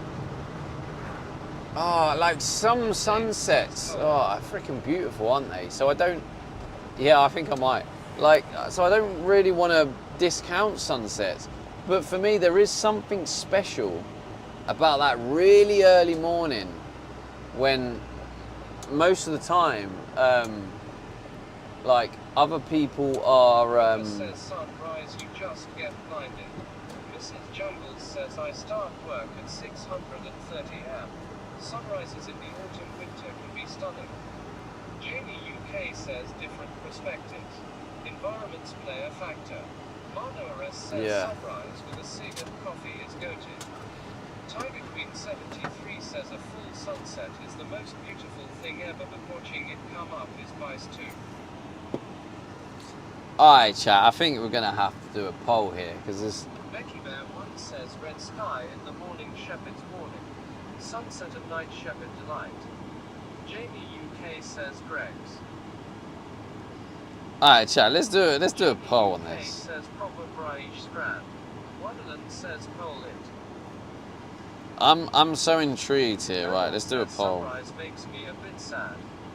like some sunsets, are freaking beautiful, aren't they? So I don't. Yeah, I think I might. Like, so I don't really want to discount sunsets, but for me, there is something special about that really early morning when most of the time, like other people are. Says sunrise, you just get blinded. Mrs. Jungles says I start work at 6:30 am. Sunrises in the autumn winter can be stunning. Jamie UK says different perspectives. Environments play a factor. Marno RS says Yeah. sunrise with a cig and coffee is go-to. Tiger Queen 73 says a full sunset is the most beautiful thing ever, but watching it come up is vice too. Alright, chat. I think we're gonna have to do a poll here because there's. Becky Bear 1 says red sky in the morning, shepherd's warning. Sunset at night, shepherd delight. Jamie UK says Greg's. Alright, chat. Let's do a poll on UK this. says proper Braish Strand. Wonderland says Polit. I'm so intrigued here. Right, let's do a poll. Sunrise makes me a bit sad.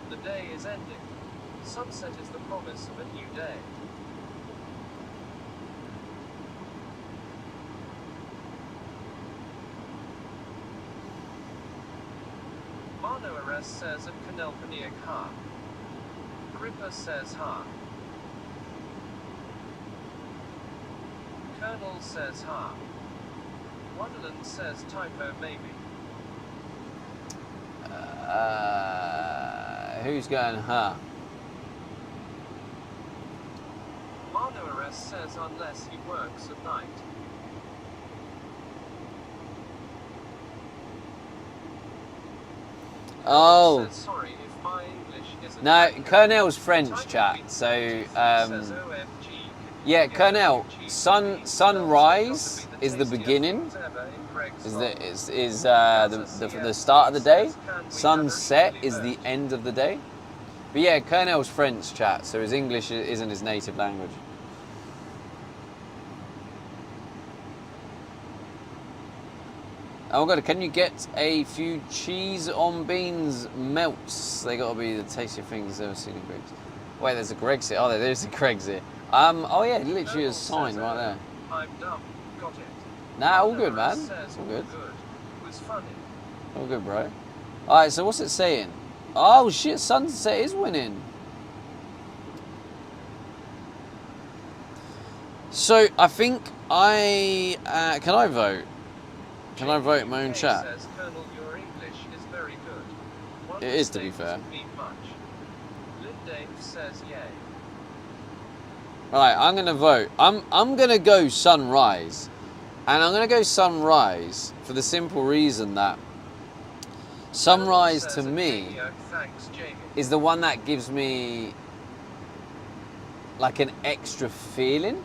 The day is ending. Sunset is the promise of a new day. Marno RS says at Canelpaniac ha. Gripper says ha. Colonel says ha. Wonderland says typo maybe. Who's going, huh? Marno RS says unless he works at night. Oh. Says, sorry if my English isn't No, accurate. Colonel's French, chat. So, Says OMG, yeah, can Colonel, you sunrise is the beginning, is the start of the day. Sunset is the end of the day. But yeah, Colonel's French, chat. So his English isn't his native language. Oh my god, can you get a few cheese on beans melts? They gotta be the tastiest things I've ever seen in Greg's. Wait, there's a Greg's here. Oh, there's a Greg's here. Oh yeah, literally a sign right there. I'm dumb. Got it. Nah, all good, man. Says All good. It was funny. All good, bro. Alright, so what's it saying? Oh shit, Sunset is winning. So I think can I vote? Can I vote in my own chat? Says, Colonel, your English It is, to be fair. Doesn't mean much. Lindane says yay. Right, I'm gonna vote. I'm gonna go sunrise, and I'm gonna go sunrise for the simple reason that sunrise to Says me Adrenio, thanks, Jamie. is the one that gives me like an extra feeling,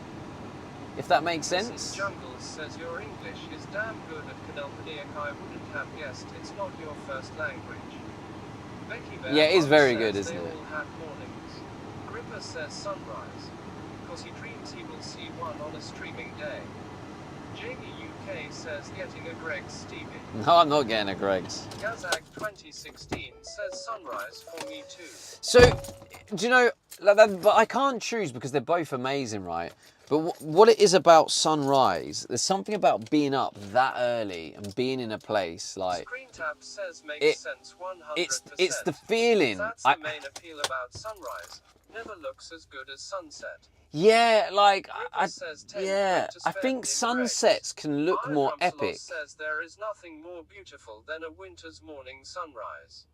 if that makes Mrs. sense. Jungles says your English is damn good at Canalpaniac. I wouldn't have guessed it's not your first language. Becky Bear Yeah, it is very says good, isn't they it? all have mornings. Gripper says sunrise, because he dreams he will see one on a streaming day. Jamie UK says getting a Greg's Stevie. No, I'm not getting a Greg's. Gazag 2016 says sunrise for me too. So, do you know, like that, but I can't choose because they're both amazing, right? But what it is about sunrise, there's something about being up that early and being in a place like Screen Tap says makes sense 100%. it's the feeling. That's the main appeal about sunrise. Never looks as good as sunset. Yeah, like Ripper says 10 yeah, quid to I spend think in sunsets can look Iron more Rumslow epic. says there is nothing more beautiful than a winter's morning sunrise.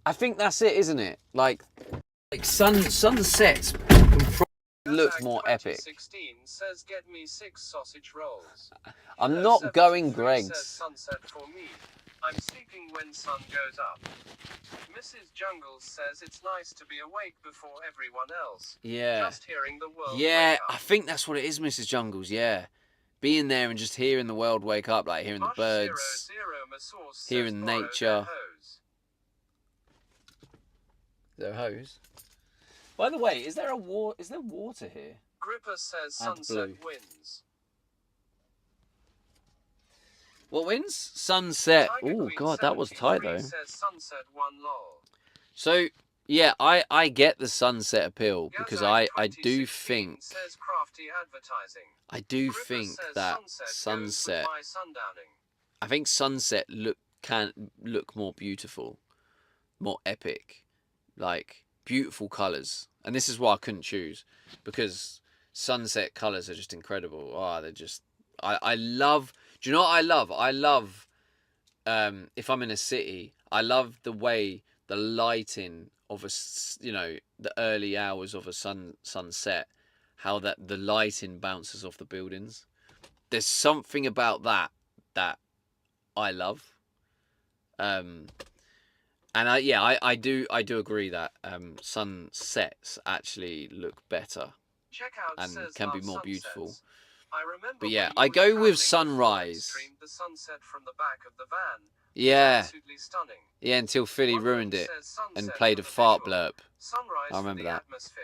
I think that's it, isn't it? Like sunsets can probably look Gazag more epic. 2016 says get me 6 sausage rolls. I'm not Kilo going 73 Greg's. says sunset for me. I'm sleeping when sun goes up. Mrs. Jungles says it's nice to be awake before everyone else. Yeah. Just hearing the world Yeah, wake I up. think that's what it is, Mrs. Jungles, yeah. Being there and just hearing the world wake up, like hearing the Mush birds, 00 Masource says hearing borrow nature. their hose. Their hose. By the way, is there water here? Gripper says Add sunset blue. wins. What wins? Sunset. Tiger Oh Queen god, that was tight 73 though. says sunset won lol. So yeah, I get the sunset appeal because Gazag I do 2016 think says crafty advertising. I Gripper think says that sunset goes with sunset. my sundowning. I think sunset can look more beautiful, more epic, like beautiful colours. And this is why I couldn't choose, because sunset colours are just incredible. Oh, they're just I love. Do you know what I love? I love if I'm in a city, I love the way the lighting of the early hours of a sunset, how that the lighting bounces off the buildings. There's something about that I love. And I do agree that sunsets actually look better Check out and says can be love more sunsets. beautiful. I remember But yeah, when I you go were with travelling sunrise. before I streamed the sunset from the back of the van. Yeah, Absolutely stunning. yeah, until Philly One ruined look it says sunset and played for a the fart visual. blurb. Sunrise I remember for the that. atmosphere.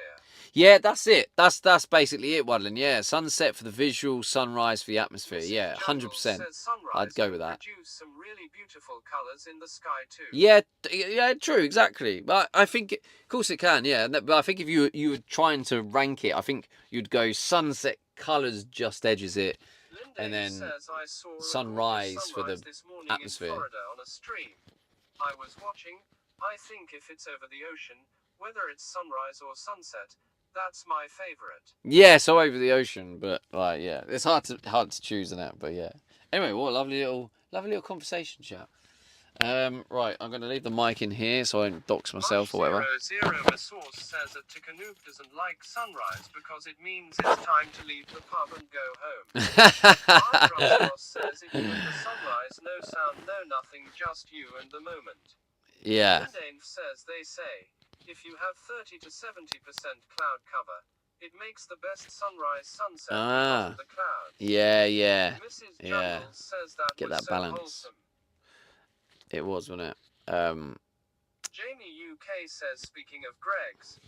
Yeah, that's it. That's basically it, Wadlin. Yeah, sunset for the visual, sunrise for the atmosphere. Mrs. Yeah, Jungle 100%. says sunrise I'd go can with that. produce some really beautiful colours in the sky too. Yeah, yeah, true, exactly. But I think, of course, it can. Yeah, but I think if you were trying to rank it, I think you'd go sunset colours just edges it, and then says, I saw a sunrise gorgeous for the sunrise this morning atmosphere. in Florida on a stream. I was watching. I think if it's over the ocean, whether it's sunrise or sunset, that's my favourite. Yeah, so over the ocean, but like, yeah, it's hard to choose in that, but yeah. Anyway, what a lovely little conversation chat. Right, I'm going to leave the mic in here so I don't dox myself or whatever. 00 Masource says that Tickanook doesn't like sunrise because it means it's time to leave the pub and go home. Armstrong says if you at the sunrise, no sound, no nothing, just you and the moment. Yeah. Lindane says they say, if you have 30 to 70% cloud cover, it makes the best sunrise sunset because of the clouds. Yeah. Mrs. Yeah. Jungles says that Get was that so balance. wholesome. It was, wasn't it? Jamie UK says, speaking of Greg's,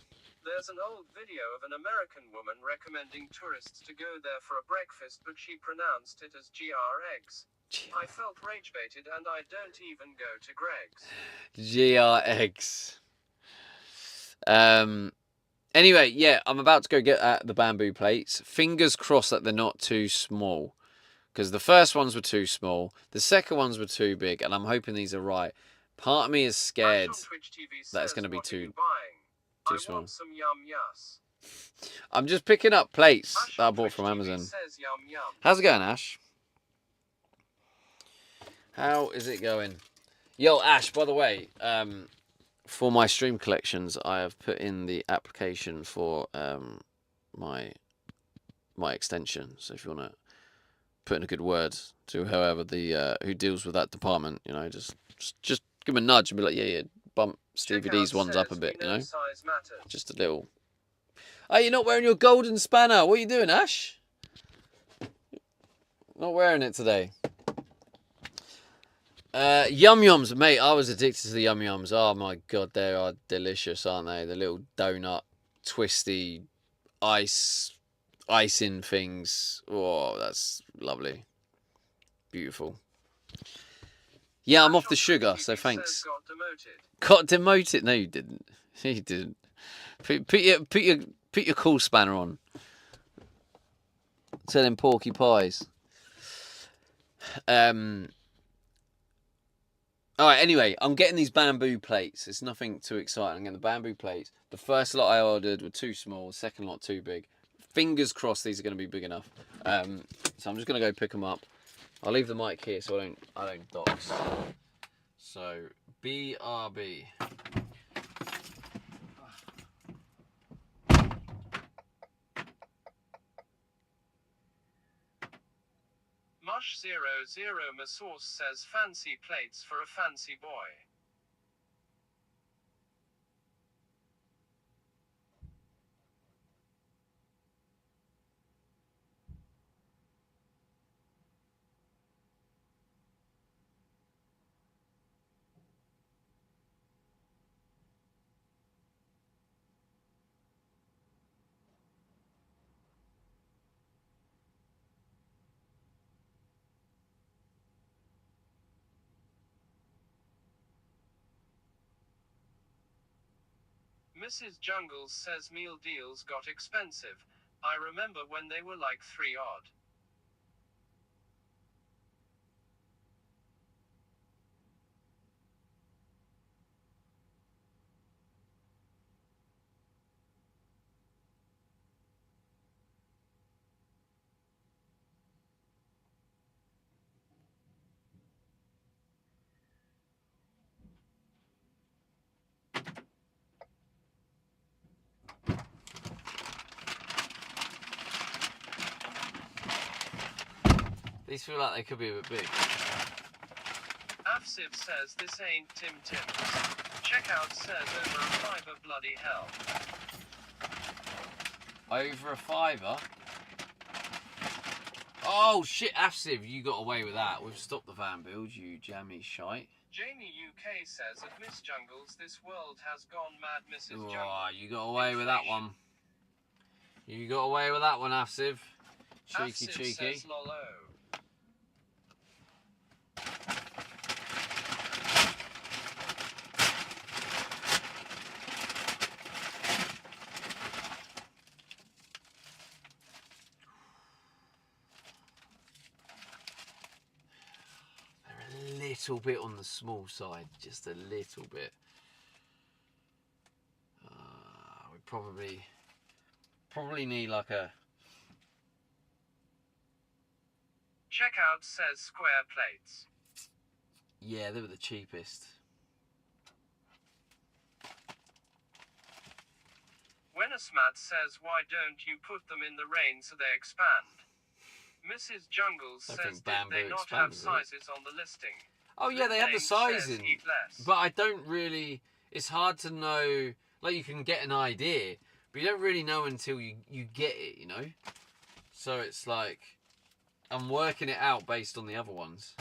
there's an old video of an American woman recommending tourists to go there for a breakfast, but she pronounced it as GRX. I felt rage baited and I don't even go to Greg's. GRX. Anyway, yeah, I'm about to go get at the bamboo plates. Fingers crossed that they're not too small, because the first ones were too small, the second ones were too big, and I'm hoping these are right. Part of me is scared that it's going to be too small. Want some yum yas. I'm just picking up plates Ash that I on bought from Twitch TV Amazon. says yum yum. How's it going, Ash? How is it going? Yo, Ash, by the way, for my stream collections, I have put in the application for my extension. So if you want to put in a good word to whoever the who deals with that department, you know, just give him a nudge and be like, yeah, bump Stevie D's ones up a bit, you know, size matters. just a little. Oh, you're not wearing your golden spanner. What are you doing, Ash? Not wearing it today. Yum Yums, mate. I was addicted to the Yum Yums. Oh my god, they are delicious, aren't they? The little donut, twisty, icing things. Oh, that's lovely. Beautiful. Yeah, I'm off the sugar, so thanks. Got demoted? No, you didn't. You didn't. Put your cool spanner on. Selling porky pies. Alright, anyway, I'm getting these bamboo plates. It's nothing too exciting. I'm getting the bamboo plates. The first lot I ordered were too small, the second lot too big. Fingers crossed these are going to be big enough. So I'm just going to go pick them up. I'll leave the mic here so I don't dox. So, BRB. Mush00 Masource says fancy plates for a fancy boy. Mrs. Jungles says meal deals got expensive. I remember when they were like 3 odd. These feel like they could be a bit big. Afsiv says this ain't Tim Tim's. Checkout says over a $5 bloody hell. Over a $5? Oh shit, Afsiv, you got away with that. We've stopped the van build, you jammy shite. Jamie UK says at Miss Jungles, this world has gone mad, Mrs. Jungles. Oh, you got away with that one. You got away with that one, Afsiv. Cheeky, Afsiv cheeky. Says, lolo. Little bit on the small side, just a little bit. We probably need like a. Checkout says square plates. Yeah, they were the cheapest. Wenasmat says, why don't you put them in the rain so they expand? Mrs. Jungles says, did they not have sizes on the listing? Oh yeah, they have the sizing, but I don't really. It's hard to know. Like you can get an idea, but you don't really know until you get it, you know. So it's like I'm working it out based on the other ones.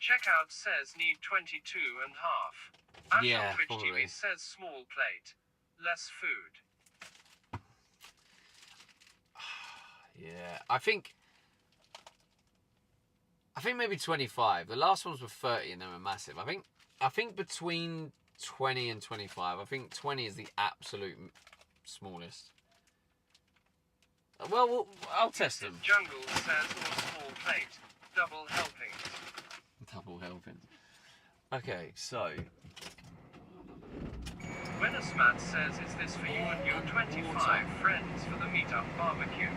Checkout says need 22.5. Yeah, Twitch probably. TV says small plate, less food. Yeah, I think maybe 25. The last ones were 30 and they were massive. I think between 20 and 25. I think 20 is the absolute smallest. Well, I'll test them. Jungle says or small plate, double helping. Double helping. Okay, so. Wenasmat says, is this for you and your 25 friends for the meetup barbecue?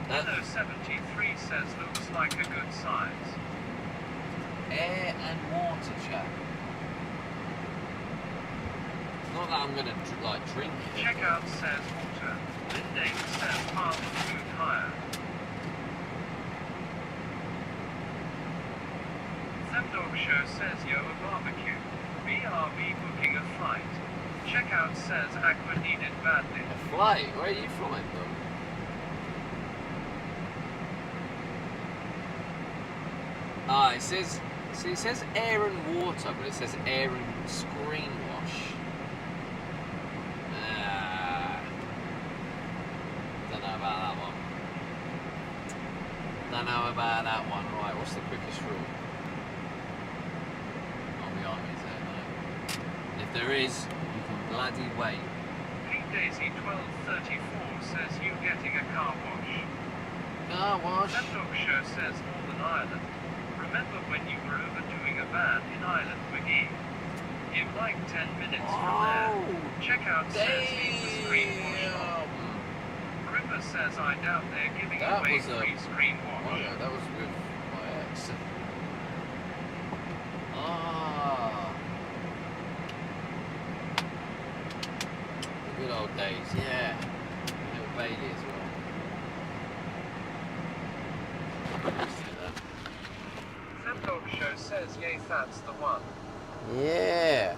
Hello 73 says looks like a good size. Air and water chat. I'm gonna like drink it. Checkout says water. Lindane says half food higher. Zemdog Show says yo a barbecue. BRB booking a flight. Checkout says Aqua needed badly. A flight? Where are you flying from? Ah, it says. See, it says air and water, but it says air and screen wash. Don't know about that one. Don't know about that one. Right, what's the quickest route? Oh, behind me, is there? No. And if there is, you can bloody wait. Pete Daisy 1234 says you getting a car wash. Car wash? Zemdog Show says Northern Ireland. Remember when you were overdoing a van in Island McGee? In like 10 minutes from there. Checkout says leave the screen wash on. Ripper says I doubt they're giving That away was a- free screen Oh, wash. yeah, that was with my ex. Ah. The good old days, yeah. Little Bailey as well. Let's do that. Zemdog Show says yay, that's the one. Yeah.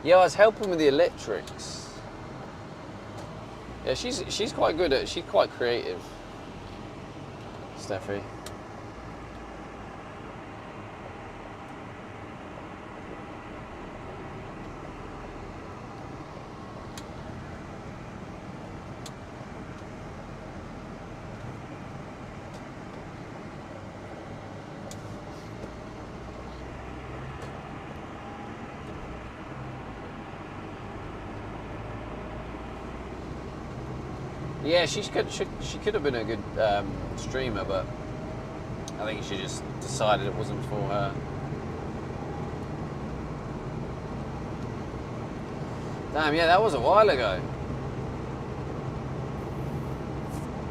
Yeah, I was helping with the electrics. Yeah, she's quite good at. She's quite creative. Steffi. Yeah, she could have been a good streamer, but I think she just decided it wasn't for her. Damn, yeah, that was a while ago.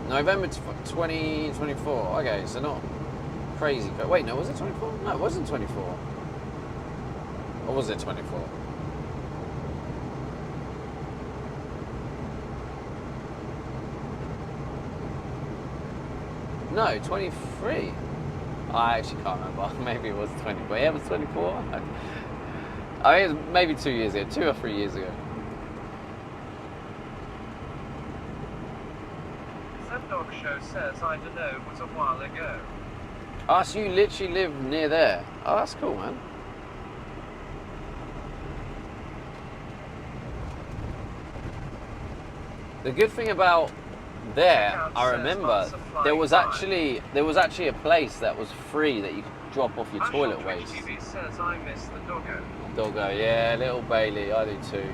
November 2024. Okay, so not crazy. Wait, no, was it 24? No, it wasn't 24. Or was it 24? No, 23. I actually can't remember. Maybe it was 20, but yeah, it was 24. I think it was maybe 2 years ago, 2 or 3 years ago. Zemdog Show says I don't know, was a while ago. Ah, so you literally live near there. Oh, that's cool, man. The good thing about there, I remember, there was actually a place that was free that you could drop off your toilet waste. TV says I miss the doggo. Doggo, yeah, little Bailey, I do too.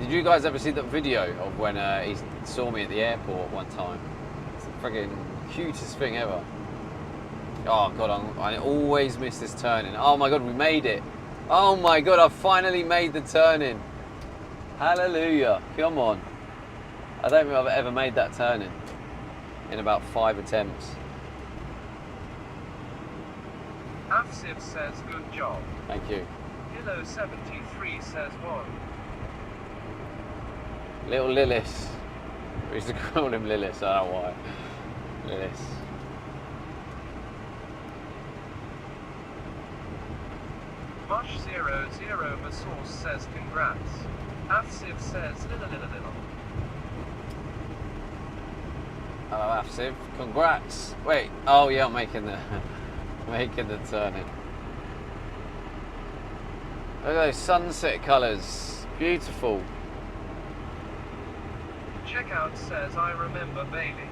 Did you guys ever see that video of when he saw me at the airport one time? It's the friggin' cutest thing ever. Oh god, I always miss this turning. Oh my god, we made it. Oh my god, I finally made the turning. Hallelujah, come on. I don't think I've ever made that turning in about 5 attempts. Afsiv says good job. Thank you. Hilo 73 says one. Little Lilith. We used to call him Lilith, I don't know why. Lilith. Mush00 Masource says congrats. Afsiv says little. Hello, Afsiv. Congrats. Wait. Oh yeah, I'm making the turning. Look at those sunset colours. Beautiful. Checkout says I remember Bailey.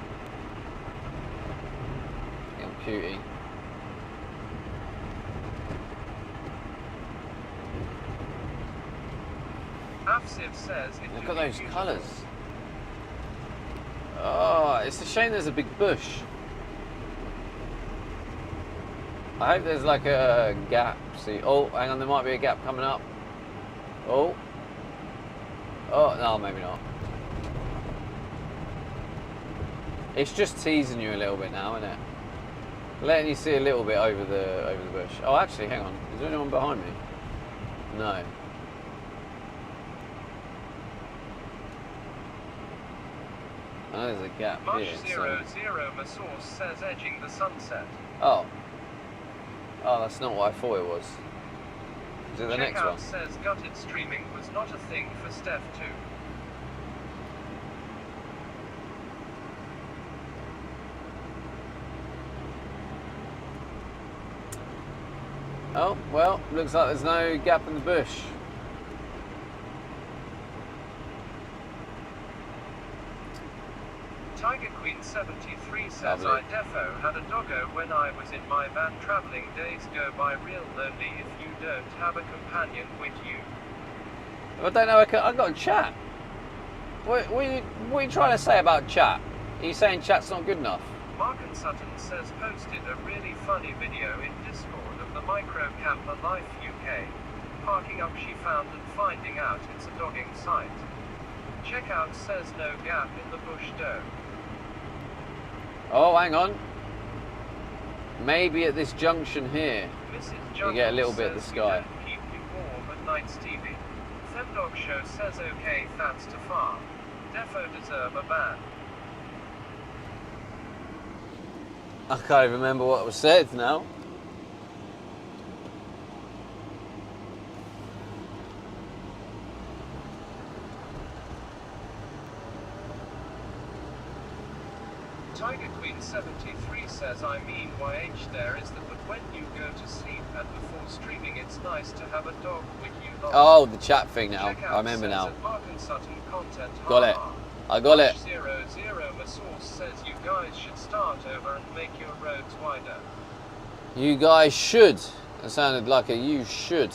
Little cutie. Afsiv says it Look do at be those beautiful. colours. Oh, it's a shame there's a big bush. I hope there's like a gap. See, oh, hang on, there might be a gap coming up. Oh. Oh, no, maybe not. It's just teasing you a little bit now, isn't it? Letting you see a little bit over the bush. Oh, actually, hang on. Is there anyone behind me? No. Oh, there's a gap Mush here. 00 Masource says edging the sunset. Oh. Oh, that's not what I thought it was. Is it the next one? Checkout says gutted streaming was not a thing for Steph too. Oh, well, looks like there's no gap in the bush. Tiger Queen 73 says Lovely. I defo had a doggo when I was in my van traveling. Days go by real lonely if you don't have a companion with you. I don't know, I got a chat. What are you trying to say about chat? Are you saying chat's not good enough? Mark and Sutton says posted a really funny video in Discord of the Micro Camper Life UK. Parking up she found and finding out it's a dogging site. Checkout says no gap in the bush dough. Oh, hang on. Maybe at this junction here. Mrs. You get a little bit of the says sky. we don't keep you warm at night, Stevie. Femdog Show says okay, that's too far. Defo deserve a ban. I can't even remember what was said now. Tiger Queen 73 says I mean YH there is that but when you go to sleep and before streaming it's nice to have a dog with you. Oh, the chat thing now. Checkout I remember says now. at Mark and Sutton content. Got it. I got it. 00 Masource says you guys should start over and make your roads wider. You guys should. That sounded like a you should.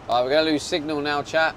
Alright, we're going to lose signal now, chat.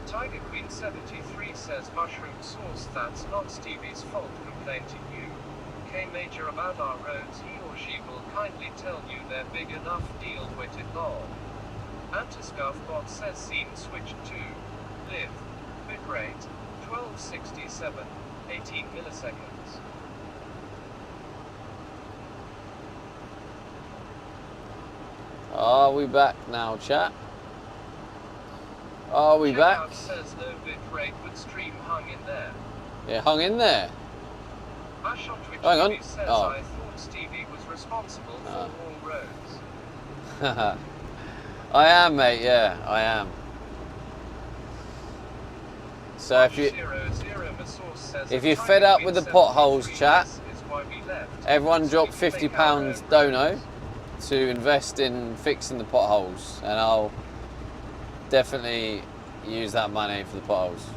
Tiger Queen 73 says mushroom sauce, that's not Stevie's fault, complain to you. K Major about our roads, he or she will kindly tell you they're big enough, deal with it lol. Antiscuff bot says scene switch to live. Bitrate 1267, 18 milliseconds. Are we back now, chat? Are we back? Checkout says no bitrate but stream hung in there. Yeah, hung in there. Ash on Twitch Hang on. TV says Oh. I thought Stevie was responsible for Ah. all roads. I am, mate, yeah, I am. So if you're fed up with the potholes, chat, everyone drop £50 dono to invest in fixing the potholes, and I'll definitely use that money for the potholes,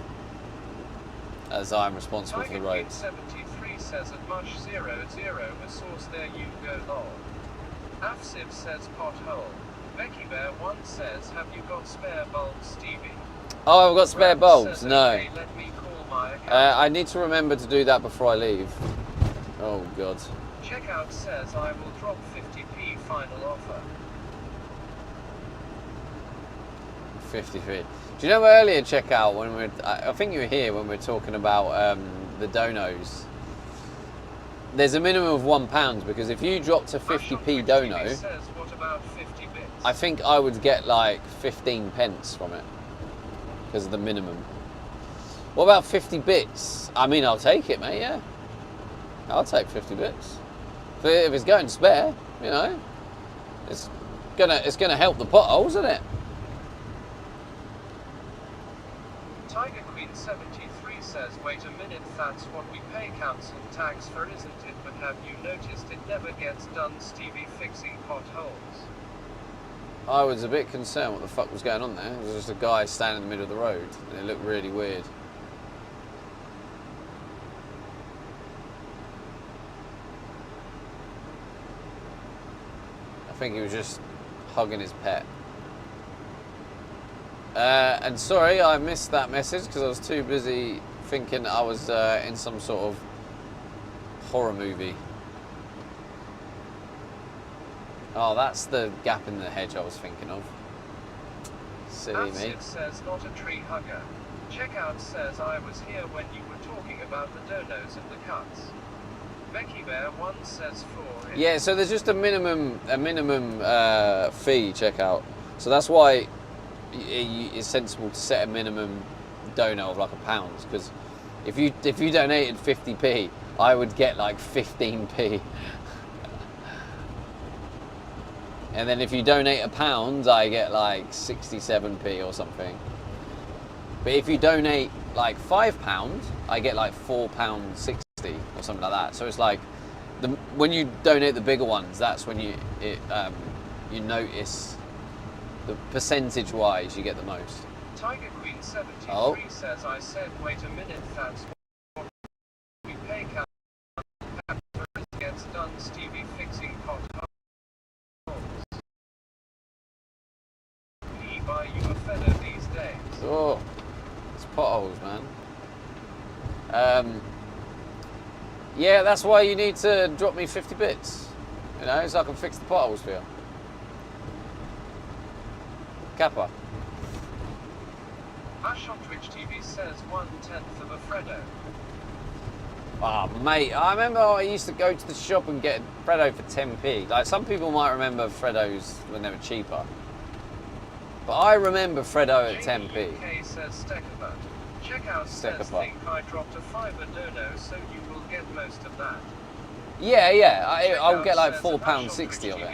as I'm responsible for the roads. 73 says at mush 00 a source there you go lol. Afsiv says pothole. Becky Bear 1 says have you got spare bulbs, Stevie? Oh, I've got spare Ram bulbs? says, No. okay, let me call my account. I need to remember to do that before I leave. Oh God. Checkout says I will drop 50p final offer. 50 feet. Do you know earlier checkout when we were, I think you were here when we were talking about the donos. There's a minimum of £1 because if you drop to 50p dono, Says, what about 50 bits? I think I would get like 15 pence from it because of the minimum. What about 50 bits? I mean, I'll take it, mate, yeah. I'll take 50 bits. If it's going spare, you know, it's gonna help the potholes, isn't it? Tiger Queen 73 says, wait a minute, that's what we pay council tax for, isn't it? But have you noticed it never gets done, Stevie, fixing potholes? I was a bit concerned what the fuck was going on there. It was just a guy standing in the middle of the road, and it looked really weird. I think he was just hugging his pet. And sorry, I missed that message because I was too busy thinking I was in some sort of horror movie. Oh, that's the gap in the hedge I was thinking of. Silly me. Acid says, not a tree hugger. Checkout says, I was here when you were talking about the donos and the cuts. Becky Bear 1 says 4. Yeah, so there's just a minimum fee checkout. So that's why it's sensible to set a minimum dono of like £1, because if you donated 50p, I would get like 15p. And then if you donate £1, I get like 67p or something. But if you donate like £5, I get like £4.60 or something like that. So it's like when you donate the bigger ones, that's when you notice the percentage-wise you get the most. Tiger Queen 73 says, I said, wait a minute, that's what we pay council tax for, gets done, Stevie, fixing potholes. We buy you a feather these days. Oh, it's potholes, man. Yeah, that's why you need to drop me 50 bits. You know, so I can fix the potholes for you. Kappa. Ash on Twitch TV says 1/10 of a Freddo. Oh, mate, I remember I used to go to the shop and get Freddo for 10p. Like, some people might remember Freddos when they were cheaper. But I remember Freddo at 10p. UK says Steckerbutt. Checkout says, think I dropped a fiber dono, so you will get most of that. Yeah, I'll get like says, £4.60 of it.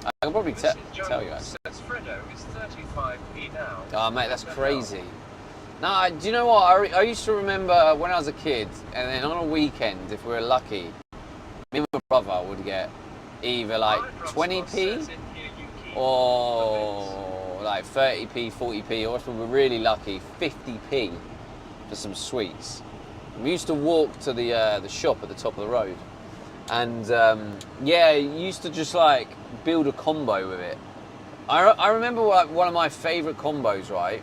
I can probably tell you actually. Says Freddo is 35p now. Oh, mate, that's crazy. No, do you know what? I used to remember when I was a kid, and then on a weekend, if we were lucky, me and my brother would get either like 20p or like 30p, 40p, or if we were really lucky, 50p for some sweets. We used to walk to the shop at the top of the road, and yeah, you used to just like build a combo with it. I remember one of my favourite combos, right,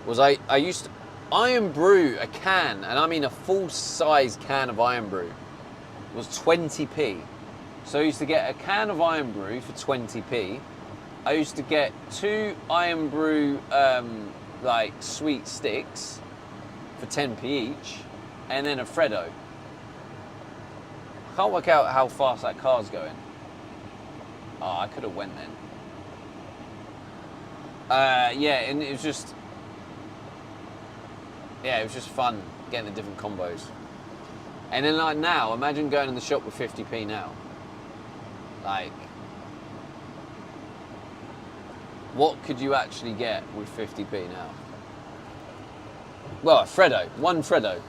was I used to Iron Brew a can, and I mean a full size can of Iron Brew, was 20p. So I used to get a can of Iron Brew for 20p. I used to get 2 Iron Brew like sweet sticks for 10p each, and then a Freddo. I can't work out how fast that car's going. Oh, I could have went then. Yeah, and it was just fun getting the different combos. And then like now, imagine going in the shop with 50p now. Like, what could you actually get with 50p now? Well, a Freddo, one Freddo.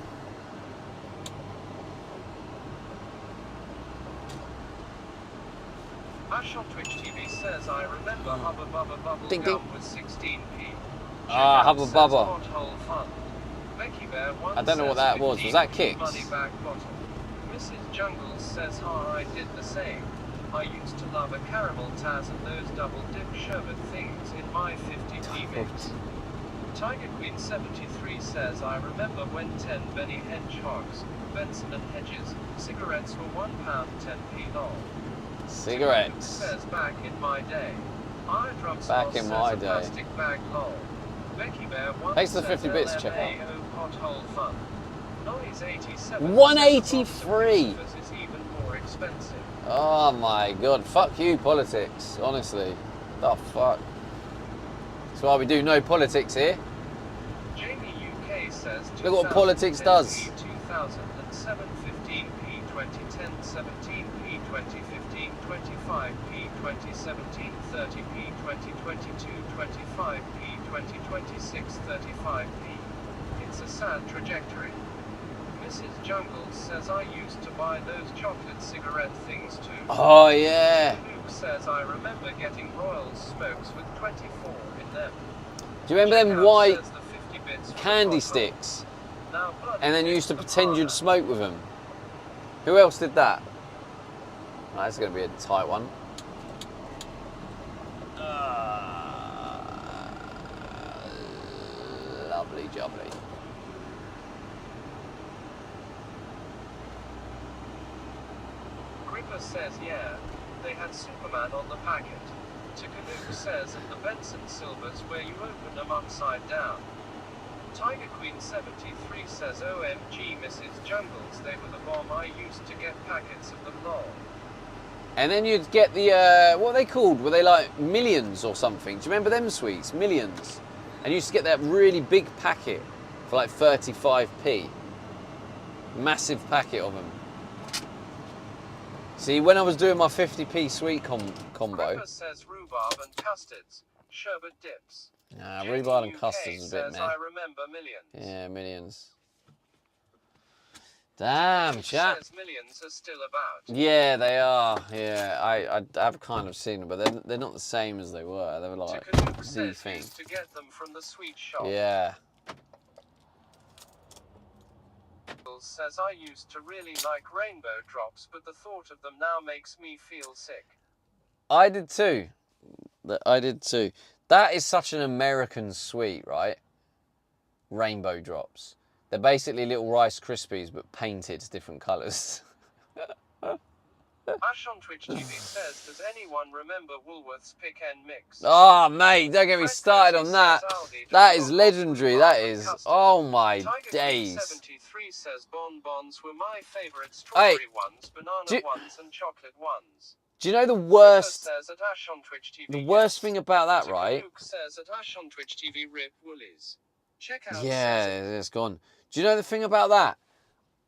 Ash on Twitch TV says, I remember Hubba Bubba Bubble Ding, Gum ding. was 16p. Ah, Hubba Says Bubba. Pothole Fun. Becky Bear 1 I don't know what says that was. Was that 15p Kicks? Money back bottle. Mrs. Jungles says, I did the same. I used to love a caramel Taz and those double dip sherbet things in my 50p mix. Tiger Queen 73 says, I remember when 10 Benny Hedgehogs, Benson and Hedges, cigarettes were £1 10p long. Cigarettes. Says back in my day. I drugs Back in my day. Plastic bag lol. Becky Bear 1 Thanks for the says 50 bits, check out. LMAO pothole fun. Noise 87 183. is even more expensive. Oh my god, fuck you politics, honestly. The fuck. That's why we do no politics here. Jamie UK says Look what politics does. 2007 15p, 2010 17p, 2015 25p, 2017 30p, 2022 25p, 2026 35p. It's a sad trajectory. Mrs. Jungles says I used to buy those chocolate cigarette things too. Oh yeah. Luke says I remember getting Royal smokes with 24 in them. Do you remember them Checkout white says the 50 bits for candy the sticks? now bloody And then you bits used to for pretend Prada. you'd smoke with them. Who else did that? Oh, that's going to be a tight one. Lovely jubbly. Gripper says yeah, they had Superman on the packet. Takanuke says at the Benson Silvers where you open them upside down. Tiger Queen 73 says OMG Mrs. Jungles, they were the bomb. I used to get packets of them lol. And then you'd get the, what were they called? Were they like Millions or something? Do you remember them sweets? Millions. And you used to get that really big packet for like 35p. Massive packet of them. See, when I was doing my 50p sweet combo. Gripper says rhubarb and custards, sherbet dips. Nah, rhubarb and JDUK custards is a bit says meh. I remember Millions. Yeah, Millions. Damn, Luke chat. says Millions are still about. Yeah, they are. Yeah, I've kind of seen them, but they're not the same as they were. They were like Takanuke the says thing. used to get them from the sweet shop. Yeah. Says I used to really like rainbow drops, but the thought of them now makes me feel sick. I did too. I did too. That is such an American sweet, right? Rainbow drops. They're basically little Rice Krispies, but painted different colours. Ash on Twitch TV says, does anyone remember Woolworths Pick and Mix? Oh, mate, don't get me started on that. That is legendary, that is. Custard. Oh, my Tiger Queen days. 73 says bonbons were my favourite. Strawberry ones, banana do- ones, and chocolate ones. Do you know the Ripper worst... says at Ash on Twitch TV, The worst yes. thing about that, right? Luke says at Ash on Twitch TV, rip Woolies. Check out. Yeah, says it's gone. Do you know the thing about that?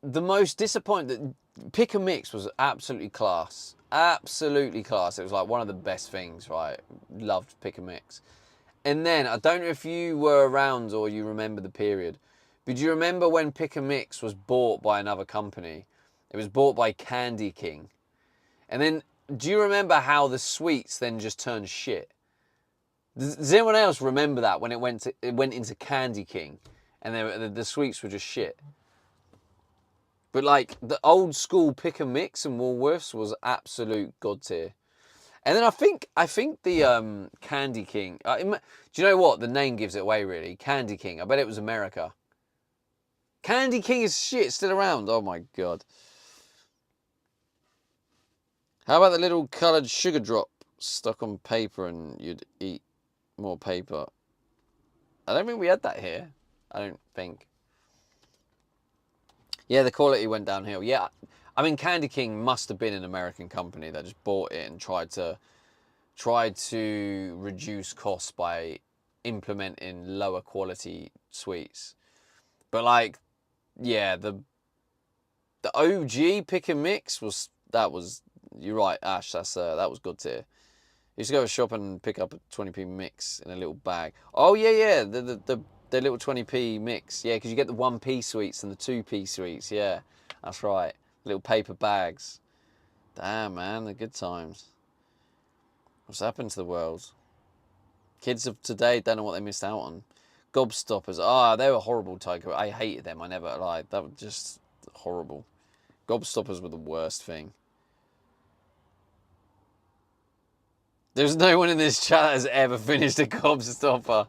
The most disappointing... Pick and Mix was absolutely class. Absolutely class. It was like one of the best things, right? Loved Pick and Mix. And then, I don't know if you were around or you remember the period, but do you remember when Pick and Mix was bought by another company? It was bought by Candy King. And then, do you remember how the sweets then just turned shit? Does anyone else remember that when it went into Candy King and the sweets were just shit? But like the old school Pick and Mix and Woolworths was absolute god tier. And then I think the Candy King. Do you know what? The name gives it away really. Candy King. I bet it was America. Candy King is shit. Still around. Oh my god. How about the little coloured sugar drop stuck on paper and you'd eat more paper? I don't think we had that here. I don't think. Yeah, the quality went downhill. Yeah, I mean, Candy King must have been an American company that just bought it and tried to reduce costs by implementing lower quality sweets. But like, yeah, the OG Pick and Mix was you're right, Ash. That was good tier. Used to go to a shop and pick up a 20p mix in a little bag. Oh yeah, the little 20p mix. Yeah, because you get the 1p sweets and the 2p sweets. Yeah, that's right. Little paper bags. Damn, man, the good times. What's happened to the world? Kids of today don't know what they missed out on. Gobstoppers. Ah, they were horrible, Tiger. I hated them. I never lied. That was just horrible. Gobstoppers were the worst thing. There's no one in this chat that has ever finished a Gobstopper.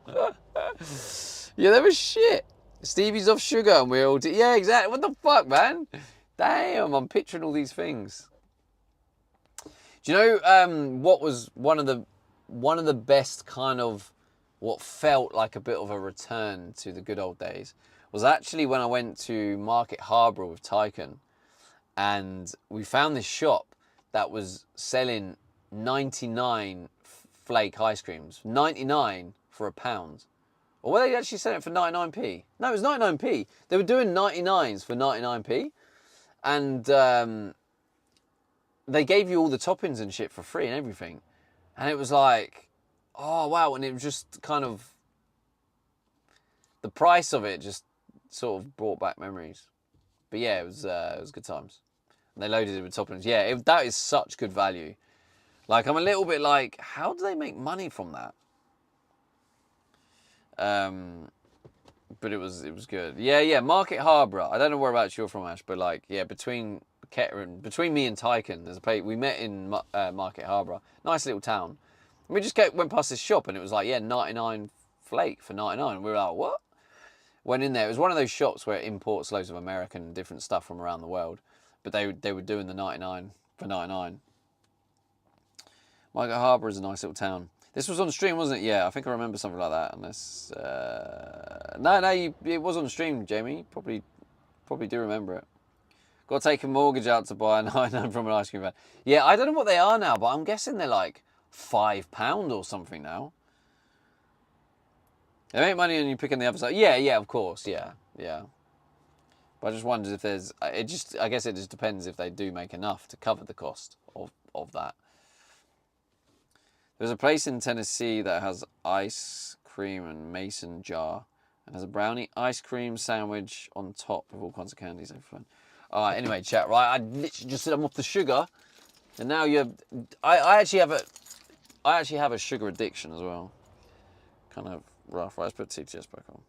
Yeah, they were shit. Stevie's off sugar and we're all... yeah, exactly. What the fuck, man? Damn, I'm picturing all these things. Do you know what was one of the best kind of... what felt like a bit of a return to the good old days was actually when I went to Market Harborough with Tycoon and we found this shop that was selling 99 flake ice creams. 99 for £1. Or were they actually selling it for 99p? No, it was 99p. They were doing 99s for 99p. And they gave you all the toppings and shit for free and everything. And it was like, oh wow, and it was just kind of, the price of it just sort of brought back memories. But yeah, it was good times. And they loaded it with toppings. Yeah, that is such good value. Like, I'm a little bit like, how do they make money from that? But it was good. Yeah, Market Harborough. I don't know whereabouts you're from, Ash, but like, yeah, between Kettering, between me and Tyken, there's a place, we met in Market Harborough. Nice little town. And we just went past this shop and it was like, yeah, 99 flake for 99. And we were like, what? Went in there. It was one of those shops where it imports loads of American different stuff from around the world. But they were doing the 99 for 99. Market Harborough is a nice little town. This was on stream, wasn't it? Yeah, I think I remember something like that. Unless, it was on stream, Jamie. Probably do remember it. Got to take a mortgage out to buy a 99 from an ice cream van. Yeah, I don't know what they are now, but I'm guessing they're like £5 or something now. They make money on you picking the other side. Yeah, of course, yeah. But I just wondered if there's, I guess it just depends if they do make enough to cover the cost of that. There's a place in Tennessee that has ice cream and mason jar and has a brownie ice cream sandwich on top with all kinds of candies. All right, anyway, chat, right? I literally just said I'm off the sugar, and now I actually have a sugar addiction as well. Kind of rough. Right, let's put TTS back on.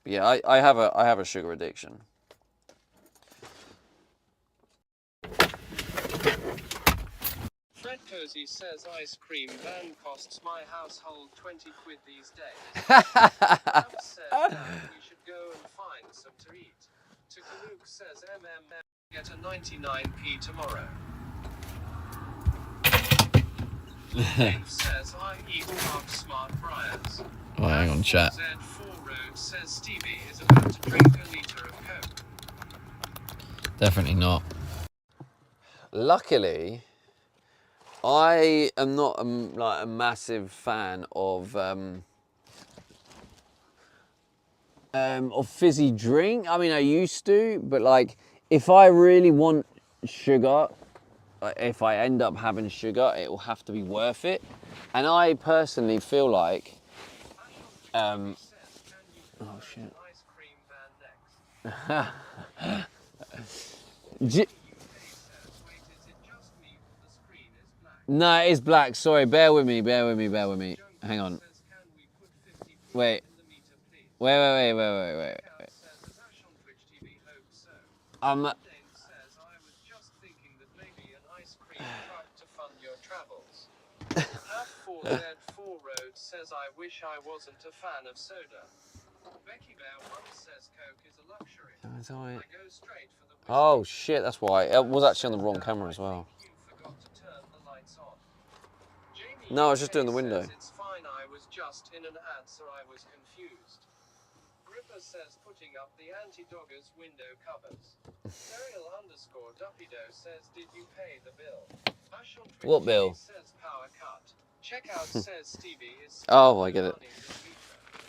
But yeah, I have a sugar addiction. Fred Cozy says ice cream van costs my household 20 quid these days. Sam says that we should go and find some to eat. Tukaluk says get a 99p tomorrow. Dave says I eat Mark Smart Briars. Oh, hang on, chat. Z4 Road says Stevie is about to drink a litre of Coke. Definitely not. Luckily, I am not like a massive fan of fizzy drink. I mean, I used to, but like, if I really want sugar, if I end up having sugar, it will have to be worth it. And I personally feel like, oh shit. No, it is black. Sorry, bear with me. Hang on. Wait. Z4 Road says I wish I wasn't a fan of soda. Becky Bear once says Coke is a luxury. I go straight for the Oh shit, that's why. It was actually on the wrong camera as well. you forgot to turn the lights on. Jamie No, I was just doing the says window. It's fine, I was just in an ad, so I was confused. Ripper says putting up the anti-doggers window covers. Serial _Duppido says did you pay the bill? Ash on Twitch What bill? says power cut. Check out says Stevie is Oh, I get it. running this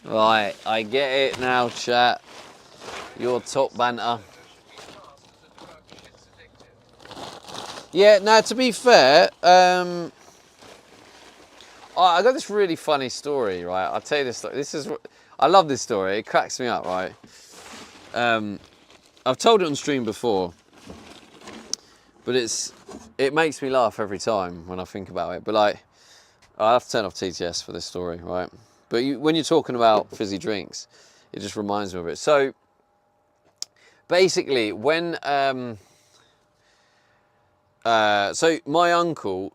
meter. Right, I get it now, chat. Your top banter. Yeah, now to be fair, I got this really funny story, right? I'll tell you this story. I love this story. It cracks me up, right? I've told it on stream before, but it makes me laugh every time when I think about it. But like, I have to turn off TTS for this story, right? But when you're talking about fizzy drinks, it just reminds me of it. So basically, when so my uncle,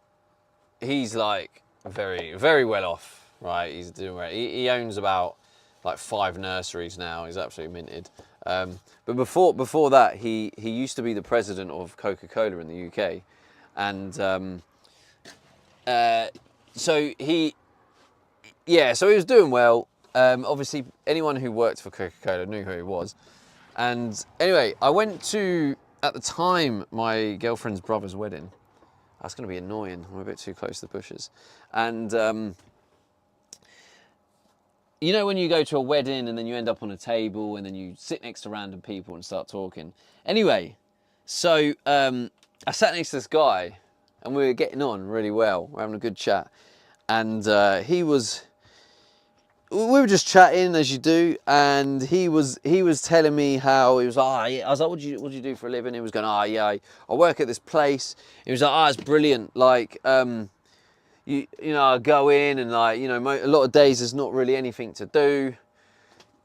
he's like very, very well off, right? He's doing right. He owns about like 5 nurseries now. He's absolutely minted. But before that, he used to be the president of Coca-Cola in the UK, and so he was doing well. Obviously, anyone who worked for Coca-Cola knew who he was. And anyway, I went to, at the time, my girlfriend's brother's wedding. That's going to be annoying. I'm a bit too close to the bushes. And you know when you go to a wedding and then you end up on a table and then you sit next to random people and start talking. Anyway, so I sat next to this guy and we were getting on really well. We're having a good chat. and we were just chatting as you do, and he was telling me how he was like, I was like, what do you do for a living? He was going, I work at this place. He was like, it's brilliant. Like, you know, I go in and like, you know, a lot of days there's not really anything to do.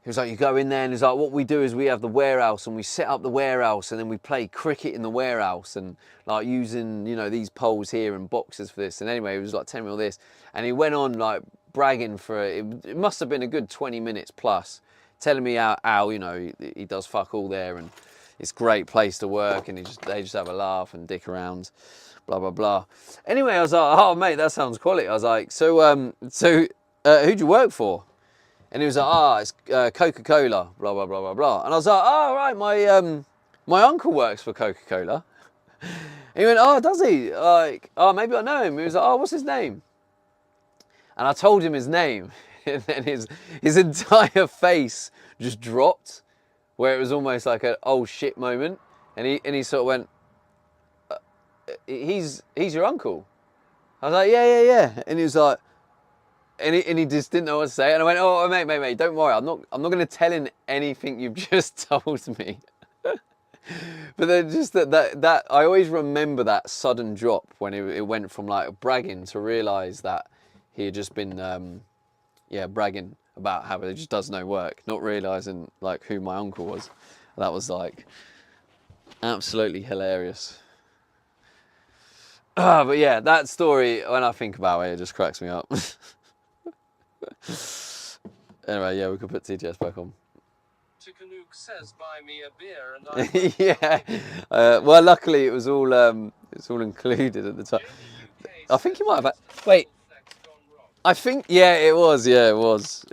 He was like, you go in there and he's like, what we do is we have the warehouse and we set up the warehouse and then we play cricket in the warehouse and like using, you know, these poles here and boxes for this. And anyway, he was like telling me all this, and he went on like bragging for it must have been a good 20 minutes plus, telling me how you know, he does fuck all there and it's a great place to work and they just have a laugh and dick around, blah, blah, blah. Anyway, I was like, oh mate, that sounds quality. I was like, who'd you work for? And he was like, it's Coca-Cola, blah, blah, blah, blah, blah. And I was like, right, my uncle works for Coca-Cola. He went, does he? Like, maybe I know him. He was like, what's his name? And I told him his name. And then his entire face just dropped, where it was almost like an oh shit moment. And he sort of went, he's your uncle? I was like, yeah. And he was like, and he just didn't know what to say. And I went, oh, mate, don't worry. I'm not going to tell him anything you've just told me. But then just that I always remember that sudden drop when it went from like bragging to realise that he had just been, bragging about how he just does no work, not realising like who my uncle was. That was like absolutely hilarious. But yeah, that story, when I think about it just cracks me up. Anyway, yeah, we could put TTS back on. Chikanuke says, buy me a beer and yeah. Well, luckily it was all included at the time. I think you might have. Wait. I think it was. It was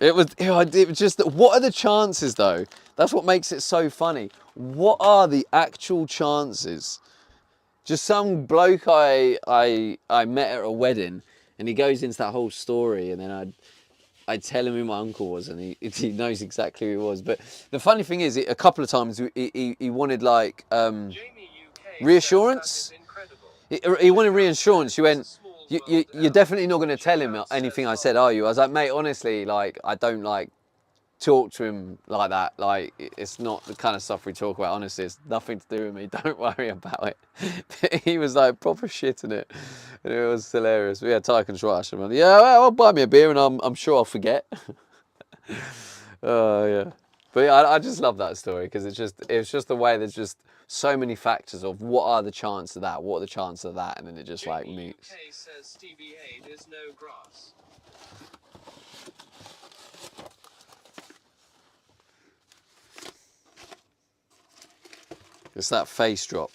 just that. What are the chances though? That's what makes it so funny. What are the actual chances? Just some bloke I met at a wedding, and he goes into that whole story, and then I'd tell him who my uncle was, and he knows exactly who he was. But the funny thing is, a couple of times he wanted like reassurance. He wanted reassurance. You went, you're definitely not going to tell him anything I said, are you? I was like, mate, honestly, like I don't like talk to him like that. Like it's not the kind of stuff we talk about. Honestly, it's nothing to do with me. Don't worry about it. But he was like proper shitting it, and it was hilarious. We had Tycoon Schwartz and I'll buy me a beer and I'm sure I'll forget. Oh yeah, but yeah, I just love that story because it's just the way there's just so many factors of what are the chances of that, what are the chances of that, and then it just like meets. UK says Stevie 8 is no grass. It's that face drop.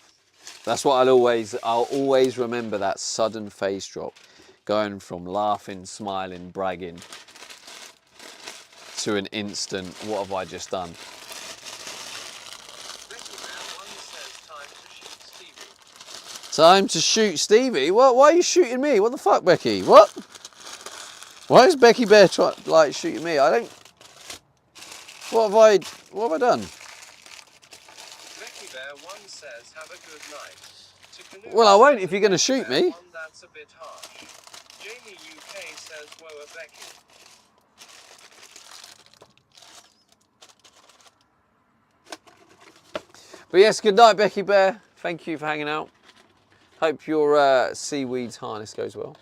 That's what I'll always remember, that sudden face drop. Going from laughing, smiling, bragging to an instant, what have I just done? Time to shoot Stevie? What? Why are you shooting me? What the fuck, Becky? What? Why is Becky Bear shooting me? I don't... What have I done? Becky Bear 1 says, have a good night. Well, I won't if you're going to shoot me. That's a bit harsh. Jamie UK says, whoa, Becky. But yes, good night, Becky Bear. Thank you for hanging out. Hope your seaweeds harness goes well.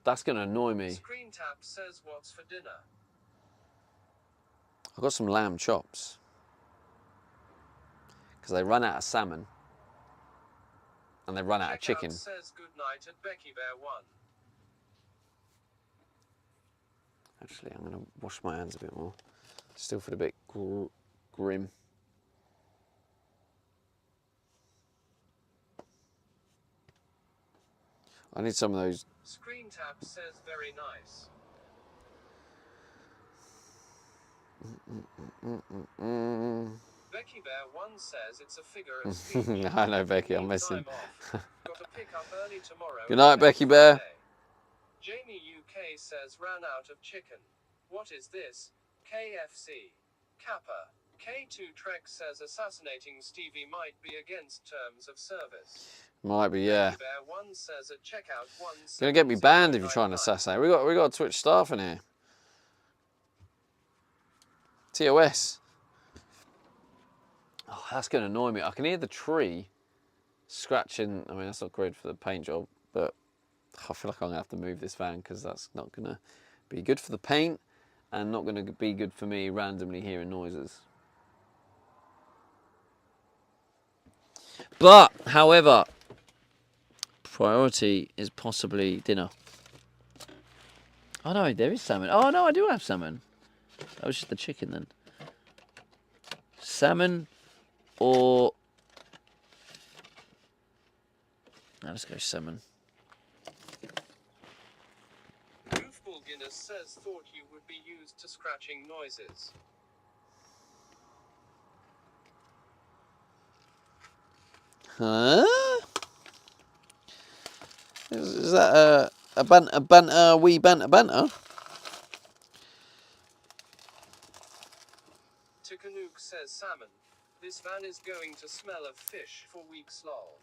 That's going to annoy me. Screen Tap says, what's for dinner? I've got some lamb chops. Because they run out of salmon. And they run out of chicken. Says good night at Becky Bear 1. Actually, I'm going to wash my hands a bit more. Still feel a bit grim. I need some of those. Screen Tap says very nice. Becky Bear 1 says it's a figure of speech. I know, Becky, I'm messing. Got to pick up early tomorrow. Good night, Becky Bear. Jamie UK says ran out of chicken. What is this? KFC. Kappa. K2 Trek says assassinating Stevie might be against terms of service. Might be, yeah. Bear One says at checkout 1 Gonna get me banned if you're trying to assassinate. We got Twitch staff in here. TOS. Oh, that's gonna annoy me. I can hear the tree scratching. I mean, that's not great for the paint job, but I feel like I'm gonna have to move this van because that's not gonna be good for the paint and not gonna be good for me randomly hearing noises. But, however, priority is possibly dinner. Oh no, there is salmon. Oh no, I do have salmon. That was just the chicken then. Salmon or... Now let's go salmon. Goofball Guinness says thought you would be used to scratching noises. Huh? Is that a banter, wee banter? Tikanook says salmon. This van is going to smell of fish for weeks lol.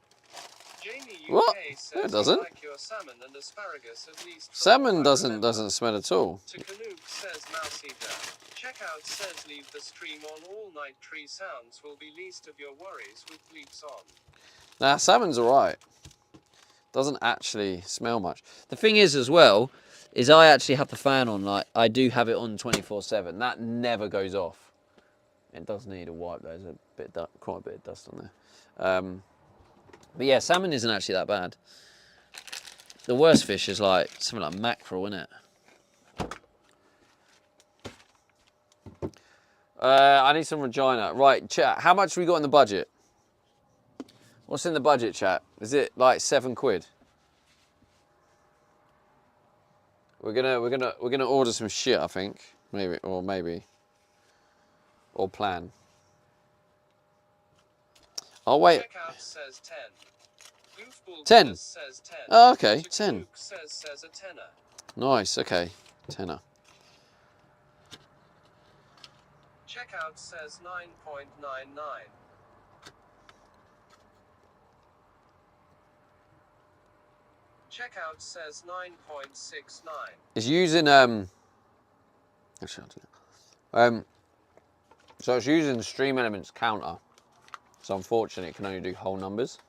Jamie UK What? says No, it doesn't. you like your salmon and asparagus at least. for Salmon what I doesn't remember. smell at all. Tikanook says mouse eater. Checkout says leave the stream on all night. Tree sounds will be least of your worries with bleeps on. Nah, salmon's alright. Doesn't actually smell much. The thing is as well, is I actually have the fan on, like, I do have it on 24/7. That never goes off. It does need a wipe, there's a bit, quite a bit of dust on there. But yeah, salmon isn't actually that bad. The worst fish is like, something like mackerel, isn't it? I need some Regina. Right, chat, how much we got in the budget? What's in the budget, chat? Is it like £7? We're gonna order some shit, I think. Maybe. Or plan. I'll wait. Checkout says 10. Goofball 10? Guinness says 10. Oh, okay, 10. Tikanook says a tenner. Nice, okay. Tenner. Checkout says 9.99. Checkout says 9.69. It's using actually I don't know. So it's using Stream Elements counter. So unfortunately it can only do whole numbers.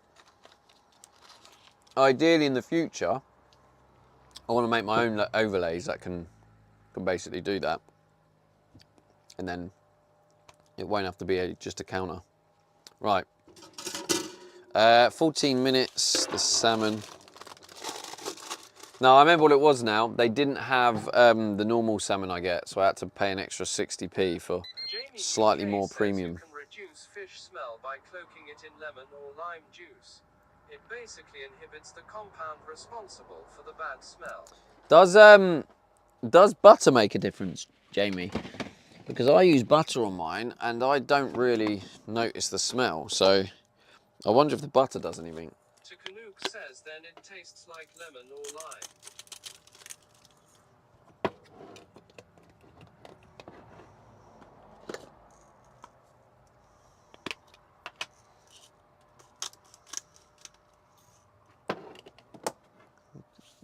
Ideally in the future, I want to make my own overlays that can basically do that. And then it won't have to be just a counter. Right. 14 minutes, the salmon. Now, I remember what it was now. They didn't have the normal salmon I get, so I had to pay an extra 60p for Jamie slightly UK more says premium. You can reduce fish smell by cloaking it in lemon or lime juice. It basically inhibits the compound responsible for the bad smell. Does butter make a difference, Jamie? Because I use butter on mine and I don't really notice the smell, so I wonder if the butter does anything. Tikanook says then it tastes like lemon or lime.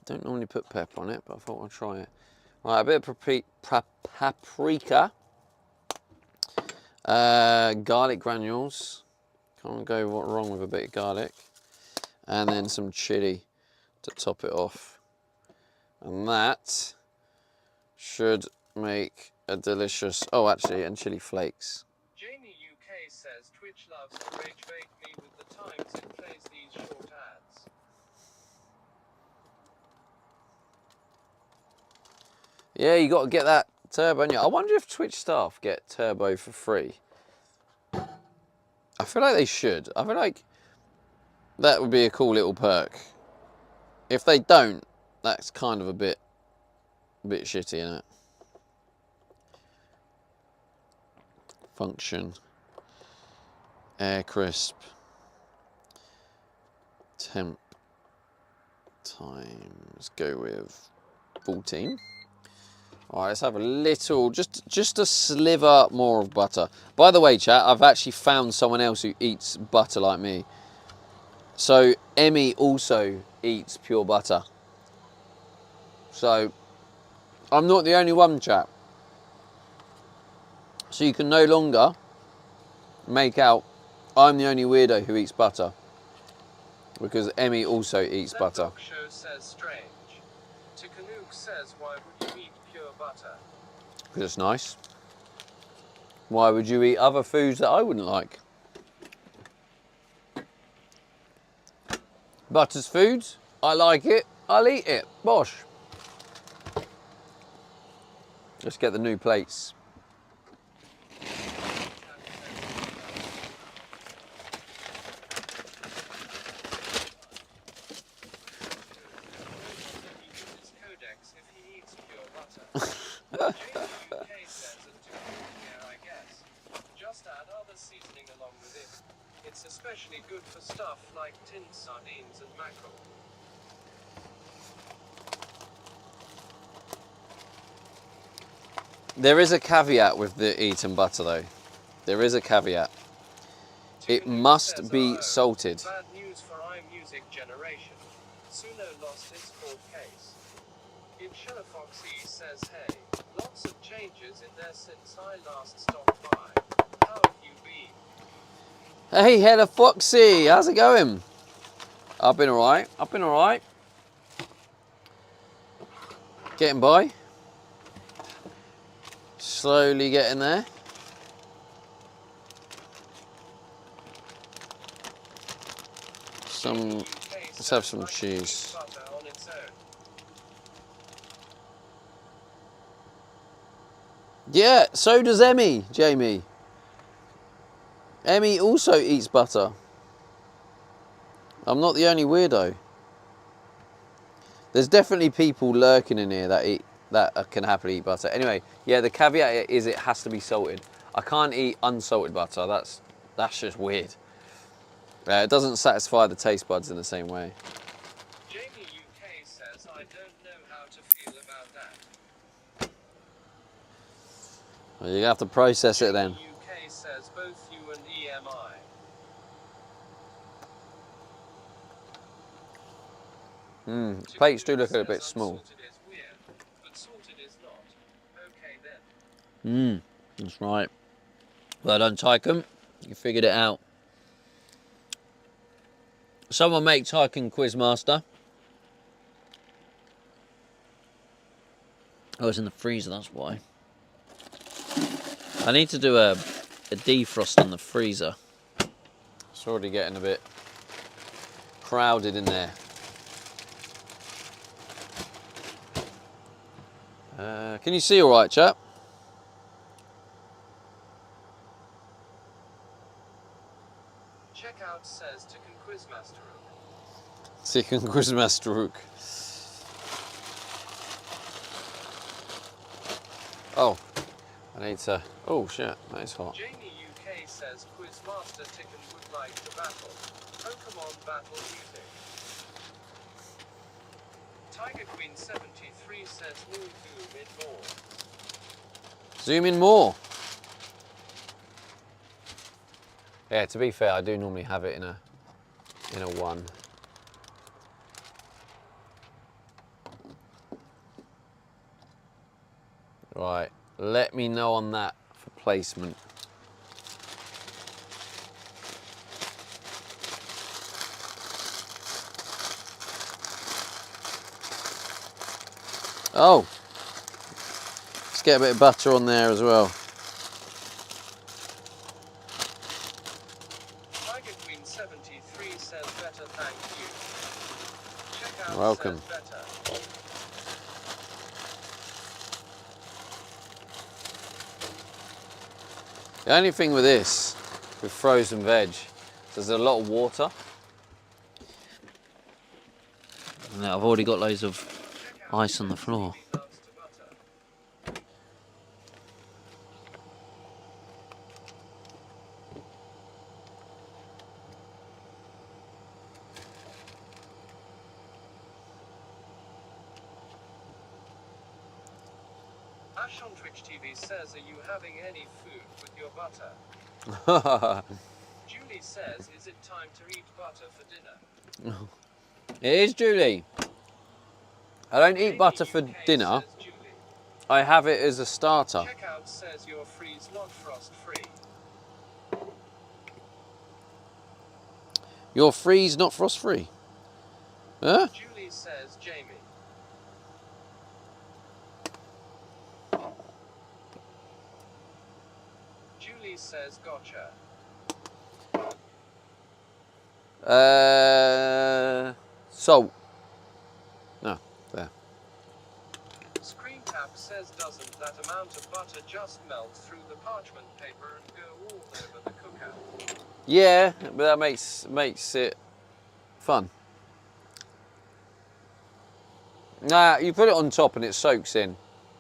Don't normally put pepper on it, but I thought I'd try it. Right, a bit of paprika. Garlic granules. Can't go wrong with a bit of garlic. And then some chili to top it off. And that should make a delicious... Oh, actually, and chili flakes. Jamie UK says Twitch loves to rage bait me with the times it plays these short ads. Yeah, you got to get that turbo in you. I wonder if Twitch staff get turbo for free. I feel like they should. I feel like that would be a cool little perk. If they don't, that's kind of a bit shitty, isn't it? Function. Air crisp. Temp. Times. Go with 14. All right, let's have a little, just a sliver more of butter. By the way, chat, I've actually found someone else who eats butter like me. So Emmy also eats pure butter. So I'm not the only one, chap. So you can no longer make out I'm the only weirdo who eats butter, because Emmy also eats That butter. dog show says strange. Tikanuke says, why would you eat pure butter? Because it's nice. Why would you eat other foods that I wouldn't like? Butter's foods. I like it. I'll eat it. Bosh. Let's get the new plates. His codex if he eats pure butter. JUK says it to here, I guess. Just add other seasoning along with it. It's especially good for stuff like tinned sardines and mackerel. There is a caveat with the eaten butter though. There is a caveat. It Tikanuke must says, be "Oh, salted. Bad news for iMusic generation. Suno lost its court case. Inshalafoxy says, hey, lots of changes in there since I last stopped by. How have you been? Hey, Hella Foxy, how's it going? I've been alright. I've been alright. Getting by. Slowly getting there. Let's have some cheese. Butter on its own. Yeah, so does Emmy, Jamie. Emmy also eats butter. I'm not the only weirdo. There's definitely people lurking in here that can happily eat butter. Anyway, yeah, the caveat is it has to be salted. I can't eat unsalted butter. That's just weird. It doesn't satisfy the taste buds in the same way. Jamie UK says, I don't know how to feel about that. Well, you're gonna have to process it then. Jamie UK says, both you and EMI. Plates do look a Says bit small. unsalted is weird, but salted is not. Okay then. That's right. Well done, Tycoon. You figured it out. Someone make Tycoon Quizmaster. Oh, it's in the freezer, that's why. I need to do a defrost in the freezer. It's already getting a bit crowded in there. Can you see all right, chap? Checkout says Tikkun Quizmaster. Tycoon Quizmaster Rook. Oh, I need to. Oh shit, that is hot. Jamie UK says Quizmaster Tikkun would like to battle. Pokemon battle music. Tiger Queen 73 says move in more. Zoom in more. Yeah, to be fair, I do normally have it in a one. Right, let me know on that for placement. Oh, let's get a bit of butter on there as well. Tiger Queen 73 says better, thank you. Checkout Welcome. says better. The only thing with this, with frozen veg, is there's a lot of water. And I've already got loads of ice on the floor. Loves to butter. Ash on Twitch TV says, are you having any food with your butter? Julie says, is it time to eat butter for dinner? It is, Julie. I don't eat butter for UK dinner. says Julie. I have it as a starter. Checkout says you're freeze not frost free. You're freeze, not frost free. Huh? Julie says Jamie. Julie says gotcha. Salt. No, there. Screen tap says doesn't that amount of butter just melt through the parchment paper and go all over the cookout? Yeah, but that makes it fun. Nah, you put it on top and it soaks in.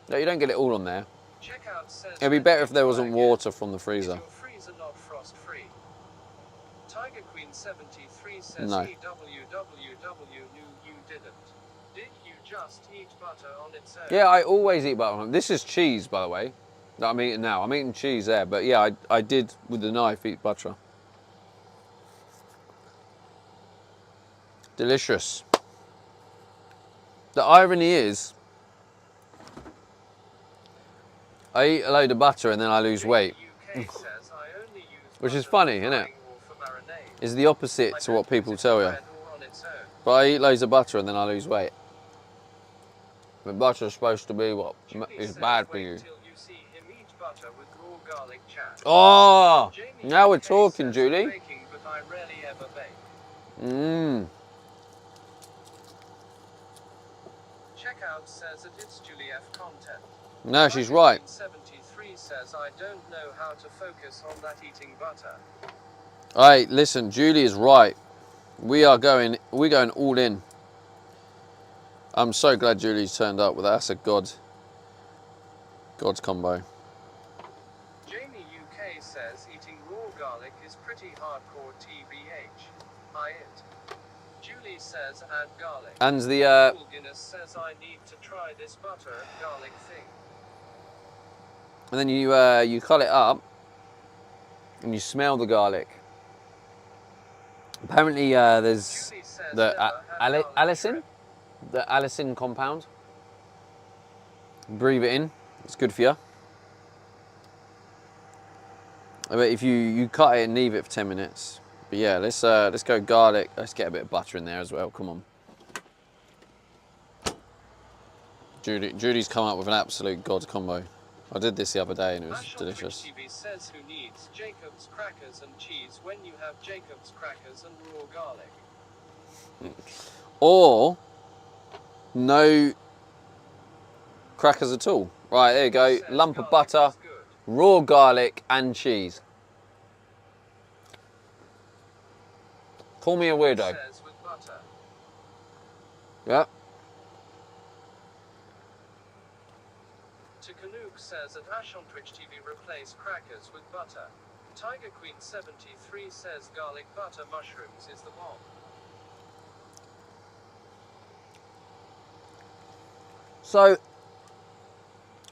No, you don't get it all on there. Checkout says It'd be better if there wasn't water from the Is freezer. your freezer not frost free? Tiger Queen 73 says No. EWWW knew you didn't. Did you just eat butter on its own? Yeah, I always eat butter on. This is cheese, by the way, that I'm eating now. I'm eating cheese there, but yeah, I did with the knife eat butter. Delicious. The irony is, I eat a load of butter and then I lose weight. UK says, I only use Which is butter funny, for isn't it? frying or for marinade. It's the opposite I to don't what people use it tell for you. bread or on its own. But I eat loads of butter and then I lose weight. But butter's supposed to be what Julie is says, bad for wait you. till you see him eat butter with raw garlic chat. Oh, Jamie now we're UK talking, says, Julie. Baking, but I rarely ever bake. Mmm. Checkout says that it's Julie F content. No, she's right. 73 says I don't know how to focus on that eating butter. Hey, listen, Julie is right. We're going all in. I'm so glad Julie's turned up with that. That's a God's combo. Jamie UK says eating raw garlic is pretty hardcore TBH. I it. Julie says add garlic. And the Paul Guinness says I need to try this butter and garlic thing. and then you cut it up and you smell the garlic. Apparently there's Julie says the never had garlic allicin, shrimp. the allicin compound. Breathe it in. It's good for you. But if you cut it and leave it for 10 minutes. But yeah, let's go garlic. Let's get a bit of butter in there as well. Come on. Judy's come up with an absolute God combo. I did this the other day and it was Ash on delicious. Twitch TV says who needs Jacob's crackers and cheese when you have Jacob's crackers and raw garlic. Or no crackers at all. Right, there you go. Says Lump of garlic butter, is good. raw garlic and cheese. Call me a weirdo. Says with butter. Yeah. To Canuck says that Ash on Twitch TV replace crackers with butter. Tiger Queen 73 says garlic butter mushrooms is the bomb. So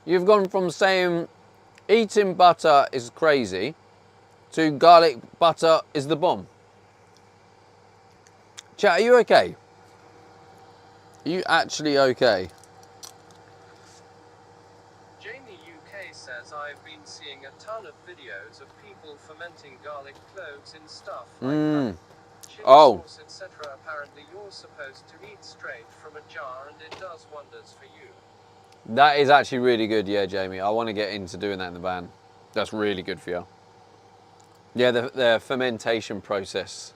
you've gone from saying eating butter is crazy to garlic butter is the bomb. Chat, are you okay? Are you actually okay? Jamie UK says I've been seeing a ton of videos of people fermenting garlic cloves in stuff like honey, chili Oh. sauce, etc. Apparently you're supposed to eat straight from a jar and it does wonders for you. That is actually really good, yeah, Jamie. I want to get into doing that in the van. That's really good for you. Yeah, the fermentation process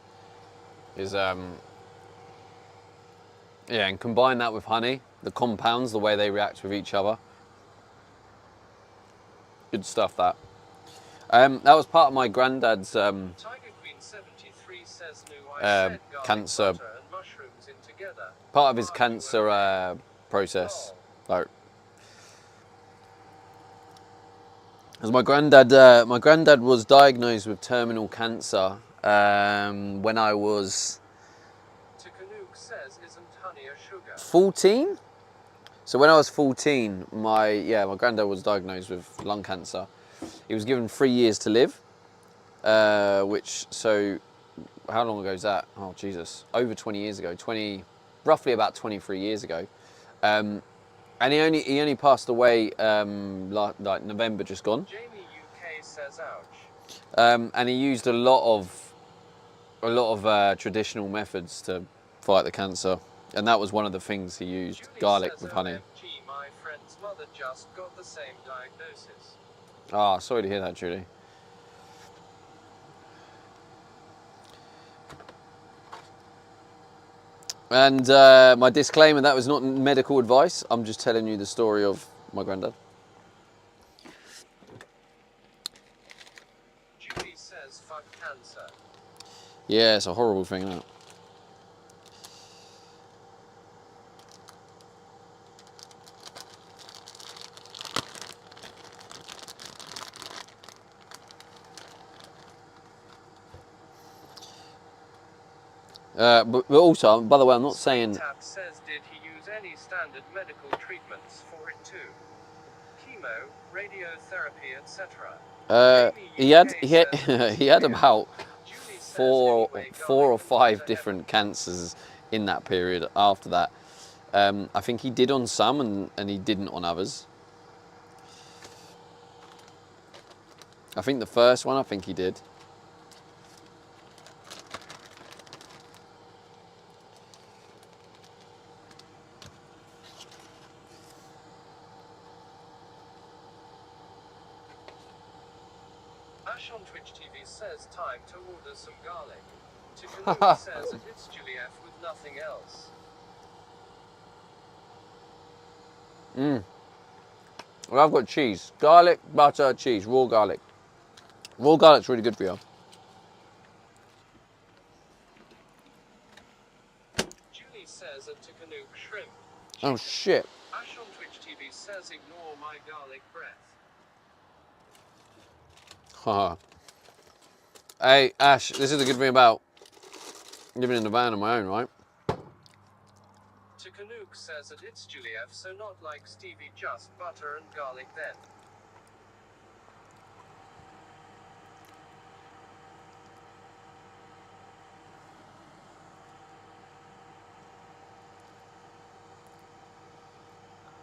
is, yeah, and combine that with honey, the compounds, the way they react with each other. Good stuff, that. That was part of my granddad's Tiger Queen 73 says no, I said garlic cancer, butter and mushrooms in together. part of his Are you cancer okay? process. Oh. Like, as my granddad was diagnosed with terminal cancer when I was To Canuck says isn't honey a sugar? 14. So when I was 14, my granddad was diagnosed with lung cancer. He was given 3 years to live, which, so how long ago is that? Oh Jesus, over 20 years ago, roughly about 23 years ago. And he only passed away like November just gone. Jamie UK says ouch. And he used a lot of traditional methods to fight the cancer, and that was one of the things he used, Julie garlic says, with honey. OMG, my friend's mother just got the same diagnosis. Ah, sorry to hear that, Julie. And my disclaimer, that was not medical advice. I'm just telling you the story of my granddad. Julie says fuck cancer. Yeah, it's a horrible thing, isn't it? But also, by the way, I'm not saying... Tap says, did he use any standard medical treatments for it too? Chemo, radiotherapy, etc. He had about four or five different cancers in that period after that. I think he did on some and he didn't on others. I think the first one, I think he did. Ash on Twitch TV says time to order some garlic. Takanuka says it hits Juliet with nothing else. Well, I've got cheese. Garlic, butter, cheese, raw garlic. Raw garlic's really good for you. Julie says at Takanuka shrimp. Oh shit. Ash on Twitch TV says ignore my garlic breath. Haha. Hey, Ash, this is the good thing about living in the van on my own, right? Takanuka says that it's Juliet, so not like Stevie, just butter and garlic then.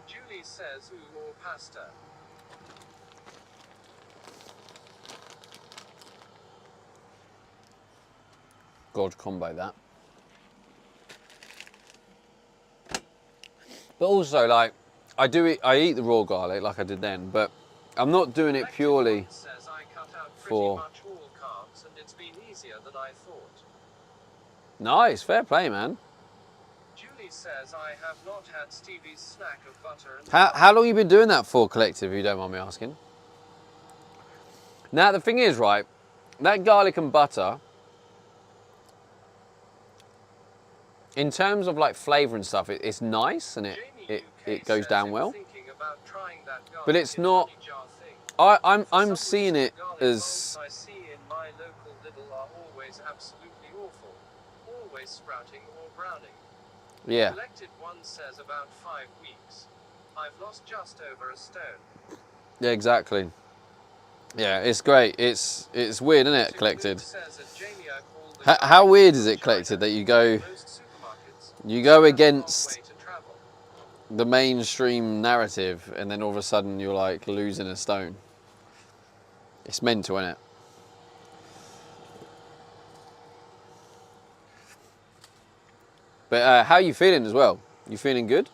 Julie says ooh or pasta. God combo that. But also, like, I eat the raw garlic like I did then, but I'm not doing it purely Says I cut out pretty for... much all carbs and it's been easier than I thought. Nice, fair play, man. Julie says I have not had Stevie's snack of butter and How long you been doing that for, Collective, if you don't mind me asking? Now, the thing is, right, that garlic and butter, in terms of like flavour and stuff, it's nice and it goes down well. But it's not. I'm seeing it as. I see in my local Lidl are always absolutely awful, always sprouting or browning. Yeah. Collected one says about 5 weeks. I've lost just over a stone. Yeah, exactly. Yeah, it's great. It's weird, isn't it, Collected? How weird is it, Collected, that you go against the mainstream narrative and then all of a sudden you're like losing a stone? It's mental, isn't it? But how are you feeling as well? You feeling good?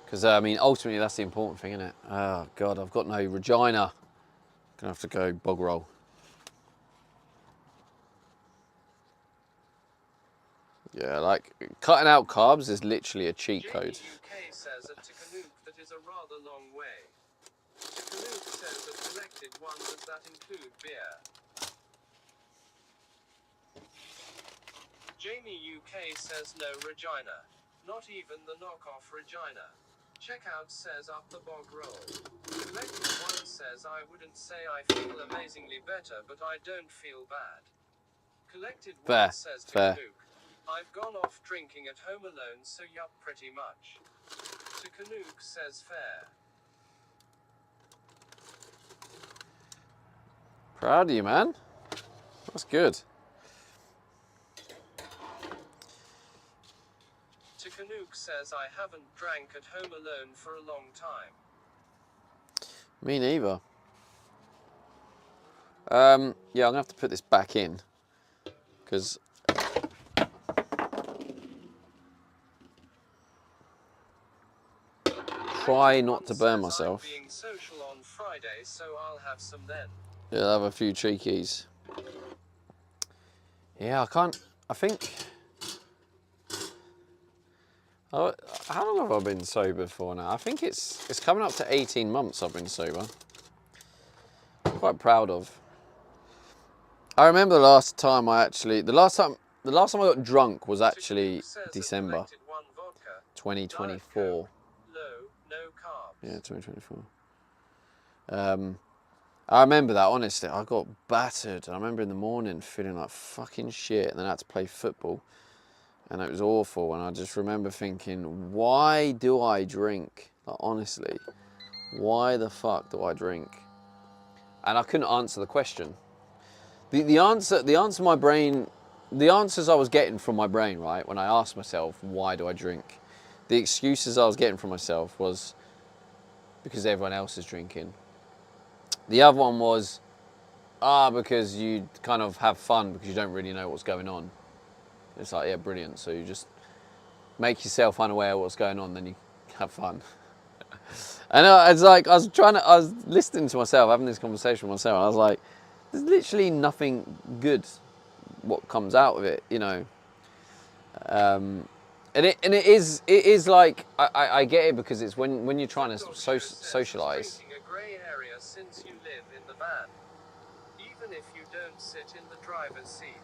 Because, I mean, ultimately that's the important thing, isn't it? Oh, God, I've got no Regina. Gonna have to go bog roll. Yeah, like, cutting out carbs is literally a cheat code. UK says at Takanuka that is a rather long way. Takanuka says that collected one does that include beer. Jamie UK says no Regina. Not even the knockoff Regina. Checkout says up the bog roll. Collected one says I wouldn't say I feel amazingly better, but I don't feel bad. Collected one says Takanuka. I've gone off drinking at home alone, so yup, pretty much. Takanuka says fair. Proud of you, man. That's good. Tikanook says, I haven't drank at home alone for a long time. Me neither. Yeah, I'm gonna have to put this back in because try not to burn myself. I'm being social on Friday, so I'll have some then. Yeah, I'll have a few cheekies. Yeah, I think. Oh, how long have I been sober for now? I think it's coming up to 18 months I've been sober. Quite proud of. I remember the last time I got drunk was actually December 2024. Low, no carbs. Yeah, 2024. I remember that, honestly. I got battered. I remember in the morning feeling like fucking shit, and then I had to play football, and it was awful. And I just remember thinking, why do I drink? Like, honestly, why the fuck do I drink? And I couldn't answer the question. The answer my brain, the answers I was getting from my brain, right, when I asked myself, why do I drink? The excuses I was getting from myself was because everyone else is drinking. The other one was, because you kind of have fun because you don't really know what's going on. It's like, yeah, brilliant. So you just make yourself unaware of what's going on, then you have fun. And it's like, I was listening to myself, having this conversation with myself, and I was like, there's literally nothing good what comes out of it, you know. And it is like, I get it because it's when you're trying to socialise. A grey area since you live in the van, even if you don't sit in the driver's seat.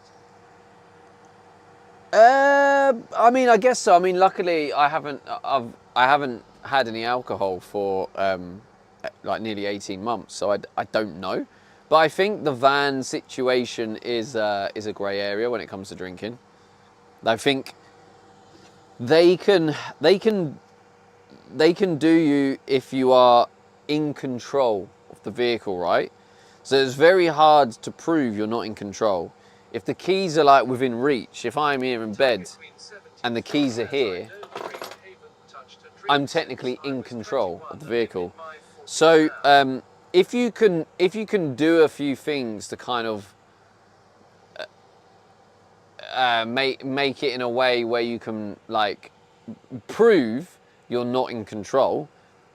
I mean, I guess so. I mean, luckily I haven't had any alcohol for like nearly 18 months, so I don't know. But I think the van situation is a grey area when it comes to drinking. I think they can do you if you are in control of the vehicle, right? So it's very hard to prove you're not in control. If the keys are like within reach, if I'm here in bed and the keys are here, I'm technically in control of the vehicle. So if you can do a few things to kind of make it in a way where you can like prove you're not in control.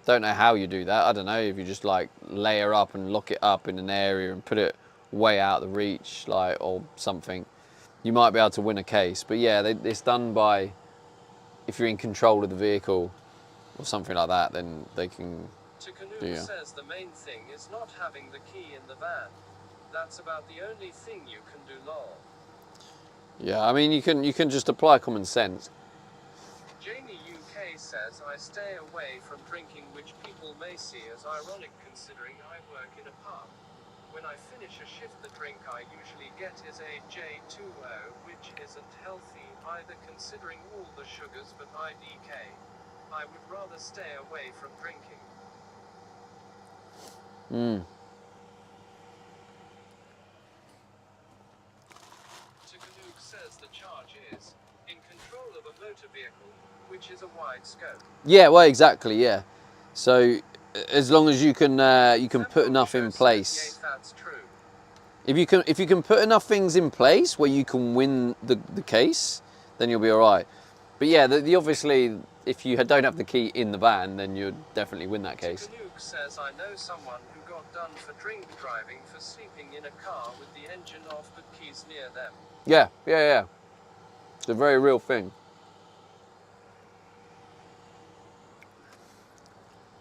Don't know how you do that. I don't know if you just like layer up and lock it up in an area and put it way out of the reach, like, or something. You might be able to win a case. But yeah, it's done by, if you're in control of the vehicle or something like that, then they can. Tikanook says the main thing is not having the key in the van. That's about the only thing you can do, lol. Yeah, I mean, you can just apply common sense. Jamie UK says, I stay away from drinking, which people may see as ironic considering I work in a pub. When I finish a shift, the drink I usually get is a J2O, which isn't healthy either considering all the sugars, but IDK. I would rather stay away from drinking. Tikanook says the charge is in control of a motor vehicle, which is a wide scope. Yeah, well, exactly, yeah. So as long as you can put enough in place. Yes, that's true. If you can put enough things in place where you can win the case, then you'll be all right. But yeah, the obviously, if you don't have the key in the van, then you'd definitely win that case. Tikanook says, I know someone who got done for drink driving for sleeping in a car with the engine off but keys near them. Yeah. It's a very real thing.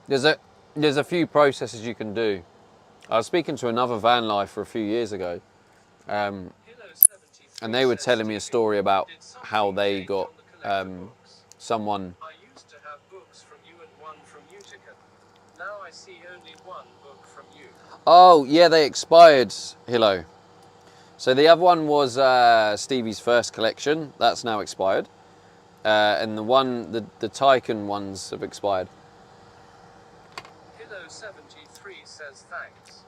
There's a few processes you can do. I was speaking to another van lifer a few years ago, and they were telling me a story about how they got someone. I used to have books from you and one from Utica. Now I see only one book from you. Oh yeah, they expired, Hilo. So the other one was Stevie's first collection. That's now expired, and the Tycoon ones have expired. Hilo 73 says thanks.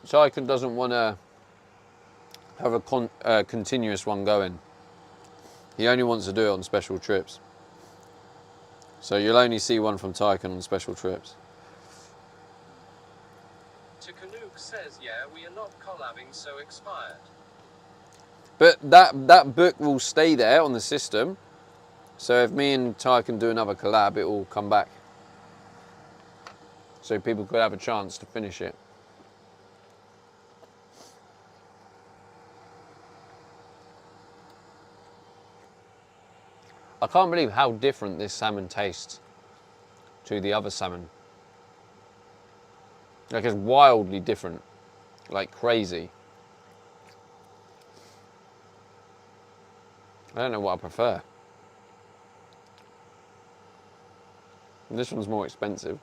Tycoon doesn't want to have a continuous one going. He only wants to do it on special trips. So you'll only see one from Tycoon on special trips. Takanuke says, yeah, we are not collabing, so expired. But that book will stay there on the system. So if me and Tycoon do another collab, it will come back. So people could have a chance to finish it. I can't believe how different this salmon tastes to the other salmon. Like, it's wildly different, like crazy. I don't know what I prefer. This one's more expensive.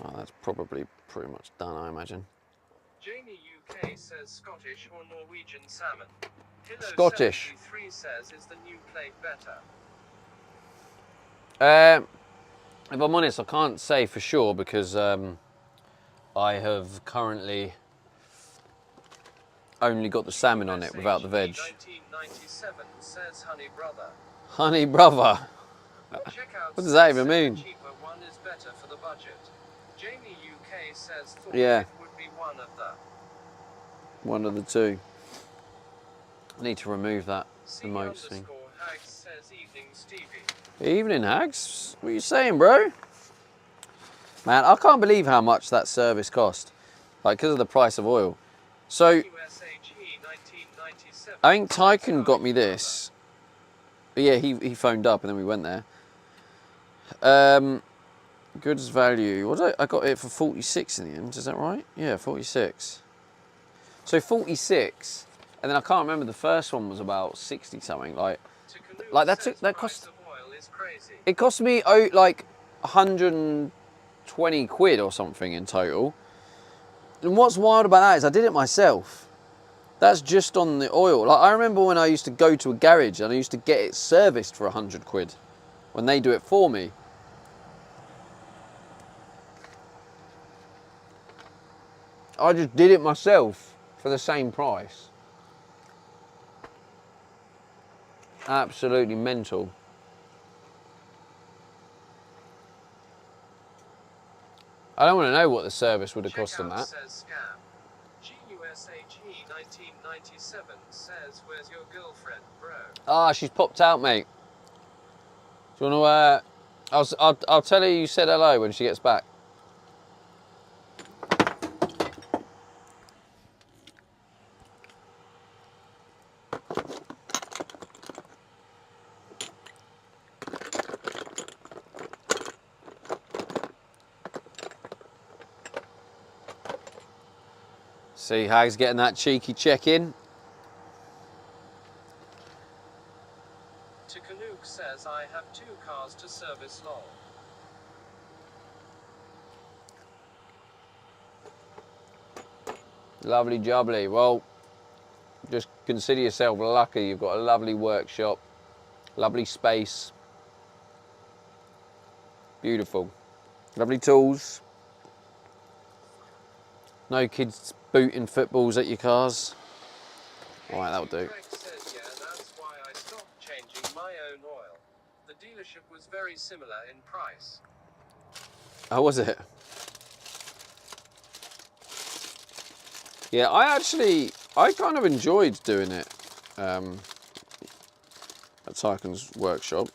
Oh, that's probably pretty much done, I imagine. Jamie UK says Scottish or Norwegian salmon. Hilo Scottish. 73 says, is the new plate better? If I'm honest, I can't say for sure because I have currently only got the salmon on it without the veg. 1997 says Honey Brother. Honey brother. Check out What does that even says mean? the cheaper one is better for the budget. Jamie UK says thought Yeah. it would be one of the. One of the two. I need to remove that C emote thing. underscore Hags says evening Stevie. Evening, Hags. What are you saying, bro? Man, I can't believe how much that service cost. Like, because of the price of oil. So, USHE 1997 I think Tycoon got me this. But yeah, he phoned up and then we went there. Goods value. What did I got it for 46 in the end, is that right? Yeah, 46. So 46, and then I can't remember, the first one was about 60 something. Like that cost. It cost me like 120 quid or something in total. And what's wild about that is I did it myself. That's just on the oil. Like, I remember when I used to go to a garage and I used to get it serviced for 100 quid when they do it for me. I just did it myself for the same price. Absolutely mental. I don't want to know what the service would have cost them that. Says scam. GUSHE 1997 says, where's your girlfriend, bro? Ah, she's popped out, mate. Do you want to, I'll tell her you said hello when she gets back. See, Hag's getting that cheeky check-in. Takanuke says, I have 2 cars to service lol. Lovely jubbly. Well, just consider yourself lucky. You've got a lovely workshop, lovely space. Beautiful. Lovely tools. No kids booting footballs at your cars. Alright, that'll do. Greg says, yeah, that's why I stopped changing my own oil. The dealership was very similar in price. How was it? Yeah, I kind of enjoyed doing it at Tycoon's workshop.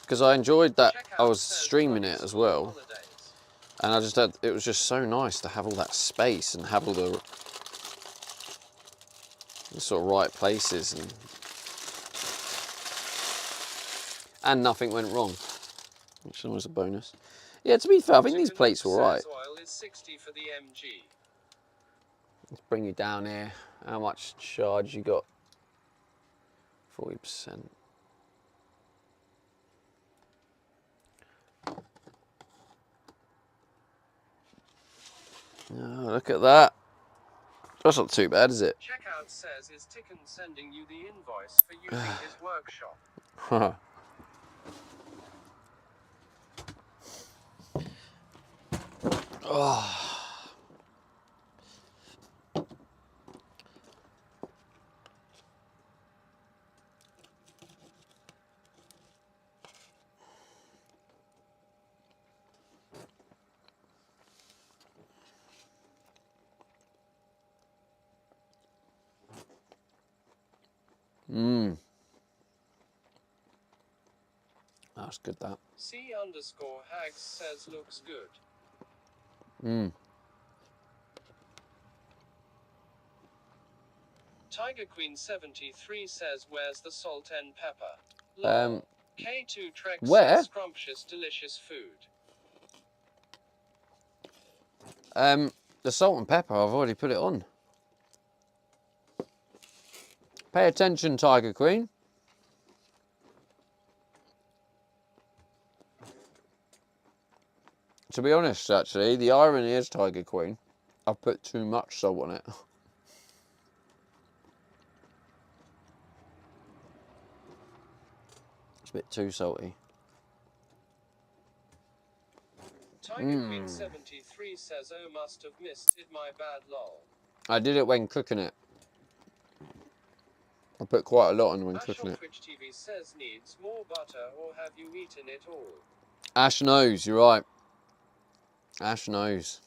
Because I enjoyed that I was streaming it as well. And I just had, it was just so nice to have all that space and have all the sort of right places and nothing went wrong, which is always a bonus. Yeah, to be fair, I think these plates were right. Oil is 60 for the MG. Let's bring you down here. How much charge you got? 40%. Oh, look at that. That's not too bad, is it? Checkout says, is Tikkun sending you the invoice for using his workshop? Oh. Mmm. That's good, that. C_Hags says looks good. Mmm. Tiger Queen 73 says where's the salt and pepper? Um, K2 Trek where? says scrumptious delicious food. The salt and pepper, I've already put it on. Pay attention, Tiger Queen. To be honest, actually, the irony is, Tiger Queen, I've put too much salt on it. It's a bit too salty. Tiger Queen 73 says oh must have missed it, my bad lol. I did it when cooking it. I put quite a lot on when Ash cooking on it. Twitch TV says needs more butter or have you eaten it all? Ash knows, you're right. Ash knows.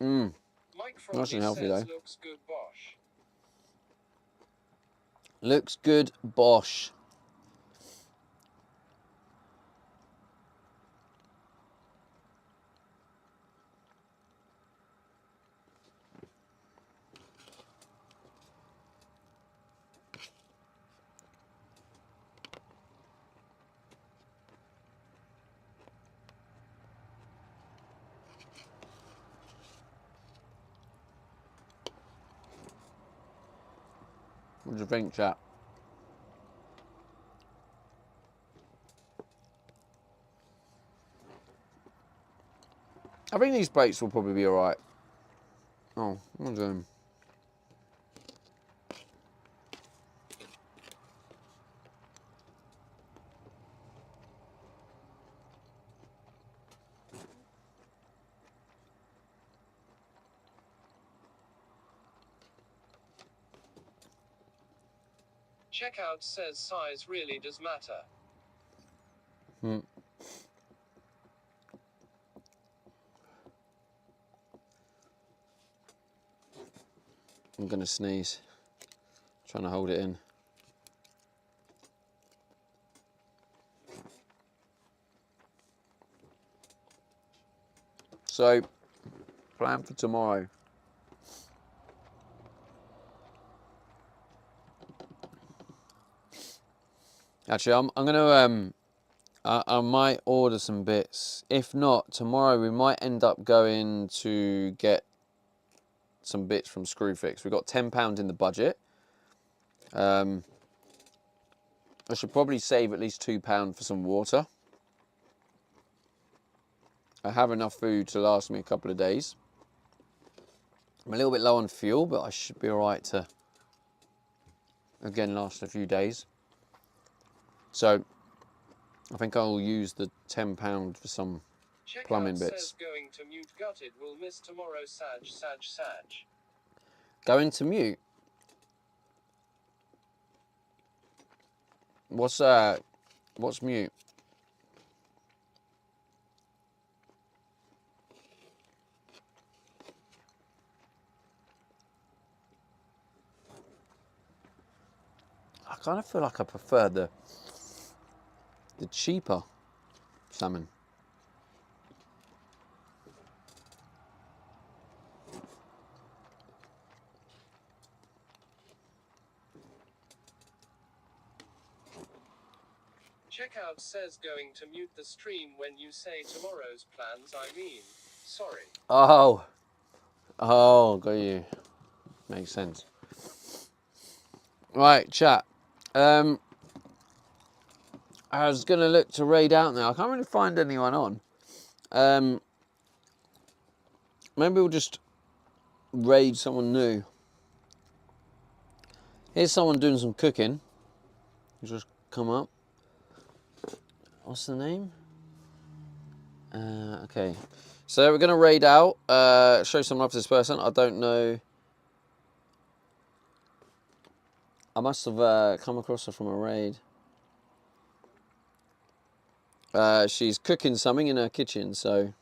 Mmm. Mike Nice and Fromley healthy, says though. looks good bosh. Looks good, bosh. What do you think, chat? I think these plates will probably be alright. Oh, what am I doing? Checkout says size really does matter. Hmm. I'm gonna sneeze. Trying to hold it in. So, plan for tomorrow. Actually, I'm gonna I might order some bits. If not, tomorrow we might end up going to get some bits from Screwfix. We've got £10 in the budget. I should probably save at least £2 for some water. I have enough food to last me a couple of days. I'm a little bit low on fuel, but I should be alright to, again, last a few days. So, I think I'll use the £10 for some plumbing bits. Says going to mute gutted will miss tomorrow Sag. Going to mute? What's mute? I kind of feel like I prefer the cheaper salmon. Checkout says going to mute the stream when you say tomorrow's plans, I mean, sorry. Oh, got you. Makes sense. Right, chat. I was going to look to raid out now. I can't really find anyone on. Maybe we'll just raid someone new. Here's someone doing some cooking. Just come up. What's the name? Okay. So we're going to raid out. Show some love to this person. I don't know. I must have come across her from a raid. She's cooking something in her kitchen, so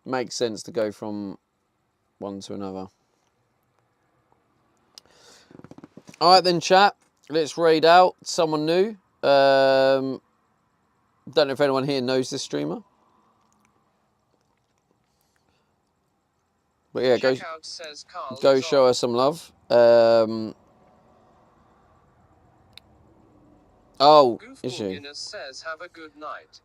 makes sense to go from one to another. All right then, chat. Let's raid out someone new. Don't know if anyone here knows this streamer. But yeah, Checkout says Carl go is show on. her some love. Oh, is she? Goofball Guinness says have a good night.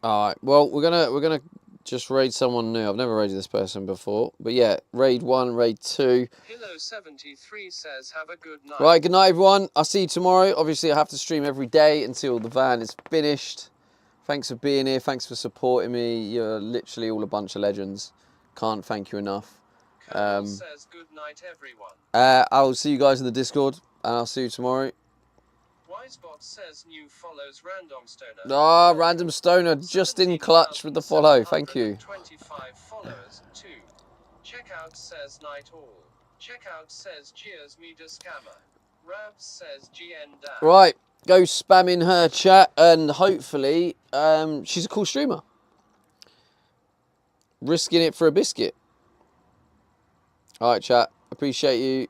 All right. Well, we're gonna just raid someone new. I've never raided this person before, but yeah, raid 1, raid 2. Pillow73 says have a good night. Right. Good night, everyone. I'll see you tomorrow. Obviously, I have to stream every day until the van is finished. Thanks for being here. Thanks for supporting me. You're literally all a bunch of legends. Can't thank you enough. Colonel says good night, everyone. I'll see you guys in the Discord, and I'll see you tomorrow. Wisebot says new follows Random Stoner. Ah, Random Stoner, just in clutch with the follow. Thank you. 25 followers, 2. Checkout says night all. Checkout says cheers me to scammer. Rabs says GN down. Right, go spam in her chat, and hopefully, she's a cool streamer. Risking it for a biscuit. All right, chat. Appreciate you.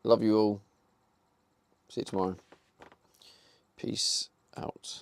Love you all. See you tomorrow. Peace out.